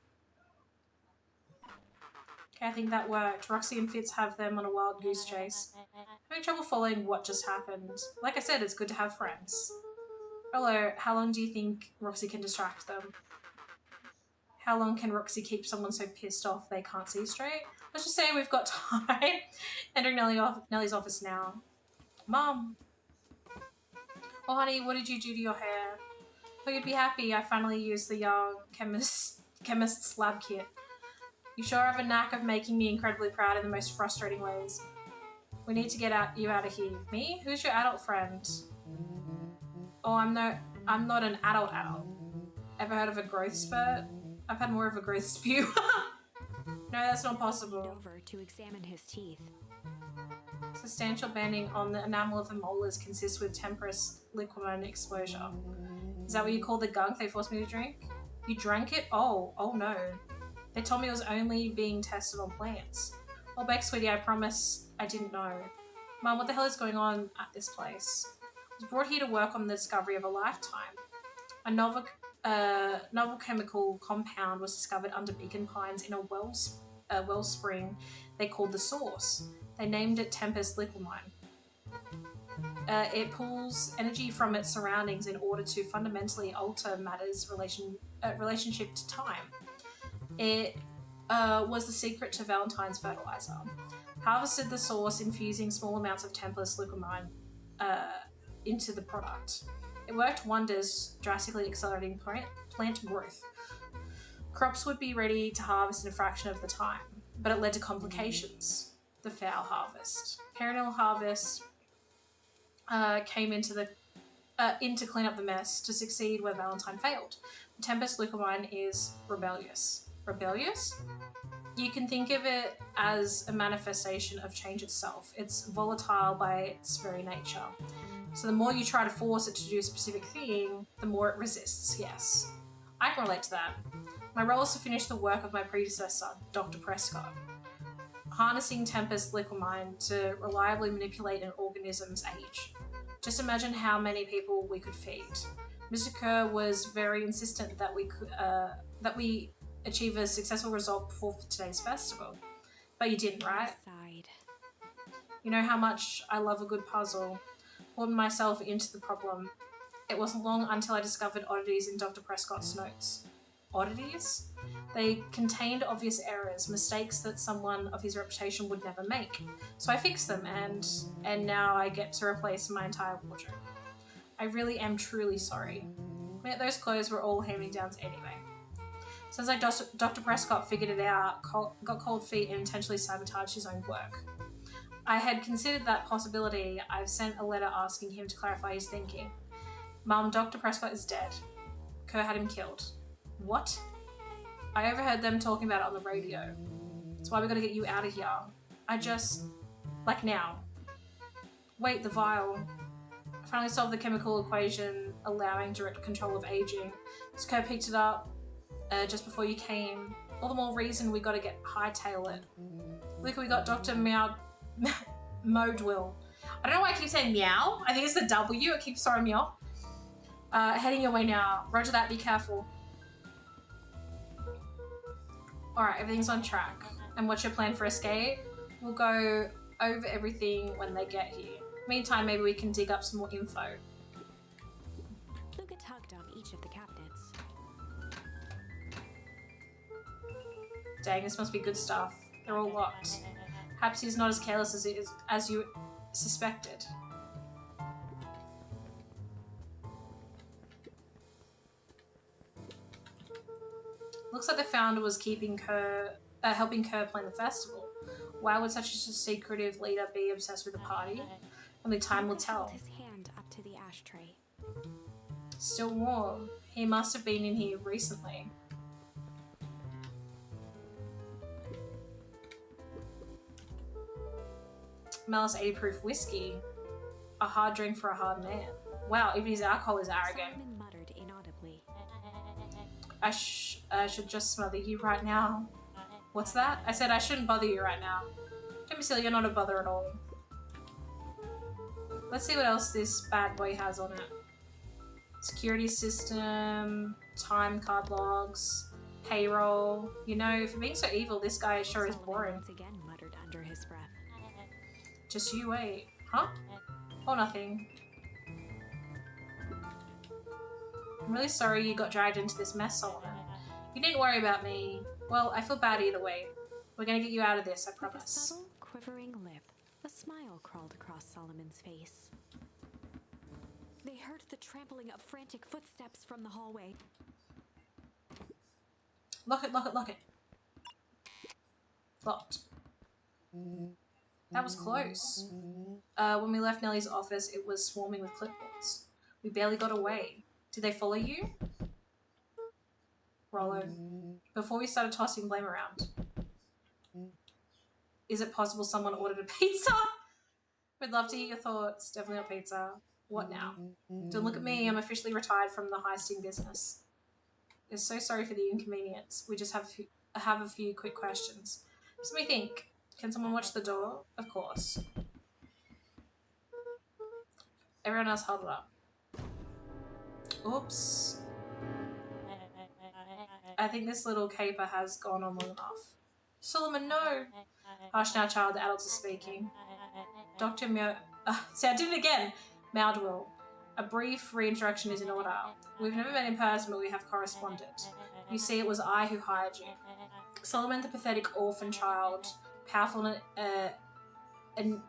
Okay, I think that worked. Roxy and Fitz have them on a wild goose chase. Having trouble following what just happened. Like I said, it's good to have friends. Hello, how long do you think Roxy can distract them? How long can Roxy keep someone so pissed off they can't see straight? Let's just say we've got time. Entering Nellie's office now. Mom. Oh, honey, what did you do to your hair? Thought you'd be happy I finally used the young chemist's lab kit. You sure have a knack of making me incredibly proud in the most frustrating ways. We need to get you out of here. Me? Who's your adult friend? Oh, I'm not an adult. Ever heard of a growth spurt? I've had more of a growth spew. No, that's not Leaned possible. over to examine his teeth. Substantial banding on the enamel of the molars consists with temporous liquid exposure. Is that what you call the gunk they forced me to drink? You drank it? Oh no. They told me it was only being tested on plants. Well, Beck, sweetie, I promise I didn't know. Mum, what the hell is going on at this place? I was brought here to work on the discovery of a lifetime. A novel chemical compound was discovered under Beacon Pines in a wellspring they called the Source. They named it Tempest Liquamine. It pulls energy from its surroundings in order to fundamentally alter matter's relationship to time. It was the secret to Valentine's fertilizer. Harvested the source, infusing small amounts of Tempest Liquamine into the product. It worked wonders, drastically accelerating plant growth. Crops would be ready to harvest in a fraction of the time, but it led to complications. The foul harvest. Perennial harvest came into to clean up the mess to succeed where Valentine failed. The Tempest Liquamine is rebellious. Rebellious? You can think of it as a manifestation of change itself. It's volatile by its very nature. So the more you try to force it to do a specific thing, the more it resists, yes. I can relate to that. My role is to finish the work of my predecessor, Dr. Prescott. Harnessing Tempest Liquamine to reliably manipulate an organism's age. Just imagine how many people we could feed. Mr. Kerr was very insistent that we achieve a successful result before today's festival. But you didn't, right? You know how much I love a good puzzle. Poured myself into the problem. It wasn't long until I discovered oddities in Dr. Prescott's notes. Oddities? They contained obvious errors, mistakes that someone of his reputation would never make. So I fixed them, and now I get to replace my entire wardrobe. I really am truly sorry. Those clothes were all hand-me-downs anyway. Since Dr. Prescott figured it out, got cold feet and intentionally sabotaged his own work. I had considered that possibility. I've sent a letter asking him to clarify his thinking. Mum, Dr. Prescott is dead. Kerr had him killed. What? I overheard them talking about it on the radio. That's why we gotta get you out of here. Like now. Wait, the vial. I finally solved the chemical equation allowing direct control of aging. So Kerr picked it up just before you came. All the more reason we gotta hightail it. Look, we got Dr. Modwill. I don't know why I keep saying meow. I think it's the W. It keeps throwing me off. Heading your way now. Roger that, be careful. Alright, everything's on track. And what's your plan for escape? We'll go over everything when they get here. Meantime, maybe we can dig up some more info. Luca tugged on each of the cabinets. Dang, this must be good stuff. They're all locked. Perhaps he's not as careless as you suspected. Looks like the founder was helping Kerr plan the festival. Why would such a secretive leader be obsessed with the party? Only time will tell. Held his hand up to the ashtray. Still warm. He must have been in here recently. Malice 80 proof whiskey. A hard drink for a hard man. Wow, even his alcohol is arrogant. Solomon muttered inaudibly. I should just smother you right now. What's that? I said I shouldn't bother you right now. Don't be silly, you're not a bother at all. Let's see what else this bad boy has on it. Security system, time card logs, payroll. You know, for being so evil, this guy sure is Solomon boring. once again muttered under his breath. Just you wait. Huh? Or nothing. I'm really sorry you got dragged into this mess, Solomon. You didn't worry about me. Well, I feel bad either way. We're gonna get you out of this, I With a promise. subtle, quivering lip, a smile crawled across Solomon's face. They heard the trampling of frantic footsteps from the hallway. Lock it, lock it, lock it. Locked. That was close. When we left Nellie's office, it was swarming with clipboards. We barely got away. Did they follow you? Rollo. Before we started tossing blame around. Is it possible someone ordered a pizza? We'd love to hear your thoughts. Definitely not pizza. What now? Don't look at me. I'm officially retired from the heisting business. I'm so sorry for the inconvenience. We just have a few quick questions. Just let me think. Can someone watch the door? Of course. Everyone else hold it up. Oops. I think this little caper has gone on long enough. Solomon, no! Hush now, child, the adults are speaking. Dr. See, I did it again! Maldwell. A brief reintroduction is in order. We've never met in person, but we have corresponded. You see, it was I who hired you. Solomon, the pathetic orphan child, powerful and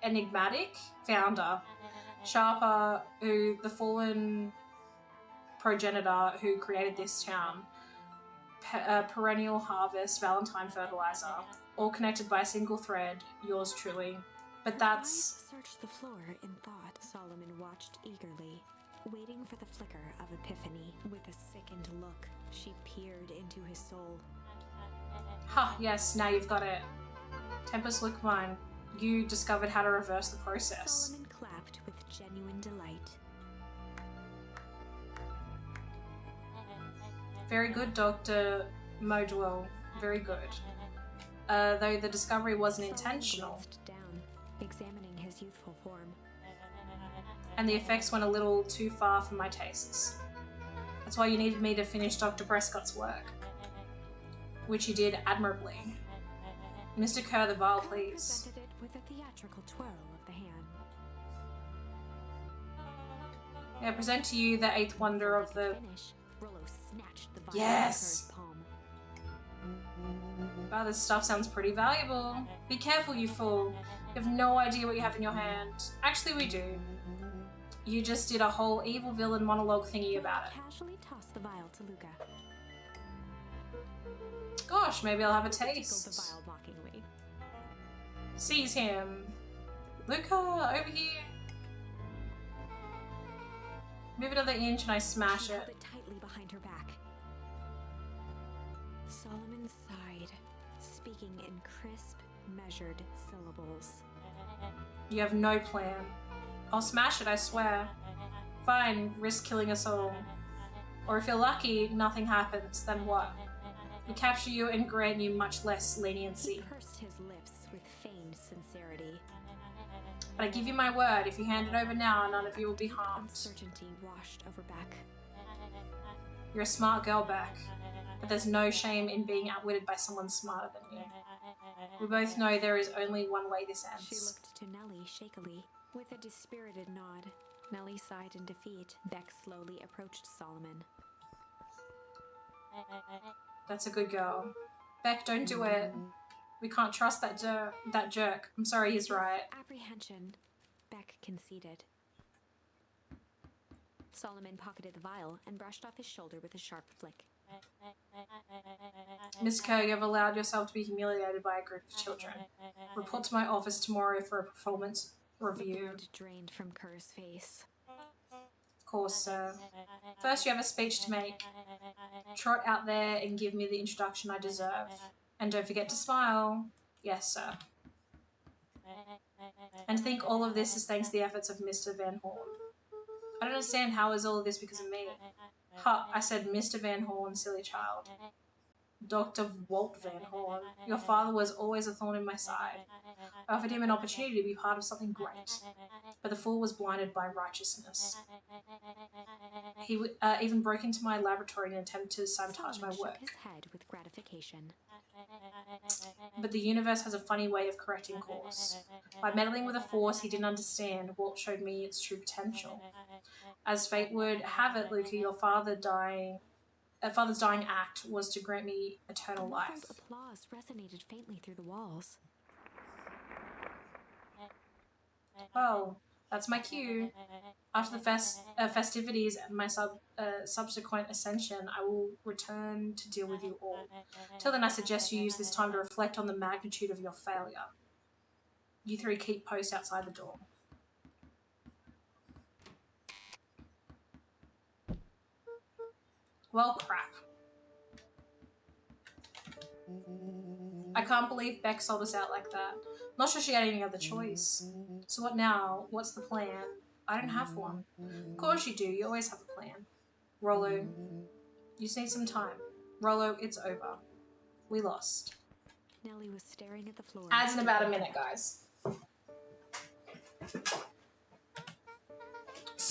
enigmatic founder. Sharper, who the fallen progenitor who created this town. Perennial harvest, Valentine fertilizer, all connected by a single thread, yours truly. But that's... Her eyes searched the floor in thought. Solomon watched eagerly, waiting for the flicker of epiphany. With a sickened look, she peered into his soul. Ha, yes, now you've got it. Tempest, look mine. You discovered how to reverse the process. Solomon clapped with genuine delight. Very good, Dr. Modwell. Very good. Though the discovery wasn't intentional. Solomon glanced down, examining his youthful form. And the effects went a little too far for my tastes. That's why you needed me to finish Dr. Prescott's work. Which you did admirably. Mr. Kerr, the vial, please. Presented it with a theatrical twirl of the hand. I present to you the eighth wonder of the... Finish, Rollo snatched the vial Yes! from Kerr's palm. Wow, this stuff sounds pretty valuable. Be careful, you fool. You have no idea what you have in your hand. Actually, we do. You just did a whole evil villain monologue thingy about it. Casually tossed the vial to Luca. Gosh, maybe I'll have a Tickled the taste. vial mockingly. Seize him. Luca, over here. Move another inch and I smash She held it. it tightly behind her back. Solomon sighed, speaking in crisp, measured syllables. You have no plan. I'll smash it, I swear. Fine, risk killing us all. Or if you're lucky, nothing happens, then what? We capture you and grant you much less He leniency. pursed his lips with feigned sincerity. But I give you my word, if you hand it over now, none of you will be harmed. Uncertainty washed over Beck. You're a smart girl, Beck. But there's no shame in being outwitted by someone smarter than you. We both know there is only one way this She ends. looked to Nellie shakily. With a dispirited nod, Nellie sighed in defeat. Beck slowly approached Solomon. That's a good girl. Beck, don't do it. We can't trust that jerk. I'm sorry, he's right. Apprehension, Beck conceded. Solomon pocketed the vial and brushed off his shoulder with a sharp flick. Miss Kerr, you have allowed yourself to be humiliated by a group of children. Report to my office tomorrow for a performance review. Blood drained from Kerr's face. Of course, sir. First, you have a speech to make. Trot out there and give me the introduction I deserve. And don't forget to smile. Yes, sir. And to think all of this is thanks to the efforts of Mr. Van Horn. I don't understand how is all of this because of me. Ha, I said Mr. Van Horn, silly child. Dr. Walt Van Horn. Your father was always a thorn in my side. I offered him an opportunity to be part of something great. But the fool was blinded by righteousness. He even broke into my laboratory in an attempt to sabotage my Solomon work. shook his head with gratification. But the universe has a funny way of correcting course. By meddling with a force he didn't understand, Walt showed me its true potential. As fate would have it, Luca, your father's dying act was to grant me eternal life. Muffled applause resonated faintly through the walls. Well, that's my cue. After the festivities and my subsequent ascension, I will return to deal with you all. Till then, I suggest you use this time to reflect on the magnitude of your failure. You three keep post outside the door. Well, crap. I can't believe Beck sold us out like that. Not sure she had any other choice. So what now? What's the plan? I don't have one. Of course you do. You always have a plan. Rollo, you just need some time. Rollo, it's over. We lost. Nellie was staring at the floor. Ads in about a minute, guys.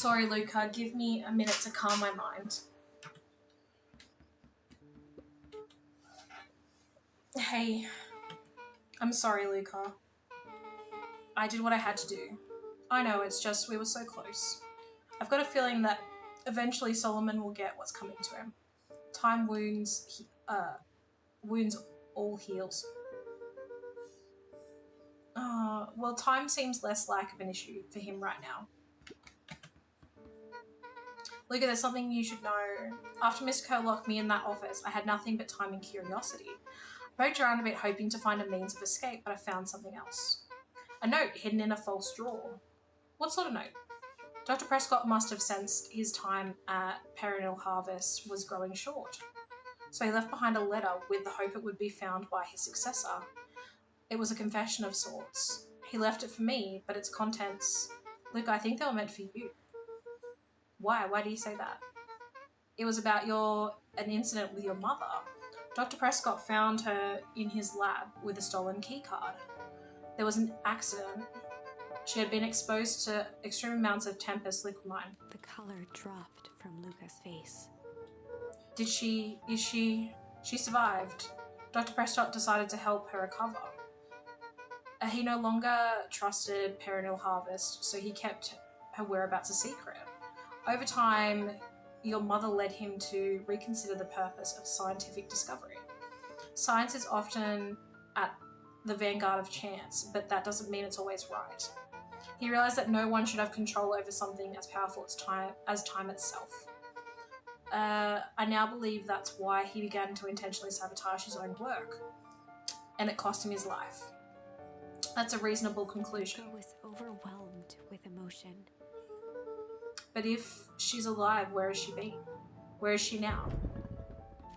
Sorry, Luca. Give me a minute to calm my mind. Hey, I'm sorry, Luca. I did what I had to do. I know, it's just we were so close. I've got a feeling that eventually Solomon will get what's coming to him. Time wounds all heals. Well, time seems less like of an issue for him right now. Luca, there's something you should know. After Mr. Kerr locked me in that office, I had nothing but time and curiosity. I poked around a bit hoping to find a means of escape, but I found something else. A note hidden in a false drawer. What sort of note? Dr. Prescott must have sensed his time at Perennial Harvest was growing short. So he left behind a letter with the hope it would be found by his successor. It was a confession of sorts. He left it for me, but its contents... Luke, I think they were meant for you. Why? Why do you say that? It was about an incident with your mother. Dr. Prescott found her in his lab with a stolen keycard. There was an accident. She had been exposed to extreme amounts of Tempest liquamine. The color dropped from Luca's face. She survived. Dr. Prescott decided to help her recover. He no longer trusted Perennial Harvest, so he kept her whereabouts a secret. Over time, your mother led him to reconsider the purpose of scientific discovery. Science is often at the vanguard of chance, but that doesn't mean it's always right. He realized that no one should have control over something as powerful as time itself. I now believe that's why he began to intentionally sabotage his own work, and it cost him his life. That's a reasonable conclusion. Luca was overwhelmed with emotion. But if she's alive, where has she been? Where is she now?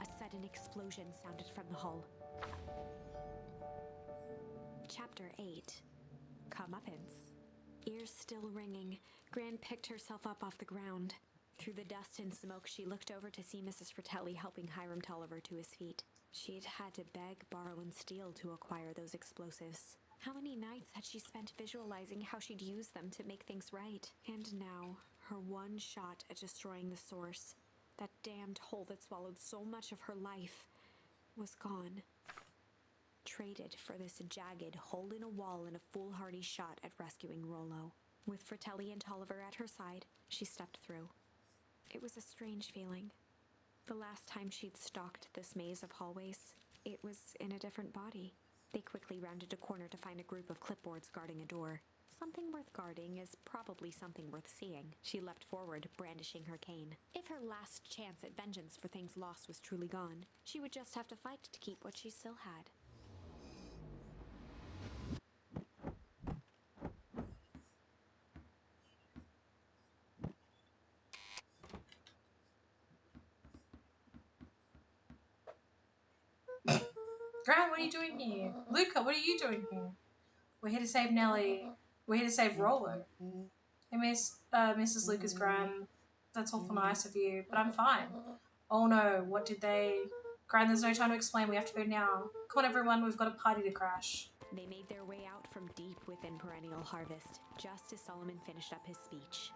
A sudden explosion sounded from the hull. Chapter 8. Comeuppance. Ears still ringing, Gran picked herself up off the ground. Through the dust and smoke, she looked over to see Mrs. Fratelli helping Hiram Tolliver to his feet. She'd had to beg, borrow, and steal to acquire those explosives. How many nights had she spent visualizing how she'd use them to make things right? And now, her one shot at destroying the source, that damned hole that swallowed so much of her life, was gone. Traded for this jagged hole in a wall and a foolhardy shot at rescuing Rollo. With Fratelli and Tolliver at her side, she stepped through. It was a strange feeling. The last time she'd stalked this maze of hallways, it was in a different body. They quickly rounded a corner to find a group of clipboards guarding a door. Something worth guarding is probably something worth seeing. She leapt forward, brandishing her cane. If her last chance at vengeance for things lost was truly gone, she would just have to fight to keep what she still had. Gran, what are you doing here? Luca, what are you doing here? We're here to save Nellie. We're here to save Rollo. Hey, Mrs. Lucas Gran, that's awful nice of you, but I'm fine. Oh no, what did they... Gran, there's no time to explain, we have to go now. Come on everyone, we've got a party to crash. They made their way out from deep within Perennial Harvest, just as Solomon finished up his speech.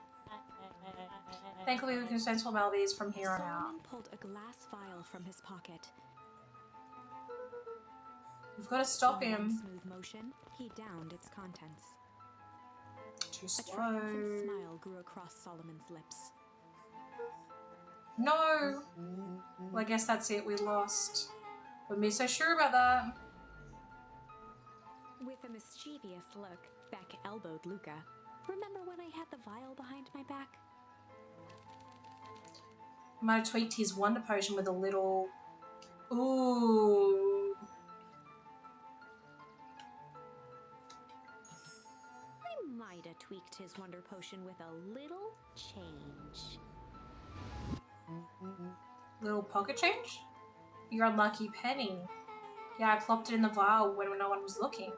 Thankfully we can dispense formalities from here on out. Solomon pulled a glass vial from his pocket. We've got to stop In one him. smooth motion, he downed its contents. Too A slow. triumphant smile grew across Solomon's lips. No! Well, I guess that's it, we lost. Wouldn't be so sure about that. With a mischievous look, Beck elbowed Luca. Remember when I had the vial behind my back? I might have tweaked his wonder potion with a little... Ooh. I might have tweaked his wonder potion with a little change. Little pocket change? Your unlucky penny. Yeah, I plopped it in the vial when no one was looking.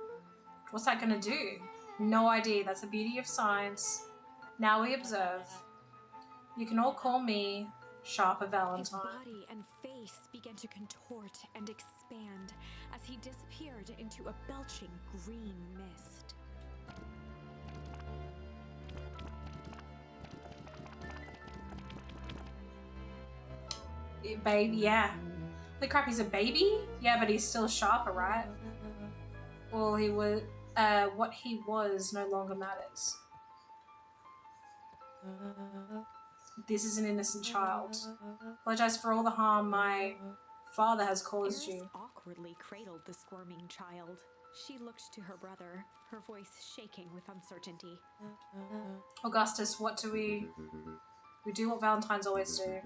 What's that gonna do? No idea. That's the beauty of science. Now we observe. You can all call me Sharper His Valentine. body and face began to contort and expand as he disappeared into a belching green mist. Baby, yeah. The crap, he's a baby? Yeah, but he's still sharper, right? Well, he was, what he was no longer matters. This is an innocent child. Apologize for all the harm my father has caused Eris you. awkwardly cradled the squirming child. She looked to her brother, her voice shaking with uncertainty. Augustus, what do we do what Valentines always do.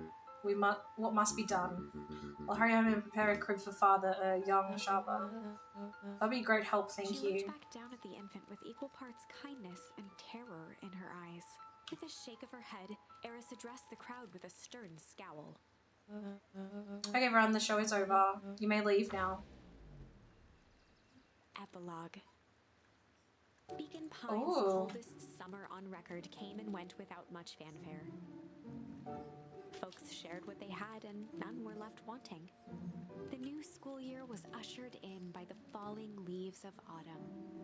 What must be done. I'll hurry home and prepare a crib for father, young Shaba. That'll be a great help, thank She you. looked back down at the infant with equal parts kindness and terror in her eyes. With a shake of her head, Eris addressed the crowd with a stern scowl. Okay, everyone, the show is over. You may leave now. Epilogue. Beacon Pines' Ooh. coldest summer on record came and went without much fanfare. Folks shared what they had and none were left wanting. The new school year was ushered in by the falling leaves of autumn.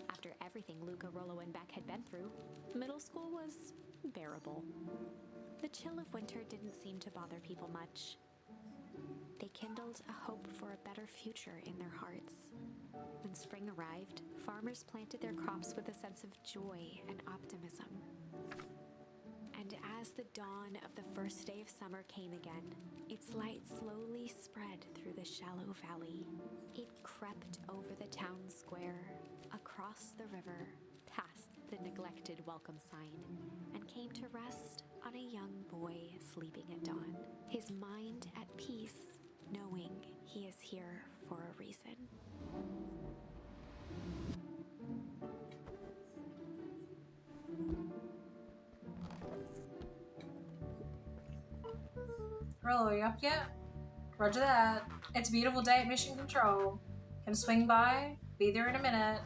After everything Luca, Rollo, and Beck had been through, middle school was bearable. The chill of winter didn't seem to bother people much. They kindled a hope for a better future in their hearts. When spring arrived, farmers planted their crops with a sense of joy and optimism. And as the dawn of the first day of summer came again, its light slowly spread through the shallow valley. It crept over the town square, across the river, past the neglected welcome sign, and came to rest on a young boy sleeping at dawn, his mind at peace, knowing he is here for a reason. Rollo, are you up yet? Roger that. It's a beautiful day at Mission Control. Can swing by? Be there in a minute.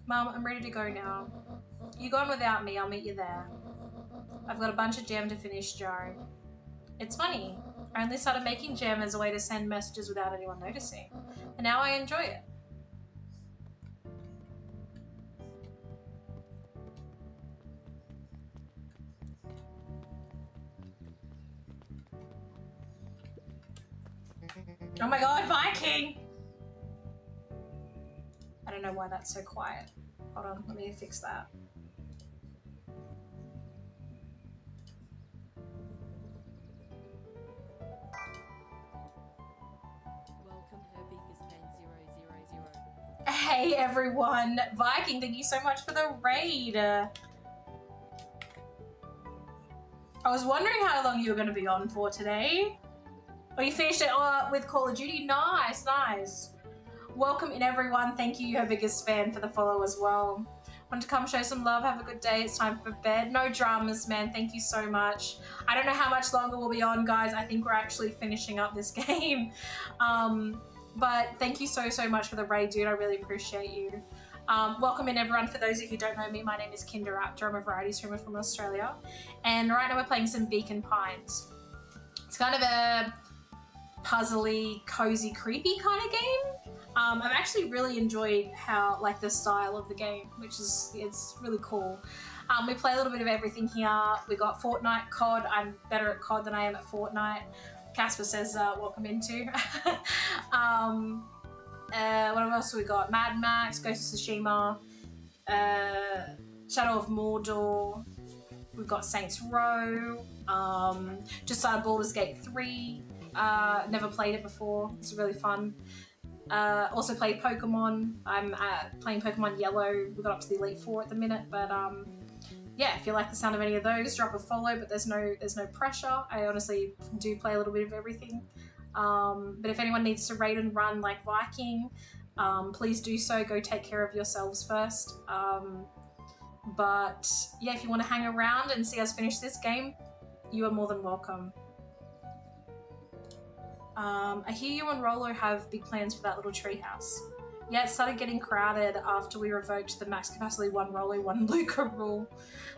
Mom, I'm ready to go now. You gone without me, I'll meet you there. I've got a bunch of jam to finish jarring. It's funny, I only started making jam as a way to send messages without anyone noticing, and now I enjoy it. Oh my god, Viking! I don't know why that's so quiet. Hold on, let me fix that. Welcome her biggest fan 000. Hey everyone! Viking, thank you so much for the raid! I was wondering how long you were going to be on for today. Oh, you finished it with Call of Duty? Nice, nice. Welcome in everyone. Thank you, your biggest fan, for the follow as well. Want to come show some love? Have a good day. It's time for bed. No dramas, man. Thank you so much. I don't know how much longer we'll be on, guys. I think we're actually finishing up this game. But thank you so much for the raid, dude. I really appreciate you. Welcome in everyone. For those of you who don't know me, my name is Kinder Raptor. I'm a variety streamer from Australia. And right now we're playing some Beacon Pines. It's kind of a puzzly, cozy, creepy kind of game. I've actually really enjoyed how, like, the style of the game, which is, it's really cool. We play a little bit of everything here. We got Fortnite, COD. I'm better at COD than I am at Fortnite. Casper says, welcome into. What else have we got? Mad Max, Ghost of Tsushima, Shadow of Mordor. We've got Saints Row. Just started Baldur's Gate 3. Never played it before. It's really fun. Also played Pokemon. I'm playing Pokemon Yellow. We got up to the Elite Four at the minute, but yeah, if you like the sound of any of those, drop a follow. But there's no pressure. I honestly do play a little bit of everything. But if anyone needs to raid and run like Viking, please do so. Go take care of yourselves first. But yeah, if you want to hang around and see us finish this game, you are more than welcome. I hear you and Rollo have big plans for that little treehouse. Yeah, it started getting crowded after we revoked the max capacity 1 Rollo, 1 Luca rule.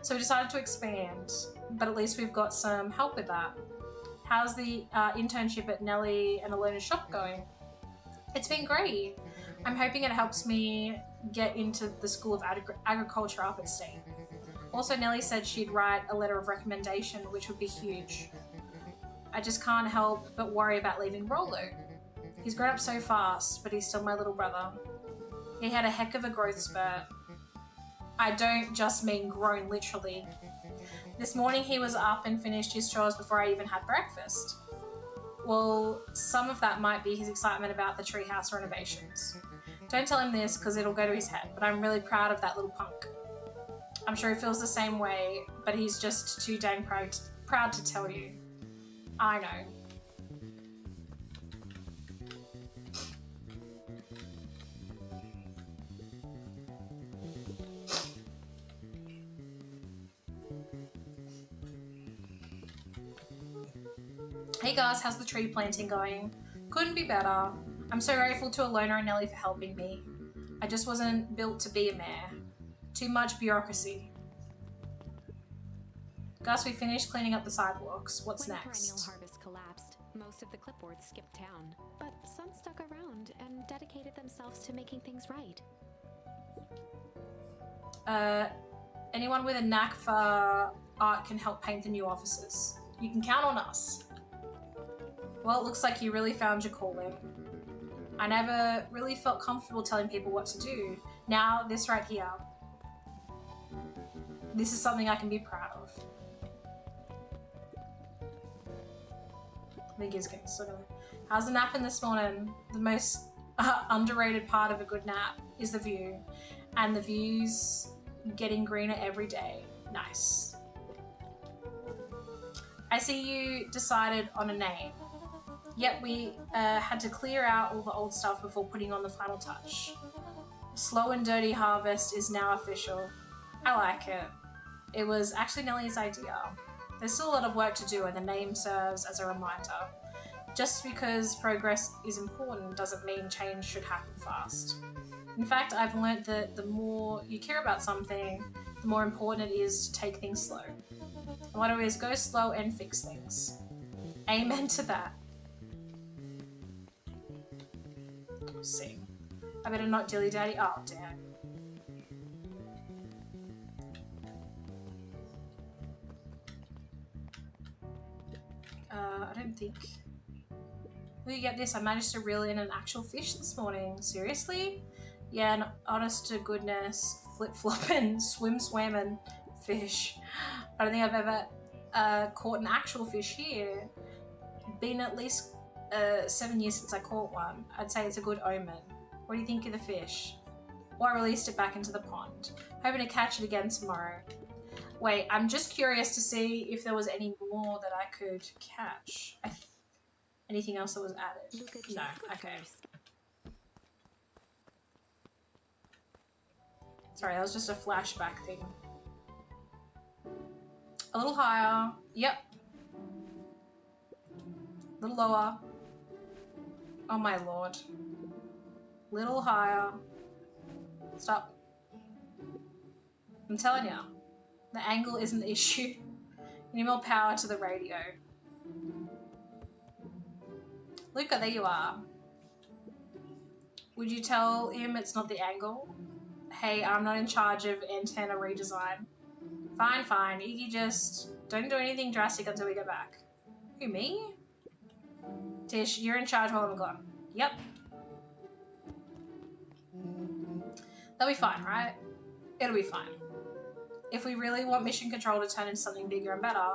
So we decided to expand, but at least we've got some help with that. How's the internship at Nellie and Alona's shop going? It's been great. I'm hoping it helps me get into the School of Agriculture up at State. Also, Nellie said she'd write a letter of recommendation, which would be huge. I just can't help but worry about leaving Rolo. He's grown up so fast, but he's still my little brother. He had a heck of a growth spurt. I don't just mean grown literally. This morning he was up and finished his chores before I even had breakfast. Well, some of that might be his excitement about the treehouse renovations. Don't tell him this because it'll go to his head, but I'm really proud of that little punk. I'm sure he feels the same way, but he's just too dang proud to tell you. I know. Hey guys, how's the tree planting going? Couldn't be better. I'm so grateful to Alona and Nellie for helping me. I just wasn't built to be a mayor. Too much bureaucracy. Gus, we finished cleaning up the sidewalks. What's When the perennial next? harvest collapsed, most of the clipboards skipped town, but some stuck around and dedicated themselves to making things right. Anyone with a knack for art can help paint the new offices. You can count on us. Well, it looks like you really found your calling. I never really felt comfortable telling people what to do. Now, this right here. This is something I can be proud of. I think he's getting sort of... How's the napping this morning? The most underrated part of a good nap is the view. And the view's getting greener every day. Nice. I see you decided on a name. Yet we had to clear out all the old stuff before putting on the final touch. Slow and Dirty Harvest is now official. I like it. It was actually Nellie's idea. There's still a lot of work to do and the name serves as a reminder. Just because progress is important doesn't mean change should happen fast. In fact, I've learnt that the more you care about something, the more important it is to take things slow. The motto is go slow and fix things. Amen to that. Let's see. I better not dilly-dally. Oh, damn. I don't think... Will you get this? I managed to reel in an actual fish this morning. Seriously? Yeah, an honest to goodness flip-flopping, swim-swamming fish. I don't think I've ever caught an actual fish here. Been at least 7 years since I caught one. I'd say it's a good omen. What do you think of the fish? Or I released it back into the pond. Hoping to catch it again tomorrow. Wait, I'm just curious to see if there was any more that I could catch. Anything else that was added? Luca No, checked okay. first. Sorry, that was just a flashback thing. A little higher. Yep. A little lower. Oh my lord. Little higher. Stop. I'm telling you, the angle isn't the issue. You need more power to the radio. Luca, there you are. Would you tell him it's not the angle? Hey, I'm not in charge of antenna redesign. Fine, fine. Iggy, just don't do anything drastic until we get back. Who, me? Tish, you're in charge while I'm gone. Yep. That'll be fine, right? It'll be fine. If we really want Mission Control to turn into something bigger and better,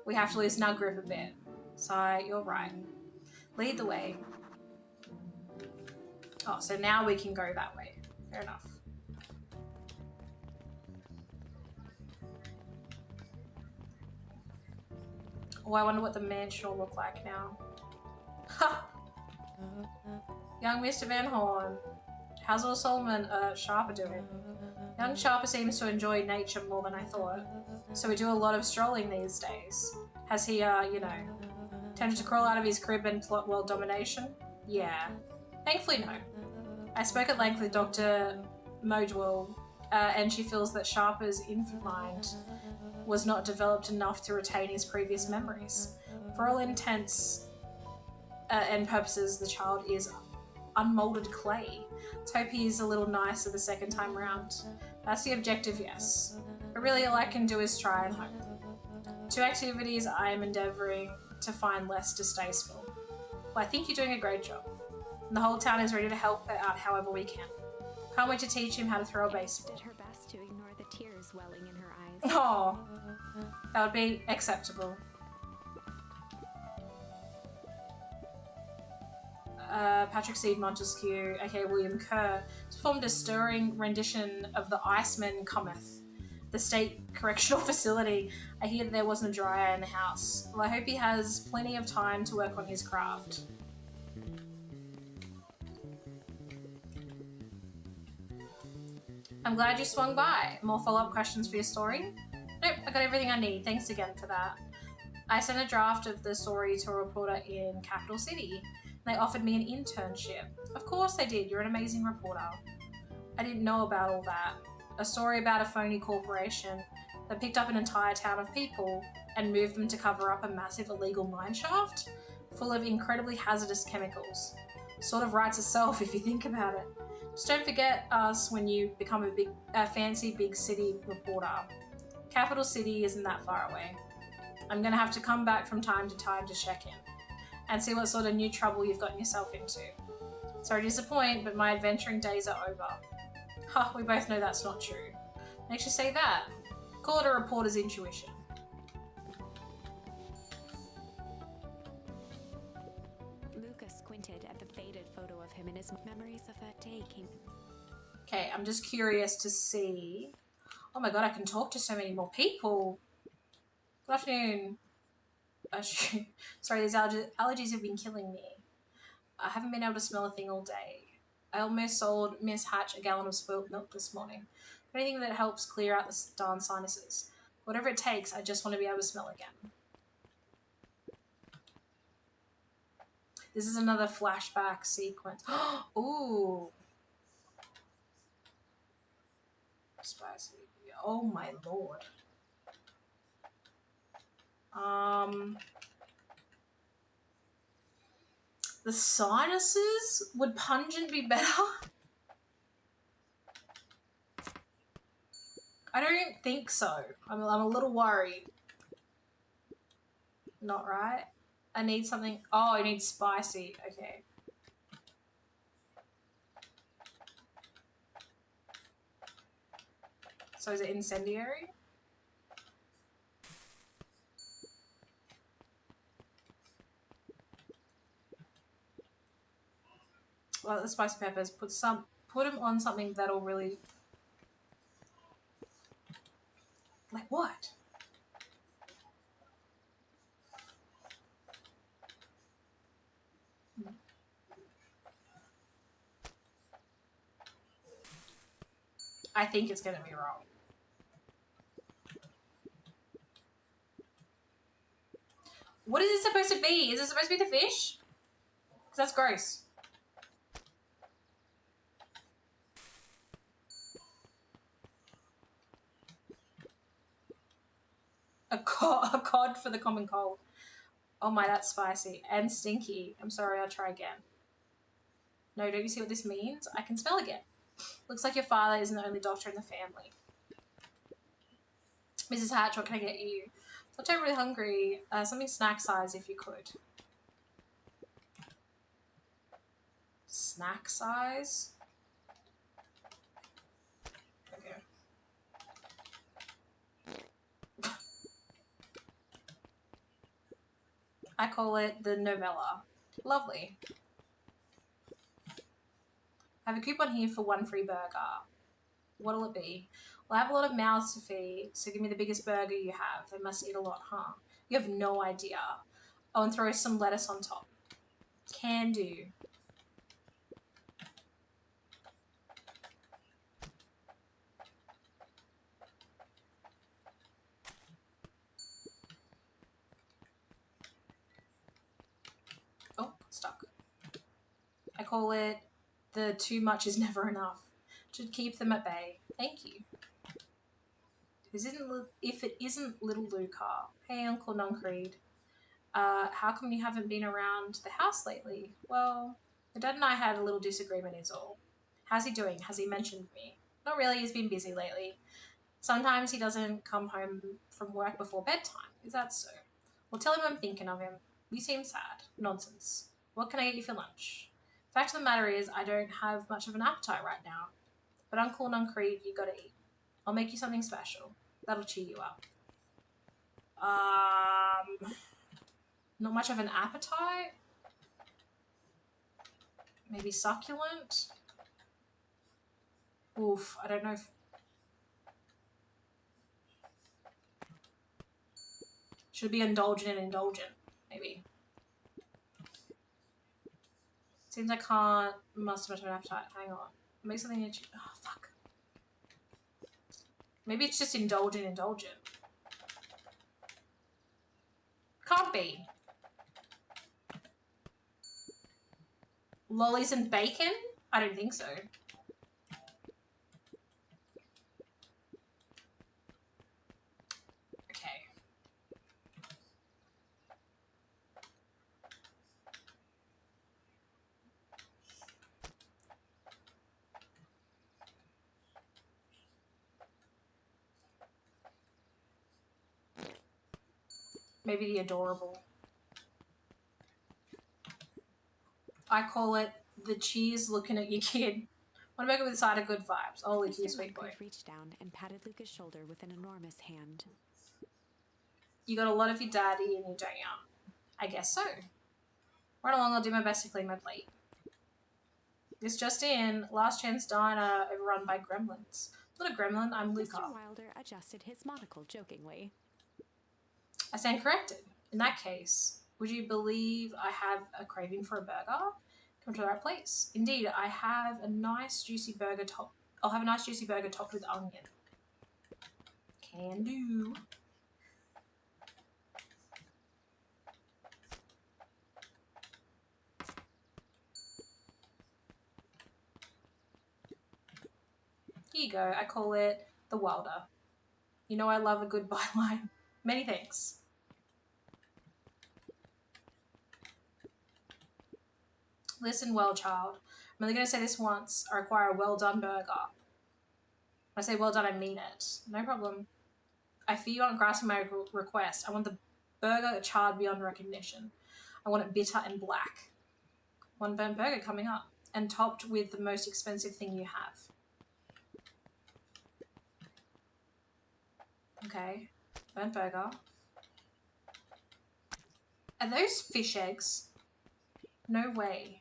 we have to loosen our grip a bit. So, you're right. Lead the way. Oh, so now we can go that way. Fair enough. Oh, I wonder what the mansion will look like now. Ha! Young Mr. Van Horn. How's old Solomon Sharper doing? Young Sharper seems to enjoy nature more than I thought. So we do a lot of strolling these days. Has he, you know, tended to crawl out of his crib and plot world domination? Yeah. Thankfully, no. I spoke at length with Dr. Modwell, and she feels that Sharper's infant mind was not developed enough to retain his previous memories. For all intents and purposes, the child is unmolded clay. Let's hope he is a little nicer the second time round. That's the objective, yes. But really all I can do is try and hope. 2 activities I am endeavouring to find less distasteful. Well, I think you're doing a great job. And the whole town is ready to help out however we can. Can't wait to teach him how to throw a baseball. Did her best to ignore the tears welling in her eyes. Oh, that would be acceptable. Patrick Seed Montesquieu, aka William Kerr, performed a stirring rendition of The Iceman Cometh, the state correctional facility. I hear that there wasn't a dryer in the house. Well, I hope he has plenty of time to work on his craft. I'm glad you swung by. More follow-up questions for your story? Nope, I got everything I need. Thanks again for that. I sent a draft of the story to a reporter in Capital City. They offered me an internship. Of course they did. You're an amazing reporter. I didn't know about all that. A story about a phony corporation that picked up an entire town of people and moved them to cover up a massive illegal mine shaft full of incredibly hazardous chemicals. Sort of writes itself if you think about it. Just don't forget us when you become a fancy big city reporter. Capital City isn't that far away. I'm gonna have to come back from time to time to check in and see what sort of new trouble you've gotten yourself into. Sorry to disappoint, but my adventuring days are over. Ha, we both know that's not true. Makes you say that. Call it a reporter's intuition. Lucas squinted at the faded photo of him, and his memories of that day came. Okay, I'm just curious to see. Oh my god, I can talk to so many more people. Good afternoon. Sorry, these allergies have been killing me. I haven't been able to smell a thing all day. I almost sold Miss Hatch a gallon of spoiled milk this morning. Anything that helps clear out the darn sinuses. Whatever it takes, I just want to be able to smell again. This is another flashback sequence. Ooh. Spicy. Oh my lord. The sinuses? Would pungent be better? I don't think so. I'm a little worried. Not right. I need something. Oh, I need spicy. Okay. So is it incendiary? Well, the spicy peppers. Put them on something that'll really. Like what? I think it's gonna be wrong. What is it supposed to be? Is it supposed to be the fish? Because that's gross. A cod for the common cold. Oh my, that's spicy and stinky. I'm sorry, I'll try again. No, don't you see what this means? I can smell again. Looks like your father isn't the only doctor in the family. Mrs. Hatch, what can I get you? I'm not really hungry. Something snack size if you could. Snack size? Okay. I call it the novella. Lovely. I have a coupon here for 1 free burger. What'll it be? Well, I have a lot of mouths to feed, so give me the biggest burger you have. They must eat a lot, huh? You have no idea. Oh, and throw some lettuce on top. Can do. Oh, stuck. I call it the too much is never enough. Should keep them at bay. Thank you. If it isn't little Luca. Hey, Uncle Nuncreed. How come you haven't been around the house lately? Well, the dad and I had a little disagreement is all. How's he doing? Has he mentioned me? Not really, he's been busy lately. Sometimes he doesn't come home from work before bedtime. Is that so? Well, tell him I'm thinking of him. You seem sad. Nonsense. What can I get you for lunch? Fact of the matter is, I don't have much of an appetite right now. But Uncle and Uncreed, you gotta eat. I'll make you something special. That'll cheer you up. Not much of an appetite? Maybe succulent? Oof, I don't know if... Should be indulgent and indulgent, maybe. Seems I can't muster much of an appetite. Hang on. Make something itchy. Oh, fuck. Maybe it's just indulgent. Can't be. Lollies and bacon? I don't think so. Okay. Maybe the adorable. I call it the cheese looking at your kid. Want to make it with a side of good vibes. Oh, lick you, Mr. sweet boy. Mudbird reached down and patted Luca's shoulder with an enormous hand. You got a lot of your daddy and you don't you? I guess so. Right along, I'll do my best to clean my plate. This just in, Last Chance Diner overrun by gremlins. Not a gremlin, I'm Luca. Mr. Wilder adjusted his monocle jokingly. I stand corrected. In that case, would you believe I have a craving for a burger? Come to the right place. Indeed, I have a nice juicy burger I'll have a nice juicy burger topped with onion. Can do. Here you go. I call it the Wilder. You know I love a good byline. Many thanks. Listen well, child. I'm only going to say this once. I require a well-done burger. When I say well done, I mean it. No problem. I fear you aren't grasping my request. I want the burger charred beyond recognition. I want it bitter and black. One burnt burger coming up. And topped with the most expensive thing you have. Okay. Burnt burger. Are those fish eggs? No way.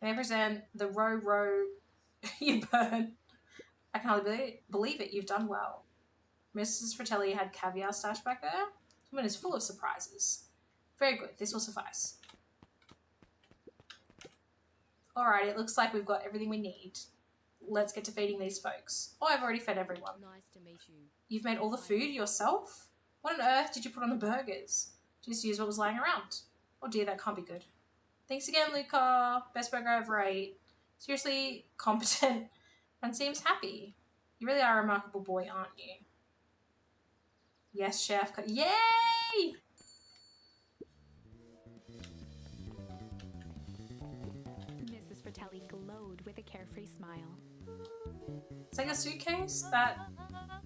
May I present the row you burn. I can hardly believe it. You've done well. Mrs. Fratelli had caviar stashed back there. This woman is full of surprises. Very good. This will suffice. Alright, it looks like we've got everything we need. Let's get to feeding these folks. Oh, I've already fed everyone. Nice to meet you. You've made all the food yourself? What on earth did you put on the burgers? Just use what was lying around. Oh dear, that can't be good. Thanks again, Luca. Best burger I ever ate. Seriously competent and seems happy. You really are a remarkable boy, aren't you? Yes, chef. Yay! Mrs. Fratelli glowed with a carefree smile. It's like a suitcase that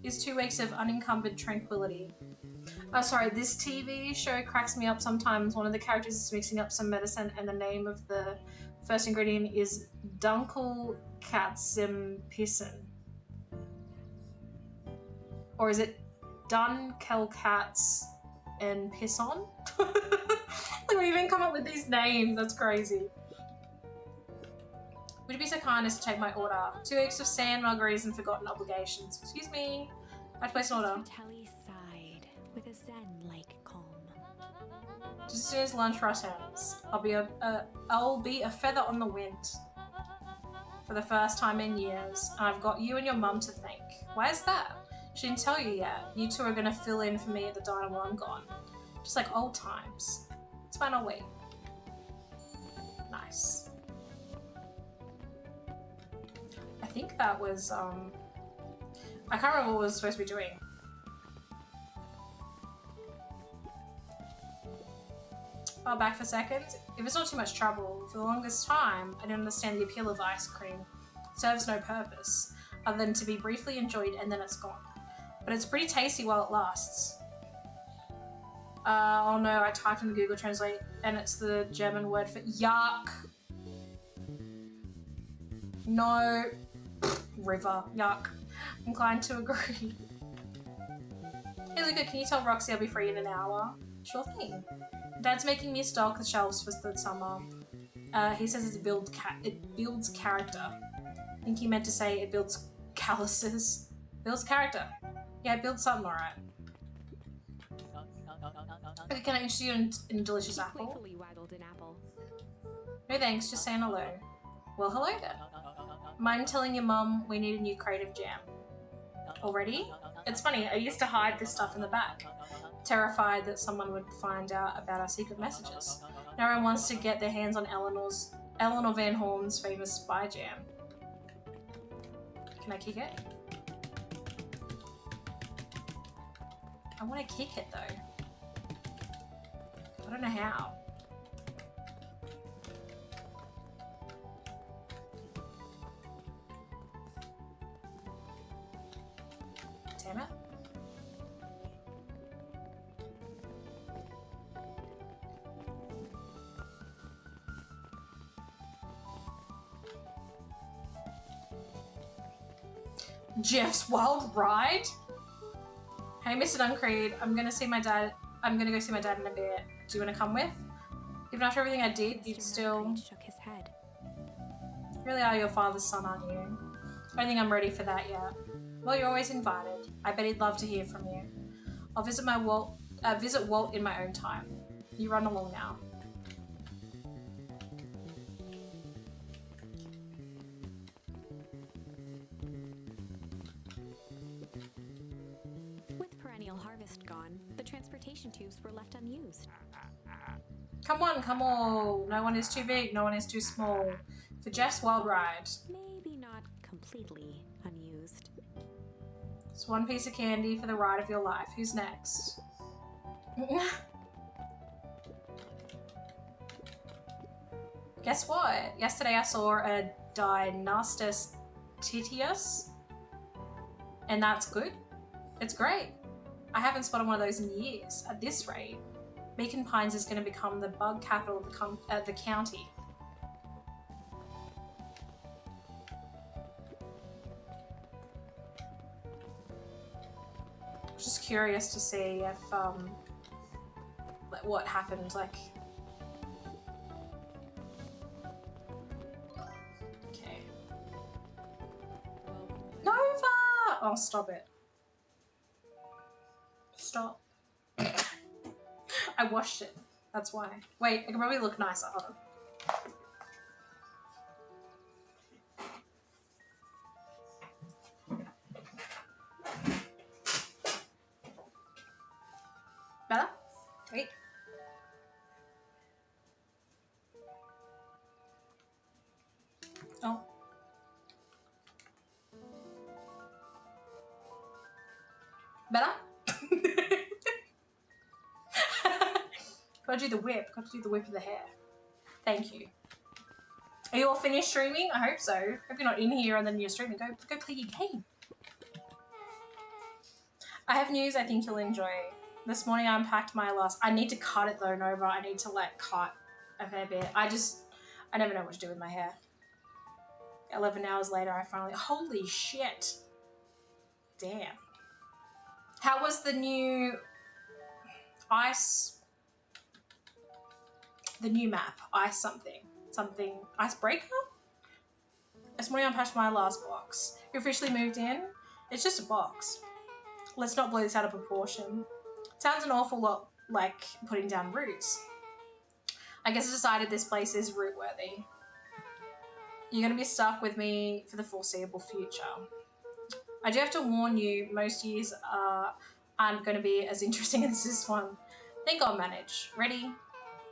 is 2 weeks of unencumbered tranquility. Oh, sorry, this TV show cracks me up sometimes. One of the characters is mixing up some medicine and the name of the first ingredient is Dunkelkatzenpissen. Or is it Dunkelkatz and Pisson? Like, we even come up with these names. That's crazy. Would you be so kind as to take my order? 2 weeks of sand, margaritas, and forgotten obligations. Excuse me. I have to place an order. Fratelli sighed with a zen-like calm. Just as soon as lunch rush ends, I'll be a feather on the wind for the first time in years, and I've got you and your mum to thank. Why is that? She didn't tell you yet. You two are gonna fill in for me at the diner while I'm gone, just like old times. It's fine. I'll wait. Nice. I think that was I can't remember what I was supposed to be doing. Fell back for seconds. If it's not too much trouble, for the longest time, I didn't understand the appeal of ice cream. It serves no purpose, other than to be briefly enjoyed and then it's gone. But it's pretty tasty while it lasts. Oh no, I typed in Google Translate and it's the German word for yuck. No. River. Yuck. Inclined to agree. Hey Luca, can you tell Roxy I'll be free in an hour? Sure thing. Dad's making me stock the shelves for the summer. He says it builds character. I think he meant to say it builds calluses. Builds character. Yeah, it builds something, alright. Okay, can I interest you in a delicious She apple? playfully waggled an apple. No thanks, just saying hello. Well, hello then. Mind telling your mum we need a new creative jam? Already? It's funny, I used to hide this stuff in the back, terrified that someone would find out about our secret messages. No one wants to get their hands on Eleanor Van Horn's famous spy jam. Can I kick it? I want to kick it though. I don't know how. Damn it. Jeff's Wild Ride? Hey, Mr. Duncreed, I'm gonna go see my dad in a bit. Do you want to come with? Even after everything I did, you'd Mr. still... Duncreed shook his head. You really are your father's son, aren't you? I don't think I'm ready for that yet. Well, you're always invited. I bet he'd love to hear from you. I'll visit Walt in my own time. You run along now. With perennial harvest gone, the transportation tubes were left unused. Come on. No one is too big, no one is too small. For Jeff's Wild Ride. Maybe not completely unused. It's one piece of candy for the ride of your life. Who's next? Guess what? Yesterday I saw a Dynastus titius, and that's good. It's great. I haven't spotted one of those in years. At this rate, Beacon Pines is going to become the bug capital of the county. Just curious to see if like what happened. Like, okay, Nova! Oh, stop it! Stop! I washed it. That's why. Wait, I can probably look nicer. Hold on. Better? Wait. Oh. Better? Gotta do the whip. Gotta do the whip of the hair. Thank you. Are you all finished streaming? I hope so. Hope you're not in here and then you're streaming. Go play your game. I have news I think you'll enjoy. This morning I unpacked my last... I need to cut it though, Nova. I need to like cut a fair bit. I never know what to do with my hair. 11 hours later I finally... Holy shit. Damn. How was the new ice... The new map? Ice something. Something... Icebreaker? This morning I unpacked my last box. You officially moved in? It's just a box. Let's not blow this out of proportion. Sounds an awful lot like putting down roots. I guess I decided this place is root worthy. You're going to be stuck with me for the foreseeable future. I do have to warn you, most years aren't going to be as interesting as this one. I think I'll manage. Ready?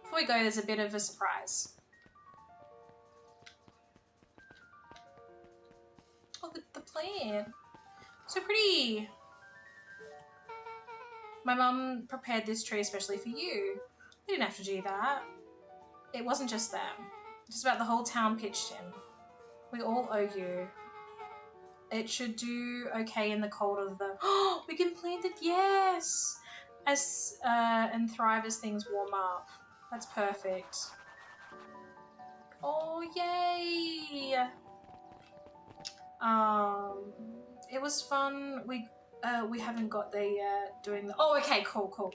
Before we go, there's a bit of a surprise. Oh, the plant. So pretty. My mum prepared this tree especially for you. They didn't have to do that. It wasn't just them. Just about the whole town pitched in. We all owe you. It should do okay in the cold of the... Oh, we can plant it, yes! And thrive as things warm up. That's perfect. Oh, yay! It was fun. We haven't got there yet doing the... Oh, okay, cool.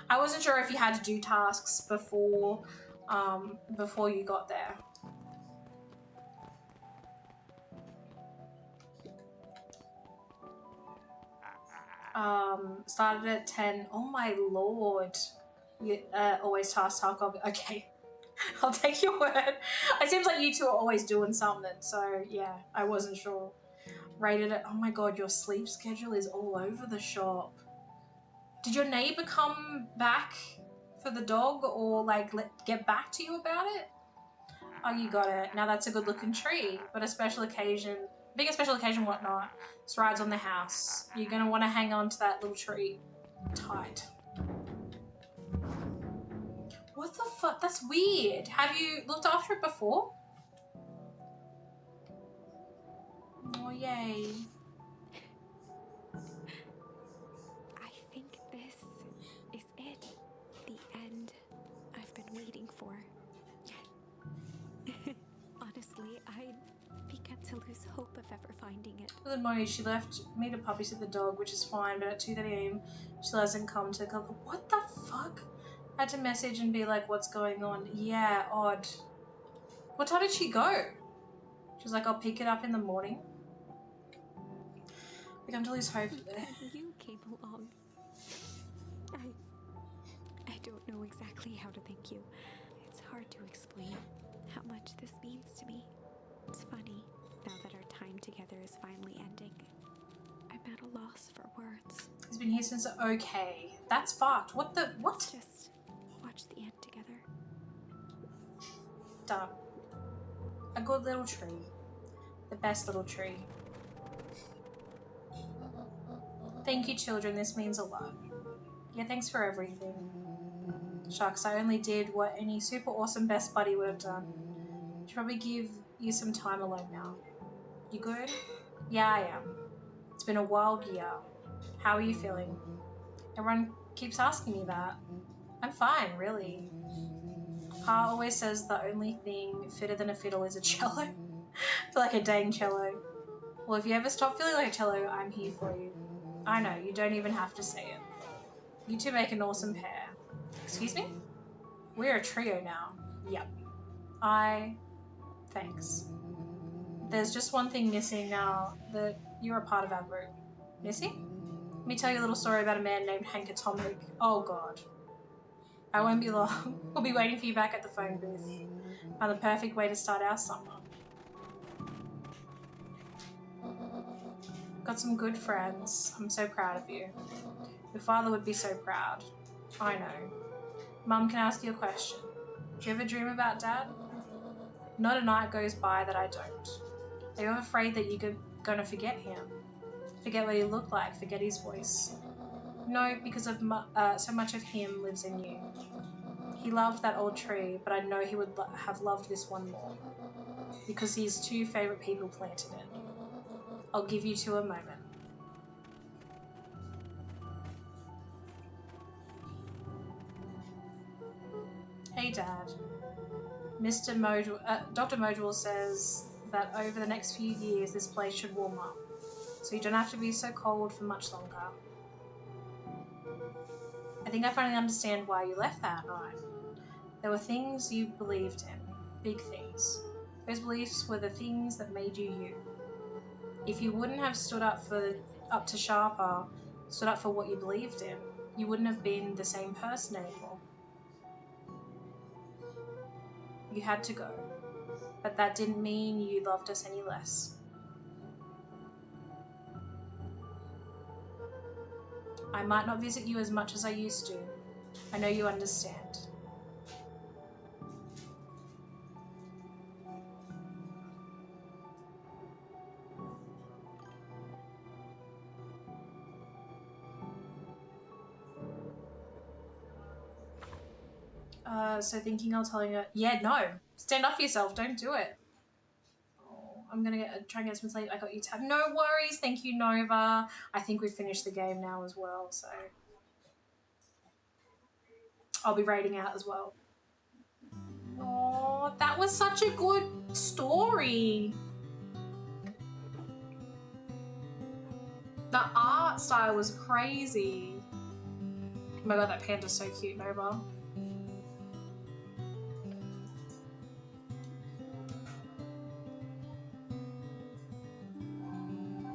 I wasn't sure if you had to do tasks before you got there. Started at 10. Oh my lord. You always task. Okay. I'll take your word. It seems like you two are always doing something, so yeah, I wasn't sure. Rated it. Oh my god, your sleep schedule is all over the shop. Did your neighbor come back for the dog or like get back to you about it? Oh, you got it. Now that's a good looking tree, but a special occasion, being a special occasion, whatnot. This rides on the house. You're gonna want to hang on to that little tree tight. What the fuck? That's weird. Have you looked after it before? Oh, yay. I think this is it. The end I've been waiting for. Honestly, I began to lose hope of ever finding it. For the morning, she left me to puppy sit the dog, which is fine, but at 2:30 a.m. she still hasn't come to come. What the fuck? I had to message and be like, what's going on? Yeah, odd. What time did she go? She was like, I'll pick it up in the morning. Began to lose hope. Then you came along. I don't know exactly how to thank you. It's hard to explain how much this means to me. It's funny, now that our time together is finally ending. I'm at a loss for words. He's been here since... Okay. That's fucked. What the... What? Just watch the end together. Done. A good little tree. The best little tree. Thank you, children. This means a lot. Yeah, thanks for everything. Shucks, I only did what any super awesome best buddy would have done. Should probably give you some time alone now. You good? Yeah, I am. It's been a wild year. How are you feeling? Everyone keeps asking me that. I'm fine, really. Pa always says the only thing fitter than a fiddle is a cello. I feel like a dang cello. Well, if you ever stop feeling like a cello, I'm here for you. I know, you don't even have to say it. You two make an awesome pair. Excuse me? We're a trio now. Yep. Thanks. There's just one thing missing now that you're a part of our group. Missing? Let me tell you a little story about a man named Hank Atomic. Oh god. I won't be long. We'll be waiting for you back at the phone booth. Find the perfect way to start our summer. Got some good friends. I'm so proud of you. Your father would be so proud. I know. Mum, can I ask you a question? Do you ever dream about Dad? Not a night goes by that I don't. Are you ever afraid that you're gonna forget him? Forget what he looked like, forget his voice? No, because of so much of him lives in you. He loved that old tree, but I know he would have loved this one more. Because his two favourite people planted it. I'll give you two a moment. Hey Dad. Dr. Module says that over the next few years this place should warm up, so you don't have to be so cold for much longer. I think I finally understand why you left that night. There were things you believed in, big things. Those beliefs were the things that made you you. If you wouldn't have stood up to Sharper, stood up for what you believed in, you wouldn't have been the same person anymore. You had to go, but that didn't mean you loved us any less. I might not visit you as much as I used to. I know you understand. So thinking I'll telling her, yeah, no, stand up for yourself, don't do it. Oh, I'm gonna try and get some sleep. I got you tab. No worries, thank you, Nova. I think we've finished the game now as well, so I'll be raiding out as well. Oh, that was such a good story. The art style was crazy. Oh my god, that panda's so cute, Nova.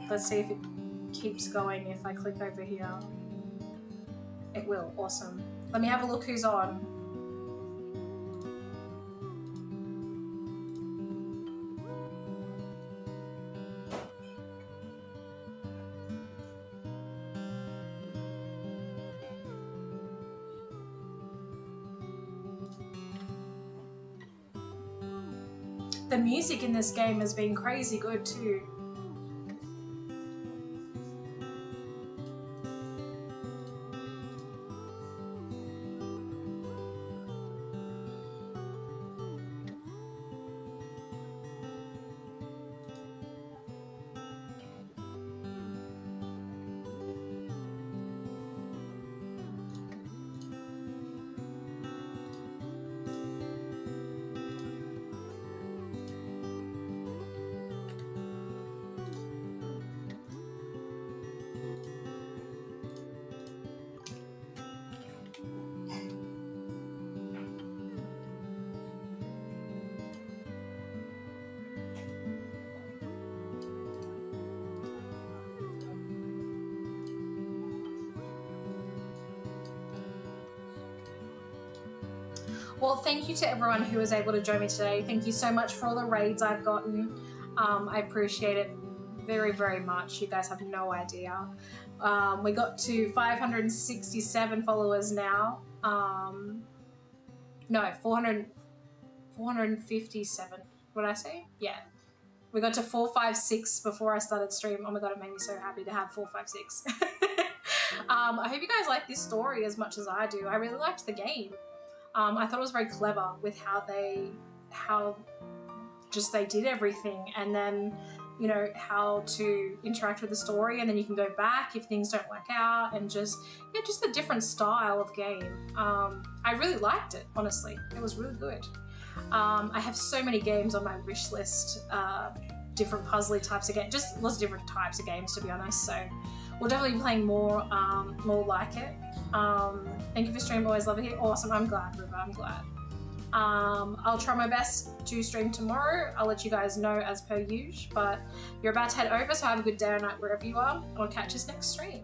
Let's see if it keeps going if I click over here. It will, awesome. Let me have a look who's on. The music in this game has been crazy good too. Well, thank you to everyone who was able to join me today. Thank you so much for all the raids I've gotten. I appreciate it very, very much. You guys have no idea. We got to 567 followers now. No, 457. What did I say? Yeah. We got to 456 before I started stream. Oh my god, it made me so happy to have 456. I hope you guys like this story as much as I do. I really liked the game. I thought it was very clever with how they did everything, and then, you know, how to interact with the story, and then you can go back if things don't work out, and just a different style of game. I really liked it, honestly. It was really good. I have so many games on my wish list, different puzzly types of games, just lots of different types of games, to be honest. So we'll definitely be playing more like it. Thank you for streaming. Always love it here. Awesome. I'm glad, River. I'm glad. I'll try my best to stream tomorrow. I'll let you guys know as per usual. But you're about to head over, so have a good day or night wherever you are. I'll catch us next stream.